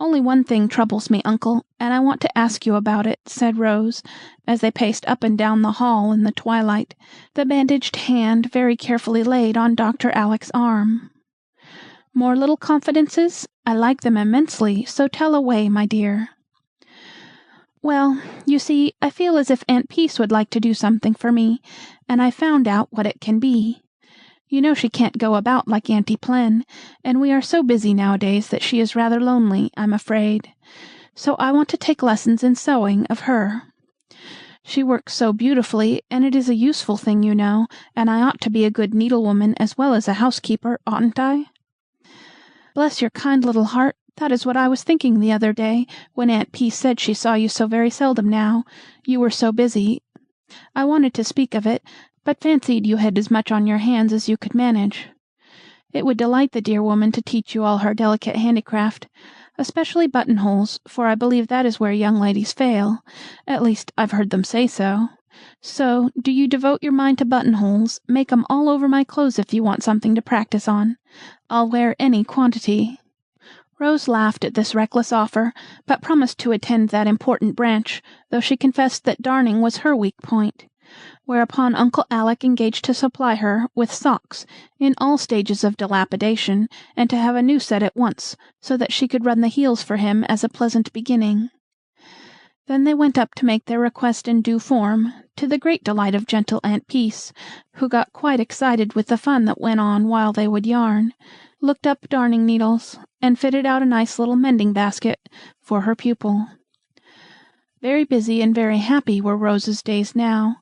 Only one thing troubles me, uncle, and I want to ask you about it," said Rose, as they paced up and down the hall in the twilight, the bandaged hand very carefully laid on Dr. Alec's arm. "More little confidences? I like them immensely, so tell away, my dear." "Well, you see, I feel as if Aunt Peace would like to do something for me, and I've found out what it can be. You know she can't go about like Auntie Plen, and we are so busy nowadays that she is rather lonely, I'm afraid. So I want to take lessons in sewing of her. She works so beautifully, and it is a useful thing, you know, and I ought to be a good needlewoman as well as a housekeeper, oughtn't I?" "Bless your kind little heart, that is what I was thinking the other day, when Aunt P said she saw you so very seldom now, you were so busy. I wanted to speak of it, but fancied you had as much on your hands as you could manage. It would delight the dear woman to teach you all her delicate handicraft, especially buttonholes, for I believe that is where young ladies fail. At least, I've heard them say so. So, do you devote your mind to buttonholes, make 'em all over my clothes if you want something to practice on. I'll wear any quantity." Rose laughed at this reckless offer, but promised to attend that important branch, though she confessed that darning was her weak point. Whereupon Uncle Alec engaged to supply her with socks in all stages of dilapidation, and to have a new set at once, so that she could run the heels for him as a pleasant beginning. Then they went up to make their request in due form, to the great delight of gentle Aunt Peace, who got quite excited with the fun that went on while they would yarn, looked up darning needles, and fitted out a nice little mending basket for her pupil. Very busy and very happy were Rose's days now,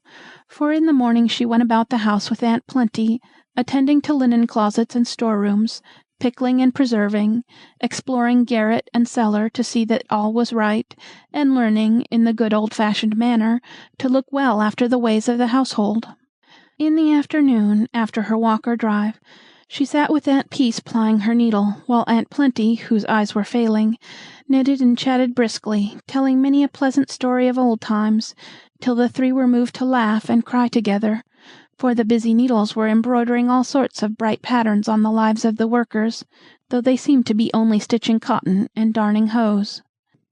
for in the morning she went about the house with Aunt Plenty, attending to linen closets and storerooms, pickling and preserving, exploring garret and cellar to see that all was right, and learning, in the good old-fashioned manner, to look well after the ways of the household. In the afternoon, after her walk or drive, she sat with Aunt Peace plying her needle, while Aunt Plenty, whose eyes were failing, knitted and chatted briskly, telling many a pleasant story of old times, till the three were moved to laugh and cry together, for the busy needles were embroidering all sorts of bright patterns on the lives of the workers, though they seemed to be only stitching cotton and darning hose.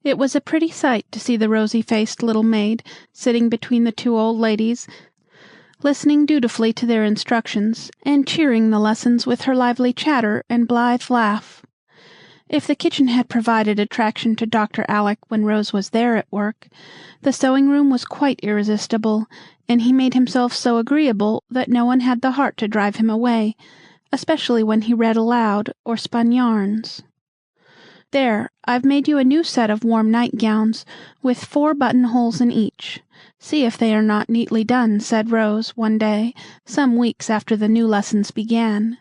It was a pretty sight to see the rosy-faced little maid sitting between the two old ladies, listening dutifully to their instructions, and cheering the lessons with her lively chatter and blithe laugh. If the kitchen had provided attraction to Dr. Alec when Rose was there at work, the sewing-room was quite irresistible, and he made himself so agreeable that no one had the heart to drive him away, especially when he read aloud or spun yarns. "There, I've made you a new set of warm nightgowns, with 4 buttonholes in each. See if they are not neatly done," said Rose, one day, some weeks after the new lessons began.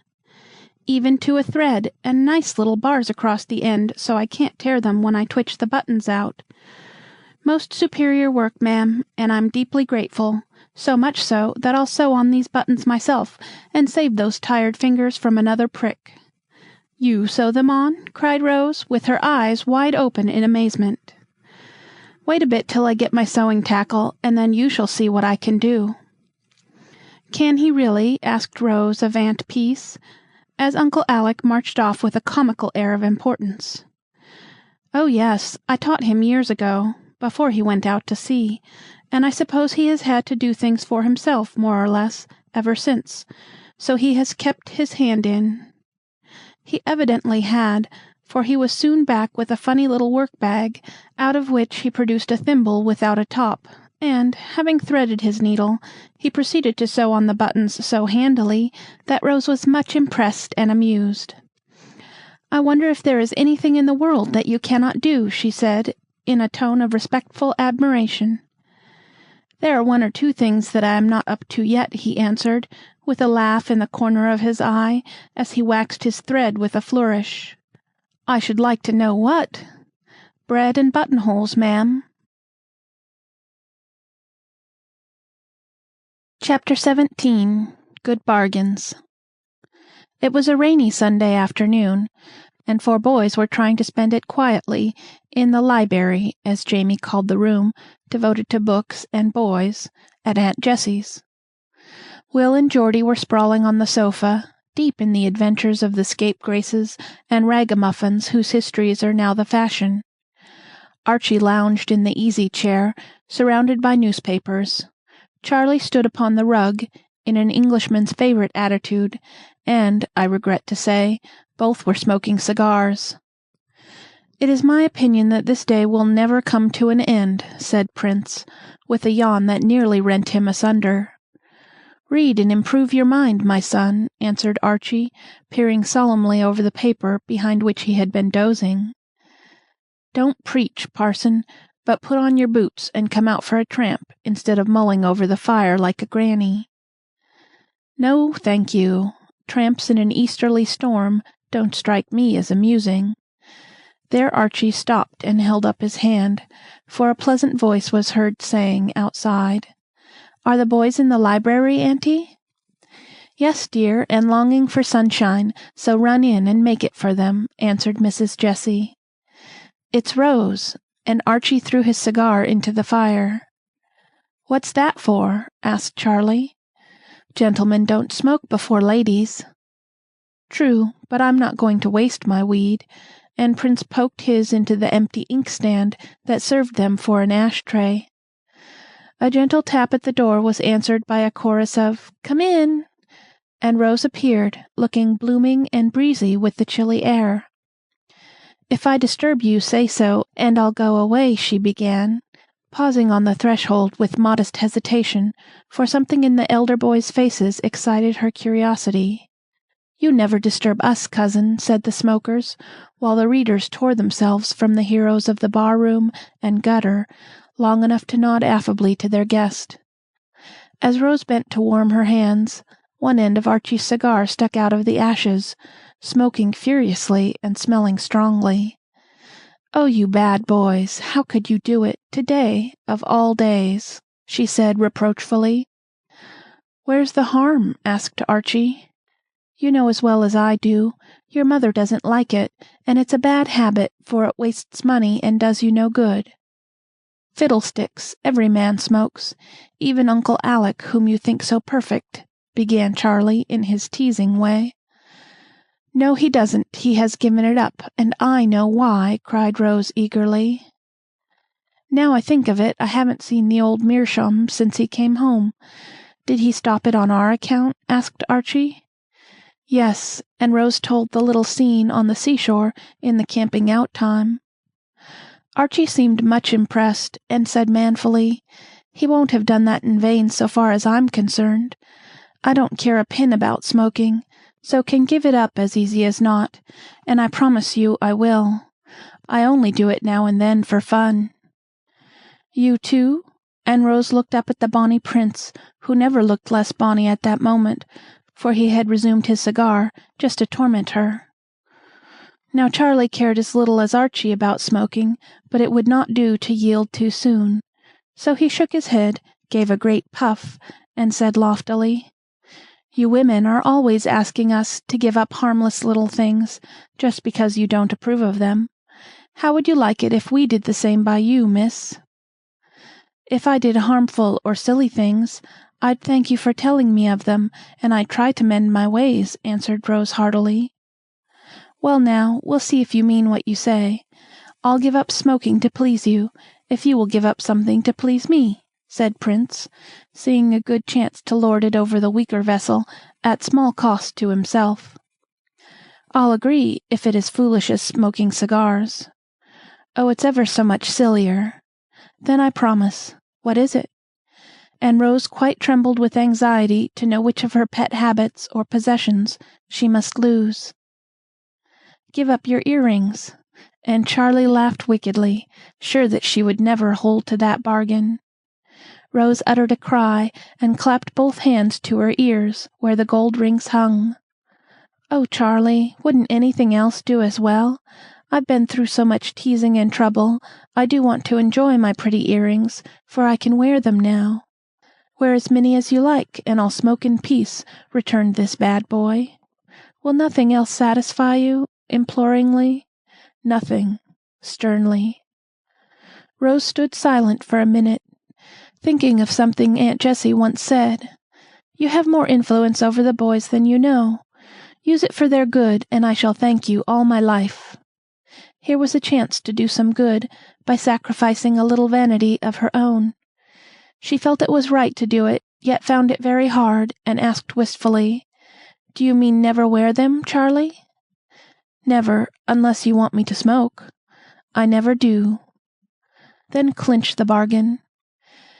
"Even to a thread, and nice little bars across the end, so I can't tear them when I twitch the buttons out. Most superior work, ma'am, and I'm deeply grateful, so much so that I'll sew on these buttons myself, and save those tired fingers from another prick." "You sew them on?" cried Rose, with her eyes wide open in amazement. "Wait a bit till I get my sewing tackle, and then you shall see what I can do." "Can he really?" asked Rose of Aunt Peace, as Uncle Alec marched off with a comical air of importance. "Oh, yes, I taught him years ago, before he went out to sea, and I suppose he has had to do things for himself, more or less, ever since, so he has kept his hand in." He evidently had, for he was soon back with a funny little work-bag, out of which he produced a thimble without a top, and, having threaded his needle, he proceeded to sew on the buttons so handily that Rose was much impressed and amused. "I wonder if there is anything in the world that you cannot do," she said, in a tone of respectful admiration. "There are 1 or 2 things that I am not up to yet," he answered, with a laugh in the corner of his eye, as he waxed his thread with a flourish. "I should like to know what." "Bread and buttonholes, ma'am." Chapter 17. Good Bargains. It was a rainy Sunday afternoon, and 4 boys were trying to spend it quietly in the library, as Jamie called the room devoted to books and boys, at Aunt Jessie's. Will and Geordie were sprawling on the sofa, deep in the adventures of the scapegraces and ragamuffins whose histories are now the fashion. Archie lounged in the easy-chair, surrounded by newspapers. Charlie stood upon the rug, in an Englishman's favorite attitude, and, I regret to say, both were smoking cigars. "It is my opinion that this day will never come to an end," said Prince, with a yawn that nearly rent him asunder. "Read and improve your mind, my son," answered Archie, peering solemnly over the paper behind which he had been dozing. "Don't preach, parson. but put on your boots and come out for a tramp instead of mulling over the fire like a granny." "No, thank you. Tramps in an easterly storm don't strike me as amusing." There Archie stopped and held up his hand, for a pleasant voice was heard saying outside, "Are the boys in the library, Auntie?" "Yes, dear, and longing for sunshine, so run in and make it for them," answered Mrs. Jessie. "It's Rose," and Archie threw his cigar into the fire. "What's that for?" asked Charlie. "Gentlemen don't smoke before ladies." "True, but I'm not going to waste my weed," and Prince poked his into the empty inkstand that served them for an ash-tray. A gentle tap at the door was answered by a chorus of "Come in!" and Rose appeared, looking blooming and breezy with the chilly air. "If I disturb you, say so, and I'll go away," she began, pausing on the threshold with modest hesitation, for something in the elder boys' faces excited her curiosity. "You never disturb us, cousin," said the smokers, while the readers tore themselves from the heroes of the bar-room and gutter long enough to nod affably to their guest. As Rose bent to warm her hands, one end of Archie's cigar stuck out of the ashes, smoking furiously and smelling strongly. "Oh, you bad boys, how could you do it, today, of all days?" she said reproachfully. "Where's the harm?" asked Archie. "You know as well as I do. Your mother doesn't like it, and it's a bad habit, for it wastes money and does you no good." "Fiddlesticks! Every man smokes, even Uncle Alec, whom you think so perfect," began Charlie in his teasing way. "No, he doesn't. He has given it up, and I know why," cried Rose eagerly. "Now I think of it, I haven't seen the old meerschaum since he came home. Did he stop it on our account?" asked Archie. "Yes," and Rose told the little scene on the seashore in the camping-out time. Archie seemed much impressed, and said manfully, "He won't have done that in vain so far as I'm concerned. I don't care a pin about smoking, so can give it up as easy as not, and I promise you I will. I only do it now and then for fun." "You too?" and Rose looked up at the bonny prince, who never looked less bonny at that moment, for he had resumed his cigar, just to torment her. Now Charlie cared as little as Archie about smoking, but it would not do to yield too soon. So he shook his head, gave a great puff, and said loftily, "You women are always asking us to give up harmless little things, just because you don't approve of them. How would you like it if we did the same by you, miss?" "If I did harmful or silly things, I'd thank you for telling me of them, and I'd try to mend my ways," answered Rose heartily. "Well now, we'll see if you mean what you say. I'll give up smoking to please you, if you will give up something to please me," said Prince, seeing a good chance to lord it over the weaker vessel at small cost to himself. "I'll agree, if it is foolish as smoking cigars." "Oh, it's ever so much sillier." "Then I promise. What is it?" And Rose quite trembled with anxiety to know which of her pet habits or possessions she must lose. "Give up your earrings." And Charlie laughed wickedly, sure that she would never hold to that bargain. Rose uttered a cry and clapped both hands to her ears, where the gold rings hung. "Oh, Charlie, wouldn't anything else do as well? I've been through so much teasing and trouble, I do want to enjoy my pretty earrings, for I can wear them now." "Wear as many as you like, and I'll smoke in peace," returned this bad boy. "Will nothing else satisfy you?" imploringly. "Nothing," sternly. Rose stood silent for a minute, thinking of something Aunt Jessie once said. "You have more influence over the boys than you know. Use it for their good, and I shall thank you all my life." Here was a chance to do some good by sacrificing a little vanity of her own. She felt it was right to do it, yet found it very hard, and asked wistfully, "Do you mean never wear them, Charlie?" "Never, unless you want me to smoke." "I never do." "Then clinch the bargain."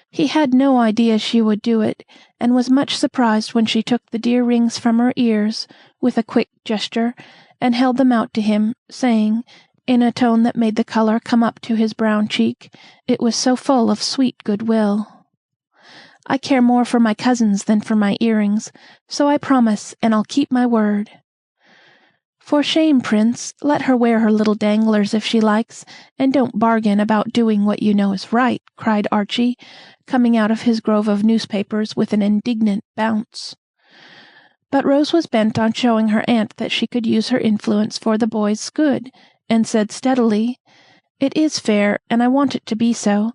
He had no idea she would do it, and was much surprised when she took the dear rings from her ears, with a quick gesture, and held them out to him, saying, in a tone that made the color come up to his brown cheek, it was so full of sweet goodwill. "I care more for my cousins than for my earrings, so I promise, and I'll keep my word." "For shame, Prince! Let her wear her little danglers if she likes, and don't bargain about doing what you know is right," cried Archie, coming out of his grove of newspapers with an indignant bounce. But Rose was bent on showing her aunt that she could use her influence for the boys' good, and said steadily, "It is fair, and I want it to be so.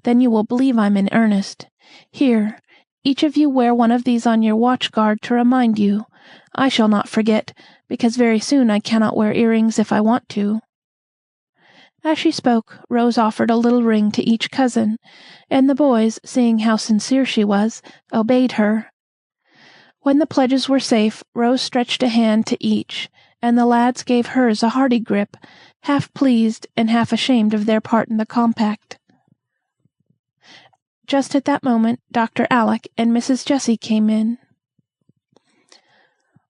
Then you will believe I'm in earnest. Here, each of you wear one of these on your watch guard to remind you. I shall not forget, because very soon I cannot wear earrings if I want to." As she spoke, Rose offered a little ring to each cousin, and the boys, seeing how sincere she was, obeyed her. When the pledges were safe, Rose stretched a hand to each, and the lads gave hers a hearty grip, half pleased and half ashamed of their part in the compact. Just at that moment, Dr. Alec and Mrs. Jessie came in.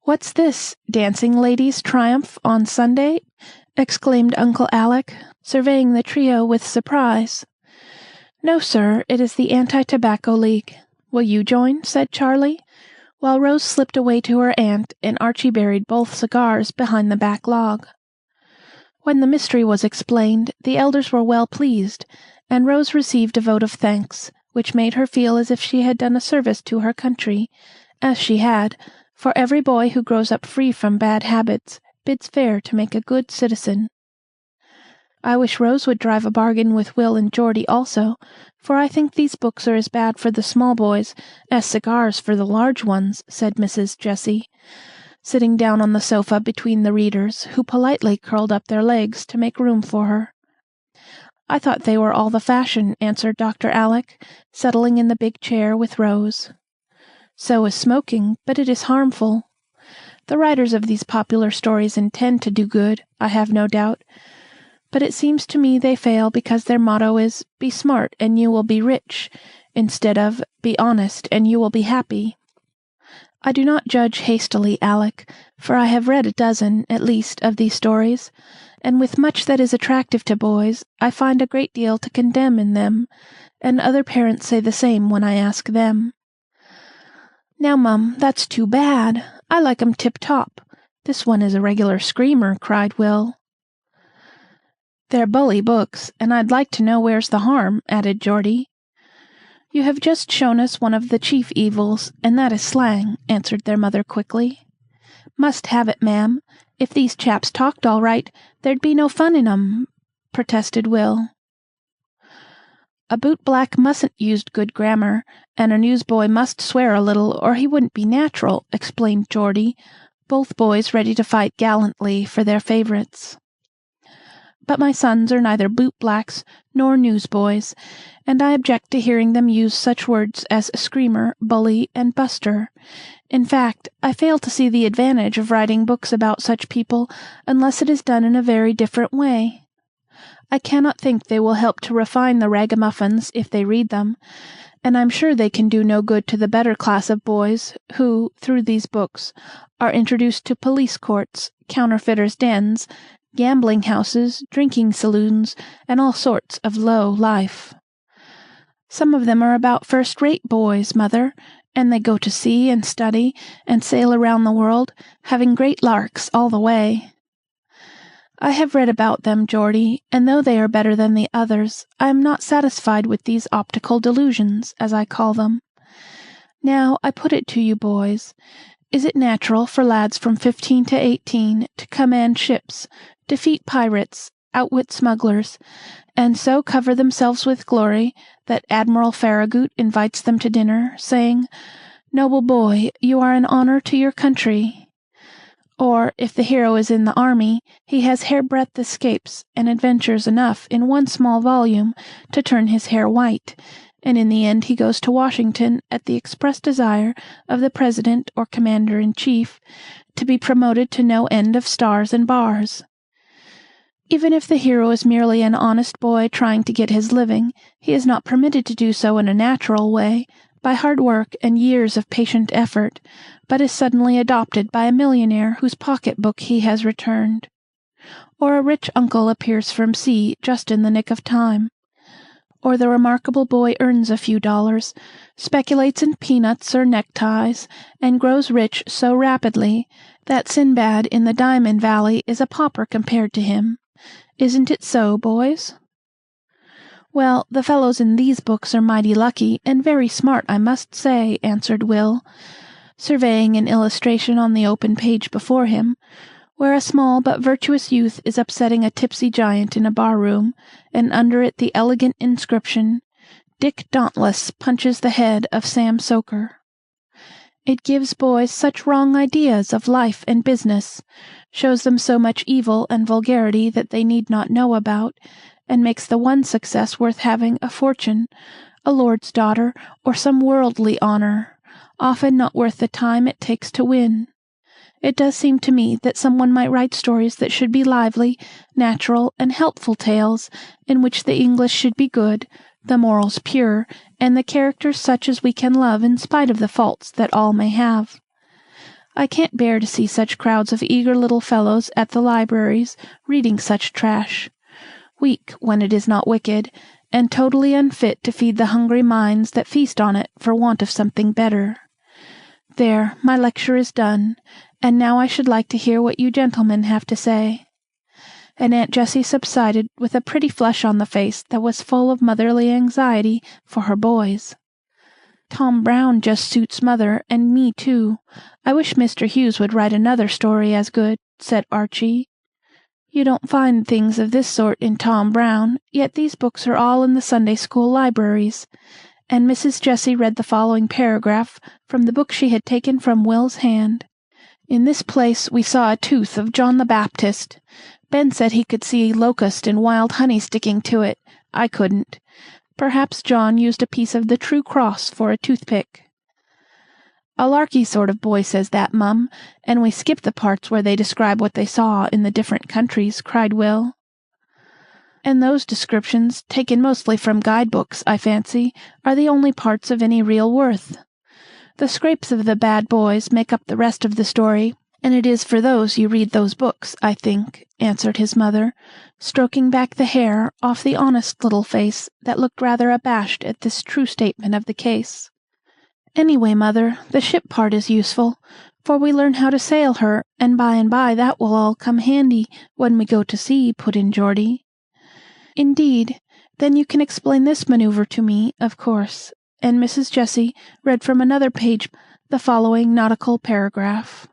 "What's this, dancing ladies' triumph on Sunday?" exclaimed Uncle Alec, surveying the trio with surprise. "No, sir, it is the Anti-Tobacco League. Will you join?" said Charlie, while Rose slipped away to her aunt and Archie buried both cigars behind the back log. When the mystery was explained, the elders were well pleased, and Rose received a vote of thanks, which made her feel as if she had done a service to her country, as she had, for every boy who grows up free from bad habits bids fair to make a good citizen. "I wish Rose would drive a bargain with Will and Geordie also, for I think these books are as bad for the small boys as cigars for the large ones," said Mrs. Jessie, sitting down on the sofa between the readers, who politely curled up their legs to make room for her. "I thought they were all the fashion," answered Dr. Alec, settling in the big chair with Rose. "So is smoking, but it is harmful. The writers of these popular stories intend to do good, I have no doubt, but it seems to me they fail because their motto is, 'Be smart and you will be rich,' instead of, 'Be honest and you will be happy.' I do not judge hastily, Alec, for I have read a dozen, at least, of these stories, and with much that is attractive to boys, I find a great deal to condemn in them, and other parents say the same when I ask them." "Now, Mum, that's too bad. I like 'em tip-top. This one is a regular screamer," cried Will. "They're bully books, and I'd like to know where's the harm," added Geordie. "You have just shown us one of the chief evils, and that is slang," answered their mother quickly. "Must have it, ma'am. If these chaps talked all right, there'd be no fun in 'em," protested Will. "A bootblack mustn't use good grammar, and a newsboy must swear a little, or he wouldn't be natural," explained Geordie, both boys ready to fight gallantly for their favorites. "But my sons are neither bootblacks nor newsboys, and I object to hearing them use such words as screamer, bully, and buster. In fact, I fail to see the advantage of writing books about such people unless it is done in a very different way. I cannot think they will help to refine the ragamuffins if they read them, and I'm sure they can do no good to the better class of boys who, through these books, are introduced to police courts, counterfeiters' dens, gambling houses, drinking saloons, and all sorts of low life. Some of them are about first-rate boys, mother, and they go to sea and study and sail around the world, having great larks all the way. I have read about them, Geordie, and though they are better than the others, I am not satisfied with these optical delusions, as I call them. Now, I put it to you, boys, is it natural for lads from 15 to 18 to command ships, defeat pirates, outwit smugglers, and so cover themselves with glory that Admiral Farragut invites them to dinner, saying, 'Noble boy, you are an honor to your country'? Or, if the hero is in the army, he has hairbreadth escapes and adventures enough in one small volume to turn his hair white, and in the end he goes to Washington at the express desire of the President or Commander-in-Chief to be promoted to no end of stars and bars. Even if the hero is merely an honest boy trying to get his living, he is not permitted to do so in a natural way, by hard work and years of patient effort, but is suddenly adopted by a millionaire whose pocket-book he has returned. or a rich uncle appears from sea just in the nick of time, or the remarkable boy earns a few dollars, speculates in peanuts or neckties, and grows rich so rapidly that Sinbad in the Diamond Valley is a pauper compared to him. Isn't it so, boys? Well, the fellows in these books are mighty lucky, and very smart, I must say, answered Will, surveying an illustration on the open page before him, where a small but virtuous youth is upsetting a tipsy giant in a bar-room, and under it the elegant inscription, "Dick Dauntless punches the head of Sam Soaker." It gives boys such wrong ideas of life and business, shows them so much evil and vulgarity that they need not know about, and makes the one success worth having a fortune, a lord's daughter, or some worldly honor, often not worth the time it takes to win. It does seem to me that someone might write stories that should be lively, natural, and helpful tales, in which the English should be good, the morals pure, and the characters such as we can love in spite of the faults that all may have. I can't bear to see such crowds of eager little fellows at the libraries reading such trash. Weak when it is not wicked, and totally unfit to feed the hungry minds that feast on it for want of something better. There, my lecture is done, and now I should like to hear what you gentlemen have to say. And Aunt Jessie subsided with a pretty flush on the face that was full of motherly anxiety for her boys. Tom Brown just suits mother, and me too. I wish Mr. Hughes would write another story as good, said Archie. You don't find things of this sort in Tom Brown, yet these books are all in the Sunday school libraries. And Mrs. Jessie read the following paragraph from the book she had taken from Will's hand. In this place we saw a tooth of John the Baptist. Ben said he could see locust and wild honey sticking to it. I couldn't. Perhaps John used a piece of the true cross for a toothpick. A larky sort of boy says that, Mum, and we skip the parts where they describe what they saw in the different countries, cried Will. And those descriptions, taken mostly from guide-books, I fancy, are the only parts of any real worth. The scrapes of the bad boys make up the rest of the story, and it is for those you read those books, I think, answered his mother, stroking back the hair off the honest little face that looked rather abashed at this true statement of the case. Anyway, mother, the ship part is useful, for we learn how to sail her, and by that will all come handy when we go to sea, put in Geordie. Indeed, then you can explain this maneuver to me, of course, and Mrs. Jessie read from another page the following nautical paragraph.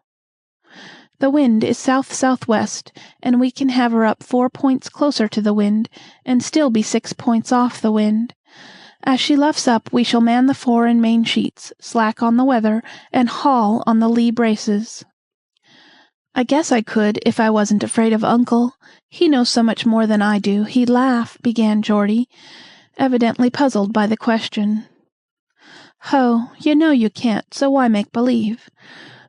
The wind is south-southwest, and we can have her up 4 points closer to the wind, and still be 6 points off the wind. As she luffs up, we shall man the fore and main sheets, slack on the weather, and haul on the lee braces. I guess I could if I wasn't afraid of Uncle. He knows so much more than I do. He'd laugh, began Geordie, evidently puzzled by the question. Ho, you know you can't, so why make believe?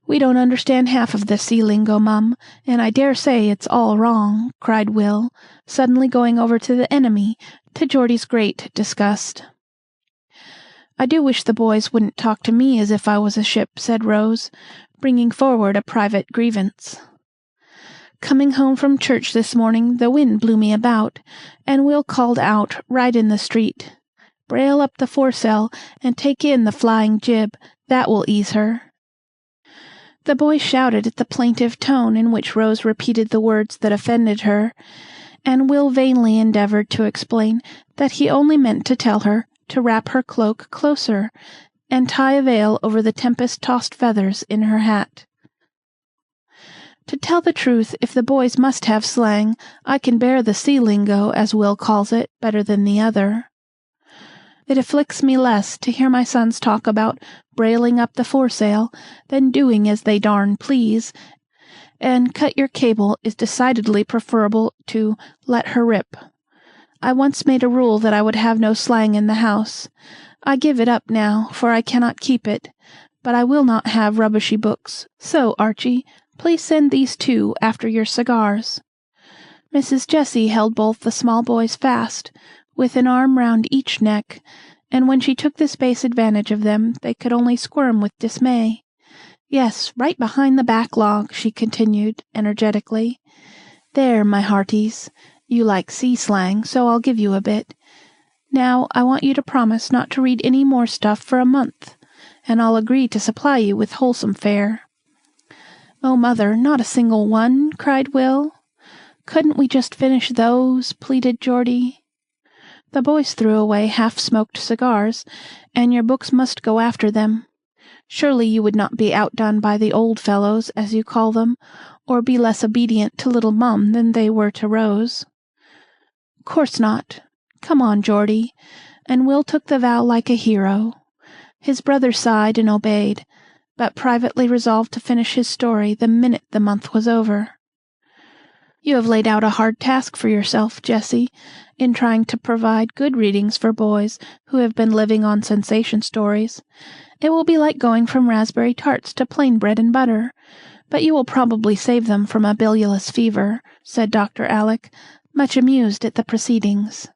We don't understand half of the sea lingo, Mum, and I dare say it's all wrong, cried Will, suddenly going over to the enemy, to Geordie's great disgust. I do wish the boys wouldn't talk to me as if I was a ship, said Rose, bringing forward a private grievance. Coming home from church this morning, the wind blew me about, and Will called out right in the street, "Brail up the foresail, and take in the flying jib. That will ease her." The boys shouted at the plaintive tone in which Rose repeated the words that offended her, and Will vainly endeavored to explain that he only meant to tell her to wrap her cloak closer, and tie a veil over the tempest-tossed feathers in her hat. To tell the truth, if the boys must have slang, I can bear the sea lingo, as Will calls it, better than the other. It afflicts me less to hear my sons talk about brailing up the foresail than doing as they darn please, and cut your cable is decidedly preferable to let her rip. I once made a rule that I would have no slang in the house. I give it up now, for I cannot keep it, but I will not have rubbishy books. So, Archie, please send these 2 after your cigars. Mrs. Jessie held both the small boys fast, with an arm round each neck, and when she took this base advantage of them, they could only squirm with dismay. Yes, right behind the back log, she continued, energetically, There, my hearties. You like sea slang, so I'll give you a bit. Now, I want you to promise not to read any more stuff for a month, and I'll agree to supply you with wholesome fare." "Oh, Mother, not a single one!" cried Will. "Couldn't we just finish those?" pleaded Geordie. "The boys threw away half-smoked cigars, and your books must go after them. Surely you would not be outdone by the old fellows, as you call them, or be less obedient to little Mum than they were to Rose." "Course not. Come on, Geordie," and Will took the vow like a hero. His brother sighed and obeyed, but privately resolved to finish his story the minute the month was over. "You have laid out a hard task for yourself, Jessie, in trying to provide good readings for boys who have been living on sensation stories. It will be like going from raspberry tarts to plain bread and butter, but you will probably save them from a bilious fever," said Dr. Alec, much amused at the proceedings.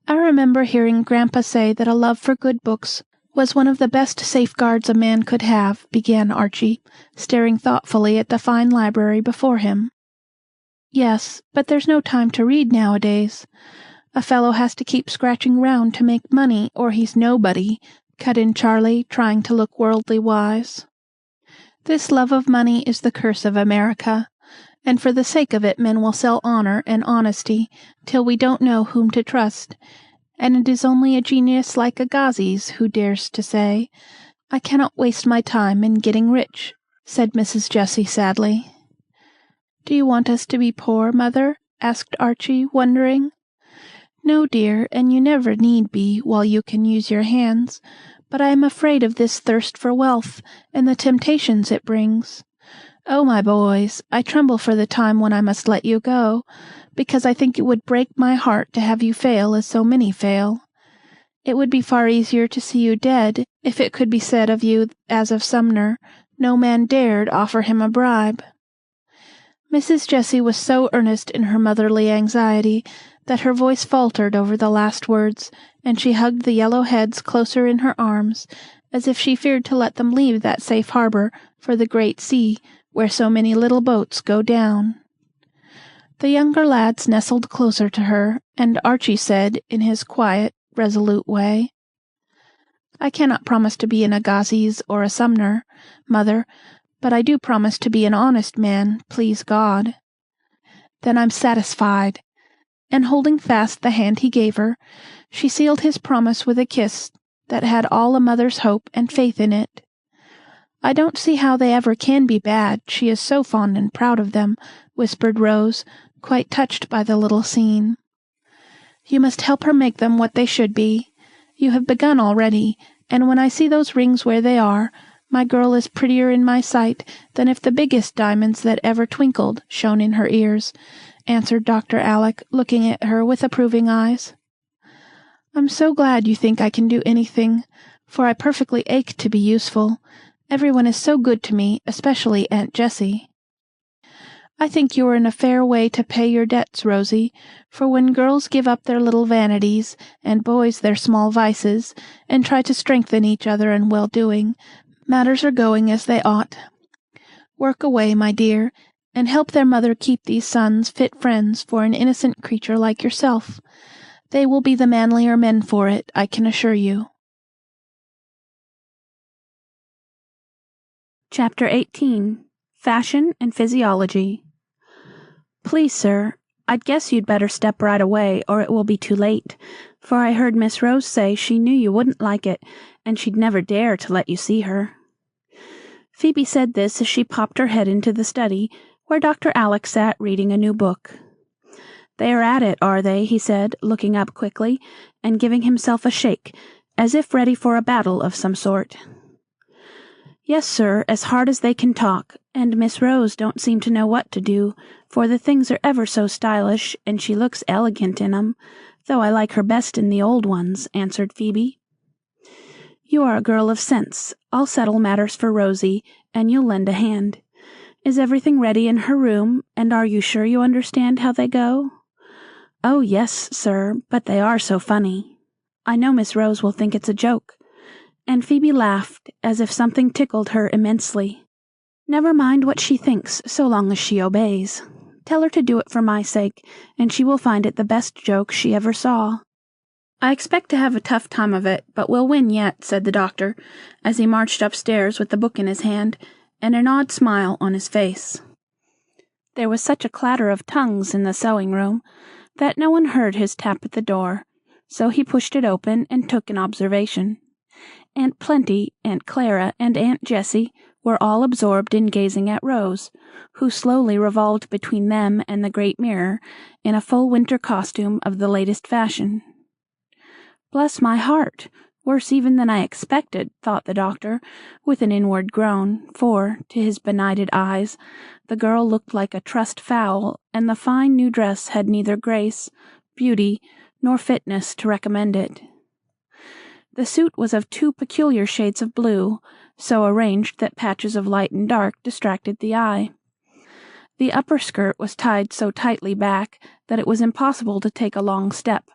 "I remember hearing Grandpa say that a love for good books was one of the best safeguards a man could have," began Archie, staring thoughtfully at the fine library before him. "Yes, but there's no time to read nowadays. A fellow has to keep scratching round to make money, or he's nobody," cut in Charlie, trying to look worldly wise. "This love of money is the curse of America, and for the sake of it men will sell honor and honesty till we don't know whom to trust, and it is only a genius like Agassiz who dares to say, 'I cannot waste my time in getting rich,'" said Mrs. Jessie sadly. "Do you want us to be poor, Mother?" asked Archie, wondering. "No, dear, and you never need be while you can use your hands, but I am afraid of this thirst for wealth and the temptations it brings. Oh, my boys, I tremble for the time when I must let you go, because I think it would break my heart to have you fail as so many fail. It would be far easier to see you dead if it could be said of you as of Sumner, 'No man dared offer him a bribe.'" Mrs. Jessie was so earnest in her motherly anxiety that her voice faltered over the last words, and she hugged the yellow heads closer in her arms, as if she feared to let them leave that safe harbor for the great sea where so many little boats go down. The younger lads nestled closer to her, and Archie said, in his quiet, resolute way, "I cannot promise to be an Agassiz or a Sumner, Mother, but I do promise to be an honest man, please God." "Then I'm satisfied." And holding fast the hand he gave her, she sealed his promise with a kiss that had all a mother's hope and faith in it. "I don't see how they ever can be bad, she is so fond and proud of them," whispered Rose, quite touched by the little scene. "You must help her make them what they should be. You have begun already, and when I see those rings where they are, my girl is prettier in my sight than if the biggest diamonds that ever twinkled shone in her ears," answered Dr. Alec, looking at her with approving eyes. "I'm so glad you think I can do anything, for I perfectly ache to be useful. Everyone is so good to me, especially Aunt Jessie." "I think you are in a fair way to pay your debts, Rosie, for when girls give up their little vanities, and boys their small vices, and try to strengthen each other in well-doing, matters are going as they ought. Work away, my dear, and help their mother keep these sons fit friends for an innocent creature like yourself. They will be the manlier men for it, I can assure you." Chapter 18. Fashion and Physiology. "Please, sir, I'd guess you'd better step right away, or it will be too late, for I heard Miss Rose say she knew you wouldn't like it, and she'd never dare to let you see her." Phoebe said this as she popped her head into the study, where Dr. Alec sat reading a new book. "They are at it, are they?" he said, looking up quickly, and giving himself a shake, as if ready for a battle of some sort. "Yes, sir, as hard as they can talk, and Miss Rose don't seem to know what to do, for the things are ever so stylish, and she looks elegant in 'em, though I like her best in the old ones," answered Phoebe. "You are a girl of sense. I'll settle matters for Rosie, and you'll lend a hand. Is everything ready in her room, and are you sure you understand how they go?" "Oh, yes, sir, but they are so funny. I know Miss Rose will think it's a joke." And Phoebe laughed, as if something tickled her immensely. "Never mind what she thinks, so long as she obeys. Tell her to do it for my sake, and she will find it the best joke she ever saw." "I expect to have a tough time of it, but we'll win yet," said the doctor, as he marched upstairs with the book in his hand, and an odd smile on his face. There was such a clatter of tongues in the sewing-room that no one heard his tap at the door, so he pushed it open and took an observation. Aunt Plenty, Aunt Clara, and Aunt Jessie were all absorbed in gazing at Rose, who slowly revolved between them and the great mirror in a full winter costume of the latest fashion. "Bless my heart! Worse even than I expected," thought the doctor, with an inward groan, for, to his benighted eyes, the girl looked like a trussed fowl, and the fine new dress had neither grace, beauty, nor fitness to recommend it. The suit was of two peculiar shades of blue, so arranged that patches of light and dark distracted the eye. The upper skirt was tied so tightly back that it was impossible to take a long step,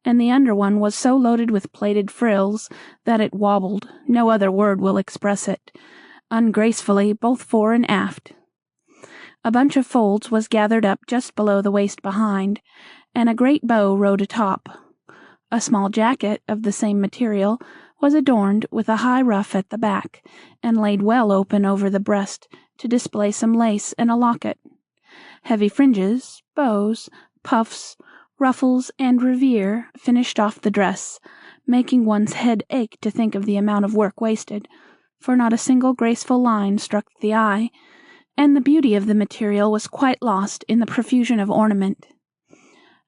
and the under one was so loaded with plaited frills that it wobbled, no other word will express it, ungracefully both fore and aft. A bunch of folds was gathered up just below the waist behind, and a great bow rode atop. A small jacket, of the same material, was adorned with a high ruff at the back, and laid well open over the breast to display some lace and a locket. Heavy fringes, bows, puffs, ruffles, and revers finished off the dress, making one's head ache to think of the amount of work wasted, for not a single graceful line struck the eye, and the beauty of the material was quite lost in the profusion of ornament.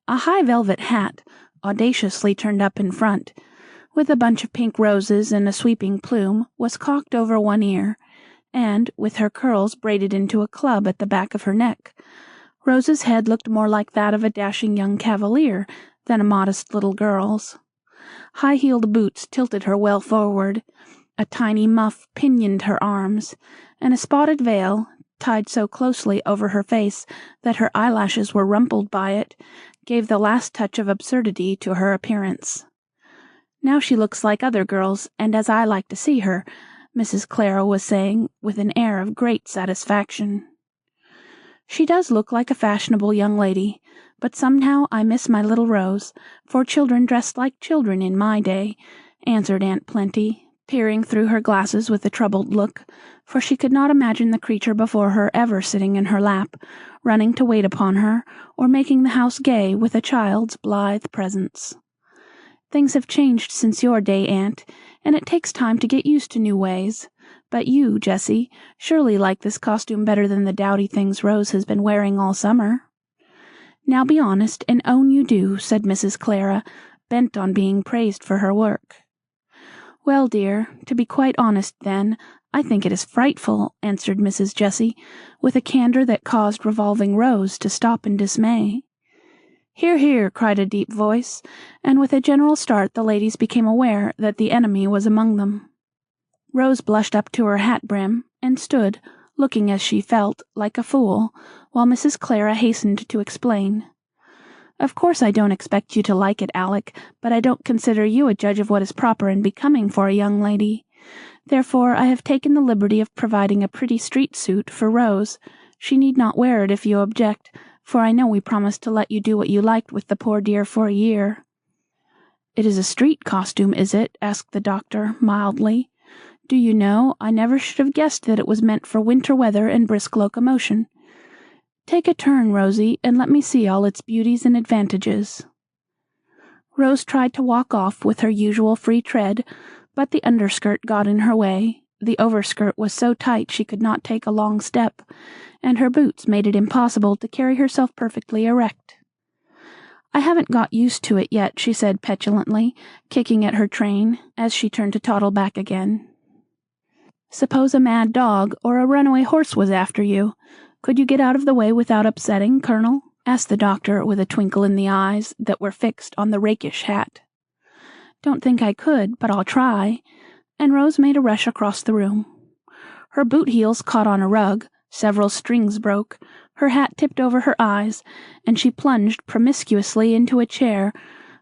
A high velvet hat, audaciously turned up in front, with a bunch of pink roses and a sweeping plume, was cocked over one ear, and, with her curls braided into a club at the back of her neck, Rose's head looked more like that of a dashing young cavalier than a modest little girl's. High-heeled boots tilted her well forward, a tiny muff pinioned her arms, and a spotted veil, tied so closely over her face that her eyelashes were rumpled by it, gave the last touch of absurdity to her appearance. "Now she looks like other girls, and as I like to see her," Mrs. Clara was saying, with an air of great satisfaction. "She does look like a fashionable young lady, but somehow I miss my little Rose, for children dressed like children in my day," answered Aunt Plenty, peering through her glasses with a troubled look, for she could not imagine the creature before her ever sitting in her lap, running to wait upon her, or making the house gay with a child's blithe presence. "Things have changed since your day, Aunt, and it takes time to get used to new ways. But you, Jessie, surely like this costume better than the dowdy things Rose has been wearing all summer." "Now be honest, and own you do," said Mrs. Clara, bent on being praised for her work. "Well, dear, to be quite honest, then, I think it is frightful," answered Mrs. Jessie, with a candor that caused revolving Rose to stop in dismay. "Hear, hear!" cried a deep voice, and with a general start the ladies became aware that the enemy was among them. Rose blushed up to her hat brim, and stood, looking as she felt, like a fool, while Mrs. Clara hastened to explain. "Of course I don't expect you to like it, Alec, but I don't consider you a judge of what is proper and becoming for a young lady. Therefore I have taken the liberty of providing a pretty street suit for Rose. She need not wear it if you object, for I know we promised to let you do what you liked with the poor dear for a year." "It is a street costume, is it?" asked the doctor, mildly. "Do you know, I never should have guessed that it was meant for winter weather and brisk locomotion. Take a turn, Rosie, and let me see all its beauties and advantages." Rose tried to walk off with her usual free tread, but the underskirt got in her way, the overskirt was so tight she could not take a long step, and her boots made it impossible to carry herself perfectly erect. "I haven't got used to it yet," she said petulantly, kicking at her train, as she turned to toddle back again. "Suppose a mad dog or a runaway horse was after you. Could you get out of the way without upsetting, Colonel?" asked the doctor with a twinkle in the eyes that were fixed on the rakish hat. "Don't think I could, but I'll try," and Rose made a rush across the room. Her boot heels caught on a rug, several strings broke, her hat tipped over her eyes, and she plunged promiscuously into a chair,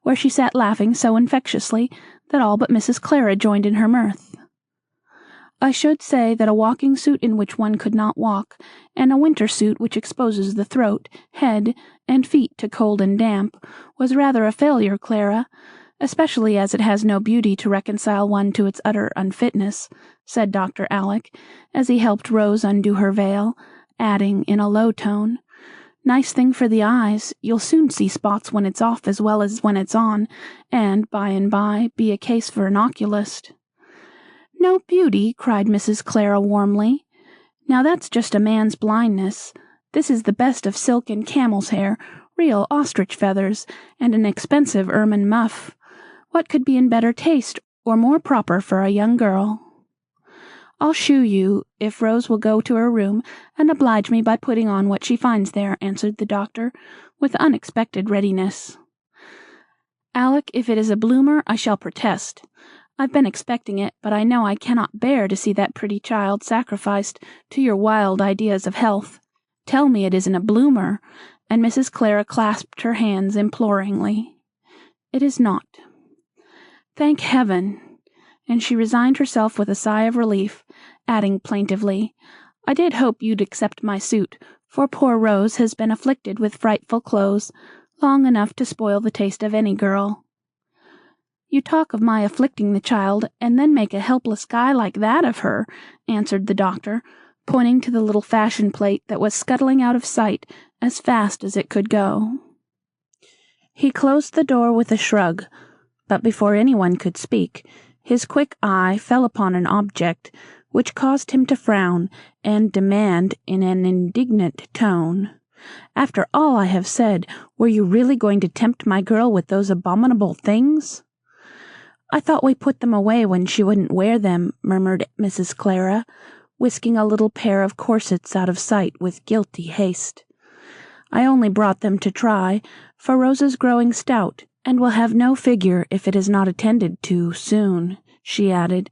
where she sat laughing so infectiously that all but Mrs. Clara joined in her mirth. I should say that a walking suit in which one could not walk, and a winter suit which exposes the throat, head, and feet to cold and damp, was rather a failure, Clara, especially as it has no beauty to reconcile one to its utter unfitness," said Dr. Alec, as he helped Rose undo her veil, adding in a low tone, "Nice thing for the eyes. You'll soon see spots when it's off as well as when it's on, and by, be a case for an oculist." "No beauty!" cried Mrs. Clara warmly. "Now that's just a man's blindness. This is the best of silk and camel's hair, real ostrich feathers, and an expensive ermine muff. What could be in better taste, or more proper for a young girl?" "I'll show you, if Rose will go to her room and oblige me by putting on what she finds there," answered the doctor, with unexpected readiness. "Alec, if it is a bloomer, I shall protest. I've been expecting it, but I know I cannot bear to see that pretty child sacrificed to your wild ideas of health. Tell me it isn't a bloomer," and Mrs. Clara clasped her hands imploringly. "It is not." "Thank Heaven!" and she resigned herself with a sigh of relief, adding plaintively, "I did hope you'd accept my suit, for poor Rose has been afflicted with frightful clothes, long enough to spoil the taste of any girl." "You talk of my afflicting the child, and then make a helpless guy like that of her," answered the doctor, pointing to the little fashion plate that was scuttling out of sight as fast as it could go. He closed the door with a shrug, but before anyone could speak, his quick eye fell upon an object which caused him to frown and demand in an indignant tone, "After all I have said, were you really going to tempt my girl with those abominable things?" "I thought we put them away when she wouldn't wear them," murmured Mrs. Clara, whisking a little pair of corsets out of sight with guilty haste. "I only brought them to try, for Rose is growing stout, and will have no figure if it is not attended to soon," she added,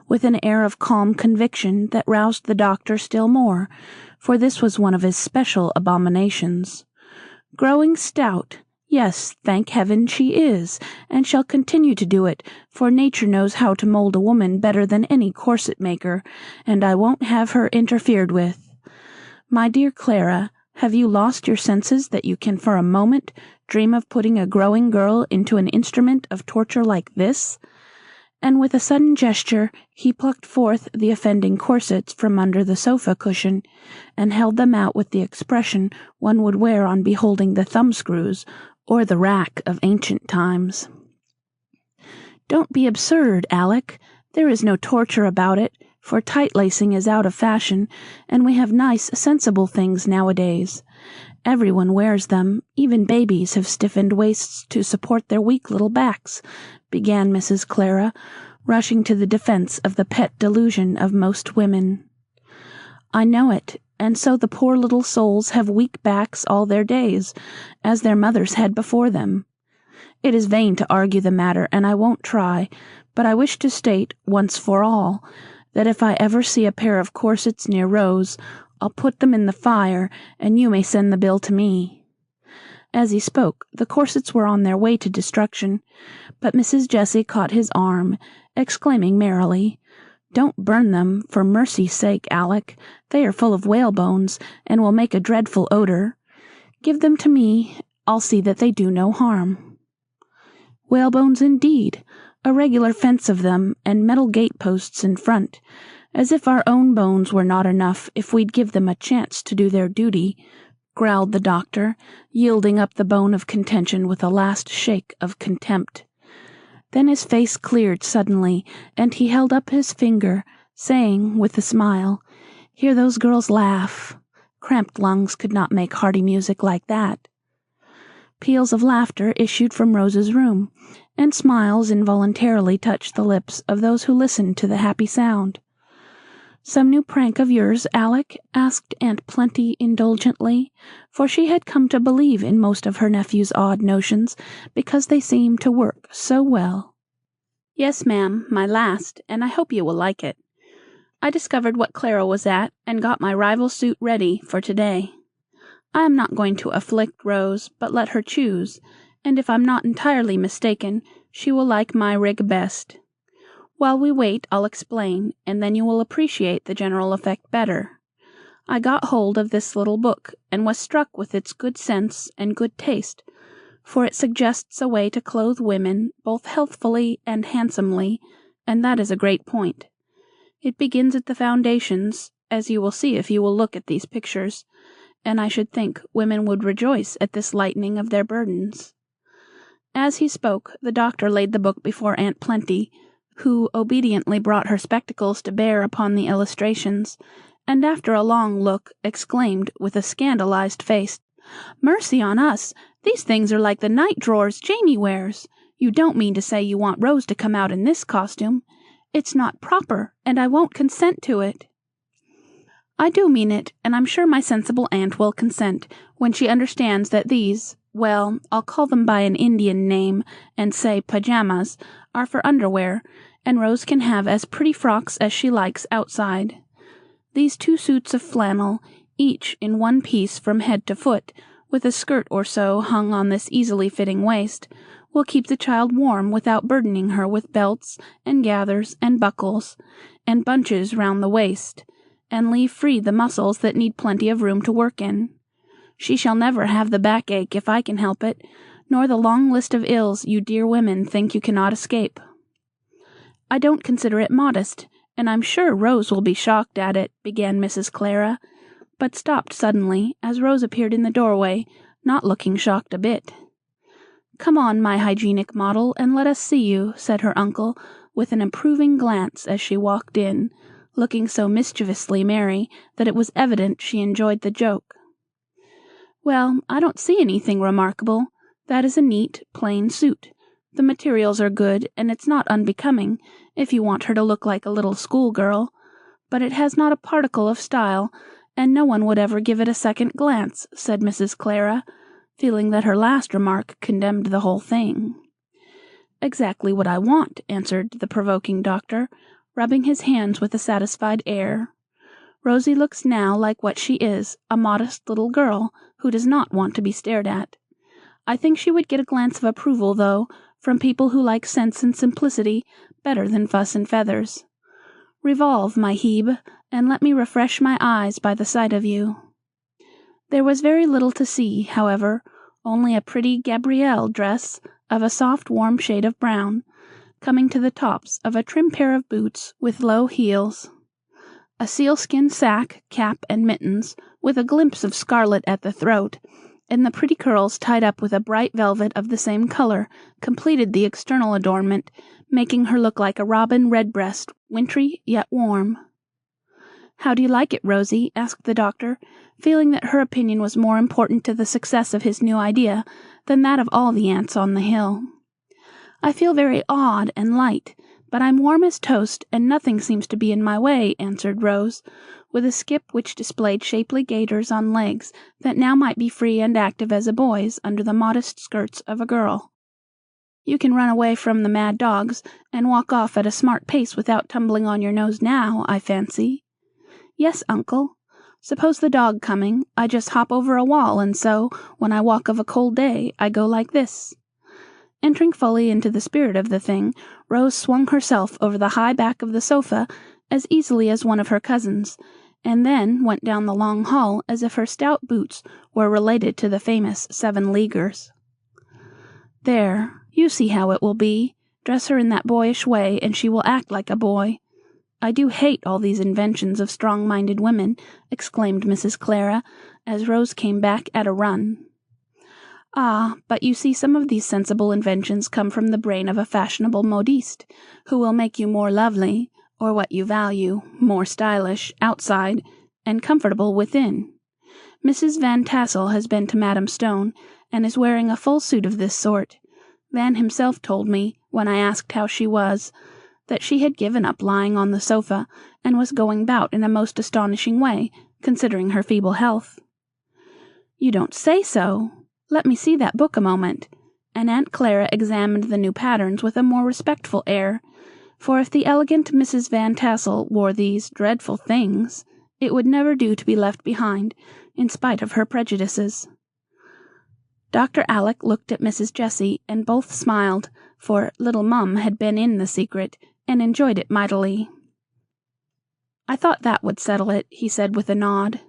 with an air of calm conviction that roused the doctor still more, for this was one of his special abominations. "Growing stout! Yes, thank Heaven she is, and shall continue to do it, for nature knows how to mold a woman better than any corset maker, and I won't have her interfered with. My dear Clara, have you lost your senses that you can for a moment dream of putting a growing girl into an instrument of torture like this?" And with a sudden gesture he plucked forth the offending corsets from under the sofa cushion, and held them out with the expression one would wear on beholding the thumbscrews or the rack of ancient times. "Don't be absurd, Alec. There is no torture about it, for tight-lacing is out of fashion, and we have nice, sensible things nowadays. Everyone wears them, even babies have stiffened waists to support their weak little backs," began Mrs. Clara, rushing to the defense of the pet delusion of most women. "I know it, and so the poor little souls have weak backs all their days, as their mothers had before them. It is vain to argue the matter, and I won't try, but I wish to state, once for all, that if I ever see a pair of corsets near Rose, I'll put them in the fire, and you may send the bill to me." As he spoke, the corsets were on their way to destruction, but Mrs. Jessie caught his arm, exclaiming merrily, "Don't burn them, for mercy's sake, Alec. They are full of whalebones, and will make a dreadful odor. Give them to me. I'll see that they do no harm." Whalebones indeed! A regular fence of them, and metal gate-posts in front, as if our own bones were not enough if we'd give them a chance to do their duty, growled the doctor, yielding up the bone of contention with a last shake of contempt. Then his face cleared suddenly, and he held up his finger, saying, with a smile, "Hear those girls laugh. Cramped lungs could not make hearty music like that." Peals of laughter issued from Rose's room, and smiles involuntarily touched the lips of those who listened to the happy sound. "Some new prank of yours, Alec?" asked Aunt Plenty indulgently, for she had come to believe in most of her nephew's odd notions because they seemed to work so well. "Yes, ma'am, my last, and I hope you will like it. I discovered what Clara was at, and got my rival suit ready for to-day. I am not going to afflict Rose, but let her choose, and if I'm not entirely mistaken, she will like my rig best. While we wait, I'll explain, and then you will appreciate the general effect better. I got hold of this little book, and was struck with its good sense and good taste, for it suggests a way to clothe women both healthfully and handsomely, and that is a great point. It begins at the foundations, as you will see if you will look at these pictures, and I should think women would rejoice at this lightening of their burdens." As he spoke, the doctor laid the book before Aunt Plenty, who obediently brought her spectacles to bear upon the illustrations, and after a long look, exclaimed, with a scandalized face, "Mercy on us! These things are like the night drawers Jamie wears. You don't mean to say you want Rose to come out in this costume? It's not proper, and I won't consent to it." "I do mean it, and I'm sure my sensible aunt will consent, when she understands that these, well, I'll call them by an Indian name, and say pajamas, are for underwear, and Rose can have as pretty frocks as she likes outside. These 2 suits of flannel, each in one piece from head to foot, with a skirt or so hung on this easily fitting waist, will keep the child warm without burdening her with belts and gathers and buckles, and bunches round the waist, and leave free the muscles that need plenty of room to work in. She shall never have the backache if I can help it, nor the long list of ills you dear women think you cannot escape. I don't consider it modest, and I'm sure Rose will be shocked at it," began Mrs. Clara, but stopped suddenly as Rose appeared in the doorway, not looking shocked a bit. "Come on, my hygienic model, and let us see you," said her uncle, with an approving glance as she walked in, looking so mischievously merry that it was evident she enjoyed the joke. "Well, I don't see anything remarkable. That is a neat, plain suit. The materials are good, and it's not unbecoming, if you want her to look like a little schoolgirl, but it has not a particle of style, and no one would ever give it a second glance," said Mrs. Clara, feeling that her last remark condemned the whole thing. "Exactly what I want," answered the provoking doctor, rubbing his hands with a satisfied air. "Rosie looks now like what she is, a modest little girl, who does not want to be stared at. I think she would get a glance of approval, though, from people who like sense and simplicity better than fuss and feathers. Revolve, my Hebe, and let me refresh my eyes by the sight of you." There was very little to see, however, only a pretty Gabrielle dress of a soft warm shade of brown, coming to the tops of a trim pair of boots with low heels, a sealskin sack, cap, and mittens, with a glimpse of scarlet at the throat, and the pretty curls tied up with a bright velvet of the same color completed the external adornment, making her look like a robin redbreast, wintry yet warm. "How do you like it, Rosie?" asked the doctor, feeling that her opinion was more important to the success of his new idea than that of all the aunts on the hill. "I feel very odd and light, but I'm warm as toast, and nothing seems to be in my way," answered Rose, with a skip which displayed shapely gaiters on legs that now might be free and active as a boy's under the modest skirts of a girl. "You can run away from the mad dogs, and walk off at a smart pace without tumbling on your nose now, I fancy." "Yes, uncle. Suppose the dog coming, I just hop over a wall, and so, when I walk of a cold day, I go like this." Entering fully into the spirit of the thing, Rose swung herself over the high back of the sofa as easily as one of her cousins, and then went down the long hall as if her stout boots were related to the famous 7 leaguers. "There, you see how it will be. Dress her in that boyish way, and she will act like a boy. I do hate all these inventions of strong-minded women," exclaimed Mrs. Clara, as Rose came back at a run. "Ah, but you see some of these sensible inventions come from the brain of a fashionable modiste, who will make you more lovely, or what you value, more stylish, outside, and comfortable within. Mrs. Van Tassel has been to Madame Stone, and is wearing a full suit of this sort. Van himself told me, when I asked how she was, that she had given up lying on the sofa, and was going about in a most astonishing way, considering her feeble health." "You don't say so! Let me see that book a moment," and Aunt Clara examined the new patterns with a more respectful air, for if the elegant Mrs. Van Tassel wore these dreadful things, it would never do to be left behind, in spite of her prejudices. Dr. Alec looked at Mrs. Jessie, and both smiled, for little Mum had been in the secret, and enjoyed it mightily. "I thought that would settle it," he said with a nod.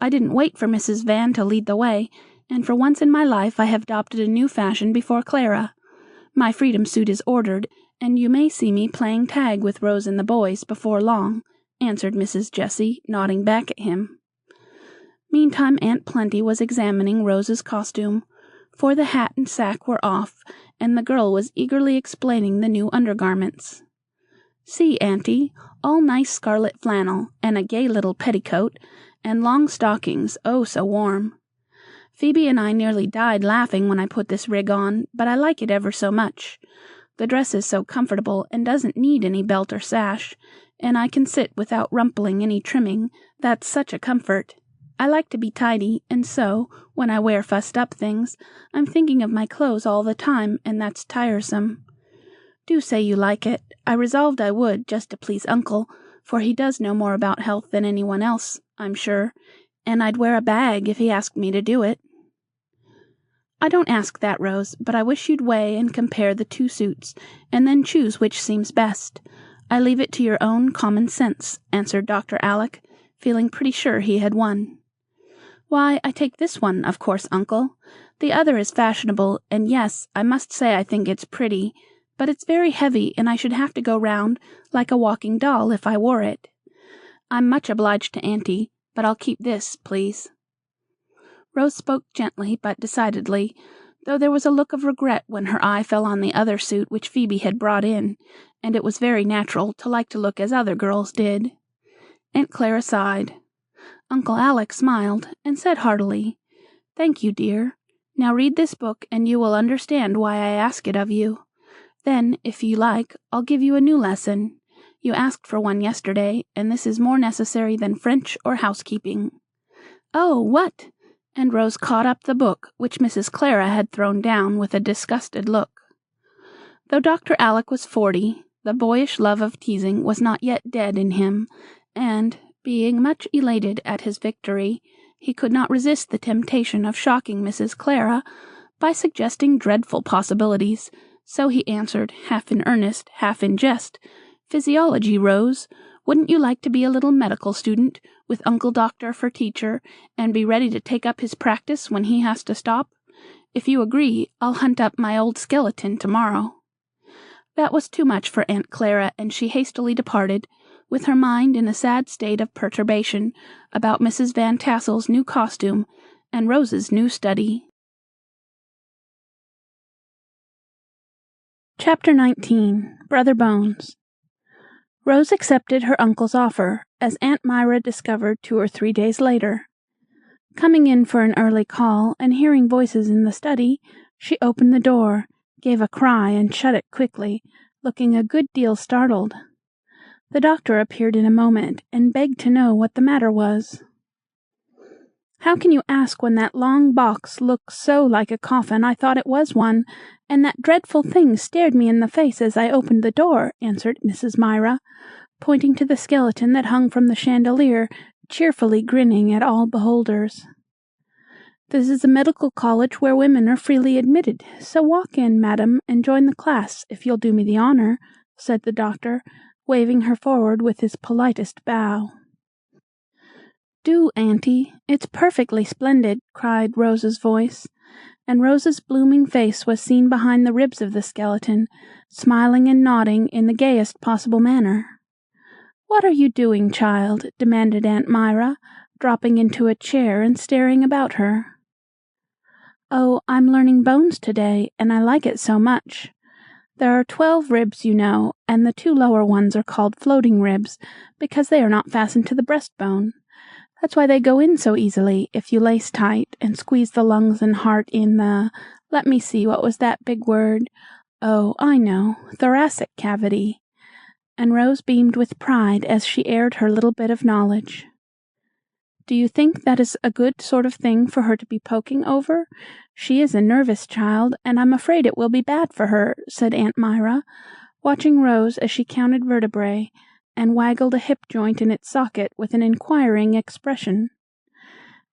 "I didn't wait for Mrs. Van to lead the way, and for once in my life I have adopted a new fashion before Clara. My freedom suit is ordered, and you may see me playing tag with Rose and the boys before long," answered Mrs. Jessie, nodding back at him. Meantime Aunt Plenty was examining Rose's costume, for the hat and sack were off, and the girl was eagerly explaining the new undergarments. "See, Auntie, all nice scarlet flannel, and a gay little petticoat, and long stockings, oh, so warm. Phoebe and I nearly died laughing when I put this rig on, but I like it ever so much. The dress is so comfortable and doesn't need any belt or sash, and I can sit without rumpling any trimming, that's such a comfort. I like to be tidy, and so, when I wear fussed-up things, I'm thinking of my clothes all the time, and that's tiresome. Do say you like it. I resolved I would, just to please Uncle, for he does know more about health than anyone else, I'm sure, and I'd wear a bag if he asked me to do it." "I don't ask that, Rose, but I wish you'd weigh and compare the two suits, and then choose which seems best. I leave it to your own common sense," answered Dr. Alec, feeling pretty sure he had won. "Why, I take this one, of course, Uncle. The other is fashionable, and yes, I must say I think it's pretty, but it's very heavy, and I should have to go round like a walking doll if I wore it. I'm much obliged to Auntie, but I'll keep this, please." Rose spoke gently but decidedly, though there was a look of regret when her eye fell on the other suit which Phoebe had brought in, and it was very natural to like to look as other girls did. Aunt Clara sighed. Uncle Alec smiled, and said heartily, "Thank you, dear. Now read this book, and you will understand why I ask it of you. Then, if you like, I'll give you a new lesson. You asked for one yesterday, and this is more necessary than French or housekeeping." "Oh, what?" And Rose caught up the book, which Mrs. Clara had thrown down with a disgusted look. Though Dr. Alec was 40, the boyish love of teasing was not yet dead in him, and, being much elated at his victory, he could not resist the temptation of shocking Mrs. Clara by suggesting dreadful possibilities, so he answered, half in earnest, half in jest, "Physiology, Rose. Wouldn't you like to be a little medical student, with Uncle Doctor for teacher, and be ready to take up his practice when he has to stop? If you agree, I'll hunt up my old skeleton to-morrow." That was too much for Aunt Clara, and she hastily departed, with her mind in a sad state of perturbation about Mrs. Van Tassel's new costume and Rose's new study. Chapter 19. Brother Bones. Rose accepted her uncle's offer, as Aunt Myra discovered 2 or 3 days later. Coming in for an early call, and hearing voices in the study, she opened the door, gave a cry, and shut it quickly, looking a good deal startled. The doctor appeared in a moment, and begged to know what the matter was. "How can you ask when that long box looks so like a coffin I thought it was one, and that dreadful thing stared me in the face as I opened the door?" answered Mrs. Myra, pointing to the skeleton that hung from the chandelier, cheerfully grinning at all beholders. "This is a medical college where women are freely admitted, so walk in, madam, and join the class, if you'll do me the honor," said the doctor, waving her forward with his politest bow. "Do, Auntie. It's perfectly splendid," cried Rose's voice, and Rose's blooming face was seen behind the ribs of the skeleton, smiling and nodding in the gayest possible manner. "What are you doing, child?" demanded Aunt Myra, dropping into a chair and staring about her. "Oh, I'm learning bones to-day, and I like it so much. There are 12 ribs, you know, and the 2 lower ones are called floating ribs, because they are not fastened to the breastbone. That's why they go in so easily, if you lace tight, and squeeze the lungs and heart in the, let me see, what was that big word? Oh, I know, thoracic cavity." And Rose beamed with pride as she aired her little bit of knowledge. "Do you think that is a good sort of thing for her to be poking over? She is a nervous child, and I'm afraid it will be bad for her," said Aunt Myra, watching Rose as she counted vertebrae, and waggled a hip joint in its socket with an inquiring expression.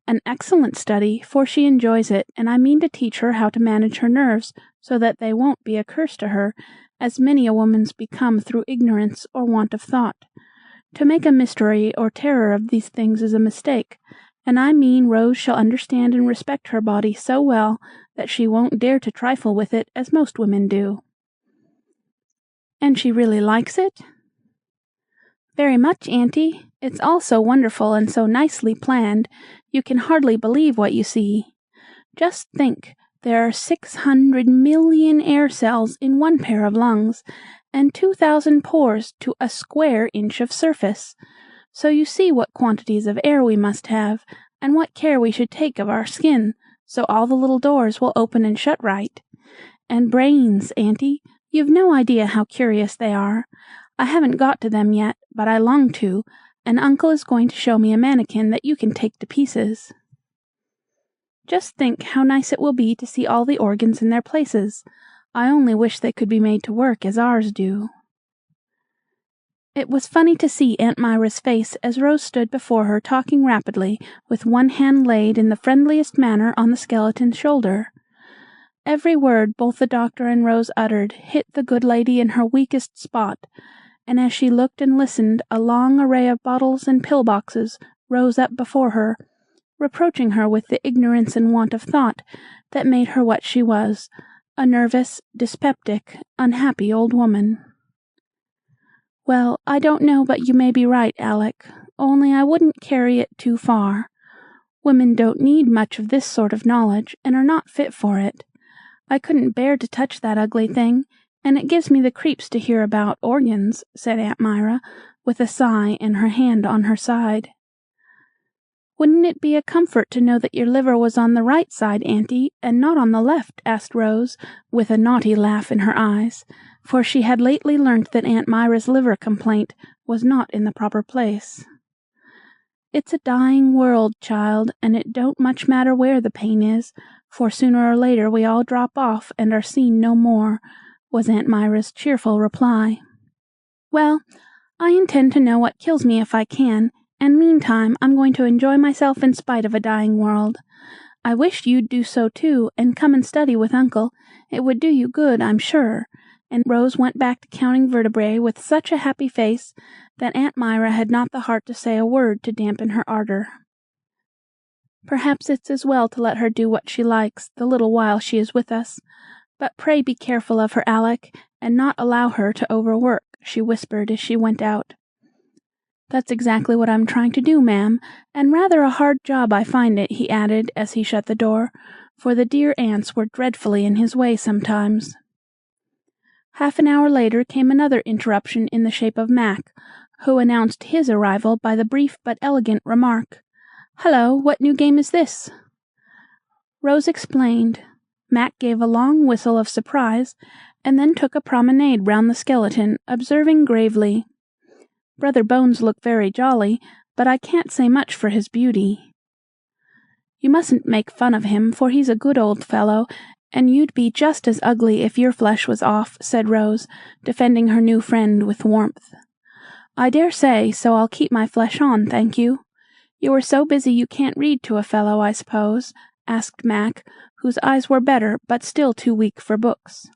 An excellent study, for she enjoys it, and I mean to teach her how to manage her nerves so that they won't be a curse to her, as many a woman's become through ignorance or want of thought. To make a mystery or terror of these things is a mistake, and I mean Rose shall understand and respect her body so well that she won't dare to trifle with it as most women do." "And she really likes it?" "Very much, auntie. It's all so wonderful and so nicely planned, you can hardly believe what you see. Just think, there are 600,000,000 air cells in one pair of lungs, and 2,000 pores to a square inch of surface. So you see what quantities of air we must have, and what care we should take of our skin, so all the little doors will open and shut right. And brains, auntie, you've no idea how curious they are. I haven't got to them yet, but I long to, and uncle is going to show me a mannequin that you can take to pieces. Just think how nice it will be to see all the organs in their places. I only wish they could be made to work as ours do." It was funny to see Aunt Myra's face as Rose stood before her talking rapidly, with one hand laid in the friendliest manner on the skeleton's shoulder. Every word both the doctor and Rose uttered hit the good lady in her weakest spot, and as she looked and listened a long array of bottles and pill boxes rose up before her, reproaching her with the ignorance and want of thought that made her what she was, a nervous, dyspeptic, unhappy old woman. "Well, I don't know but you may be right, Alec, only I wouldn't carry it too far. Women don't need much of this sort of knowledge, and are not fit for it. I couldn't bear to touch that ugly thing, and it gives me the creeps to hear about organs," said Aunt Myra, with a sigh and her hand on her side. "Wouldn't it be a comfort to know that your liver was on the right side, auntie, and not on the left?" asked Rose, with a naughty laugh in her eyes, for she had lately learnt that Aunt Myra's liver complaint was not in the proper place. "It's a dying world, child, and it don't much matter where the pain is, for sooner or later we all drop off and are seen no more," was Aunt Myra's cheerful reply. "Well, I intend to know what kills me if I can, and meantime I'm going to enjoy myself in spite of a dying world. I wish you'd do so too, and come and study with uncle. It would do you good, I'm sure." And Rose went back to counting vertebrae with such a happy face that Aunt Myra had not the heart to say a word to dampen her ardor. "Perhaps it's as well to let her do what she likes the little while she is with us. But pray be careful of her, Alec, and not allow her to overwork," she whispered as she went out. "That's exactly what I'm trying to do, ma'am, and rather a hard job I find it," he added as he shut the door, for the dear aunts were dreadfully in his way sometimes. Half an hour later came another interruption in the shape of Mac, who announced his arrival by the brief but elegant remark, "Hullo, what new game is this?" Rose explained. Mac gave a long whistle of surprise, and then took a promenade round the skeleton, observing gravely, "Brother Bones looked very jolly, but I can't say much for his beauty." "You mustn't make fun of him, for he's a good old fellow, and you'd be just as ugly if your flesh was off," said Rose, defending her new friend with warmth. "I dare say, so I'll keep my flesh on, thank you. You are so busy you can't read to a fellow, I suppose?" asked Mac, whose eyes were better, but still too weak for books.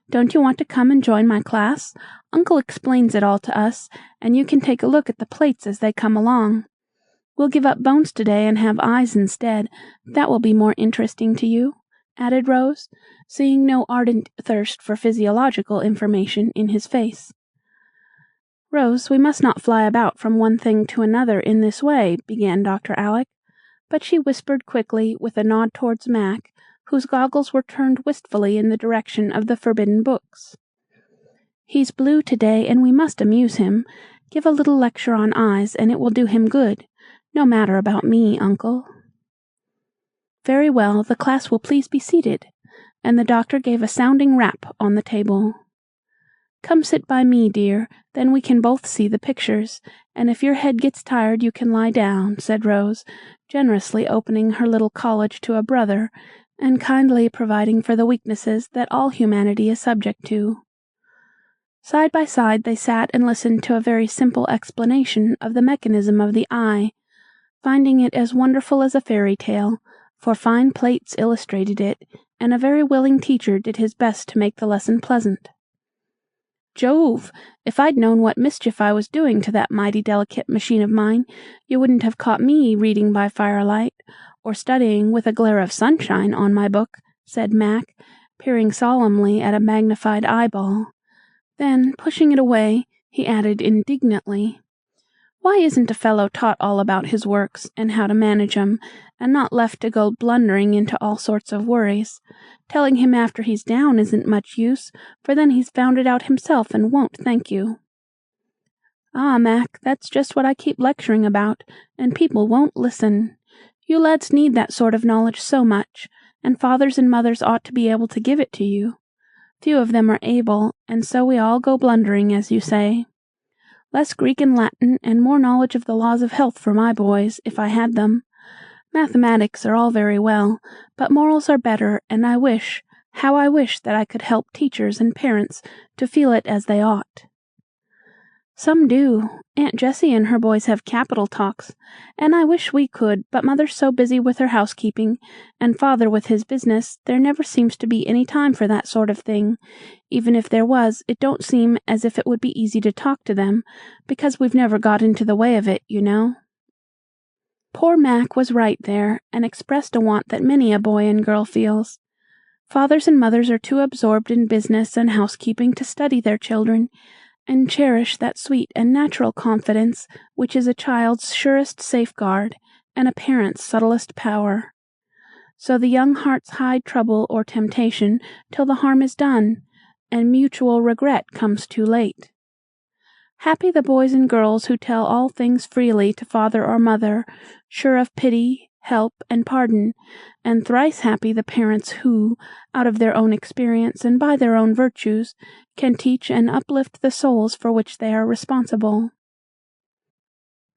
"Don't you want to come and join my class? Uncle explains it all to us, and you can take a look at the plates as they come along. We'll give up bones today and have eyes instead. That will be more interesting to you," added Rose, seeing no ardent thirst for physiological information in his face. "Rose, we must not fly about from one thing to another in this way," began Dr. Alec, but she whispered quickly, with a nod towards Mac, whose goggles were turned wistfully in the direction of the forbidden books. "He's blue to-day, and we must amuse him. Give a little lecture on eyes, and it will do him good. No matter about me, uncle." "Very well, the class will please be seated," and the doctor gave a sounding rap on the table. "Come sit by me, dear, then we can both see the pictures, and if your head gets tired you can lie down," said Rose, generously opening her little college to a brother, and kindly providing for the weaknesses that all humanity is subject to. Side by side they sat and listened to a very simple explanation of the mechanism of the eye, finding it as wonderful as a fairy tale, for fine plates illustrated it, and a very willing teacher did his best to make the lesson pleasant. Jove! If I'd known what mischief I was doing to that mighty delicate machine of mine, you wouldn't have caught me reading by firelight, or studying with a glare of sunshine on my book," said Mac, peering solemnly at a magnified eyeball. Then, pushing it away, he added indignantly, "Why isn't a fellow taught all about his works, and how to manage 'em, and not left to go blundering into all sorts of worries? Telling him after he's down isn't much use, for then he's found it out himself and won't thank you." "Ah, Mac, that's just what I keep lecturing about, and people won't listen. You lads need that sort of knowledge so much, and fathers and mothers ought to be able to give it to you. Few of them are able, and so we all go blundering, as you say. Less Greek and Latin, and more knowledge of the laws of health for my boys, if I had them. Mathematics are all very well, but morals are better, and how I wish that I could help teachers and parents to feel it as they ought." "Some do. Aunt Jessie and her boys have capital talks, and I wish we could, but mother's so busy with her housekeeping, and father with his business, there never seems to be any time for that sort of thing. Even if there was, it don't seem as if it would be easy to talk to them, because we've never got into the way of it, you know." Poor Mac was right there, and expressed a want that many a boy and girl feels. Fathers and mothers are too absorbed in business and housekeeping to study their children, and cherish that sweet and natural confidence which is a child's surest safeguard, and a parent's subtlest power. So the young hearts hide trouble or temptation till the harm is done, and mutual regret comes too late. Happy the boys and girls who tell all things freely to father or mother, sure of pity, help, and pardon, and thrice happy the parents who, out of their own experience and by their own virtues, can teach and uplift the souls for which they are responsible.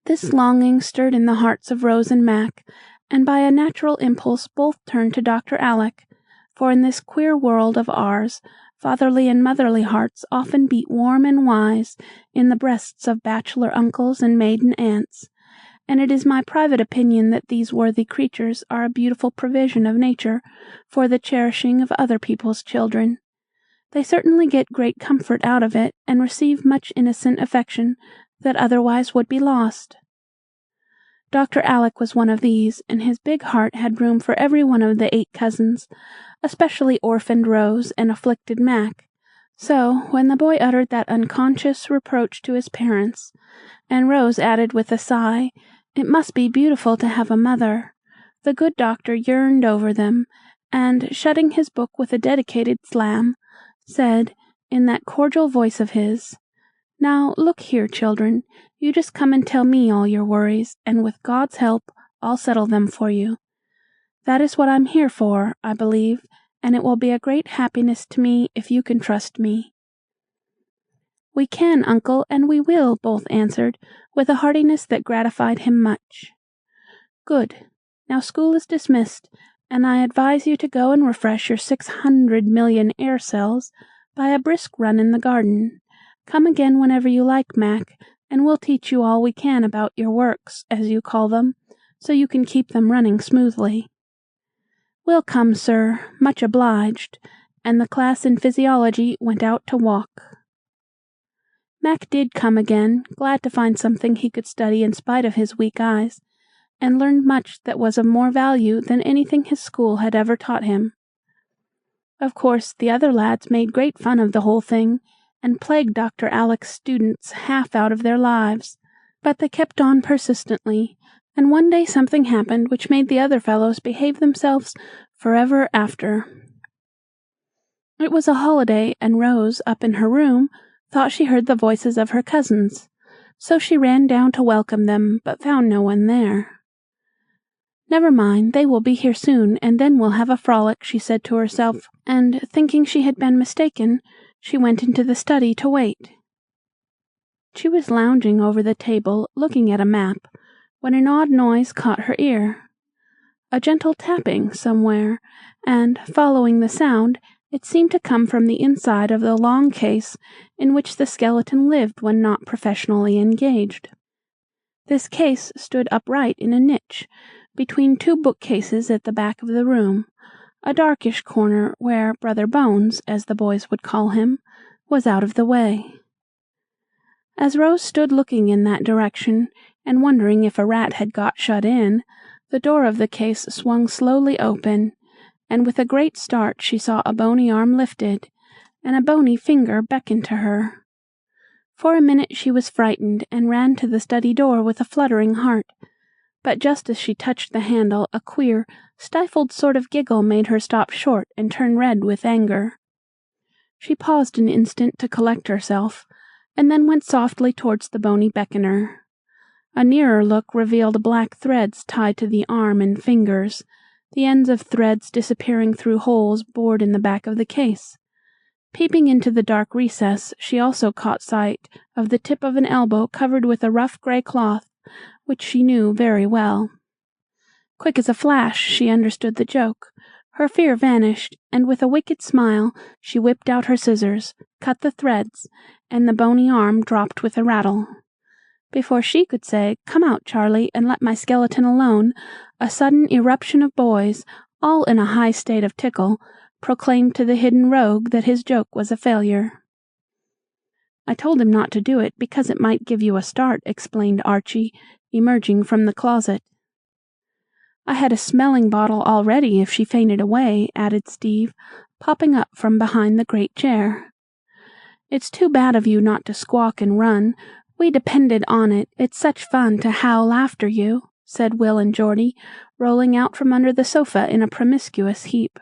This longing stirred in the hearts of Rose and Mac, and by a natural impulse both turned to Dr. Alec, for in this queer world of ours, fatherly and motherly hearts often beat warm and wise in the breasts of bachelor uncles and maiden aunts, and it is my private opinion that these worthy creatures are a beautiful provision of nature for the cherishing of other people's children. They certainly get great comfort out of it, and receive much innocent affection that otherwise would be lost. Dr. Alec was one of these, and his big heart had room for every one of the 8 cousins, especially orphaned Rose and afflicted Mac. So, when the boy uttered that unconscious reproach to his parents, and Rose added with a sigh, "It must be beautiful to have a mother," the good doctor yearned over them, and, shutting his book with a dedicated slam, said, in that cordial voice of his, "Now, look here, children, you just come and tell me all your worries, and with God's help, I'll settle them for you. That is what I'm here for, I believe, and it will be a great happiness to me if you can trust me." "We can, uncle, and we will," both answered, with a heartiness that gratified him much. "Good. Now school is dismissed, and I advise you to go and refresh your 600,000,000 air cells by a brisk run in the garden. Come again whenever you like, Mac, and we'll teach you all we can about your works, as you call them, so you can keep them running smoothly." "Will come, sir. Much obliged," and the class in Physiology went out to walk. Mac did come again, glad to find something he could study in spite of his weak eyes, and learned much that was of more value than anything his school had ever taught him. Of course, the other lads made great fun of the whole thing, and plagued Dr. Alec's students half out of their lives, but they kept on persistently, and one day something happened which made the other fellows behave themselves forever after. It was a holiday, and Rose, up in her room, thought she heard the voices of her cousins, so she ran down to welcome them, but found no one there. "Never mind, they will be here soon, and then we'll have a frolic," she said to herself, and, thinking she had been mistaken, she went into the study to wait. She was lounging over the table, looking at a map, when an odd noise caught her ear. A gentle tapping somewhere, and, following the sound, it seemed to come from the inside of the long case in which the skeleton lived when not professionally engaged. This case stood upright in a niche, between two bookcases at the back of the room, a darkish corner where Brother Bones, as the boys would call him, was out of the way. As Rose stood looking in that direction, and wondering if a rat had got shut in, the door of the case swung slowly open, and with a great start she saw a bony arm lifted, and a bony finger beckon to her. For a minute she was frightened, and ran to the study door with a fluttering heart, but just as she touched the handle, a queer, stifled sort of giggle made her stop short and turn red with anger. She paused an instant to collect herself, and then went softly towards the bony beckoner. A nearer look revealed black threads tied to the arm and fingers, the ends of threads disappearing through holes bored in the back of the case. Peeping into the dark recess, she also caught sight of the tip of an elbow covered with a rough gray cloth, which she knew very well. Quick as a flash, she understood the joke. Her fear vanished, and with a wicked smile, she whipped out her scissors, cut the threads, and the bony arm dropped with a rattle. Before she could say, "Come out, Charlie, and let my skeleton alone," a sudden eruption of boys, all in a high state of tickle, proclaimed to the hidden rogue that his joke was a failure. "I told him not to do it because it might give you a start," explained Archie, emerging from the closet. "I had a smelling bottle all ready if she fainted away," added Steve, popping up from behind the great chair. "It's too bad of you not to squawk and run. We depended on it. It's such fun to howl after you," said Will and Geordie, rolling out from under the sofa in a promiscuous heap.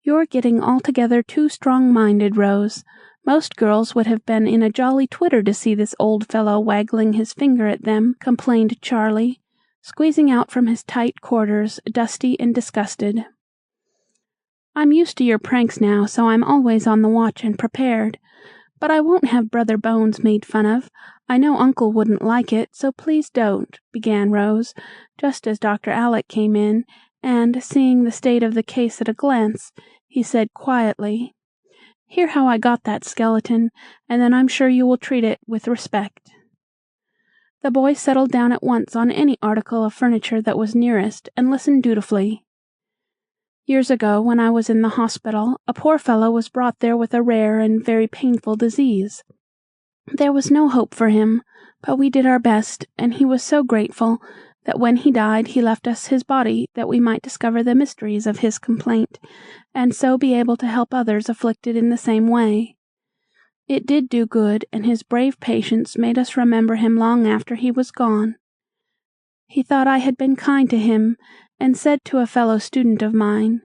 "You're getting altogether too strong-minded, Rose. Most girls would have been in a jolly twitter to see this old fellow waggling his finger at them," complained Charlie, squeezing out from his tight quarters, dusty and disgusted. "I'm used to your pranks now, so I'm always on the watch and prepared. But I won't have Brother Bones made fun of. I know Uncle wouldn't like it, so please don't," began Rose, just as Dr. Alec came in, and, seeing the state of the case at a glance, he said quietly, "Hear how I got that skeleton, and then I'm sure you will treat it with respect." The boy settled down at once on any article of furniture that was nearest, and listened dutifully. "Years ago, when I was in the hospital, a poor fellow was brought there with a rare and very painful disease. There was no hope for him, but we did our best, and he was so grateful that when he died he left us his body that we might discover the mysteries of his complaint, and so be able to help others afflicted in the same way. It did do good, and his brave patience made us remember him long after he was gone. He thought I had been kind to him, and said to a fellow student of mine,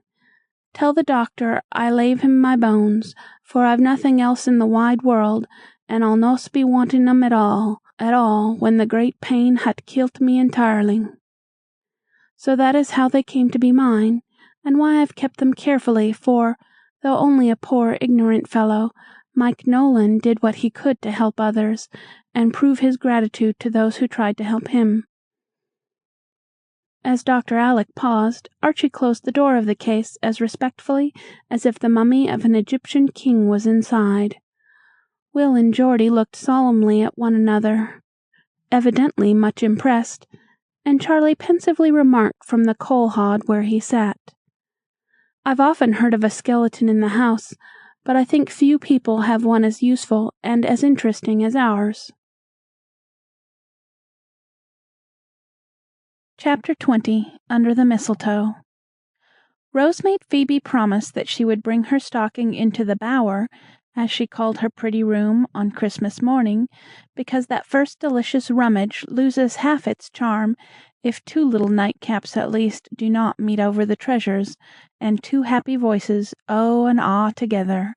'Tell the doctor I lave him my bones, for I've nothing else in the wide world, and I'll noss be wanting 'em at all, when the great pain hat kilt me entirely.' So that is how they came to be mine, and why I've kept them carefully, for, though only a poor ignorant fellow, Mike Nolan did what he could to help others, and prove his gratitude to those who tried to help him." As Dr. Alec paused, Archie closed the door of the case as respectfully as if the mummy of an Egyptian king was inside. Will and Geordie looked solemnly at one another, evidently much impressed, and Charlie pensively remarked from the coal-hod where he sat, "I've often heard of a skeleton in the house, but I think few people have one as useful and as interesting as ours." Chapter 20. Under the Mistletoe. Rose made Phoebe promise that she would bring her stocking into the bower, as she called her pretty room, on Christmas morning, because that first delicious rummage loses half its charm if two little nightcaps at least do not meet over the treasures, and two happy voices oh and ah together.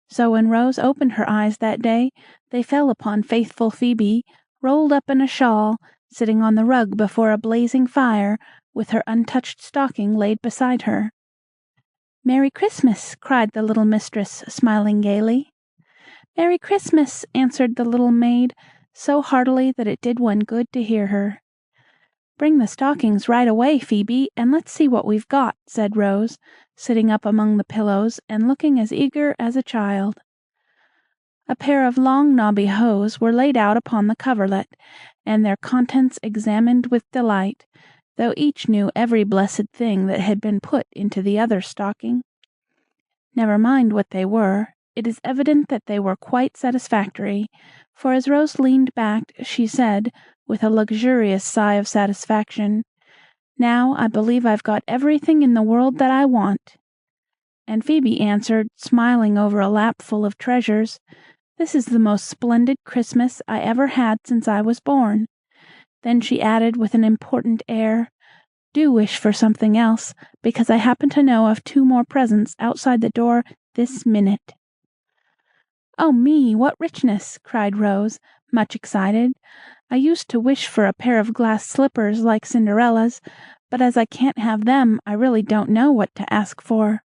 So when Rose opened her eyes that day, they fell upon faithful Phoebe, rolled up in a shawl, sitting on the rug before a blazing fire, with her untouched stocking laid beside her. "Merry Christmas!" cried the little mistress, smiling gaily. "Merry Christmas!" answered the little maid, so heartily that it did one good to hear her. "Bring the stockings right away, Phoebe, and let's see what we've got," said Rose, sitting up among the pillows and looking as eager as a child. A pair of long knobby hose were laid out upon the coverlet, and their contents examined with delight, though each knew every blessed thing that had been put into the other stocking. Never mind what they were, it is evident that they were quite satisfactory, for as Rose leaned back, she said, with a luxurious sigh of satisfaction, "Now I believe I've got everything in the world that I want." And Phoebe answered, smiling over a lap full of treasures, "This is the most splendid Christmas I ever had since I was born." Then she added with an important air, "Do wish for something else, because I happen to know of 2 more presents outside the door this minute." "Oh me, what richness!" cried Rose, much excited. "I used to wish for a pair of glass slippers like Cinderella's, but as I can't have them, I really don't know what to ask for."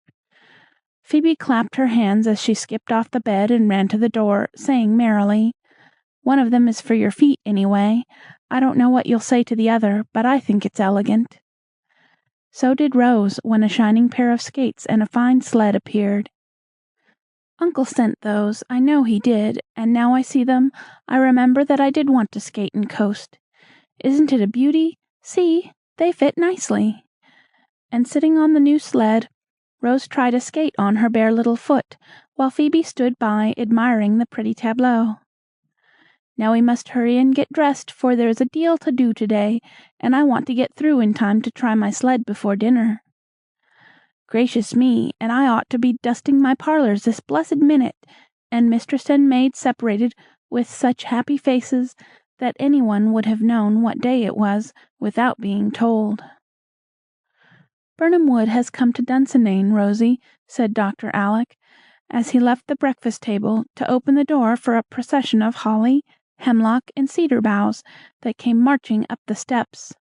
Phoebe clapped her hands as she skipped off the bed and ran to the door, saying merrily, "One of them is for your feet, anyway. I don't know what you'll say to the other, but I think it's elegant." So did Rose when a shining pair of skates and a fine sled appeared. "Uncle sent those, I know he did, and now I see them, I remember that I did want to skate and coast. Isn't it a beauty? See, they fit nicely." And sitting on the new sled, Rose tried a skate on her bare little foot, while Phoebe stood by admiring the pretty tableau. "Now we must hurry and get dressed, for there is a deal to do to-day, and I want to get through in time to try my sled before dinner." "Gracious me, and I ought to be dusting my parlors this blessed minute," and mistress and maid separated with such happy faces that any one would have known what day it was without being told. "Birnam Wood has come to Dunsinane, Rosie," said Dr. Alec, as he left the breakfast table to open the door for a procession of holly, hemlock, and cedar boughs that came marching up the steps.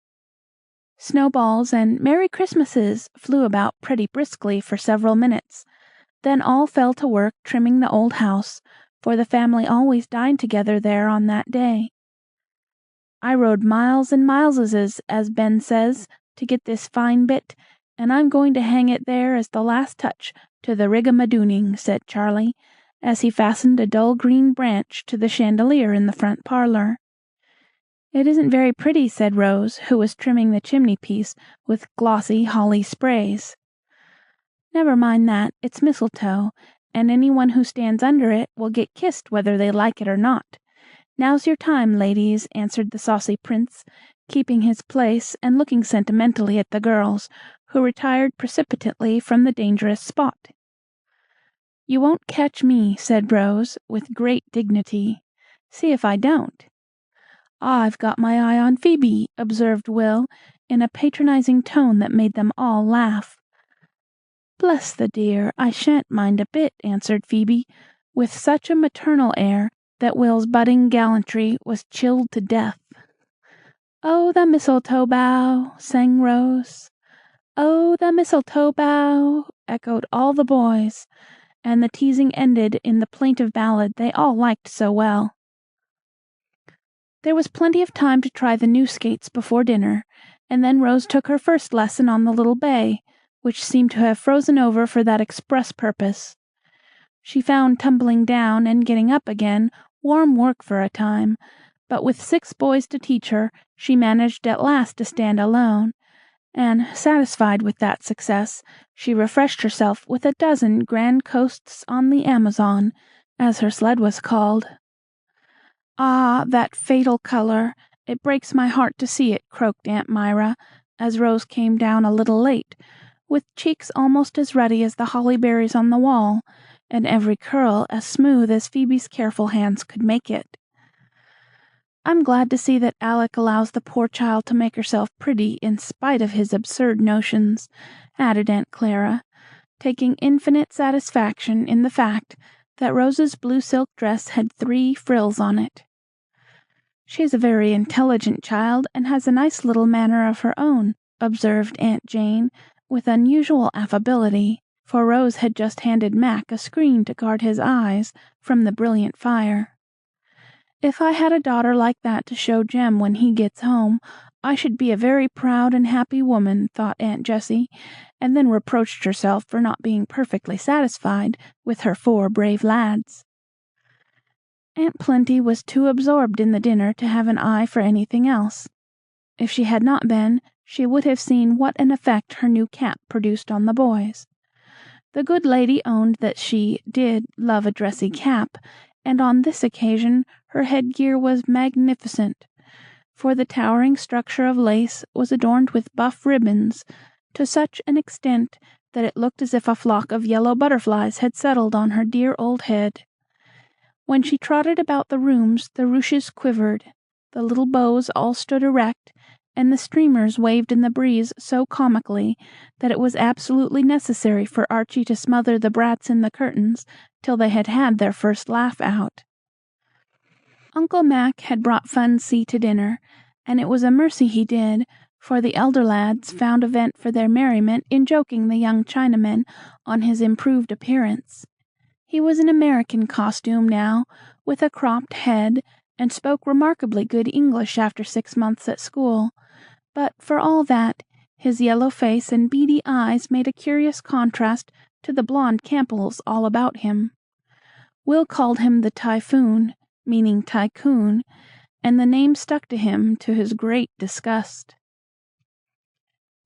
Snowballs and "Merry Christmases" flew about pretty briskly for several minutes, then all fell to work trimming the old house, for the family always dined together there on that day. "I rode miles and mileses, as Ben says, to get this fine bit, and I'm going to hang it there as the last touch to the rig-a-madooning," said Charlie, as he fastened a dull green branch to the chandelier in the front parlor. "It isn't very pretty," said Rose, who was trimming the chimney-piece with glossy holly sprays. "Never mind that, it's mistletoe, and any one who stands under it will get kissed whether they like it or not. Now's your time, ladies," answered the saucy prince, keeping his place and looking sentimentally at the girls, who retired precipitately from the dangerous spot. "You won't catch me," said Rose, with great dignity. "See if I don't." "I've got my eye on Phoebe," observed Will, in a patronizing tone that made them all laugh. "Bless the dear, I shan't mind a bit," answered Phoebe, with such a maternal air that Will's budding gallantry was chilled to death. "Oh, the mistletoe bough!" sang Rose. "Oh, the mistletoe bough!" echoed all the boys, and the teasing ended in the plaintive ballad they all liked so well. There was plenty of time to try the new skates before dinner, and then Rose took her first lesson on the little bay, which seemed to have frozen over for that express purpose. She found tumbling down and getting up again warm work for a time, but with 6 boys to teach her, she managed at last to stand alone, and, satisfied with that success, she refreshed herself with a dozen grand coasts on the Amazon, as her sled was called. "Ah, that fatal color! It breaks my heart to see it," croaked Aunt Myra, as Rose came down a little late, with cheeks almost as ruddy as the holly berries on the wall, and every curl as smooth as Phoebe's careful hands could make it. "I'm glad to see that Alec allows the poor child to make herself pretty in spite of his absurd notions," added Aunt Clara, taking infinite satisfaction in the fact that Rose's blue silk dress had 3 frills on it. "She is a very intelligent child, and has a nice little manner of her own," observed Aunt Jane, with unusual affability, for Rose had just handed Mac a screen to guard his eyes from the brilliant fire. "If I had a daughter like that to show Jem when he gets home, I should be a very proud and happy woman," thought Aunt Jessie, and then reproached herself for not being perfectly satisfied with her 4 brave lads. Aunt Plenty was too absorbed in the dinner to have an eye for anything else. If she had not been, she would have seen what an effect her new cap produced on the boys. The good lady owned that she did love a dressy cap, and on this occasion her headgear was magnificent, for the towering structure of lace was adorned with buff ribbons to such an extent that it looked as if a flock of yellow butterflies had settled on her dear old head. When she trotted about the rooms, the ruches quivered, the little bows all stood erect, and the streamers waved in the breeze so comically that it was absolutely necessary for Archie to smother the brats in the curtains till they had had their first laugh out. Uncle Mac had brought Fun-See to dinner, and it was a mercy he did, for the elder lads found a vent for their merriment in joking the young Chinaman on his improved appearance. He was in American costume now, with a cropped head, and spoke remarkably good English after 6 months at school, but for all that, his yellow face and beady eyes made a curious contrast to the blonde Campbells all about him. Will called him the Typhoon, meaning tycoon, and the name stuck to him to his great disgust.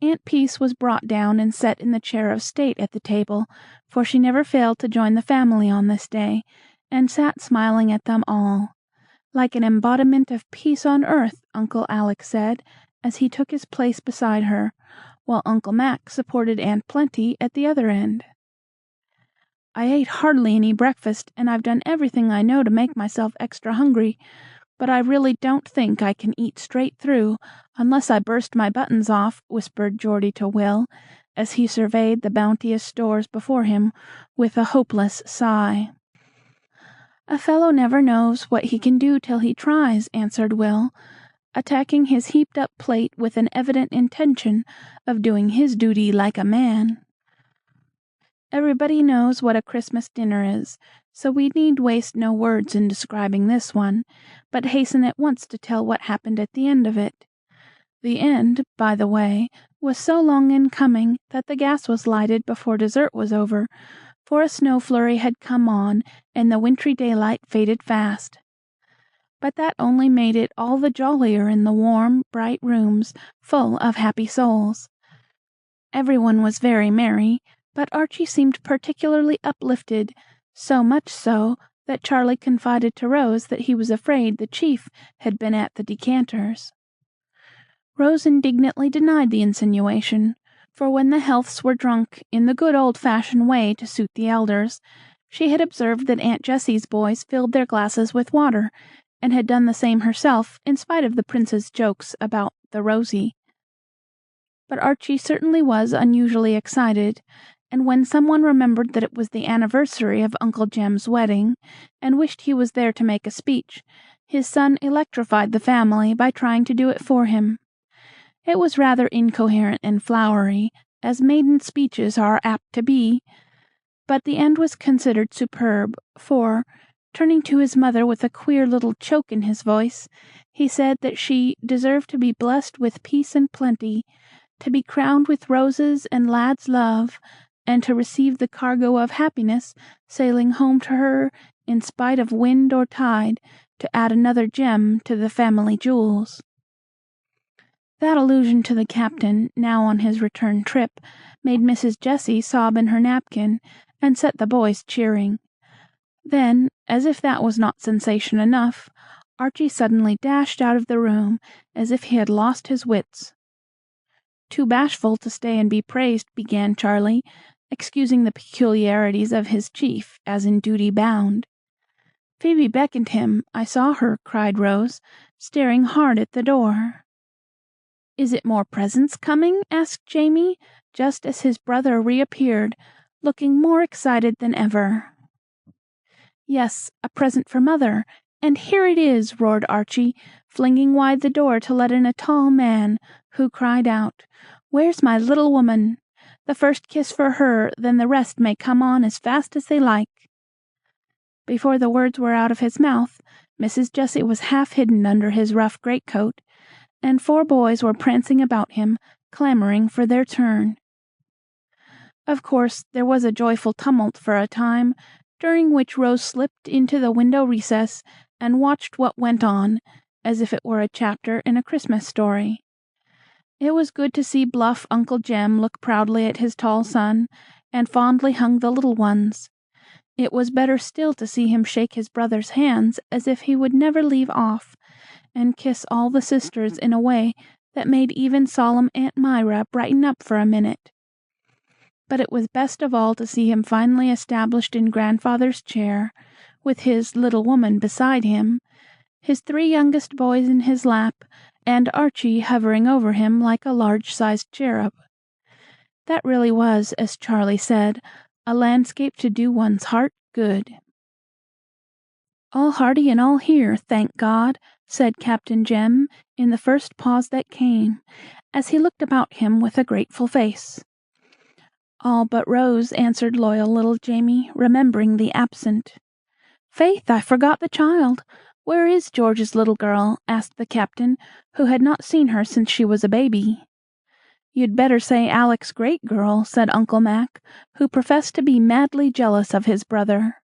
Aunt Peace was brought down and set in the chair of state at the table, for she never failed to join the family on this day, and sat smiling at them all. Like an embodiment of peace on earth, Uncle Alec said, as he took his place beside her, while Uncle Mac supported Aunt Plenty at the other end. "I ate hardly any breakfast, and I've done everything I know to make myself extra hungry, but I really don't think I can eat straight through unless I burst my buttons off," whispered Geordie to Will, as he surveyed the bounteous stores before him with a hopeless sigh. "A fellow never knows what he can do till he tries," answered Will, attacking his heaped-up plate with an evident intention of doing his duty like a man. Everybody knows what a Christmas dinner is, so we need waste no words in describing this one, but hasten at once to tell what happened at the end of it. The end, by the way, was so long in coming that the gas was lighted before dessert was over, for a snow flurry had come on, and the wintry daylight faded fast. But that only made it all the jollier in the warm, bright rooms, full of happy souls. Everyone was very merry, but Archie seemed particularly uplifted, so much so that Charlie confided to Rose that he was afraid the chief had been at the decanters. Rose indignantly denied the insinuation, for when the healths were drunk in the good old-fashioned way to suit the elders, she had observed that Aunt Jessie's boys filled their glasses with water, and had done the same herself in spite of the prince's jokes about the rosy. But Archie certainly was unusually excited, and when someone remembered that it was the anniversary of Uncle Jem's wedding, and wished he was there to make a speech, his son electrified the family by trying to do it for him. It was rather incoherent and flowery, as maiden speeches are apt to be, but the end was considered superb, for, turning to his mother with a queer little choke in his voice, he said that she deserved to be blessed with peace and plenty, to be crowned with roses and lad's love, and to receive the cargo of happiness sailing home to her in spite of wind or tide, to add another gem to the family jewels. That allusion to the captain, now on his return trip, made Mrs. Jessie sob in her napkin, and set the boys cheering. Then, as if that was not sensation enough, Archie suddenly dashed out of the room, as if he had lost his wits. "Too bashful to stay and be praised," began Charlie, excusing the peculiarities of his chief, as in duty bound. "Phoebe beckoned him. I saw her," cried Rose, staring hard at the door. "Is it more presents coming?" asked Jamie, just as his brother reappeared, looking more excited than ever. "Yes, a present for mother, and here it is!" roared Archie, flinging wide the door to let in a tall man, who cried out, "Where's my little woman? The first kiss for her, then the rest may come on as fast as they like." Before the words were out of his mouth, Mrs. Jessie was half hidden under his rough greatcoat, and 4 boys were prancing about him, clamoring for their turn. Of course, there was a joyful tumult for a time, during which Rose slipped into the window recess and watched what went on, as if it were a chapter in a Christmas story. It was good to see bluff Uncle Jem look proudly at his tall son, and fondly hug the little ones. It was better still to see him shake his brothers' hands as if he would never leave off, and kiss all the sisters in a way that made even solemn Aunt Myra brighten up for a minute. But it was best of all to see him finally established in grandfather's chair, with his little woman beside him, his 3 youngest boys in his lap, and Archie hovering over him like a large-sized cherub. That really was, as Charlie said, a landscape to do one's heart good. "All hearty and all here, thank God," said Captain Jem, in the first pause that came, as he looked about him with a grateful face. "All but Rose," answered loyal little Jamie, remembering the absent. "Faith, I forgot the child. Where is George's little girl?" asked the captain, who had not seen her since she was a baby. "You'd better say Alec's great girl," said Uncle Mac, who professed to be madly jealous of his brother.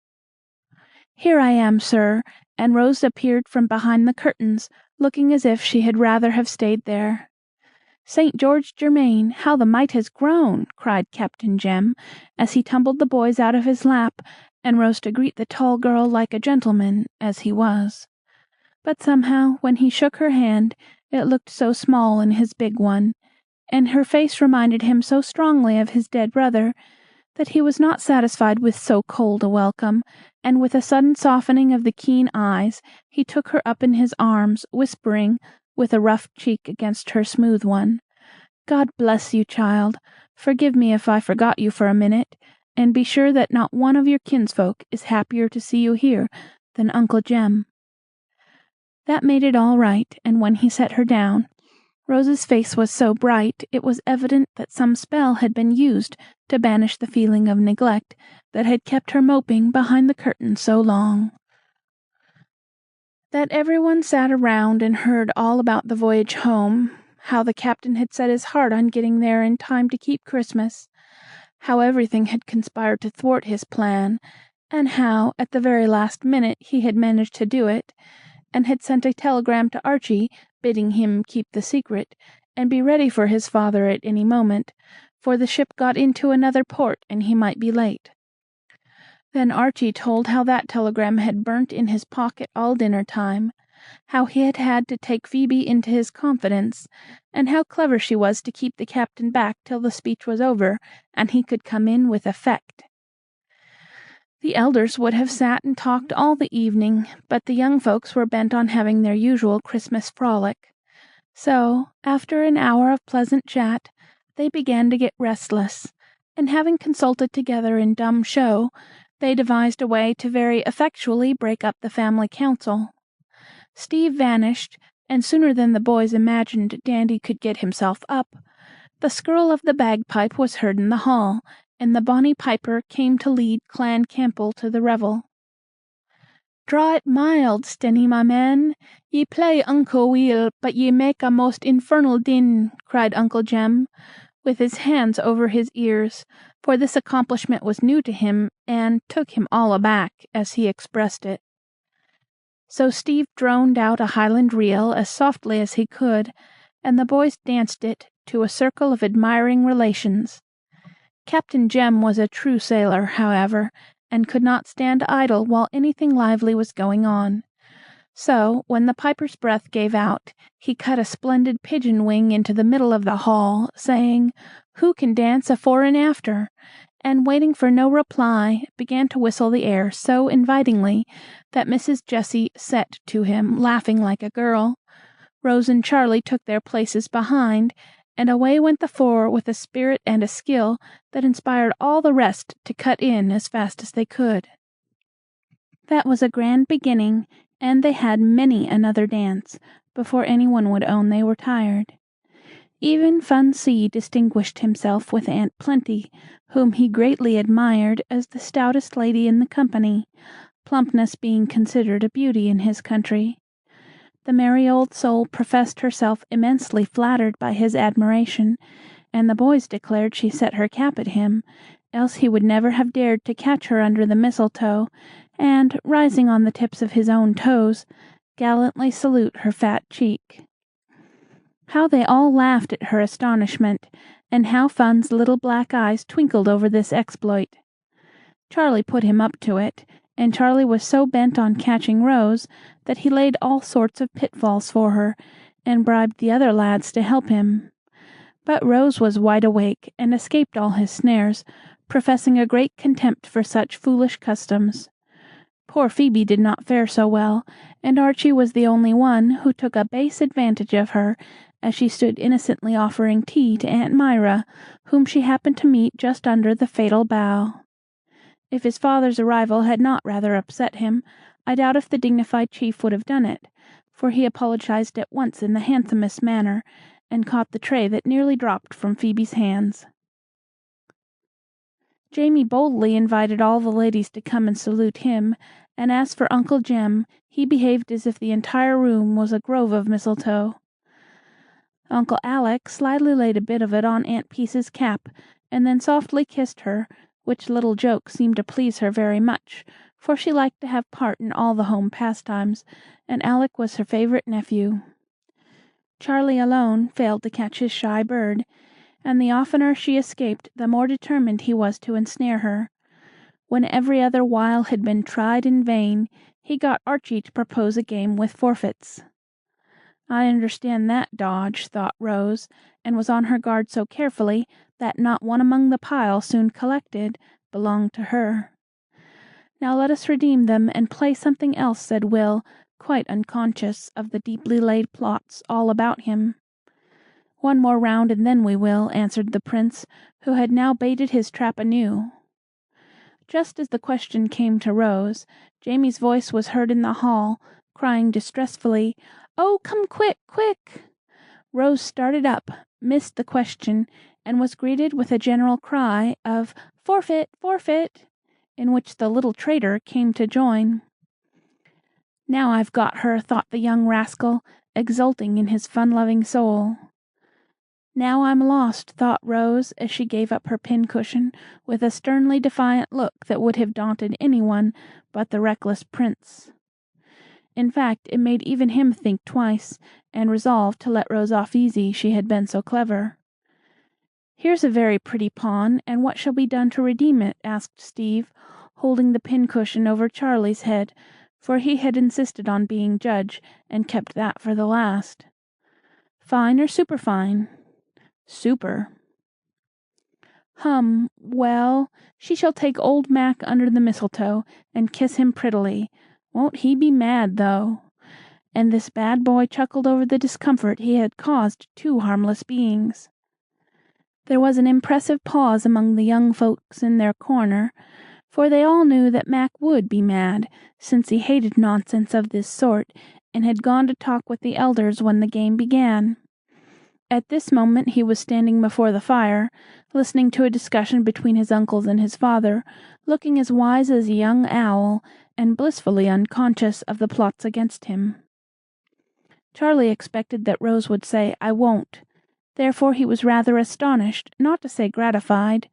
"Here I am, sir," and Rose appeared from behind the curtains, looking as if she had rather have stayed there. "St. George Germain, how the mite has grown!" cried Captain Jem, as he tumbled the boys out of his lap, and rose to greet the tall girl like a gentleman, as he was. But somehow, when he shook her hand, it looked so small in his big one, and her face reminded him so strongly of his dead brother, that he was not satisfied with so cold a welcome, and with a sudden softening of the keen eyes, he took her up in his arms, whispering, with a rough cheek against her smooth one, "God bless you, child. Forgive me if I forgot you for a minute, and be sure that not one of your kinsfolk is happier to see you here than Uncle Jem." That made it all right, and when he set her down, Rose's face was so bright it was evident that some spell had been used to banish the feeling of neglect that had kept her moping behind the curtain so long. That everyone sat around and heard all about the voyage home, how the captain had set his heart on getting there in time to keep Christmas, how everything had conspired to thwart his plan, and how, at the very last minute, he had managed to do it, and had sent a telegram to Archie bidding him keep the secret, and be ready for his father at any moment, for the ship got into another port and he might be late. Then Archie told how that telegram had burnt in his pocket all dinner time, how he had had to take Phoebe into his confidence, and how clever she was to keep the captain back till the speech was over, and he could come in with effect. The elders would have sat and talked all the evening, but the young folks were bent on having their usual Christmas frolic. So, after an hour of pleasant chat, they began to get restless, and having consulted together in dumb show, they devised a way to very effectually break up the family council. Steve vanished, and sooner than the boys imagined Dandy could get himself up, the skirl of the bagpipe was heard in the hall, and the bonny piper came to lead Clan Campbell to the revel. "Draw it mild, Stenny, my man. Ye play unco weel, but ye make a most infernal din," cried Uncle Jem, with his hands over his ears, for this accomplishment was new to him, and "took him all aback," as he expressed it. So Steve droned out a Highland reel as softly as he could, and the boys danced it to a circle of admiring relations. Captain Jem was a true sailor, however, and could not stand idle while anything lively was going on. So, when the piper's breath gave out, he cut a splendid pigeon wing into the middle of the hall, saying, "Who can dance a fore and after?" and waiting for no reply, began to whistle the air so invitingly that Mrs. Jessie set to him, laughing like a girl. Rose and Charlie took their places behind, and away went the four with a spirit and a skill that inspired all the rest to cut in as fast as they could. That was a grand beginning, and they had many another dance before anyone would own they were tired. Even Fun C distinguished himself with Aunt Plenty, whom he greatly admired as the stoutest lady in the company, plumpness being considered a beauty in his country. The merry old soul professed herself immensely flattered by his admiration, and the boys declared she set her cap at him, else he would never have dared to catch her under the mistletoe, and, rising on the tips of his own toes, gallantly salute her fat cheek. How they all laughed at her astonishment, and how Fun's little black eyes twinkled over this exploit. Charlie put him up to it, and Charlie was so bent on catching Rose that he laid all sorts of pitfalls for her, and bribed the other lads to help him. But Rose was wide awake, and escaped all his snares, professing a great contempt for such foolish customs. Poor Phoebe did not fare so well, and Archie was the only one who took a base advantage of her, as she stood innocently offering tea to Aunt Myra, whom she happened to meet just under the fatal bough. If his father's arrival had not rather upset him, I doubt if the dignified chief would have done it, for he apologized at once in the handsomest manner, and caught the tray that nearly dropped from Phoebe's hands. Jamie boldly invited all the ladies to come and salute him, and as for Uncle Jem, he behaved as if the entire room was a grove of mistletoe. Uncle Alec slyly laid a bit of it on Aunt Peace's cap, and then softly kissed her, which little joke seemed to please her very much, for she liked to have part in all the home pastimes, and Alec was her favorite nephew. Charlie alone failed to catch his shy bird, and the oftener she escaped, the more determined he was to ensnare her. When every other wile had been tried in vain, he got Archie to propose a game with forfeits. I understand that dodge, thought Rose, and was on her guard so carefully that not one among the pile soon collected belonged to her. Now let us redeem them and play something else, said Will, quite unconscious of the deeply laid plots all about him. One more round and then we will, answered the prince, who had now baited his trap anew. Just as the question came to Rose, Jamie's voice was heard in the hall, crying distressfully, "Oh, come quick, quick!" Rose started up, missed the question, and was greeted with a general cry of "Forfeit, forfeit!" in which the little traitor came to join. "Now I've got her," thought the young rascal, exulting in his fun-loving soul. "Now I'm lost," thought Rose, as she gave up her pincushion with a sternly defiant look that would have daunted anyone but the reckless prince. In fact, it made even him think twice, and resolve to let Rose off easy, she had been so clever. "Here's a very pretty pawn, and what shall be done to redeem it?" asked Steve, holding the pincushion over Charlie's head, for he had insisted on being judge, and kept that for the last. "Fine or superfine?" "Super." Well, she shall take old Mac under the mistletoe, and kiss him prettily. Won't he be mad, though?" And this bad boy chuckled over the discomfort he had caused two harmless beings. There was an impressive pause among the young folks in their corner, for they all knew that Mac would be mad, since he hated nonsense of this sort, and had gone to talk with the elders when the game began. At this moment he was standing before the fire, listening to a discussion between his uncles and his father, looking as wise as a young owl, and blissfully unconscious of the plots against him. Charlie expected that Rose would say, "I won't." Therefore he was rather astonished, not to say gratified,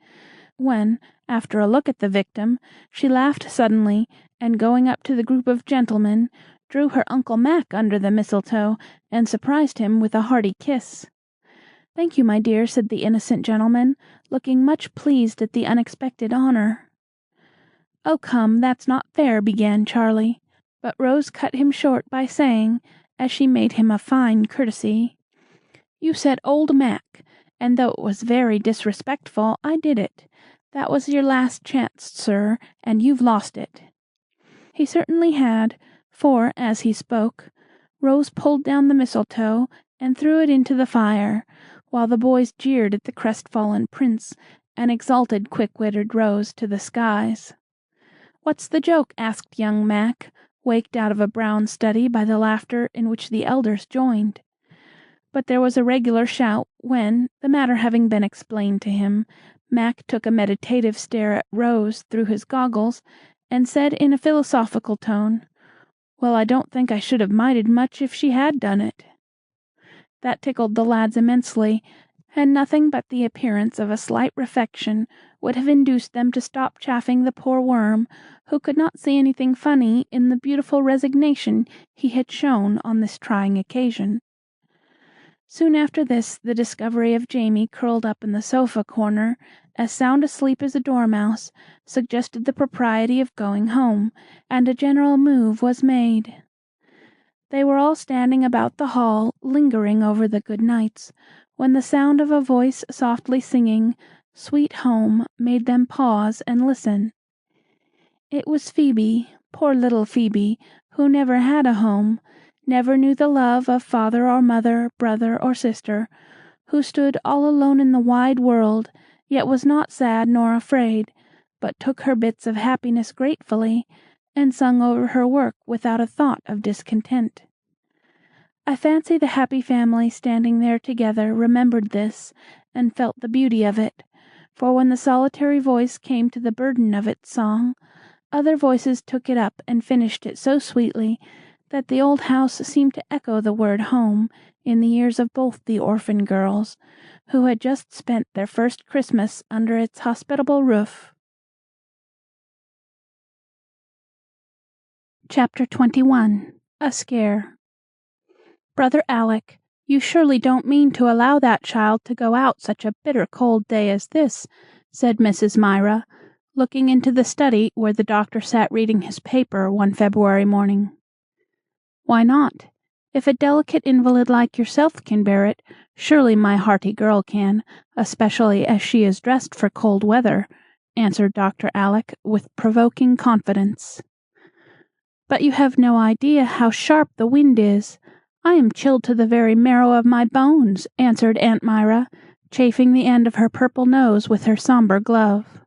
when, after a look at the victim, she laughed suddenly, and going up to the group of gentlemen, drew her Uncle Mac under the mistletoe, and surprised him with a hearty kiss. "Thank you, my dear," said the innocent gentleman, looking much pleased at the unexpected honor. "Oh, come, that's not fair," began Charlie, but Rose cut him short by saying, as she made him a fine courtesy, "You said old Mac, and though it was very disrespectful, I did it. That was your last chance, sir, and you've lost it." He certainly had, for, as he spoke, Rose pulled down the mistletoe and threw it into the fire, while the boys jeered at the crestfallen prince, and exalted quick-witted Rose to the skies. "What's the joke?" asked young Mac, waked out of a brown study by the laughter in which the elders joined. But there was a regular shout when, the matter having been explained to him, Mac took a meditative stare at Rose through his goggles, and said in a philosophical tone, "Well, I don't think I should have minded much if she had done it." That tickled the lads immensely, and nothing but the appearance of a slight refection would have induced them to stop chaffing the poor worm, who could not see anything funny in the beautiful resignation he had shown on this trying occasion. Soon after this, the discovery of Jamie curled up in the sofa corner, as sound asleep as a dormouse, suggested the propriety of going home, and a general move was made. They were all standing about the hall, lingering over the good nights, when the sound of a voice softly singing "Sweet Home" made them pause and listen. It was Phoebe, poor little Phoebe, who never had a home, never knew the love of father or mother, brother or sister, who stood all alone in the wide world, yet was not sad nor afraid, but took her bits of happiness gratefully, and sung over her work without a thought of discontent. I fancy the happy family standing there together remembered this, and felt the beauty of it, for when the solitary voice came to the burden of its song, other voices took it up and finished it so sweetly that the old house seemed to echo the word home in the ears of both the orphan girls, who had just spent their first Christmas under its hospitable roof. Chapter 21. A Scare. "Brother Alec, you surely don't mean to allow that child to go out such a bitter cold day as this," said Mrs. Myra, looking into the study where the doctor sat reading his paper one February morning. "Why not? If a delicate invalid like yourself can bear it, surely my hearty girl can, especially as she is dressed for cold weather," answered Dr. Alec with provoking confidence. "But you have no idea how sharp the wind is. I am chilled to the very marrow of my bones," answered Aunt Myra, chafing the end of her purple nose with her sombre glove.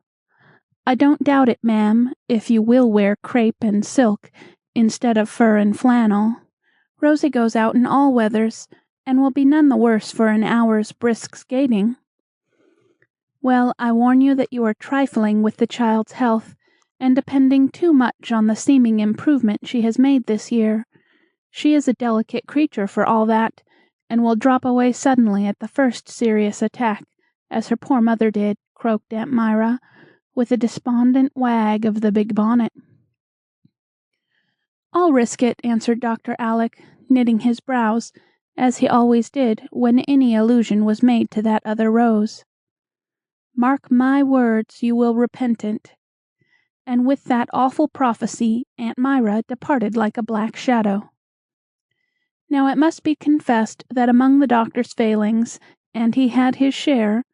"I don't doubt it, ma'am, if you will wear crape and silk instead of fur and flannel. Rosie goes out in all weathers, and will be none the worse for an hour's brisk skating." "Well, I warn you that you are trifling with the child's health, and depending too much on the seeming improvement she has made this year. She is a delicate creature for all that, and will drop away suddenly at the first serious attack, as her poor mother did," croaked Aunt Myra, with a despondent wag of the big bonnet. "I'll risk it," answered Dr. Alec, knitting his brows, as he always did when any allusion was made to that other Rose. "Mark my words, you will repent it." And with that awful prophecy, Aunt Myra departed like a black shadow. Now it must be confessed that among the doctor's failings, and he had his share,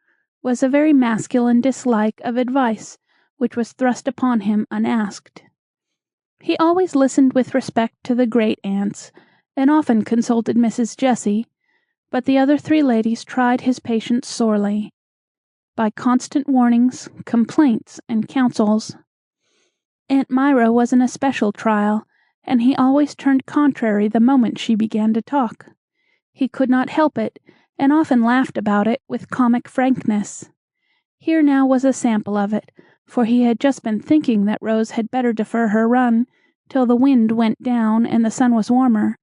was a very masculine dislike of advice which was thrust upon him unasked. He always listened with respect to the great aunts, and often consulted Mrs. Jessie, but the other three ladies tried his patience sorely, by constant warnings, complaints, and counsels. Aunt Myra was an especial trial, and he always turned contrary the moment she began to talk. He could not help it, and often laughed about it with comic frankness. Here now was a sample of it, for he had just been thinking that Rose had better defer her run till the wind went down and the sun was warmer.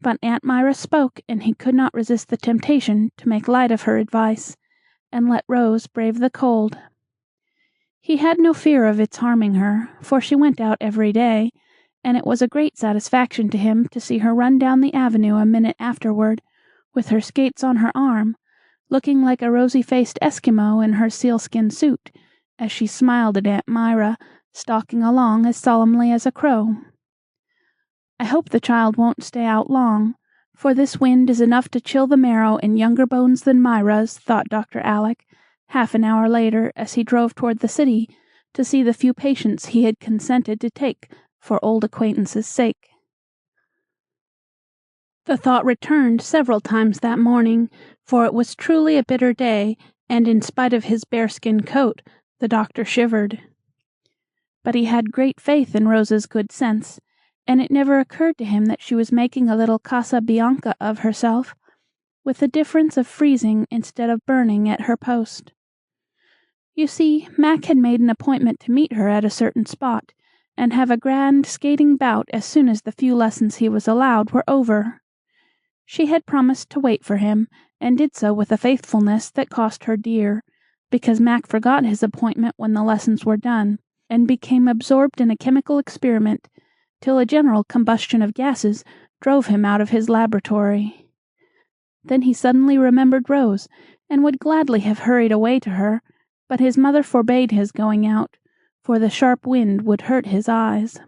But Aunt Myra spoke, and he could not resist the temptation to make light of her advice, and let Rose brave the cold. He had no fear of its harming her, for she went out every day, and it was a great satisfaction to him to see her run down the avenue a minute afterward, with her skates on her arm, looking like a rosy-faced Eskimo in her sealskin suit, as she smiled at Aunt Myra, stalking along as solemnly as a crow. "I hope the child won't stay out long, for this wind is enough to chill the marrow in younger bones than Myra's," thought Dr. Alec, half an hour later, as he drove toward the city to see the few patients he had consented to take for old acquaintances' sake. The thought returned several times that morning, for it was truly a bitter day, and in spite of his bearskin coat, the doctor shivered. But he had great faith in Rose's good sense, and it never occurred to him that she was making a little Casa Bianca of herself, with the difference of freezing instead of burning at her post. You see, Mac had made an appointment to meet her at a certain spot, and have a grand skating bout as soon as the few lessons he was allowed were over. She had promised to wait for him, and did so with a faithfulness that cost her dear, because Mac forgot his appointment when the lessons were done, and became absorbed in a chemical experiment, till a general combustion of gases drove him out of his laboratory. Then he suddenly remembered Rose, and would gladly have hurried away to her, but his mother forbade his going out, for the sharp wind would hurt his eyes.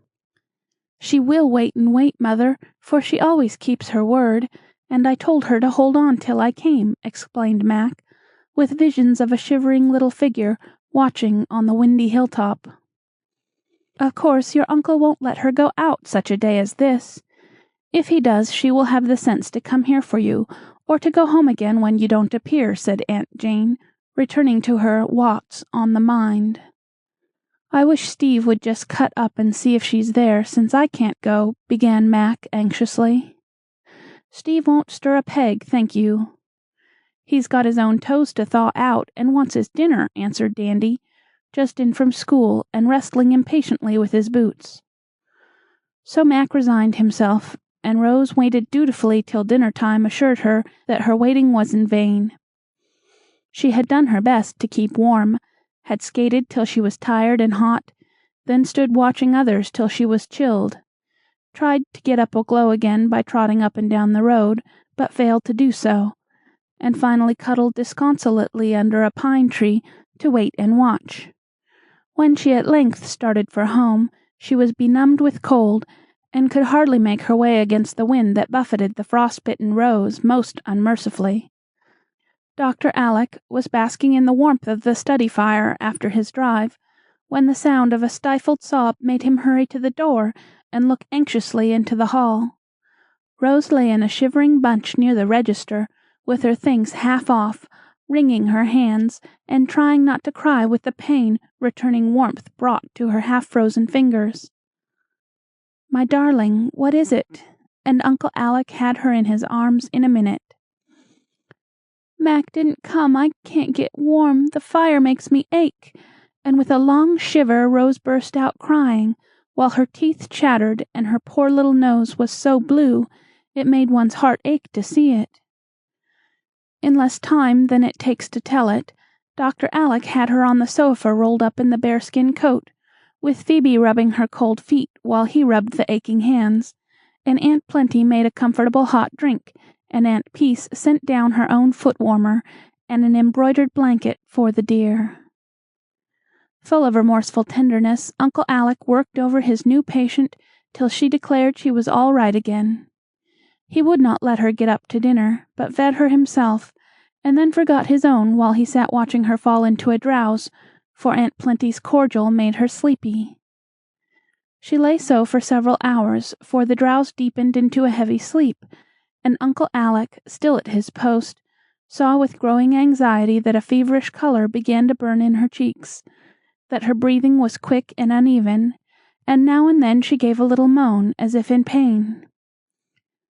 "She will wait and wait, mother, for she always keeps her word, and I told her to hold on till I came," explained Mac, with visions of a shivering little figure watching on the windy hilltop. "Of course your uncle won't let her go out such a day as this. If he does, she will have the sense to come here for you, or to go home again when you don't appear," said Aunt Jane, returning to her Watts on the Mind. "I wish Steve would just cut up and see if she's there, since I can't go," began Mac anxiously. "Steve won't stir a peg, thank you." "He's got his own toes to thaw out, and wants his dinner," answered Dandy, just in from school and wrestling impatiently with his boots. So Mac resigned himself, and Rose waited dutifully till dinner time assured her that her waiting was in vain. She had done her best to keep warm, had skated till she was tired and hot, then stood watching others till she was chilled, tried to get up a glow again by trotting up and down the road, but failed to do so, and finally cuddled disconsolately under a pine tree to wait and watch. When she at length started for home, she was benumbed with cold, and could hardly make her way against the wind that buffeted the frostbitten Rose most unmercifully. Dr. Alec was basking in the warmth of the study fire after his drive, when the sound of a stifled sob made him hurry to the door and look anxiously into the hall. Rose lay in a shivering bunch near the register, with her things half off, wringing her hands, and trying not to cry with the pain returning warmth brought to her half-frozen fingers. "My darling, what is it?" And Uncle Alec had her in his arms in a minute. "Mac didn't come. I can't get warm. The fire makes me ache." And with a long shiver Rose burst out crying, while her teeth chattered and her poor little nose was so blue it made one's heart ache to see it. In less time than it takes to tell it, Dr. Alec had her on the sofa rolled up in the bearskin coat, with Phoebe rubbing her cold feet while he rubbed the aching hands, and Aunt Plenty made a comfortable hot drink, and Aunt Peace sent down her own foot-warmer and an embroidered blanket for the dear. Full of remorseful tenderness, Uncle Alec worked over his new patient till she declared she was all right again. He would not let her get up to dinner, but fed her himself, and then forgot his own while he sat watching her fall into a drowse, for Aunt Plenty's cordial made her sleepy. She lay so for several hours, for the drowse deepened into a heavy sleep, and Uncle Alec, still at his post, saw with growing anxiety that a feverish color began to burn in her cheeks, that her breathing was quick and uneven, and now and then she gave a little moan as if in pain.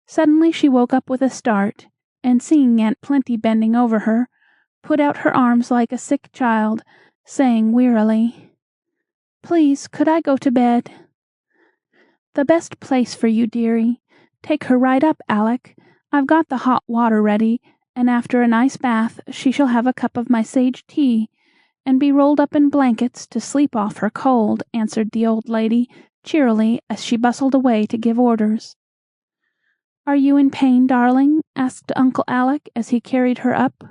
Suddenly she woke up with a start, and seeing Aunt Plenty bending over her, put out her arms like a sick child, saying wearily, "Please, could I go to bed?" "The best place for you, dearie. Take her right up, Alec. I've got the hot water ready, and after a nice bath she shall have a cup of my sage tea, and be rolled up in blankets to sleep off her cold," answered the old lady cheerily as she bustled away to give orders. "Are you in pain, darling?" asked Uncle Alec as he carried her up.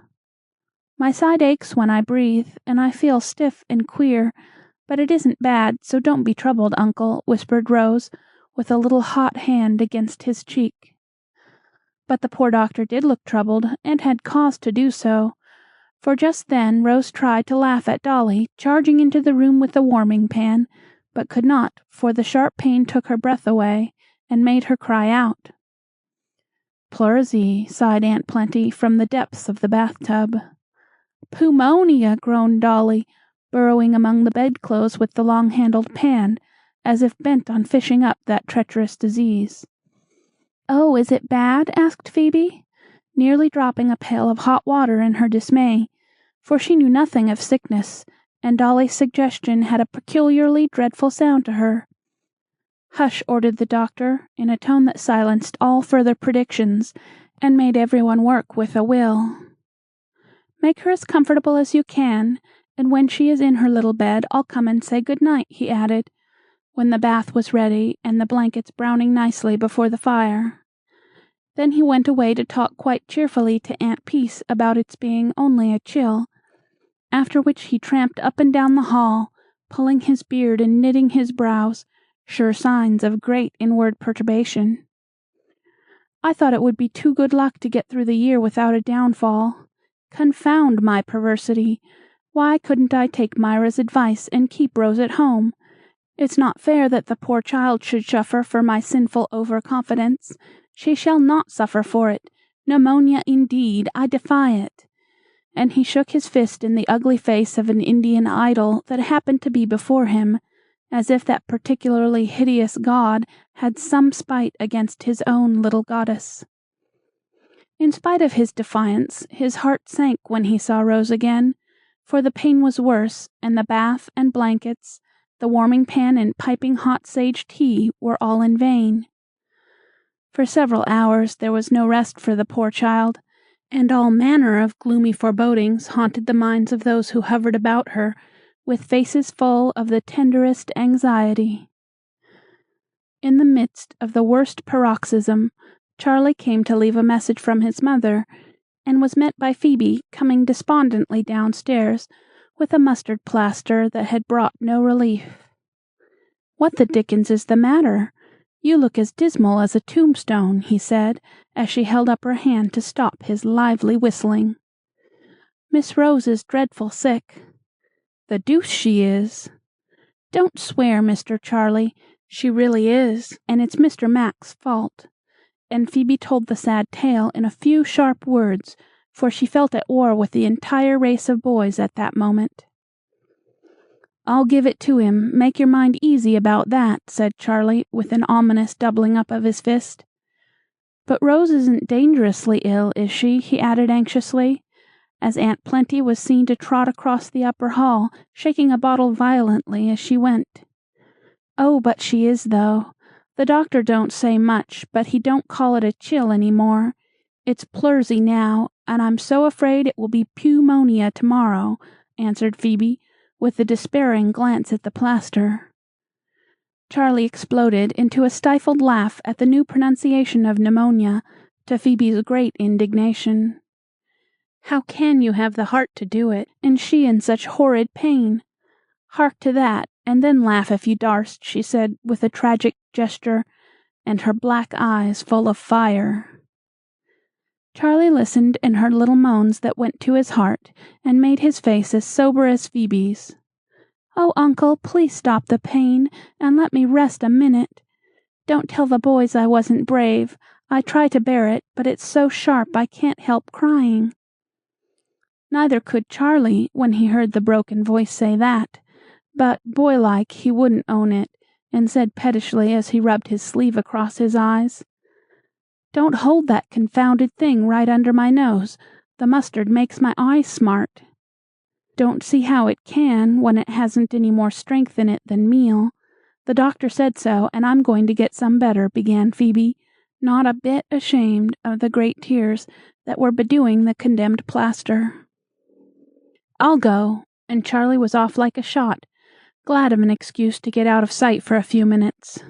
"My side aches when I breathe, and I feel stiff and queer, but it isn't bad, so don't be troubled, Uncle," whispered Rose, with a little hot hand against his cheek. But the poor doctor did look troubled, and had cause to do so, for just then Rose tried to laugh at Dolly charging into the room with the warming pan, but could not, for the sharp pain took her breath away, and made her cry out. "Pleurisy," sighed Aunt Plenty from the depths of the bathtub. "Pneumonia," groaned Dolly, burrowing among the bedclothes with the long-handled pan, as if bent on fishing up that treacherous disease. "Oh, is it bad?" asked Phoebe, nearly dropping a pail of hot water in her dismay, for she knew nothing of sickness, and Dolly's suggestion had a peculiarly dreadful sound to her. "Hush!" ordered the doctor, in a tone that silenced all further predictions, and made everyone work with a will. "Make her as comfortable as you can, and when she is in her little bed I'll come and say good night," he added, when the bath was ready and the blankets browning nicely before the fire. Then he went away to talk quite cheerfully to Aunt Peace about its being only a chill, after which he tramped up and down the hall, pulling his beard and knitting his brows, sure signs of great inward perturbation. "I thought it would be too good luck to get through the year without a downfall. Confound my perversity! Why couldn't I take Myra's advice and keep Rose at home? It's not fair that the poor child should suffer for my sinful overconfidence. She shall not suffer for it. Pneumonia, indeed! I defy it." And he shook his fist in the ugly face of an Indian idol that happened to be before him, as if that particularly hideous god had some spite against his own little goddess. In spite of his defiance, his heart sank when he saw Rose again, for the pain was worse, and the bath and blankets, the warming pan and piping hot sage tea were all in vain. For several hours there was no rest for the poor child, and all manner of gloomy forebodings haunted the minds of those who hovered about her, with faces full of the tenderest anxiety. In the midst of the worst paroxysm, Charlie came to leave a message from his mother, and was met by Phoebe coming despondently downstairs with a mustard plaster that had brought no relief. "What the dickens is the matter? You look as dismal as a tombstone," he said, as she held up her hand to stop his lively whistling. "Miss Rose is dreadful sick." "The deuce she is!" "Don't swear, Mr. Charlie. She really is, and it's Mr. Mac's fault." And Phoebe told the sad tale in a few sharp words, for she felt at war with the entire race of boys at that moment. "I'll give it to him. Make your mind easy about that," said Charlie, with an ominous doubling up of his fist. "But Rose isn't dangerously ill, is she?" he added anxiously, as Aunt Plenty was seen to trot across the upper hall, shaking a bottle violently as she went. "Oh, but she is, though. The doctor don't say much, but he don't call it a chill any more. It's pleurisy now, and I'm so afraid it will be pneumonia tomorrow," answered Phoebe, with a despairing glance at the plaster. Charlie exploded into a stifled laugh at the new pronunciation of pneumonia, to Phoebe's great indignation. "How can you have the heart to do it, and she in such horrid pain? Hark to that, and then laugh if you darst," she said with a tragic gesture, and her black eyes full of fire. Charlie listened and heard little moans that went to his heart, and made his face as sober as Phoebe's. "Oh, uncle, please stop the pain, and let me rest a minute. Don't tell the boys I wasn't brave. I try to bear it, but it's so sharp I can't help crying." Neither could Charlie when he heard the broken voice say that, but, boylike, he wouldn't own it, and said pettishly as he rubbed his sleeve across his eyes, "Don't hold that confounded thing right under my nose. The mustard makes my eyes smart." "Don't see how it can, when it hasn't any more strength in it than meal. The doctor said so, and I'm going to get some better," began Phoebe, not a bit ashamed of the great tears that were bedewing the condemned plaster. "I'll go," and Charlie was off like a shot, glad of an excuse to get out of sight for a few minutes.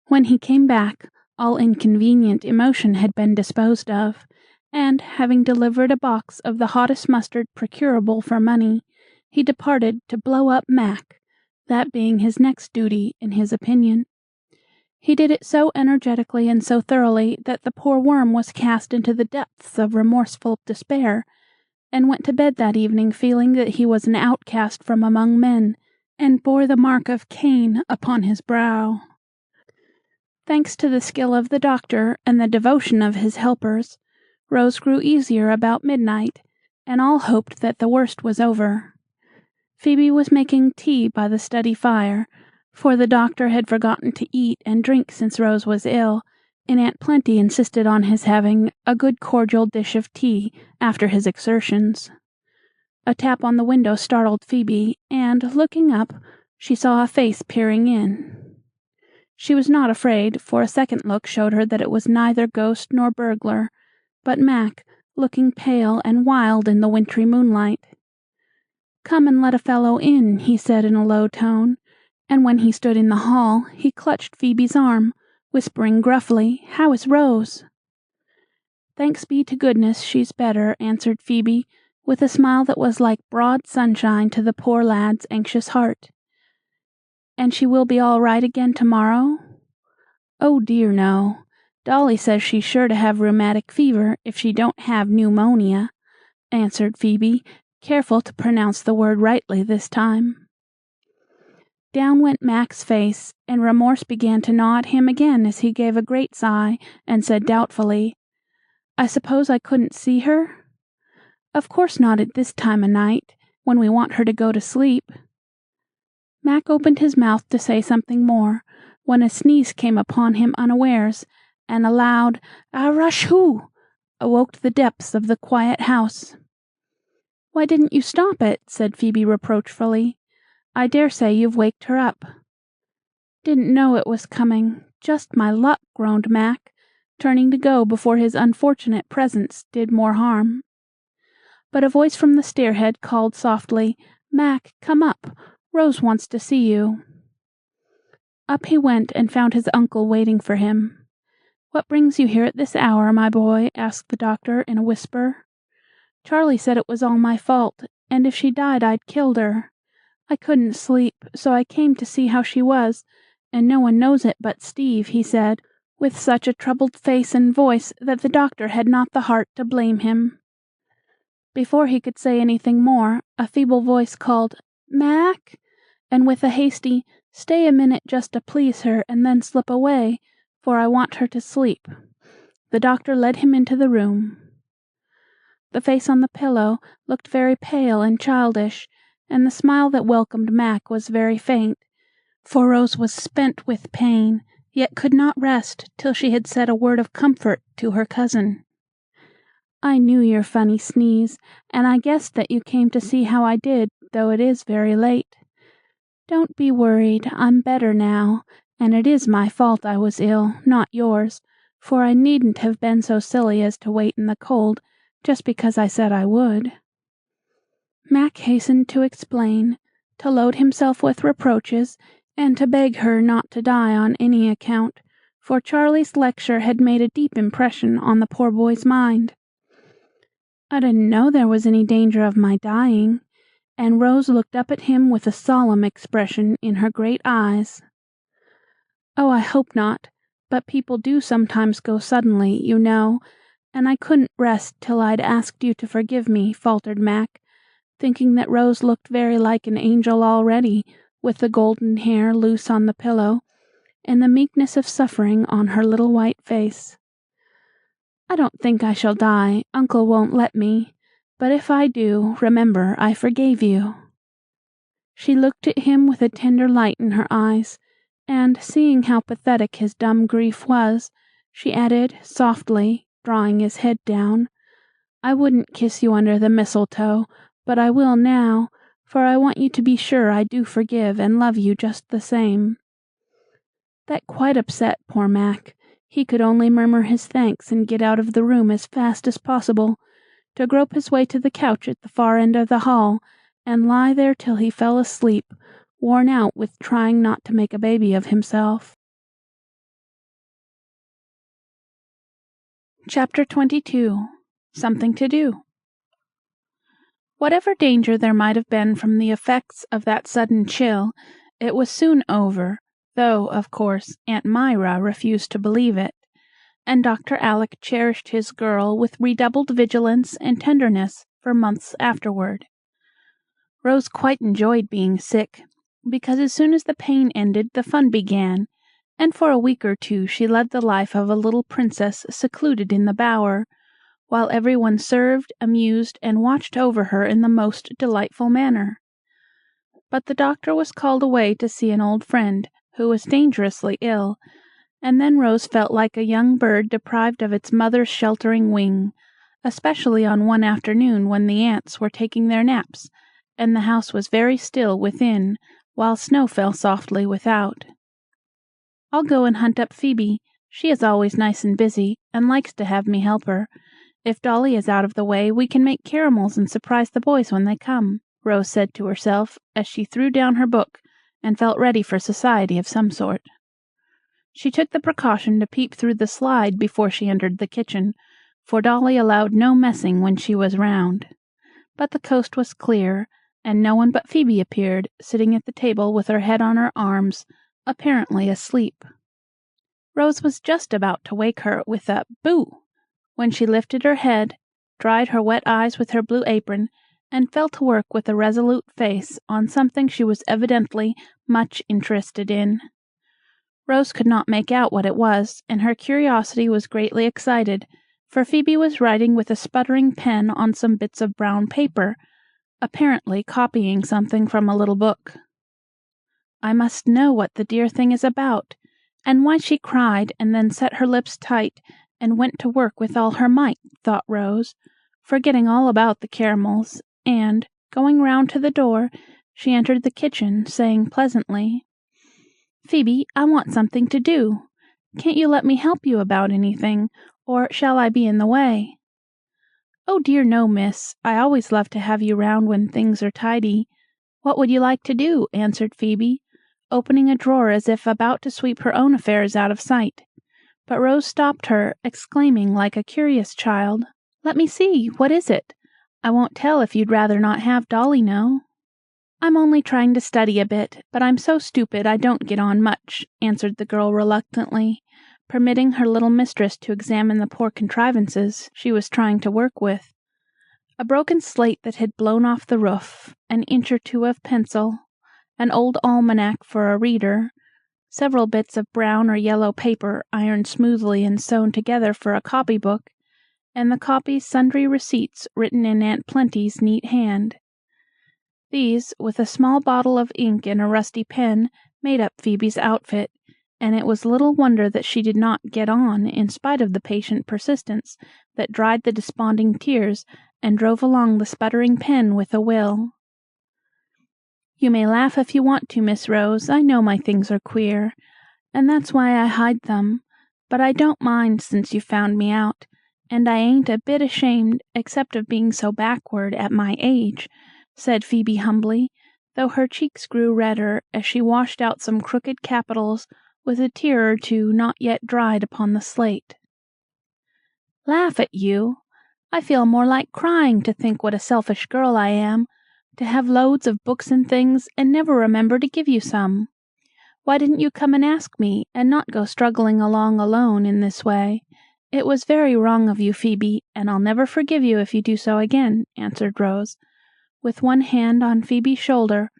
When he came back, all inconvenient emotion had been disposed of, and, having delivered a box of the hottest mustard procurable for money, he departed to blow up Mac, that being his next duty, in his opinion. He did it so energetically and so thoroughly that the poor worm was cast into the depths of remorseful despair, and went to bed that evening feeling that he was an outcast from among men, and bore the mark of Cain upon his brow. Thanks to the skill of the doctor and the devotion of his helpers, Rose grew easier about midnight, and all hoped that the worst was over. Phoebe was making tea by the study fire, for the doctor had forgotten to eat and drink since Rose was ill, and Aunt Plenty insisted on his having a good cordial dish of tea after his exertions. A tap on the window startled Phoebe, and, looking up, she saw a face peering in. She was not afraid, for a second look showed her that it was neither ghost nor burglar, but Mac, looking pale and wild in the wintry moonlight. "Come and let a fellow in," he said in a low tone, and when he stood in the hall, he clutched Phoebe's arm, whispering gruffly, "How is Rose?" "Thanks be to goodness, she's better," answered Phoebe, with a smile that was like broad sunshine to the poor lad's anxious heart. "And she will be all right again to-morrow?" "Oh dear, no. Dolly says she's sure to have rheumatic fever if she don't have pneumonia," answered Phoebe, careful to pronounce the word rightly this time. Down went Mac's face, and remorse began to gnaw at him again as he gave a great sigh and said doubtfully, "I suppose I couldn't see her?" "Of course not at this time o' night, when we want her to go to sleep." Mac opened his mouth to say something more, when a sneeze came upon him unawares, and a loud "Ah-rush-hoo!" awoke the depths of the quiet house. "Why didn't you stop it?" said Phoebe reproachfully. "I dare say you've waked her up." "Didn't know it was coming. Just my luck," groaned Mac, turning to go before his unfortunate presence did more harm. But a voice from the stairhead called softly, "Mac, come up. Rose wants to see you." Up he went and found his uncle waiting for him. "What brings you here at this hour, my boy?" asked the doctor in a whisper. "Charlie said it was all my fault, and if she died I'd killed her. I couldn't sleep, so I came to see how she was, and no one knows it but Steve," he said, with such a troubled face and voice that the doctor had not the heart to blame him. Before he could say anything more, a feeble voice called, "Mac!" and with a hasty, "Stay a minute just to please her, and then slip away, for I want her to sleep," the doctor led him into the room. The face on the pillow looked very pale and childish, and the smile that welcomed Mac was very faint, for Rose was spent with pain, yet could not rest till she had said a word of comfort to her cousin. "I knew your funny sneeze, and I guessed that you came to see how I did, though it is very late. Don't be worried, I'm better now, and it is my fault I was ill, not yours, for I needn't have been so silly as to wait in the cold just because I said I would." Mac hastened to explain, to load himself with reproaches, and to beg her not to die on any account, for Charlie's lecture had made a deep impression on the poor boy's mind. "I didn't know there was any danger of my dying," and Rose looked up at him with a solemn expression in her great eyes. "Oh, I hope not, but people do sometimes go suddenly, you know, and I couldn't rest till I'd asked you to forgive me," faltered Mac, thinking that Rose looked very like an angel already, with the golden hair loose on the pillow, and the meekness of suffering on her little white face. "I don't think I shall die. Uncle won't let me. But if I do, remember I forgave you." She looked at him with a tender light in her eyes, and, seeing how pathetic his dumb grief was, she added, softly, drawing his head down, "I wouldn't kiss you under the mistletoe, but I will now, for I want you to be sure I do forgive and love you just the same." That quite upset poor Mac. He could only murmur his thanks and get out of the room as fast as possible, to grope his way to the couch at the far end of the hall, and lie there till he fell asleep, worn out with trying not to make a baby of himself. Chapter 22. Something to Do. Whatever danger there might have been from the effects of that sudden chill, it was soon over, though, of course, Aunt Myra refused to believe it, and Dr. Alec cherished his girl with redoubled vigilance and tenderness for months afterward. Rose quite enjoyed being sick, because as soon as the pain ended the fun began, and for a week or two she led the life of a little princess secluded in the bower, while every one served, amused, and watched over her in the most delightful manner. But the doctor was called away to see an old friend, who was dangerously ill, and then Rose felt like a young bird deprived of its mother's sheltering wing, especially on one afternoon when the aunts were taking their naps, and the house was very still within, while snow fell softly without. I'll go and hunt up Phoebe. She is always nice and busy, and likes to have me help her. If Dolly is out of the way, we can make caramels and surprise the boys when they come," Rose said to herself as she threw down her book and felt ready for society of some sort. She took the precaution to peep through the slide before she entered the kitchen, for Dolly allowed no messing when she was round. But the coast was clear, and no one but Phoebe appeared, sitting at the table with her head on her arms, apparently asleep. Rose was just about to wake her with a "Boo!" when she lifted her head, dried her wet eyes with her blue apron, and fell to work with a resolute face on something she was evidently much interested in. Rose could not make out what it was, and her curiosity was greatly excited, for Phoebe was writing with a sputtering pen on some bits of brown paper, apparently copying something from a little book. "I must know what the dear thing is about, and why she cried and then set her lips tight and went to work with all her might," thought Rose, forgetting all about the caramels, and, going round to the door, she entered the kitchen, saying pleasantly, "Phoebe, I want something to do. Can't you let me help you about anything, or shall I be in the way?" "Oh dear no, miss. I always love to have you round when things are tidy. What would you like to do?" answered Phoebe, opening a drawer as if about to sweep her own affairs out of sight. But Rose stopped her, exclaiming like a curious child, "Let me see, what is it? I won't tell if you'd rather not have Dolly know." "I'm only trying to study a bit, but I'm so stupid I don't get on much," answered the girl reluctantly, permitting her little mistress to examine the poor contrivances she was trying to work with. A broken slate that had blown off the roof, an inch or two of pencil, an old almanac for a reader, several bits of brown or yellow paper ironed smoothly and sewn together for a copybook, and the copy's sundry receipts written in Aunt Plenty's neat hand. These, with a small bottle of ink and a rusty pen, made up Phoebe's outfit, and it was little wonder that she did not get on, in spite of the patient persistence that dried the desponding tears and drove along the sputtering pen with a will. "You may laugh if you want to, Miss Rose. I know my things are queer, and that's why I hide them, but I don't mind since you found me out, and I ain't a bit ashamed except of being so backward at my age," said Phoebe humbly, though her cheeks grew redder as she washed out some crooked capitals with a tear or two not yet dried upon the slate. "Laugh at you! I feel more like crying to think what a selfish girl I am, to have loads of books and things and never remember to give you some. Why didn't you come and ask me, and not go struggling along alone in this way? It was very wrong of you, Phoebe, and I'll never forgive you if you do so again," answered Rose, with one hand on Phoebe's shoulder,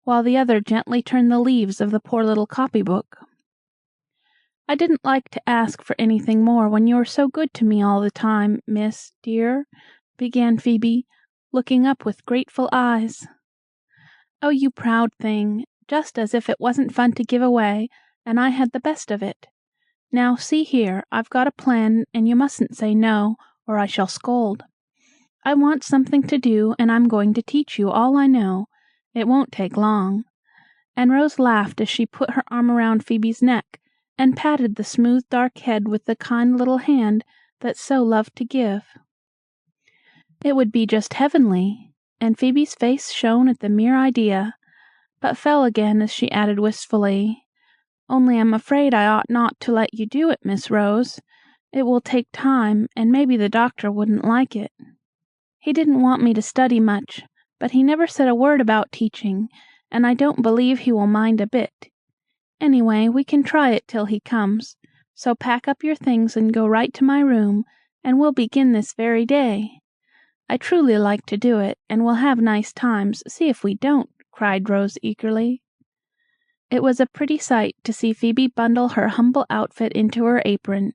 while the other gently turned the leaves of the poor little copybook. "I didn't like to ask for anything more when you were so good to me all the time, Miss, dear," began Phoebe, looking up with grateful eyes. "Oh, you proud thing! Just as if it wasn't fun to give away, and I had the best of it. Now, see here, I've got a plan, and you mustn't say no, or I shall scold. I want something to do, and I'm going to teach you all I know. It won't take long." And Rose laughed as she put her arm around Phoebe's neck, and patted the smooth dark head with the kind little hand that so loved to give. It would be just heavenly, and Phoebe's face shone at the mere idea, but fell again as she added wistfully, "Only I'm afraid I ought not to let you do it, Miss Rose. It will take time, and maybe the doctor wouldn't like it. He didn't want me to study much, but he never said a word about teaching, and I don't believe he will mind a bit. Anyway, we can try it till he comes, so pack up your things and go right to my room, and we'll begin this very day. I truly like to do it, and we'll have nice times, see if we don't," cried Rose eagerly. It was a pretty sight to see Phoebe bundle her humble outfit into her apron,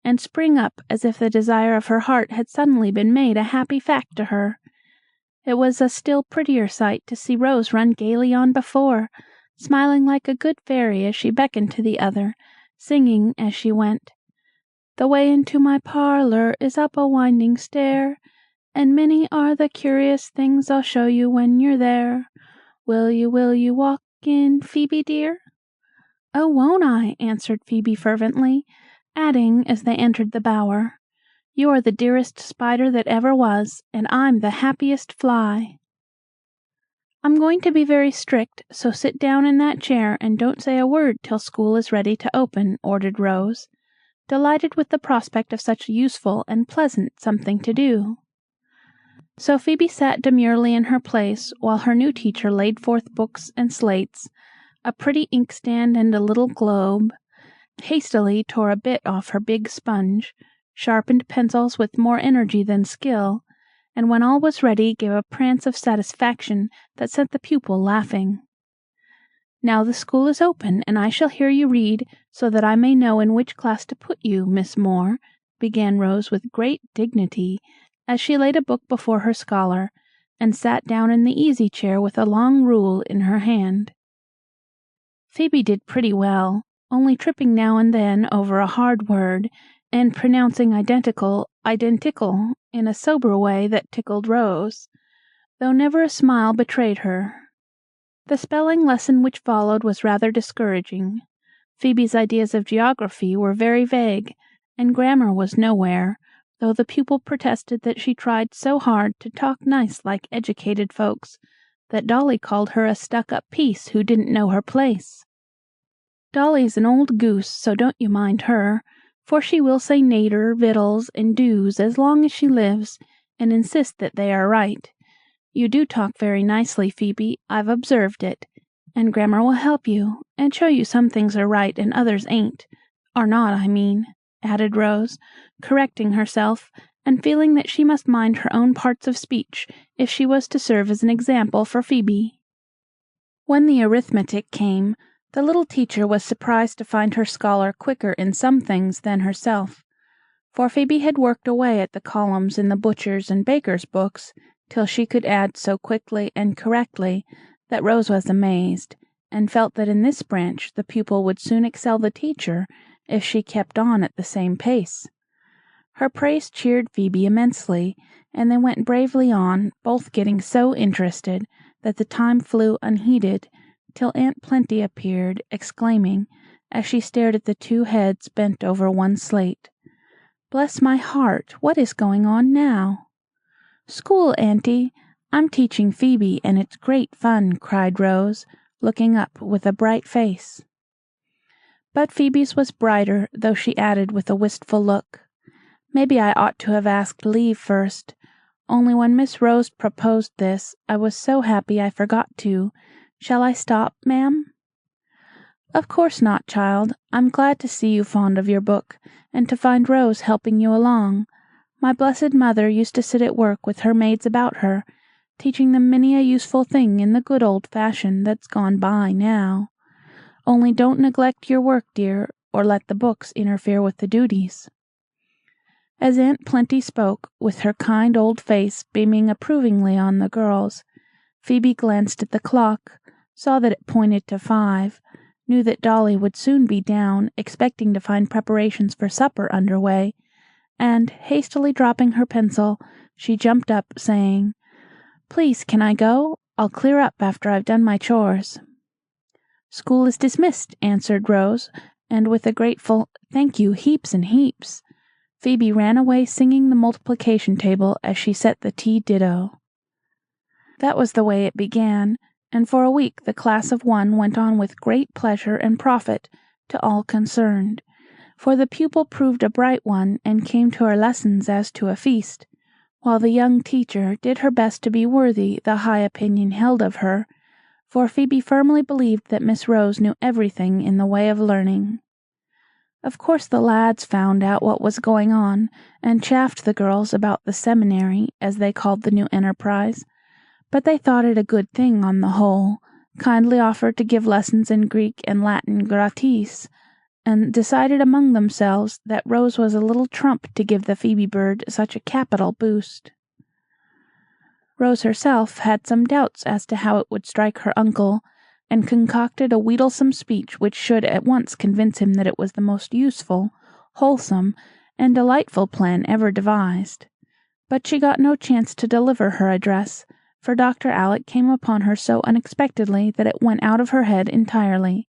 and spring up as if the desire of her heart had suddenly been made a happy fact to her. It was a still prettier sight to see Rose run gaily on before, smiling like a good fairy as she beckoned to the other, singing as she went, "The way into my parlor is up a winding stair, and many are the curious things I'll show you when you're there. Will you walk in, Phoebe dear?" "Oh, won't I?" answered Phoebe fervently, adding, as they entered the bower, "You are the dearest spider that ever was, and I'm the happiest fly." "I'm going to be very strict, so sit down in that chair and don't say a word till school is ready to open," ordered Rose, delighted with the prospect of such useful and pleasant something to do. So Phoebe sat demurely in her place while her new teacher laid forth books and slates, a pretty inkstand and a little globe, hastily tore a bit off her big sponge, sharpened pencils with more energy than skill, and when all was ready gave a prance of satisfaction that set the pupil laughing. "Now the school is open, and I shall hear you read, so that I may know in which class to put you, Miss Moore," began Rose with great dignity, as she laid a book before her scholar, and sat down in the easy chair with a long rule in her hand. Phoebe did pretty well, only tripping now and then over a hard word, and pronouncing identical in a sober way that tickled Rose, though never a smile betrayed her. The spelling lesson which followed was rather discouraging. Phoebe's ideas of geography were very vague, and grammar was nowhere, though the pupil protested that she tried so hard to talk nice like educated folks, that Dolly called her a stuck-up piece who didn't know her place. Dolly's an old goose, so don't you mind her, for she will say nater, victuals, and do's as long as she lives, and insist that they are right. You do talk very nicely, Phoebe, I've observed it, and grammar will help you, and show you some things are right and others ain't, are not, I mean," added Rose, correcting herself, and feeling that she must mind her own parts of speech if she was to serve as an example for Phoebe. When the arithmetic came, the little teacher was surprised to find her scholar quicker in some things than herself, for Phoebe had worked away at the columns in the butcher's and baker's books till she could add so quickly and correctly that Rose was amazed, and felt that in this branch the pupil would soon excel the teacher if she kept on at the same pace. Her praise cheered Phoebe immensely, and they went bravely on, both getting so interested that the time flew unheeded, till Aunt Plenty appeared, exclaiming, as she stared at the two heads bent over one slate, "Bless my heart, what is going on now?" "School, Auntie. I'm teaching Phoebe, and it's great fun," cried Rose, looking up with a bright face. But Phoebe's was brighter, though she added with a wistful look, "Maybe I ought to have asked leave first, only when Miss Rose proposed this, I was so happy I forgot to. Shall I stop, ma'am?" "Of course not, child. I'm glad to see you fond of your book, and to find Rose helping you along. My blessed mother used to sit at work with her maids about her, teaching them many a useful thing in the good old fashion that's gone by now. Only don't neglect your work, dear, or let the books interfere with the duties." As Aunt Plenty spoke, with her kind old face beaming approvingly on the girls, Phoebe glanced at the clock, saw that it pointed to 5, knew that Dolly would soon be down, expecting to find preparations for supper under way, and, hastily dropping her pencil, she jumped up, saying, "Please, can I go? I'll clear up after I've done my chores." "School is dismissed," answered Rose, and with a grateful "Thank you, heaps and heaps," Phoebe ran away singing the multiplication table as she set the tea ditto. That was the way it began, and for a week the class of 1 went on with great pleasure and profit to all concerned, for the pupil proved a bright one and came to her lessons as to a feast, while the young teacher did her best to be worthy the high opinion held of her, for Phoebe firmly believed that Miss Rose knew everything in the way of learning. Of course the lads found out what was going on, and chaffed the girls about the seminary, as they called the new enterprise, but they thought it a good thing on the whole, kindly offered to give lessons in Greek and Latin gratis, and decided among themselves that Rose was a little trump to give the Phoebe bird such a capital boost. Rose herself had some doubts as to how it would strike her uncle, and concocted a wheedlesome speech which should at once convince him that it was the most useful, wholesome, and delightful plan ever devised. But she got no chance to deliver her address, for Dr. Alec came upon her so unexpectedly that it went out of her head entirely.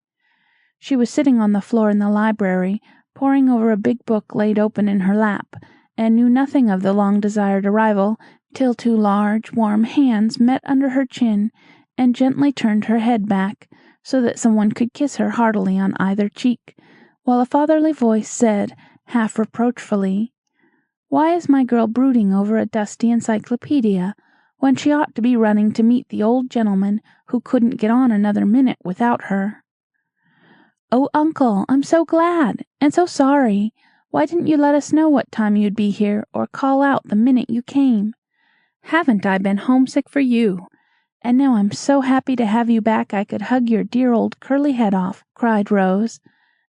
She was sitting on the floor in the library, poring over a big book laid open in her lap, and knew nothing of the long-desired arrival till two large, warm hands met under her chin and gently turned her head back, so that someone could kiss her heartily on either cheek, while a fatherly voice said, half reproachfully, "Why is my girl brooding over a dusty encyclopedia, when she ought to be running to meet the old gentleman who couldn't get on another minute without her?" "Oh, Uncle, I'm so glad, and so sorry. Why didn't you let us know what time you'd be here, or call out the minute you came? Haven't I been homesick for you? And now I'm so happy to have you back I could hug your dear old curly head off," cried Rose,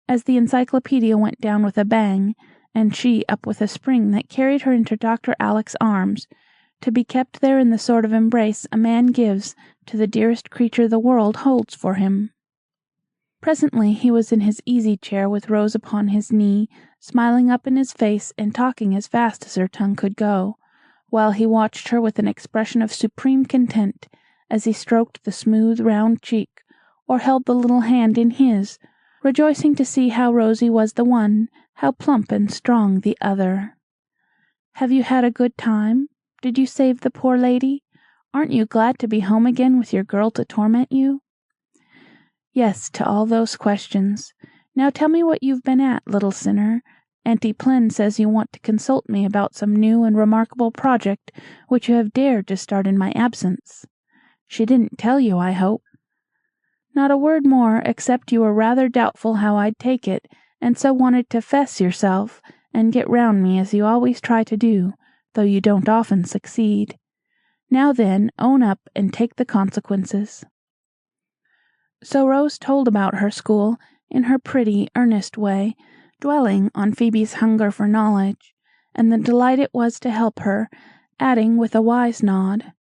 as the encyclopedia went down with a bang, and she up with a spring that carried her into Dr. Alec's arms, to be kept there in the sort of embrace a man gives to the dearest creature the world holds for him. Presently he was in his easy-chair with Rose upon his knee, smiling up in his face and talking as fast as her tongue could go, while he watched her with an expression of supreme content as he stroked the smooth, round cheek, or held the little hand in his, rejoicing to see how rosy was the one, how plump and strong the other. "Have you had a good time? Did you save the poor lady? Aren't you glad to be home again with your girl to torment you?" "Yes, to all those questions. Now tell me what you've been at, little sinner. Auntie Plen says you want to consult me about some new and remarkable project which you have dared to start in my absence. She didn't tell you, I hope?" "Not a word more, except you were rather doubtful how I'd take it, and so wanted to 'fess yourself, and get round me as you always try to do, though you don't often succeed. Now then, own up and take the consequences." So Rose told about her school, in her pretty, earnest way, dwelling on Phoebe's hunger for knowledge, and the delight it was to help her, adding with a wise nod,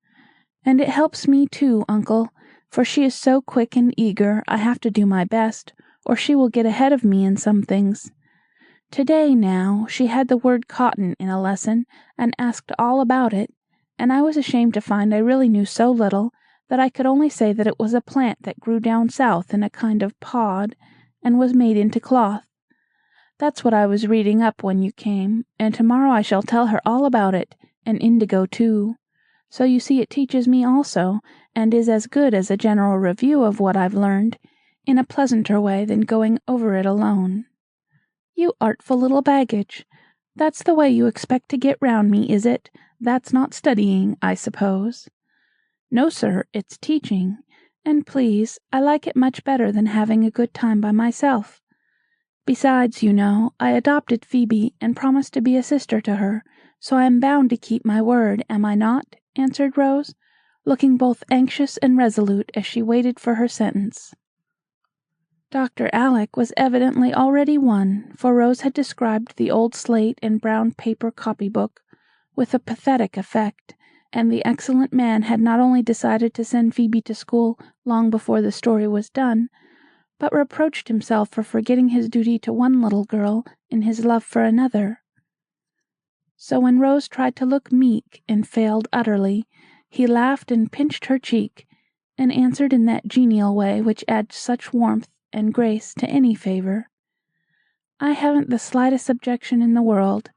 "And it helps me too, Uncle, for she is so quick and eager I have to do my best, or she will get ahead of me in some things. To-day, now, she had the word cotton in a lesson, and asked all about it, and I was ashamed to find I really knew so little that I could only say that it was a plant that grew down south in a kind of pod, and was made into cloth. That's what I was reading up when you came, and tomorrow I shall tell her all about it, and indigo too. So you see it teaches me also, and is as good as a general review of what I've learned, in a pleasanter way than going over it alone." "You artful little baggage! That's the way you expect to get round me, is it? That's not studying, I suppose." "No, sir, it's teaching. And please, I like it much better than having a good time by myself. Besides, you know, I adopted Phoebe and promised to be a sister to her, so I am bound to keep my word, am I not?" answered Rose, looking both anxious and resolute as she waited for her sentence. Dr. Alec was evidently already won, for Rose had described the old slate and brown paper copybook with a pathetic effect, and the excellent man had not only decided to send Phoebe to school long before the story was done, but reproached himself for forgetting his duty to one little girl in his love for another. So when Rose tried to look meek and failed utterly, he laughed and pinched her cheek, and answered in that genial way which adds such warmth and grace to any favor, "I haven't the slightest objection in the world.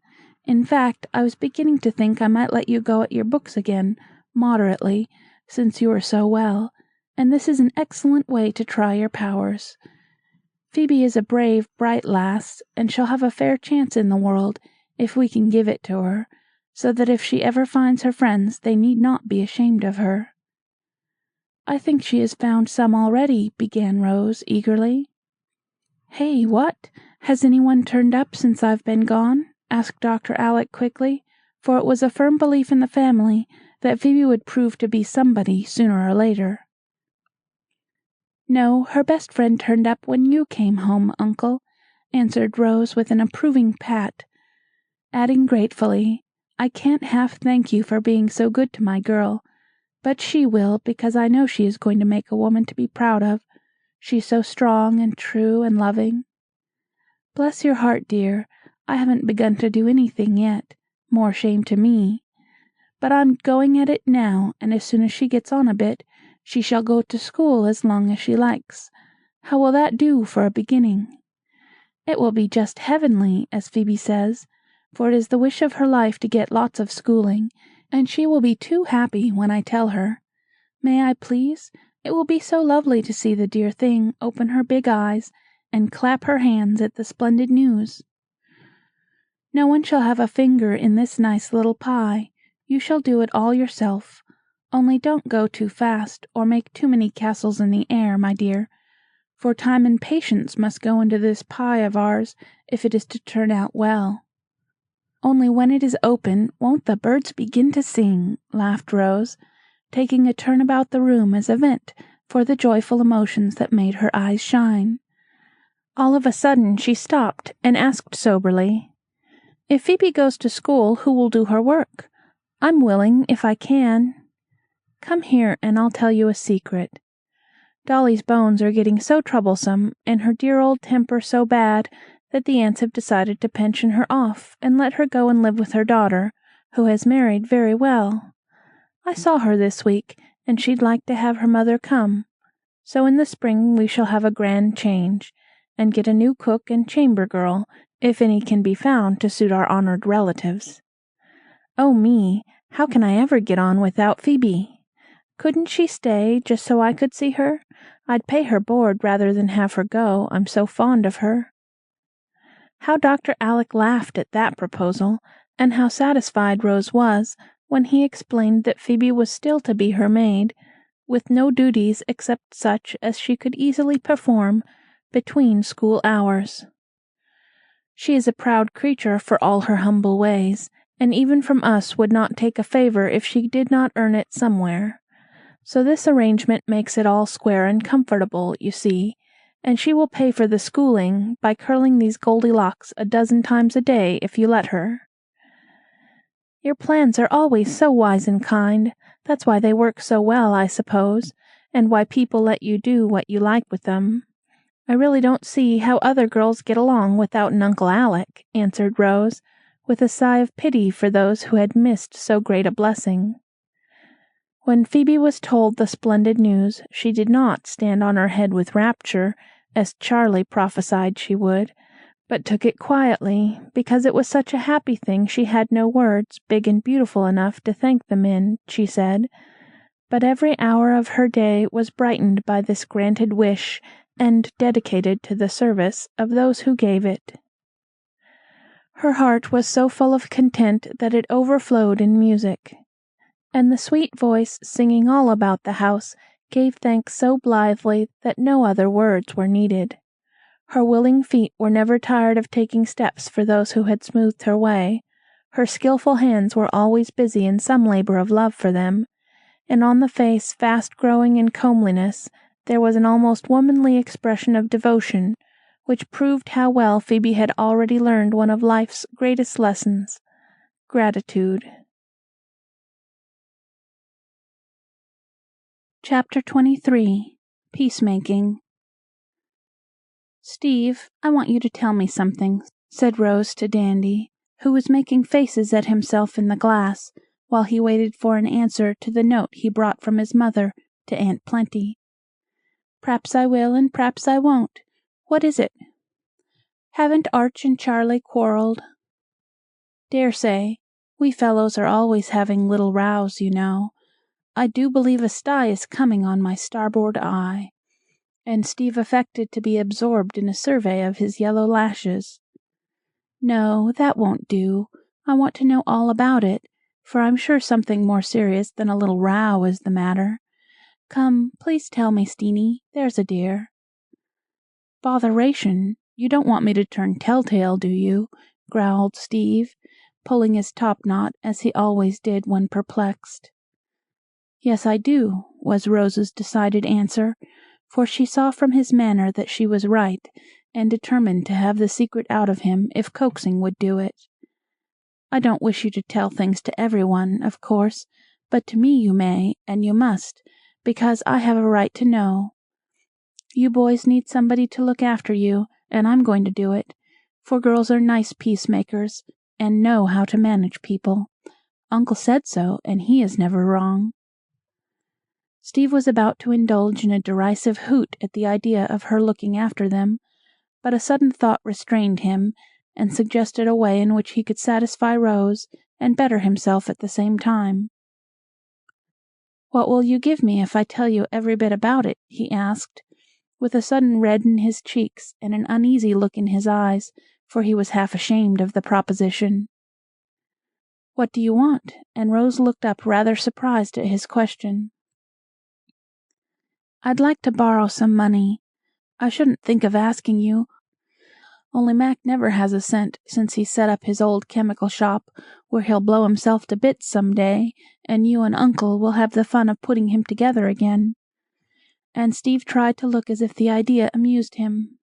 In fact, I was beginning to think I might let you go at your books again, moderately, since you are so well, and this is an excellent way to try your powers. Phoebe is a brave, bright lass, and shall have a fair chance in the world, if we can give it to her, so that if she ever finds her friends they need not be ashamed of her." "I think she has found some already," began Rose, eagerly. "Hey, what? Has anyone turned up since I've been gone?" asked Dr. Alec quickly, for it was a firm belief in the family that Phoebe would prove to be somebody sooner or later. "No, her best friend turned up when you came home, Uncle," answered Rose with an approving pat, adding gratefully, "I can't half thank you for being so good to my girl, but she will, because I know she is going to make a woman to be proud of. She's so strong and true and loving." "Bless your heart, dear, I haven't begun to do anything yet, more shame to me. But I'm going at it now, and as soon as she gets on a bit, she shall go to school as long as she likes. How will that do for a beginning?" "It will be just heavenly, as Phoebe says, for it is the wish of her life to get lots of schooling, and she will be too happy when I tell her. May I, please? It will be so lovely to see the dear thing open her big eyes and clap her hands at the splendid news. No one shall have a finger in this nice little pie. You shall do it all yourself. Only don't go too fast, or make too many castles in the air, my dear, for time and patience must go into this pie of ours if it is to turn out well." "Only when it is open, won't the birds begin to sing?" laughed Rose, taking a turn about the room as a vent for the joyful emotions that made her eyes shine. All of a sudden she stopped and asked soberly, "If Phoebe goes to school, who will do her work? I'm willing, if I can. Come here, and I'll tell you a secret. Dolly's bones are getting so troublesome, and her dear old temper so bad, that the aunts have decided to pension her off and let her go and live with her daughter, who has married very well. I saw her this week, and she'd like to have her mother come. So in the spring we shall have a grand change, and get a new cook and chamber girl, if any can be found to suit our honored relatives. Oh me, how can I ever get on without Phoebe? Couldn't she stay, just so I could see her? I'd pay her board rather than have her go, I'm so fond of her." How Dr. Alec laughed at that proposal, and how satisfied Rose was when he explained that Phoebe was still to be her maid, with no duties except such as she could easily perform between school hours. "She is a proud creature for all her humble ways, and even from us would not take a favor if she did not earn it somewhere. So this arrangement makes it all square and comfortable, you see, and she will pay for the schooling by curling these Goldilocks a dozen times a day if you let her." "Your plans are always so wise and kind. That's why they work so well, I suppose, and why people let you do what you like with them. I really don't see how other girls get along without an Uncle Alec," answered Rose, with a sigh of pity for those who had missed so great a blessing. When Phoebe was told the splendid news, she did not stand on her head with rapture, as Charlie prophesied she would, but took it quietly, because it was such a happy thing she had no words big and beautiful enough to thank them in, she said. But every hour of her day was brightened by this granted wish, and dedicated to the service of those who gave it. Her heart was so full of content that it overflowed in music, and the sweet voice singing all about the house gave thanks so blithely that no other words were needed. Her willing feet were never tired of taking steps for those who had smoothed her way, her skilful hands were always busy in some labor of love for them, and on the face fast growing in comeliness there was an almost womanly expression of devotion, which proved how well Phoebe had already learned one of life's greatest lessons, gratitude. Chapter 23. Peacemaking. "Steve, I want you to tell me something," said Rose to Dandy, who was making faces at himself in the glass, while he waited for an answer to the note he brought from his mother to Aunt Plenty. "P'raps I will, and p'raps I won't. What is it?" "Haven't Arch and Charlie quarreled?" "Dare say. We fellows are always having little rows, you know. I do believe a sty is coming on my starboard eye," and Steve affected to be absorbed in a survey of his yellow lashes. "No, that won't do. I want to know all about it, for I'm sure something more serious than a little row is the matter. Come, please tell me, Steenie, there's a dear." "Botheration! You don't want me to turn telltale, do you?" growled Steve, pulling his topknot as he always did when perplexed. "Yes, I do," was Rose's decided answer, for she saw from his manner that she was right, and determined to have the secret out of him if coaxing would do it. "I don't wish you to tell things to everyone, of course, but to me you may, and you must, because I have a right to know. You boys need somebody to look after you, and I'm going to do it, for girls are nice peacemakers, and know how to manage people. Uncle said so, and he is never wrong." Steve was about to indulge in a derisive hoot at the idea of her looking after them, but a sudden thought restrained him, and suggested a way in which he could satisfy Rose and better himself at the same time. "What will you give me if I tell you every bit about it?" he asked, with a sudden red in his cheeks and an uneasy look in his eyes, for he was half ashamed of the proposition. "What do you want?" and Rose looked up rather surprised at his question. "I'd like to borrow some money. I shouldn't think of asking you, only Mac never has a cent since he set up his old chemical shop, where he'll blow himself to bits some day, and you and Uncle will have the fun of putting him together again." And Steve tried to look as if the idea amused him.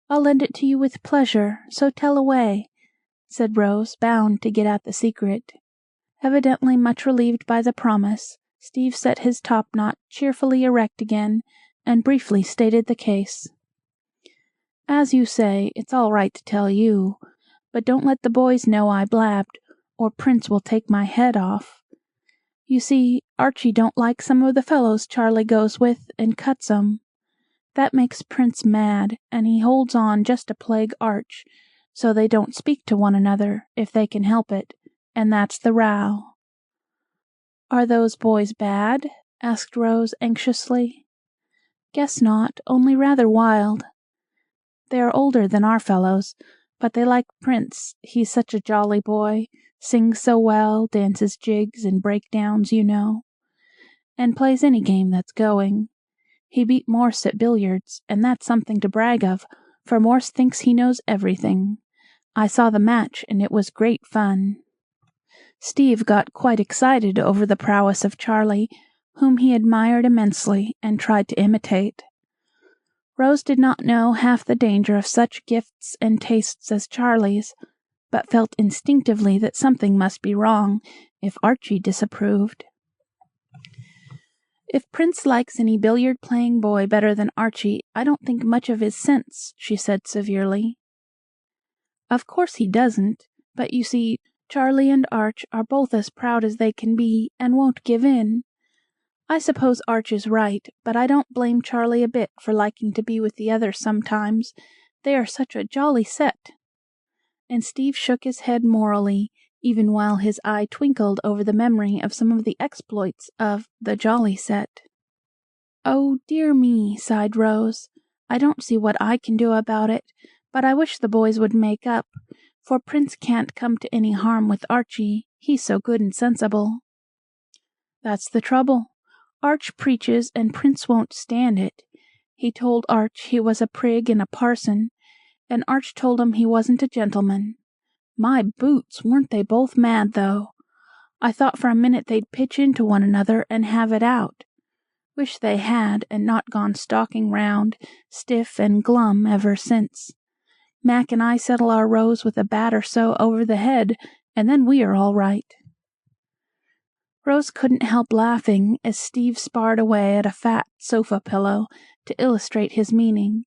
"I'll lend it to you with pleasure, so tell away," said Rose, bound to get at the secret. Evidently much relieved by the promise, Steve set his topknot cheerfully erect again, and briefly stated the case. "As you say, it's all right to tell you, but don't let the boys know I blabbed, or Prince will take my head off. You see, Archie don't like some of the fellows Charlie goes with, and cuts 'em. That makes Prince mad, and he holds on just to plague Arch, so they don't speak to one another, if they can help it, and that's the row." "Are those boys bad?" asked Rose anxiously. "Guess not, only rather wild. They are older than our fellows, but they like Prince, he's such a jolly boy, sings so well, dances jigs and breakdowns, you know, and plays any game that's going. He beat Morse at billiards, and that's something to brag of, for Morse thinks he knows everything. I saw the match, and it was great fun." Steve got quite excited over the prowess of Charlie, whom he admired immensely, and tried to imitate. Rose did not know half the danger of such gifts and tastes as Charlie's, but felt instinctively that something must be wrong if Archie disapproved. "If Prince likes any billiard-playing boy better than Archie, I don't think much of his sense," she said severely. "Of course he doesn't, but you see, Charlie and Arch are both as proud as they can be, and won't give in. I suppose Arch is right, but I don't blame Charlie a bit for liking to be with the others sometimes. They are such a jolly set." And Steve shook his head morally, even while his eye twinkled over the memory of some of the exploits of the jolly set. "Oh, dear me," sighed Rose. "I don't see what I can do about it, but I wish the boys would make up, for Prince can't come to any harm with Archie, he's so good and sensible." "That's the trouble. Arch preaches, and Prince won't stand it. He told Arch he was a prig and a parson, and Arch told him he wasn't a gentleman. My boots, weren't they both mad, though? I thought for a minute they'd pitch into one another and have it out. Wish they had, and not gone stalking round, stiff and glum, ever since. Mac and I settle our Rose with a bat or so over the head, and then we are all right." Rose couldn't help laughing as Steve sparred away at a fat sofa pillow to illustrate his meaning,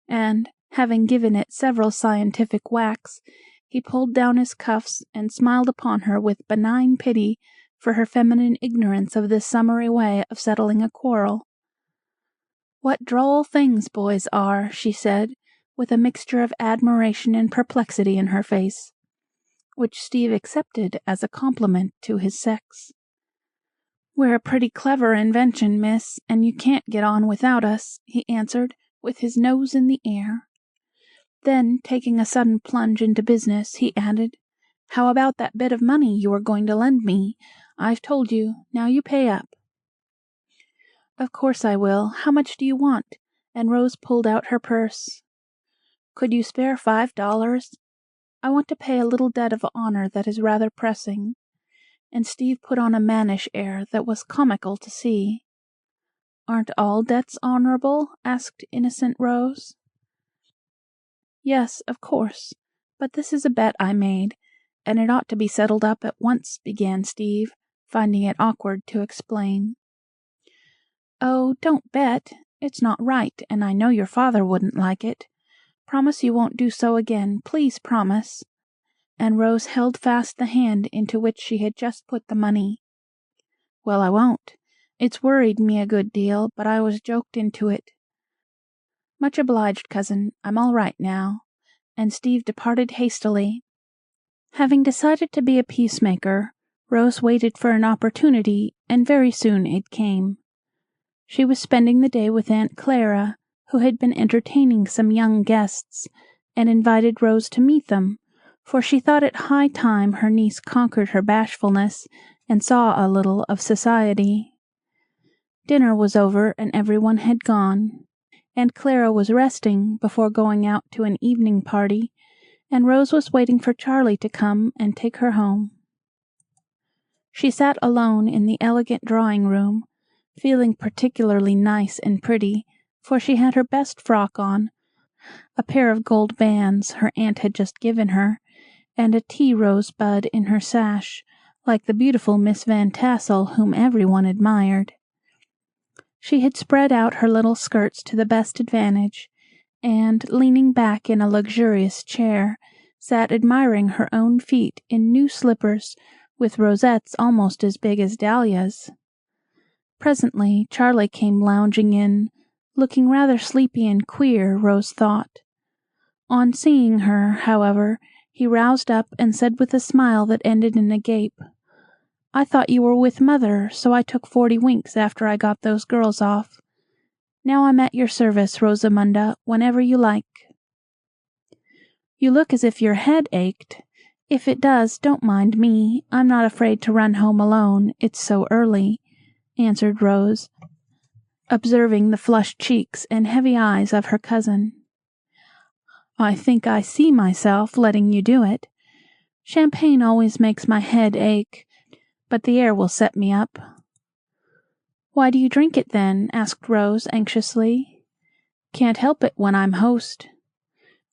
and, having given it several scientific whacks, he pulled down his cuffs and smiled upon her with benign pity for her feminine ignorance of this summary way of settling a quarrel. "What droll things boys are," she said, with a mixture of admiration and perplexity in her face, which Steve accepted as a compliment to his sex. "We're a pretty clever invention, miss, and you can't get on without us," he answered, with his nose in the air. Then, taking a sudden plunge into business, he added, "How about that bit of money you were going to lend me? I've told you. Now you pay up." "Of course I will. How much do you want?" and Rose pulled out her purse. "Could you spare $5? I want to pay a little debt of honor that is rather pressing." And Steve put on a mannish air that was comical to see. "Aren't all debts honorable?" asked innocent Rose. "Yes, of course, but this is a bet I made, and it ought to be settled up at once," began Steve, finding it awkward to explain. "Oh, don't bet. It's not right, and I know your father wouldn't like it. Promise you won't do so again. Please promise." And Rose held fast the hand into which she had just put the money. "Well, I won't. It's worried me a good deal, but I was joked into it." "Much obliged, cousin. I'm all right now." And Steve departed hastily. Having decided to be a peacemaker, Rose waited for an opportunity, and very soon it came. She was spending the day with Aunt Clara, who had been entertaining some young guests, and invited Rose to meet them, for she thought it high time her niece conquered her bashfulness and saw a little of society. Dinner was over, and everyone had gone. Aunt Clara was resting before going out to an evening party, and Rose was waiting for Charlie to come and take her home. She sat alone in the elegant drawing-room, feeling particularly nice and pretty, for she had her best frock on, a pair of gold bands her aunt had just given her, and a tea rosebud in her sash, like the beautiful Miss Van Tassel whom everyone admired. She had spread out her little skirts to the best advantage, and, leaning back in a luxurious chair, sat admiring her own feet in new slippers with rosettes almost as big as dahlias. Presently Charlie came lounging in, looking rather sleepy and queer, Rose thought. On seeing her, however, he roused up and said with a smile that ended in a gape, "I thought you were with mother, so I took 40 winks after I got those girls off. Now I'm at your service, Rosamunda, whenever you like." "You look as if your head ached. If it does, don't mind me. I'm not afraid to run home alone, it's so early," answered Rose, observing the flushed cheeks and heavy eyes of her cousin. "I think I see myself letting you do it. Champagne always makes my head ache, but the air will set me up." "Why do you drink it, then?" asked Rose anxiously. "Can't help it when I'm host."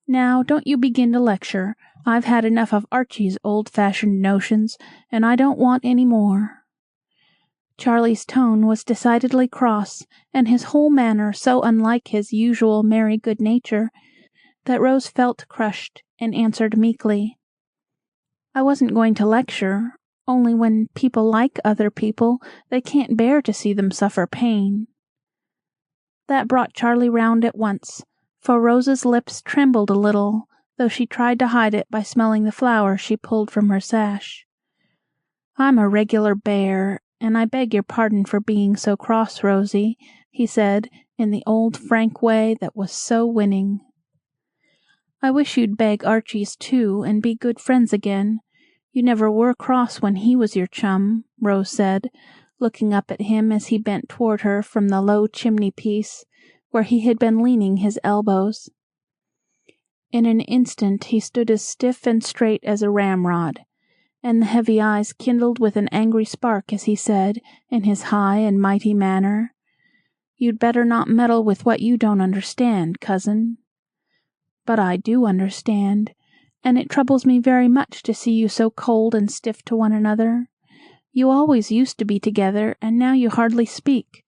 "Now, don't you begin to lecture. I've had enough of Archie's old-fashioned notions, and I don't want any more." Charlie's tone was decidedly cross, and his whole manner so unlike his usual merry good nature, that Rose felt crushed, and answered meekly, "I wasn't going to lecture, only when people like other people, they can't bear to see them suffer pain." That brought Charlie round at once, for Rose's lips trembled a little, though she tried to hide it by smelling the flower she pulled from her sash. "I'm a regular bear, and I beg your pardon for being so cross, Rosie," he said, in the old frank way that was so winning. "I wish you'd beg Archie's too, and be good friends again. You never were cross when he was your chum," Rose said, looking up at him as he bent toward her from the low chimney-piece, where he had been leaning his elbows. In an instant he stood as stiff and straight as a ramrod, and the heavy eyes kindled with an angry spark as he said, in his high and mighty manner, "You'd better not meddle with what you don't understand, cousin." "But I do understand, and it troubles me very much to see you so cold and stiff to one another. You always used to be together, and now you hardly speak.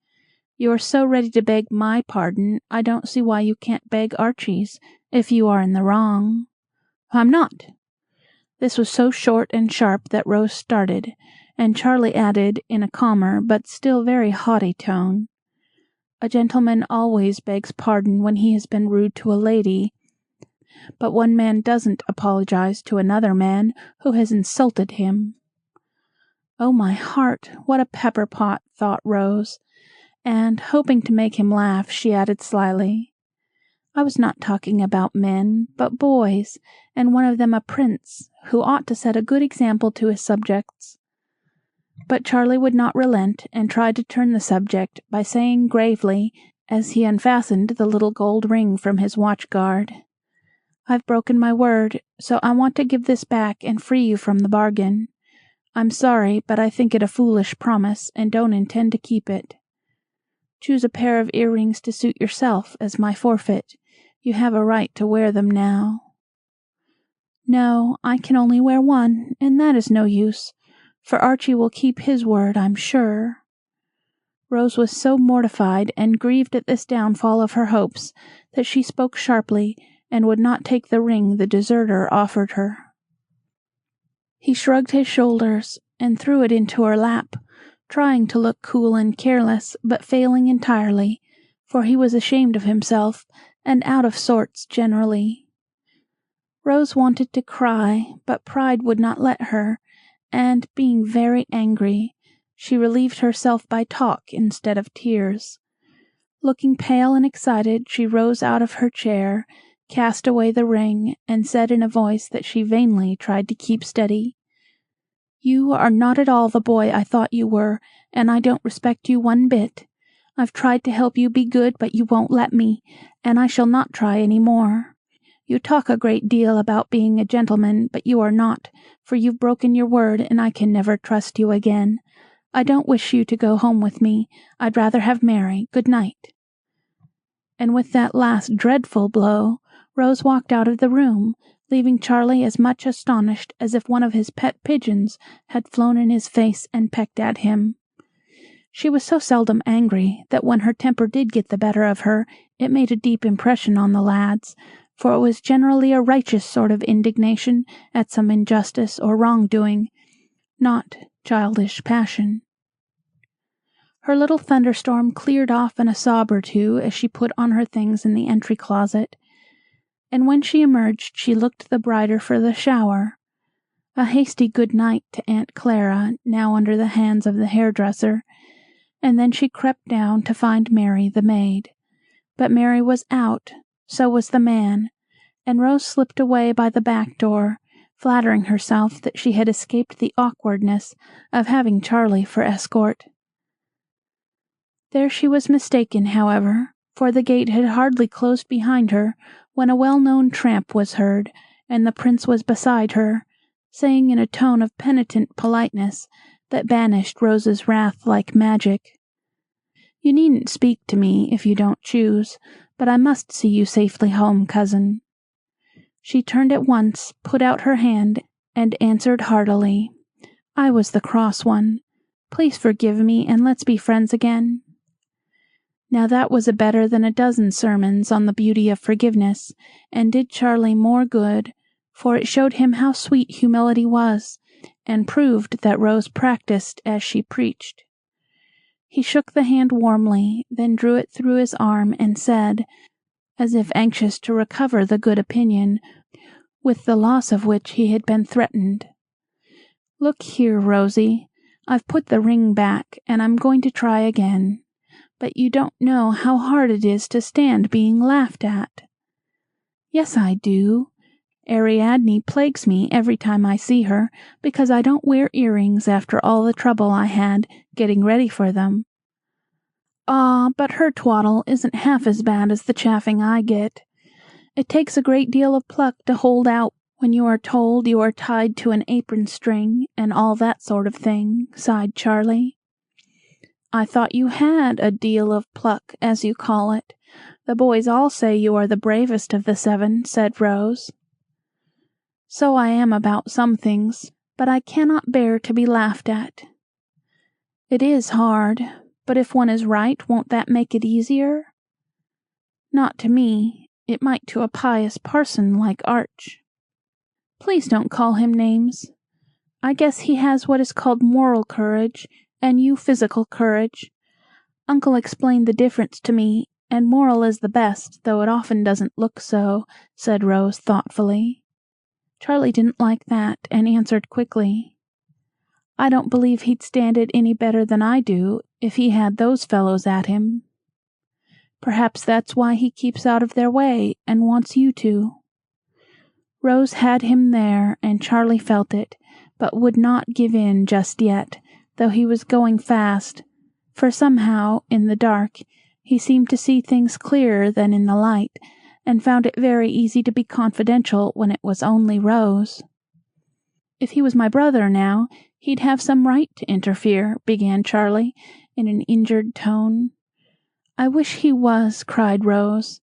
You are so ready to beg my pardon, I don't see why you can't beg Archie's, if you are in the wrong." "I'm not." This was so short and sharp that Rose started, and Charlie added, in a calmer but still very haughty tone, "A gentleman always begs pardon when he has been rude to a lady, but one man doesn't apologize to another man who has insulted him." "Oh, my heart, what a pepper-pot," thought Rose, and, hoping to make him laugh, she added slyly, "I was not talking about men, but boys, and one of them a prince, who ought to set a good example to his subjects." But Charlie would not relent, and tried to turn the subject by saying gravely, as he unfastened the little gold ring from his watch-guard, "I've broken my word, so I want to give this back and free you from the bargain. I'm sorry, but I think it a foolish promise, and don't intend to keep it. Choose a pair of earrings to suit yourself as my forfeit. You have a right to wear them now." "No, I can only wear one, and that is no use, for Archie will keep his word, I'm sure." Rose was so mortified and grieved at this downfall of her hopes that she spoke sharply, and would not take the ring the deserter offered her. He shrugged his shoulders, and threw it into her lap, trying to look cool and careless, but failing entirely, for he was ashamed of himself, and out of sorts generally. Rose wanted to cry, but pride would not let her, and, being very angry, she relieved herself by talk instead of tears. Looking pale and excited, she rose out of her chair, cast away the ring, and said in a voice that she vainly tried to keep steady, "You are not at all the boy I thought you were, and I don't respect you one bit. I've tried to help you be good, but you won't let me, and I shall not try any more. You talk a great deal about being a gentleman, but you are not, for you've broken your word, and I can never trust you again. I don't wish you to go home with me. I'd rather have Mary. Good night." And with that last dreadful blow, Rose walked out of the room, leaving Charlie as much astonished as if one of his pet pigeons had flown in his face and pecked at him. She was so seldom angry that when her temper did get the better of her, it made a deep impression on the lads, for it was generally a righteous sort of indignation at some injustice or wrong-doing, not childish passion. Her little thunderstorm cleared off in a sob or two as she put on her things in the entry closet, and when she emerged she looked the brighter for the shower. A hasty good night to Aunt Clara, now under the hands of the hairdresser, and then she crept down to find Mary the maid. But Mary was out, so was the man, and Rose slipped away by the back door, flattering herself that she had escaped the awkwardness of having Charlie for escort. There she was mistaken, however, for the gate had hardly closed behind her when a well-known tramp was heard, and the prince was beside her, saying in a tone of penitent politeness that banished Rose's wrath like magic, "You needn't speak to me if you don't choose, but I must see you safely home, cousin." She turned at once, put out her hand, and answered heartily, "I was the cross one. Please forgive me, and let's be friends again." Now that was better than a dozen sermons on the beauty of forgiveness, and did Charlie more good, for it showed him how sweet humility was, and proved that Rose practiced as she preached. He shook the hand warmly, then drew it through his arm, and said, as if anxious to recover the good opinion, with the loss of which he had been threatened, "Look here, Rosie, I've put the ring back, and I'm going to try again. But you don't know how hard it is to stand being laughed at." "Yes, I do. Ariadne plagues me every time I see her, because I don't wear earrings after all the trouble I had getting ready for them." "Ah, but her twaddle isn't half as bad as the chaffing I get. It takes a great deal of pluck to hold out when you are told you are tied to an apron string, and all that sort of thing," sighed Charlie. "I thought you had a deal of pluck, as you call it. The boys all say you are the bravest of the 7, said Rose. "So I am about some things, but I cannot bear to be laughed at." "It is hard, but if one is right, won't that make it easier?" "Not to me. It might to a pious parson like Arch." "Please don't call him names. I guess he has what is called moral courage, and you physical courage. Uncle explained the difference to me, and moral is the best, though it often doesn't look so," said Rose thoughtfully. Charlie didn't like that, and answered quickly, "I don't believe he'd stand it any better than I do, if he had those fellows at him." "Perhaps that's why he keeps out of their way, and wants you to." Rose had him there, and Charlie felt it, but would not give in just yet, though he was going fast, for somehow, in the dark, he seemed to see things clearer than in the light, and found it very easy to be confidential when it was only Rose. "If he was my brother, now, he'd have some right to interfere," began Charlie, in an injured tone. "I wish he was," cried Rose.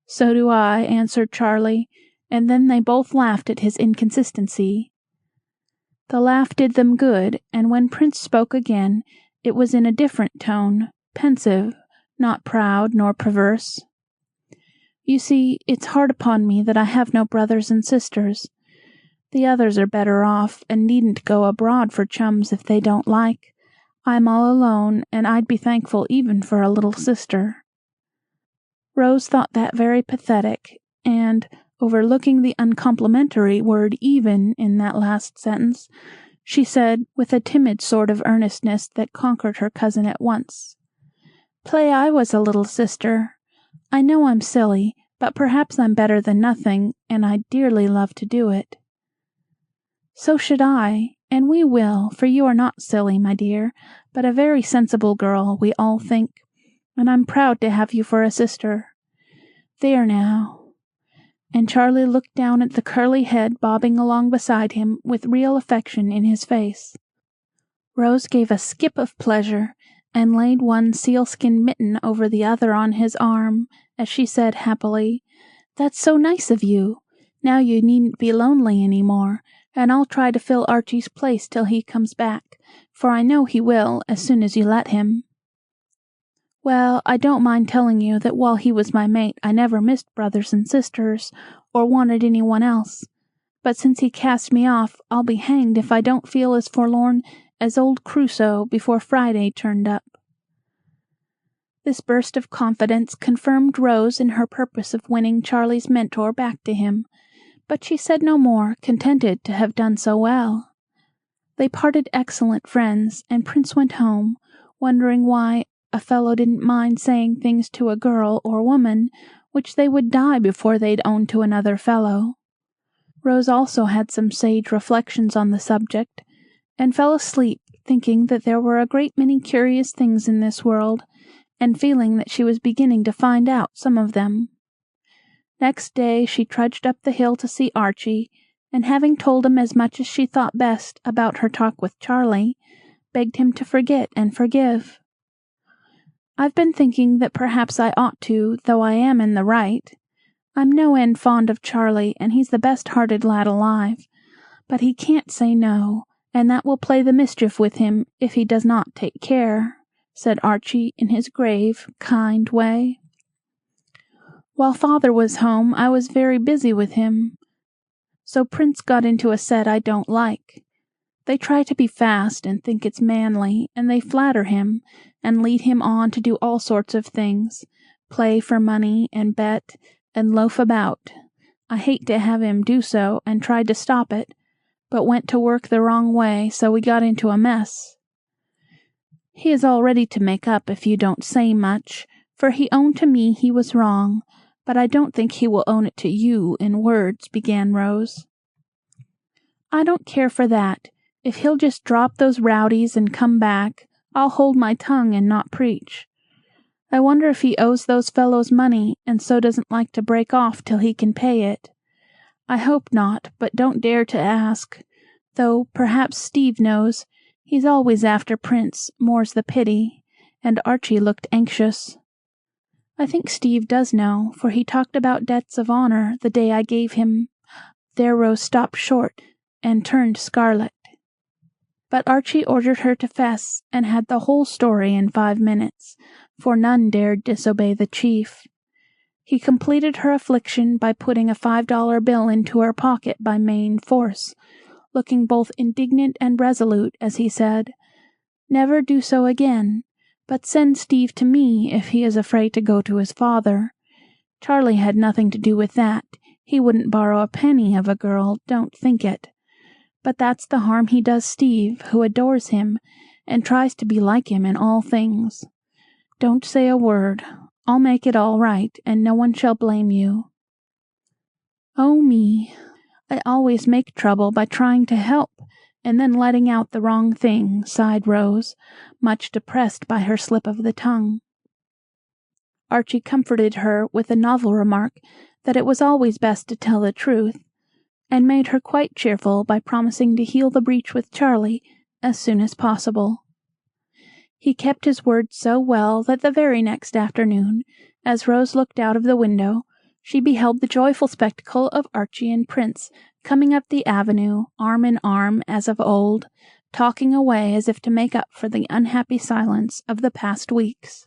"So do I," answered Charlie, and then they both laughed at his inconsistency. The laugh did them good, and when Prince spoke again, it was in a different tone, pensive, not proud nor perverse. "You see, it's hard upon me that I have no brothers and sisters. The others are better off, and needn't go abroad for chums if they don't like. I'm all alone, and I'd be thankful even for a little sister." Rose thought that very pathetic, and, overlooking the uncomplimentary word even in that last sentence, she said, with a timid sort of earnestness that conquered her cousin at once, "Play I was a little sister. I know I'm silly, but perhaps I'm better than nothing, and I'd dearly love to do it." "So should I, and we will, for you are not silly, my dear, but a very sensible girl, we all think, and I'm proud to have you for a sister. There now." And Charlie looked down at the curly head bobbing along beside him with real affection in his face. Rose gave a skip of pleasure, and laid one sealskin mitten over the other on his arm, as she said happily, "That's so nice of you. Now you needn't be lonely any more, and I'll try to fill Archie's place till he comes back, for I know he will, as soon as you let him." "Well, I don't mind telling you that while he was my mate I never missed brothers and sisters, or wanted any one else. But since he cast me off, I'll be hanged if I don't feel as forlorn as old Crusoe before Friday turned up." This burst of confidence confirmed Rose in her purpose of winning Charlie's mentor back to him, but she said no more, contented to have done so well. They parted excellent friends, and Prince went home, wondering why a fellow didn't mind saying things to a girl or woman which they would die before they'd own to another fellow. Rose also had some sage reflections on the subject, and fell asleep thinking that there were a great many curious things in this world, and feeling that she was beginning to find out some of them. Next day she trudged up the hill to see Archie, and having told him as much as she thought best about her talk with Charlie, begged him to forget and forgive. "I've been thinking that perhaps I ought to, though I am in the right. I'm no end fond of Charlie, and he's the best-hearted lad alive. But he can't say no, and that will play the mischief with him if he does not take care," said Archie in his grave, kind way. "While father was home I was very busy with him. So Prince got into a set I don't like. They try to be fast and think it's manly, and they flatter him, and lead him on to do all sorts of things, play for money, and bet, and loaf about. I hate to have him do so, and tried to stop it, but went to work the wrong way, so we got into a mess. He is all ready to make up if you don't say much, for he owned to me he was wrong, but I don't think he will own it to you in words," began Rose. "I don't care for that. If he'll just drop those rowdies and come back, I'll hold my tongue and not preach. I wonder if he owes those fellows money, and so doesn't like to break off till he can pay it. I hope not, but don't dare to ask, though perhaps Steve knows. He's always after Prince, more's the pity," and Archie looked anxious. "I think Steve does know, for he talked about debts of honor the day I gave him—" There Rose stopped short and turned scarlet. But Archie ordered her to fess, and had the whole story in 5 minutes, for none dared disobey the chief. He completed her affliction by putting a $5 bill into her pocket by main force, looking both indignant and resolute as he said, "Never do so again, but send Steve to me if he is afraid to go to his father. Charlie had nothing to do with that. He wouldn't borrow a penny of a girl, don't think it. But that's the harm he does Steve, who adores him, and tries to be like him in all things. Don't say a word. I'll make it all right, and no one shall blame you." "Oh me! I always make trouble by trying to help, and then letting out the wrong thing," sighed Rose, much depressed by her slip of the tongue. Archie comforted her with a novel remark that it was always best to tell the truth, and made her quite cheerful by promising to heal the breach with Charlie as soon as possible. He kept his word so well that the very next afternoon, as Rose looked out of the window, she beheld the joyful spectacle of Archie and Prince coming up the avenue, arm in arm as of old, talking away as if to make up for the unhappy silence of the past weeks.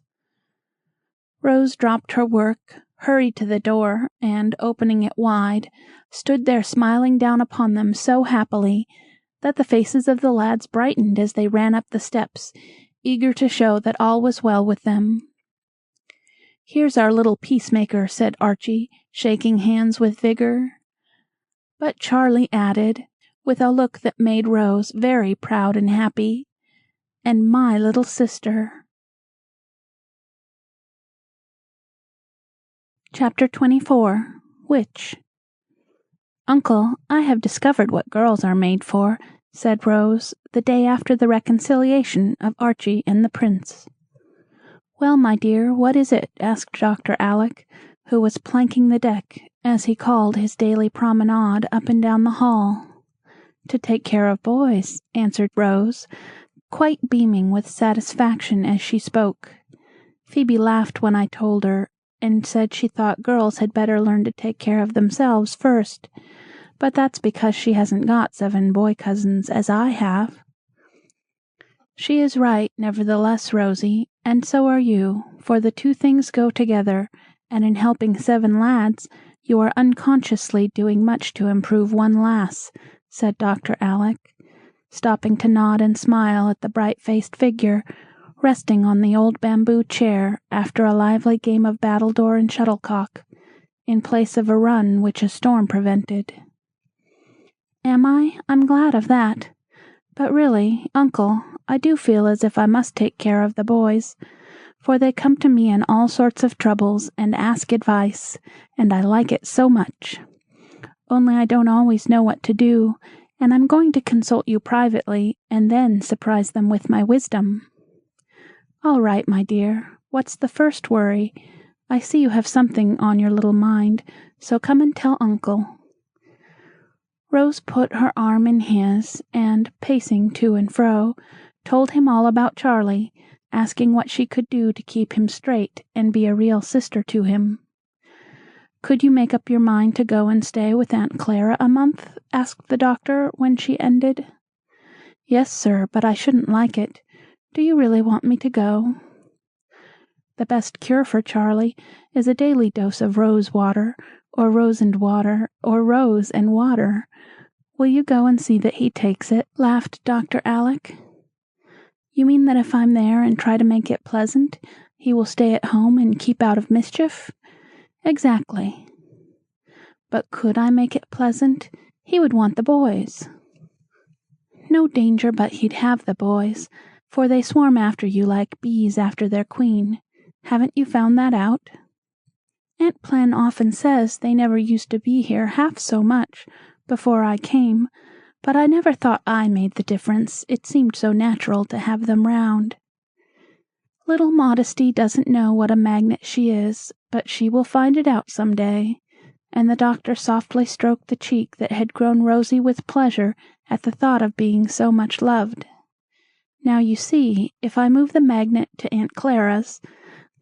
Rose dropped her work, hurried to the door, and, opening it wide, stood there smiling down upon them so happily that the faces of the lads brightened as they ran up the steps, eager to show that all was well with them. "Here's our little peacemaker," said Archie, shaking hands with vigor. But Charlie added, with a look that made Rose very proud and happy, "And my little sister." Chapter 24. Which? "Uncle, I have discovered what girls are made for," said Rose, the day after the reconciliation of Archie and the Prince. "Well, my dear, what is it?" asked Dr. Alec, who was planking the deck, as he called his daily promenade up and down the hall. "To take care of boys," answered Rose, quite beaming with satisfaction as she spoke. "Phoebe laughed when I told her, and said she thought girls had better learn to take care of themselves first, but that's because she hasn't got 7 boy cousins as I have." "She is right, nevertheless, Rosie, and so are you, for the 2 things go together, and in helping 7 lads, you are unconsciously doing much to improve 1 lass," said Dr. Alec, stopping to nod and smile at the bright-faced figure resting on the old bamboo chair after a lively game of battledore and shuttlecock, in place of a run which a storm prevented. "Am I? I'm glad of that. But really, uncle, I do feel as if I must take care of the boys, for they come to me in all sorts of troubles and ask advice, and I like it so much. Only I don't always know what to do, and I'm going to consult you privately, and then surprise them with my wisdom." "All right, my dear. What's the first worry? I see you have something on your little mind, so come and tell uncle." Rose put her arm in his, and, pacing to and fro, told him all about Charlie, asking what she could do to keep him straight and be a real sister to him. "Could you make up your mind to go and stay with Aunt Clara a month?" asked the doctor when she ended. "Yes, sir, but I shouldn't like it. Do you really want me to go?" "The best cure for Charlie is a daily dose of rose water, or rose and water, or rose and water. Will you go and see that he takes it?" laughed Dr. Alec. "You mean that if I'm there and try to make it pleasant, he will stay at home and keep out of mischief?" "Exactly." "But could I make it pleasant? He would want the boys." "No danger but he'd have the boys, for they swarm after you like bees after their queen. Haven't you found that out?" "Aunt Plen often says they never used to be here half so much before I came, but I never thought I made the difference. It seemed so natural to have them round." "Little Modesty doesn't know what a magnet she is, but she will find it out some day," and the doctor softly stroked the cheek that had grown rosy with pleasure at the thought of being so much loved. "Now you see, if I move the magnet to Aunt Clara's,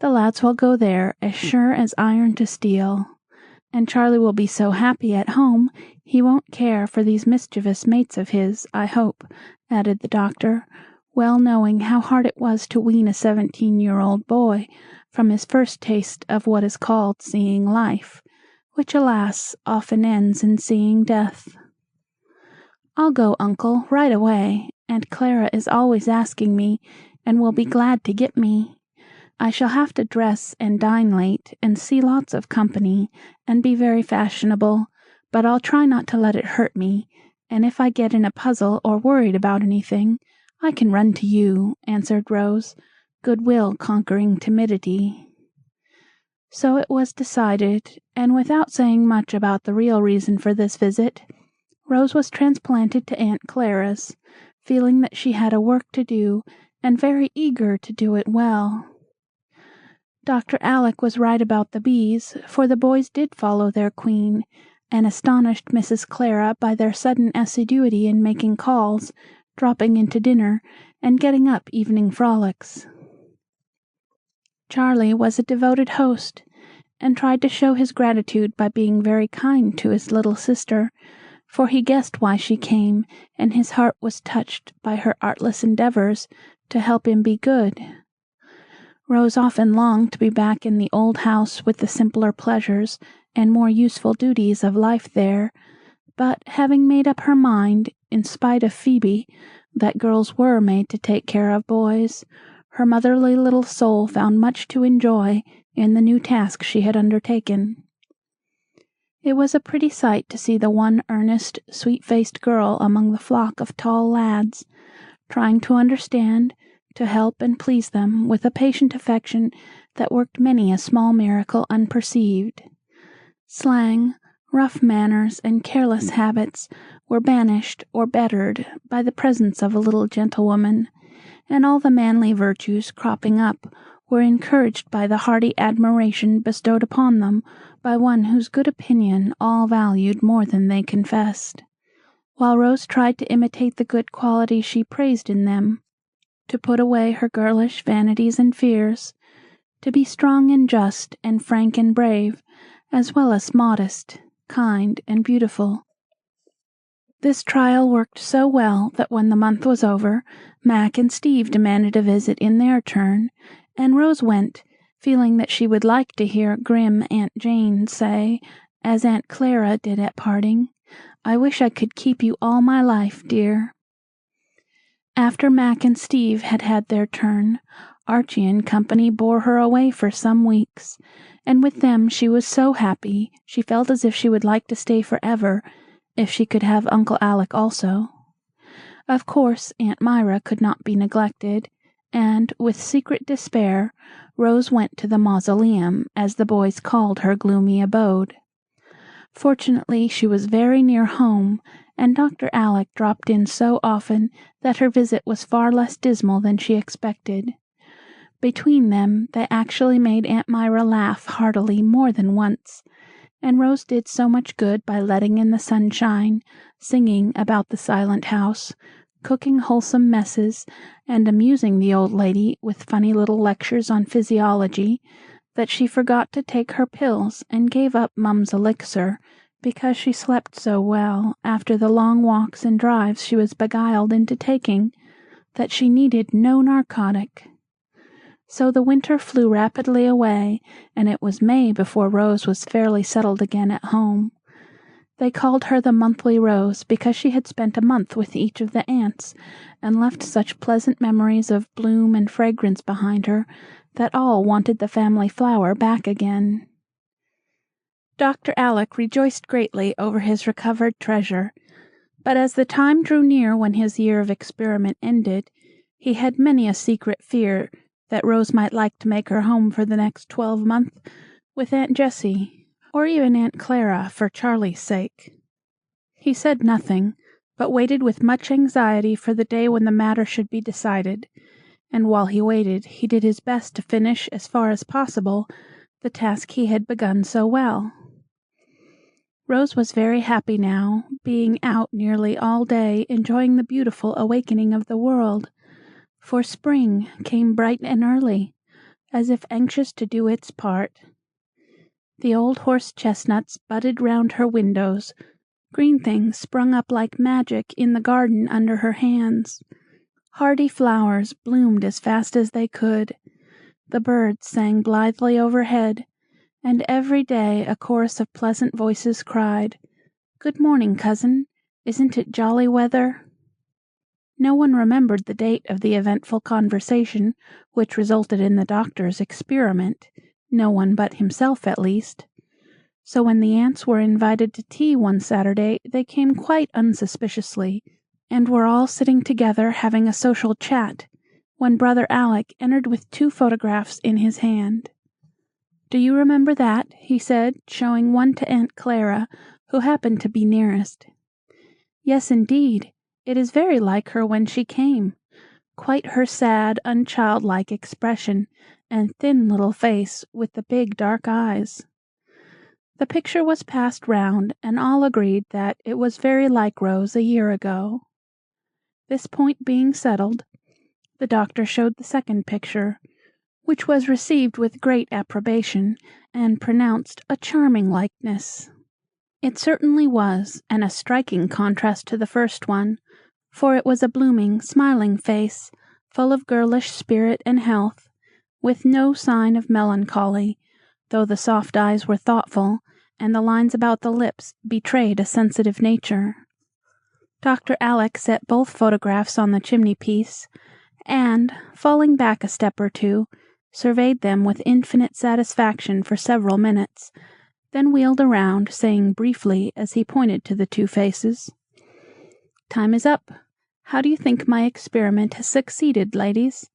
the lads will go there as sure as iron to steel. And Charlie will be so happy at home, he won't care for these mischievous mates of his, I hope," added the doctor, well knowing how hard it was to wean a 17-year-old boy from his first taste of what is called seeing life, which, alas, often ends in seeing death. "I'll go, uncle, right away. Aunt Clara is always asking me, and will be glad to get me. I shall have to dress and dine late, and see lots of company, and be very fashionable, but I'll try not to let it hurt me, and if I get in a puzzle or worried about anything, I can run to you," answered Rose, goodwill conquering timidity. So it was decided, and without saying much about the real reason for this visit, Rose was transplanted to Aunt Clara's, feeling that she had a work to do, and very eager to do it well. Dr. Alec was right about the bees, for the boys did follow their queen, and astonished Mrs. Clara by their sudden assiduity in making calls, dropping into dinner, and getting up evening frolics. Charlie was a devoted host, and tried to show his gratitude by being very kind to his little sister, for he guessed why she came, and his heart was touched by her artless endeavors to help him be good. Rose often longed to be back in the old house with the simpler pleasures and more useful duties of life there, but having made up her mind, in spite of Phoebe, that girls were made to take care of boys, her motherly little soul found much to enjoy in the new task she had undertaken. It was a pretty sight to see the one earnest, sweet-faced girl among the flock of tall lads, trying to understand, to help and please them with a patient affection that worked many a small miracle unperceived. Slang, rough manners, and careless habits were banished or bettered by the presence of a little gentlewoman, and all the manly virtues cropping up were encouraged by the hearty admiration bestowed upon them by one whose good opinion all valued more than they confessed. While Rose tried to imitate the good qualities she praised in them, to put away her girlish vanities and fears, to be strong and just and frank and brave, as well as modest, kind, and beautiful. This trial worked so well that when the month was over, Mac and Steve demanded a visit in their turn, and Rose went, feeling that she would like to hear grim Aunt Jane say, as Aunt Clara did at parting, "I wish I could keep you all my life, dear." After Mac and Steve had had their turn, Archie and company bore her away for some weeks, and with them she was so happy she felt as if she would like to stay forever, if she could have Uncle Alec also. Of course, Aunt Myra could not be neglected, and, with secret despair, Rose went to the mausoleum, as the boys called her gloomy abode. Fortunately, she was very near home, and Dr. Alec dropped in so often that her visit was far less dismal than she expected. Between them, they actually made Aunt Myra laugh heartily more than once, and Rose did so much good by letting in the sunshine, singing about the silent house, cooking wholesome messes, and amusing the old lady with funny little lectures on physiology, that she forgot to take her pills and gave up Mum's elixir because she slept so well after the long walks and drives she was beguiled into taking that she needed no narcotic. So the winter flew rapidly away, and it was May before Rose was fairly settled again at home. They called her the monthly Rose because she had spent a month with each of the aunts, and left such pleasant memories of bloom and fragrance behind her that all wanted the family flower back again. Dr. Alec rejoiced greatly over his recovered treasure, but as the time drew near when his year of experiment ended, he had many a secret fear that Rose might like to make her home for the next 12 months with Aunt Jessie, or even Aunt Clara, for Charlie's sake. He said nothing, but waited with much anxiety for the day when the matter should be decided, and while he waited he did his best to finish as far as possible the task he had begun so well. Rose was very happy now, being out nearly all day enjoying the beautiful awakening of the world, for spring came bright and early, as if anxious to do its part. The old horse-chestnuts budded round her windows, green things sprung up like magic in the garden under her hands. Hardy flowers bloomed as fast as they could. The birds sang blithely overhead, and every day a chorus of pleasant voices cried, "Good morning, cousin. Isn't it jolly weather?" No one remembered the date of the eventful conversation which resulted in the doctor's experiment, no one but himself at least. So when the aunts were invited to tea one Saturday, they came quite unsuspiciously, and were all sitting together having a social chat, when Brother Alec entered with 2 photographs in his hand. "Do you remember that?" he said, showing one to Aunt Clara, who happened to be nearest. "Yes, indeed. It is very like her when she came. Quite her sad, unchildlike expression, and thin little face with the big dark eyes." The picture was passed round, and all agreed that it was very like Rose a year ago. This point being settled, the doctor showed the second picture, which was received with great approbation, and pronounced a charming likeness. It certainly was, and a striking contrast to the first one, for it was a blooming, smiling face, full of girlish spirit and health, with no sign of melancholy, though the soft eyes were thoughtful, and the lines about the lips betrayed a sensitive nature. Dr. Alec set both photographs on the chimney-piece, and, falling back a step or two, surveyed them with infinite satisfaction for several minutes, then wheeled around, saying briefly as he pointed to the two faces, "Time is up. How do you think my experiment has succeeded, ladies?"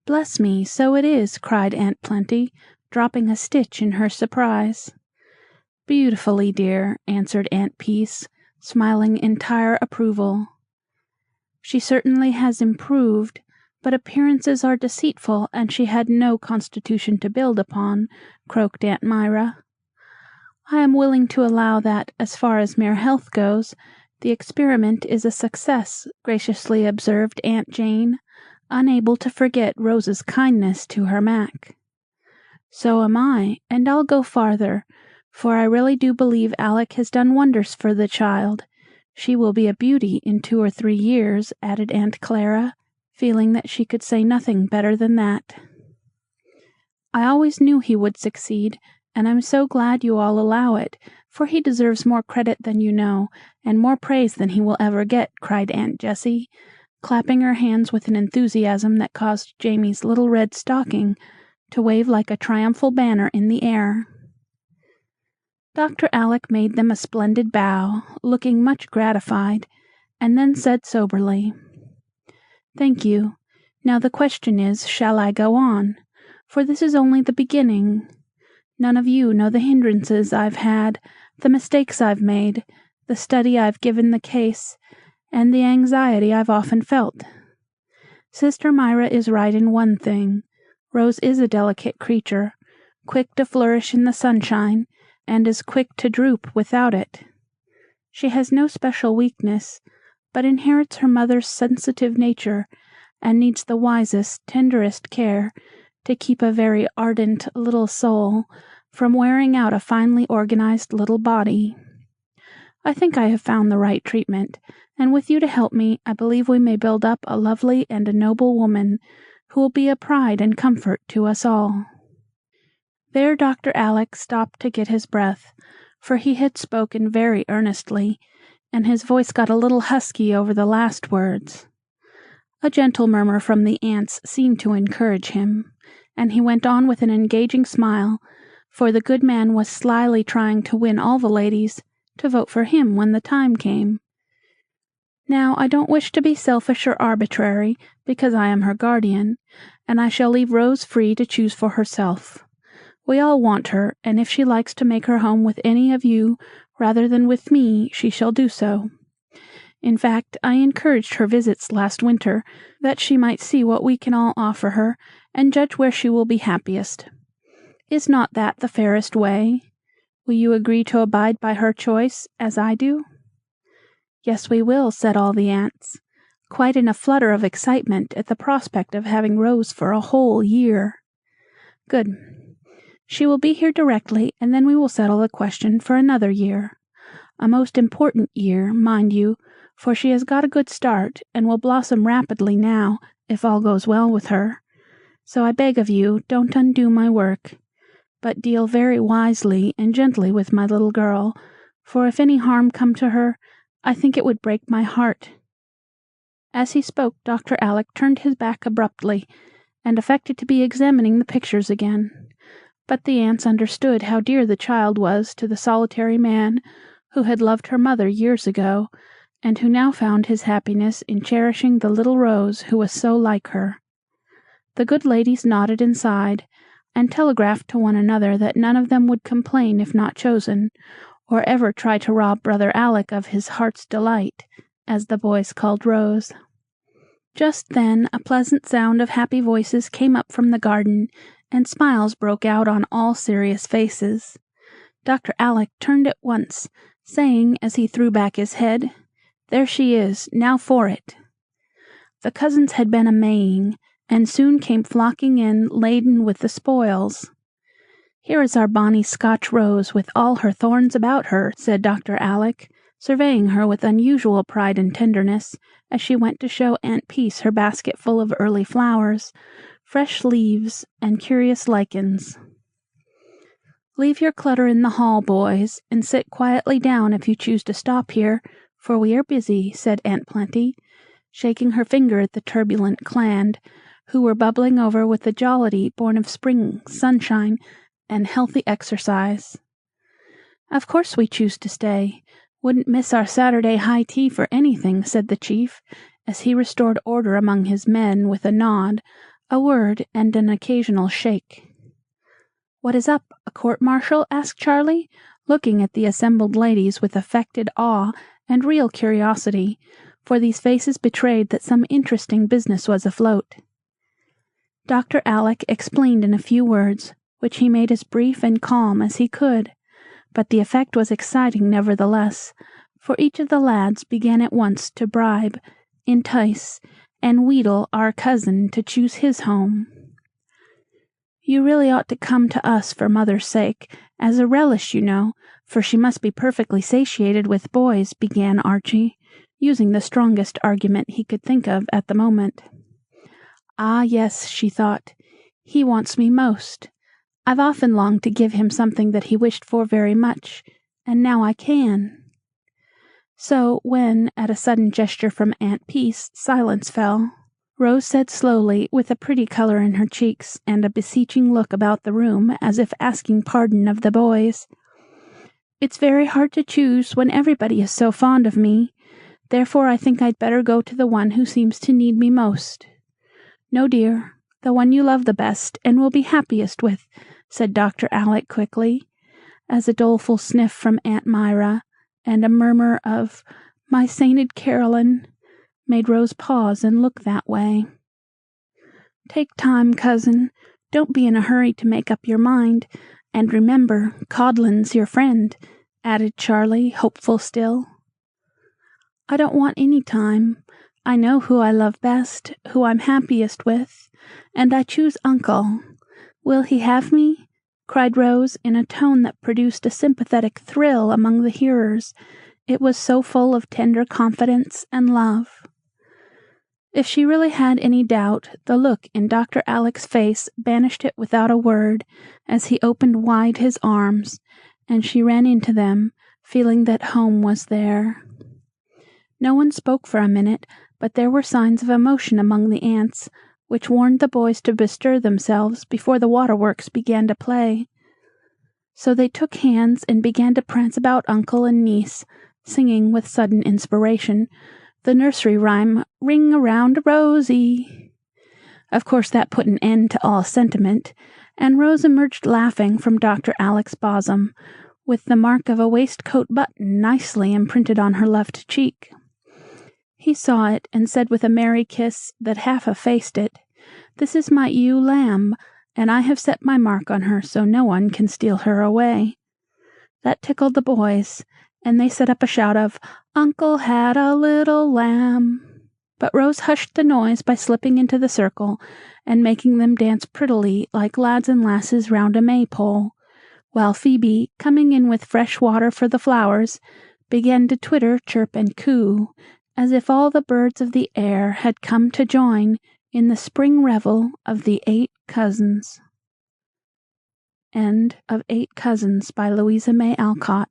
"Bless me, so it is!" cried Aunt Plenty, dropping a stitch in her surprise. "Beautifully, dear," answered Aunt Peace, smiling entire approval. "She certainly has improved, but appearances are deceitful, and she had no constitution to build upon," croaked Aunt Myra. "I am willing to allow that, as far as mere health goes, the experiment is a success," graciously observed Aunt Jane, unable to forget Rose's kindness to her Mac. "So am I, and I'll go farther, for I really do believe Alec has done wonders for the child. She will be a beauty in 2 or 3 years," added Aunt Clara, feeling that she could say nothing better than that. "I always knew he would succeed, and I'm so glad you all allow it, for he deserves more credit than you know, and more praise than he will ever get," cried Aunt Jessie, clapping her hands with an enthusiasm that caused Jamie's little red stocking to wave like a triumphal banner in the air. Dr. Alec made them a splendid bow, looking much gratified, and then said soberly, "Thank you. Now the question is, shall I go on? For this is only the beginning. None of you know the hindrances I've had, the mistakes I've made, the study I've given the case, and the anxiety I've often felt. Sister Myra is right in one thing. Rose is a delicate creature, quick to flourish in the sunshine, and as quick to droop without it. She has no special weakness, but inherits her mother's sensitive nature, and needs the wisest, tenderest care to keep a very ardent little soul from wearing out a finely organized little body. I think I have found the right treatment, and with you to help me, I believe we may build up a lovely and a noble woman who will be a pride and comfort to us all." There Dr. Alec stopped to get his breath, for he had spoken very earnestly, and his voice got a little husky over the last words. A gentle murmur from the aunts seemed to encourage him, and he went on with an engaging smile, for the good man was slyly trying to win all the ladies to vote for him when the time came. "Now, I don't wish to be selfish or arbitrary, because I am her guardian, and I shall leave Rose free to choose for herself. We all want her, and if she likes to make her home with any of you rather than with me, she shall do so. In fact, I encouraged her visits last winter, that she might see what we can all offer her, and judge where she will be happiest. Is not that the fairest way? Will you agree to abide by her choice, as I do?" "Yes, we will," said all the aunts, quite in a flutter of excitement at the prospect of having Rose for a whole year. "Good. She will be here directly, and then we will settle the question for another year. A most important year, mind you, for she has got a good start, and will blossom rapidly now, if all goes well with her. So I beg of you, don't undo my work, but deal very wisely and gently with my little girl, for if any harm come to her, I think it would break my heart." As he spoke, Dr. Alec turned his back abruptly, and affected to be examining the pictures again. But the aunts understood how dear the child was to the solitary man who had loved her mother years ago, and who now found his happiness in cherishing the little Rose who was so like her. The good ladies nodded and sighed, and telegraphed to one another that none of them would complain if not chosen, or ever try to rob Brother Alec of his heart's delight, as the boys called Rose. Just then a pleasant sound of happy voices came up from the garden, and smiles broke out on all serious faces. Dr. Alec turned at once, saying, as he threw back his head, "There she is, now for it." The cousins had been a-Maying, and soon came flocking in laden with the spoils. "Here is our bonny Scotch Rose with all her thorns about her," said Dr. Alec, surveying her with unusual pride and tenderness, as she went to show Aunt Peace her basket full of early flowers, fresh leaves, and curious lichens. "Leave your clutter in the hall, boys, and sit quietly down if you choose to stop here, for we are busy," said Aunt Plenty. shaking her finger at the turbulent clan, who were bubbling over with the jollity born of spring, sunshine, and healthy exercise. "Of course we choose to stay. Wouldn't miss our Saturday high tea for anything," said the chief, as he restored order among his men with a nod, a word, and an occasional shake. "What is up, a court-martial?" asked Charlie, looking at the assembled ladies with affected awe and real curiosity, for these faces betrayed that some interesting business was afloat. Dr. Alec explained in a few words, which he made as brief and calm as he could, but the effect was exciting nevertheless, for each of the lads began at once to bribe, entice, and wheedle our cousin to choose his home. "You really ought to come to us for mother's sake, as a relish, you know, for she must be perfectly satiated with boys," began Archie, using the strongest argument he could think of at the moment. "Ah, yes," she thought, "he wants me most. I've often longed to give him something that he wished for very much, and now I can." So, when, at a sudden gesture from Aunt Peace, silence fell, Rose said slowly, with a pretty color in her cheeks and a beseeching look about the room as if asking pardon of the boys, "It's very hard to choose when everybody is so fond of me. Therefore I think I'd better go to the one who seems to need me most." "No, dear, the one you love the best and will be happiest with," said Dr. Alec quickly, as a doleful sniff from Aunt Myra and a murmur of "My sainted Caroline" made Rose pause and look that way. "Take time, cousin. Don't be in a hurry to make up your mind. And remember, Codlin's your friend," added Charlie, hopeful still. "I don't want any time. I know who I love best, who I'm happiest with, and I choose Uncle. Will he have me?" cried Rose in a tone that produced a sympathetic thrill among the hearers, it was so full of tender confidence and love. If she really had any doubt, the look in Dr. Alec's face banished it without a word, as he opened wide his arms, and she ran into them, feeling that home was there. No one spoke for a minute, but there were signs of emotion among the aunts, which warned the boys to bestir themselves before the waterworks began to play. So they took hands and began to prance about uncle and niece, singing with sudden inspiration the nursery rhyme, "Ring around Rosie." Of course that put an end to all sentiment, and Rose emerged laughing from Dr. Alec's bosom, with the mark of a waistcoat button nicely imprinted on her left cheek. He saw it, and said with a merry kiss that half effaced it, "This is my ewe lamb, and I have set my mark on her so no one can steal her away." That tickled the boys, and they set up a shout of "Uncle had a little lamb." But Rose hushed the noise by slipping into the circle, and making them dance prettily like lads and lasses round a maypole, while Phebe, coming in with fresh water for the flowers, began to twitter, chirp, and coo, as if all the birds of the air had come to join in the spring revel of the 8 Cousins. End of 8 Cousins by Louisa May Alcott.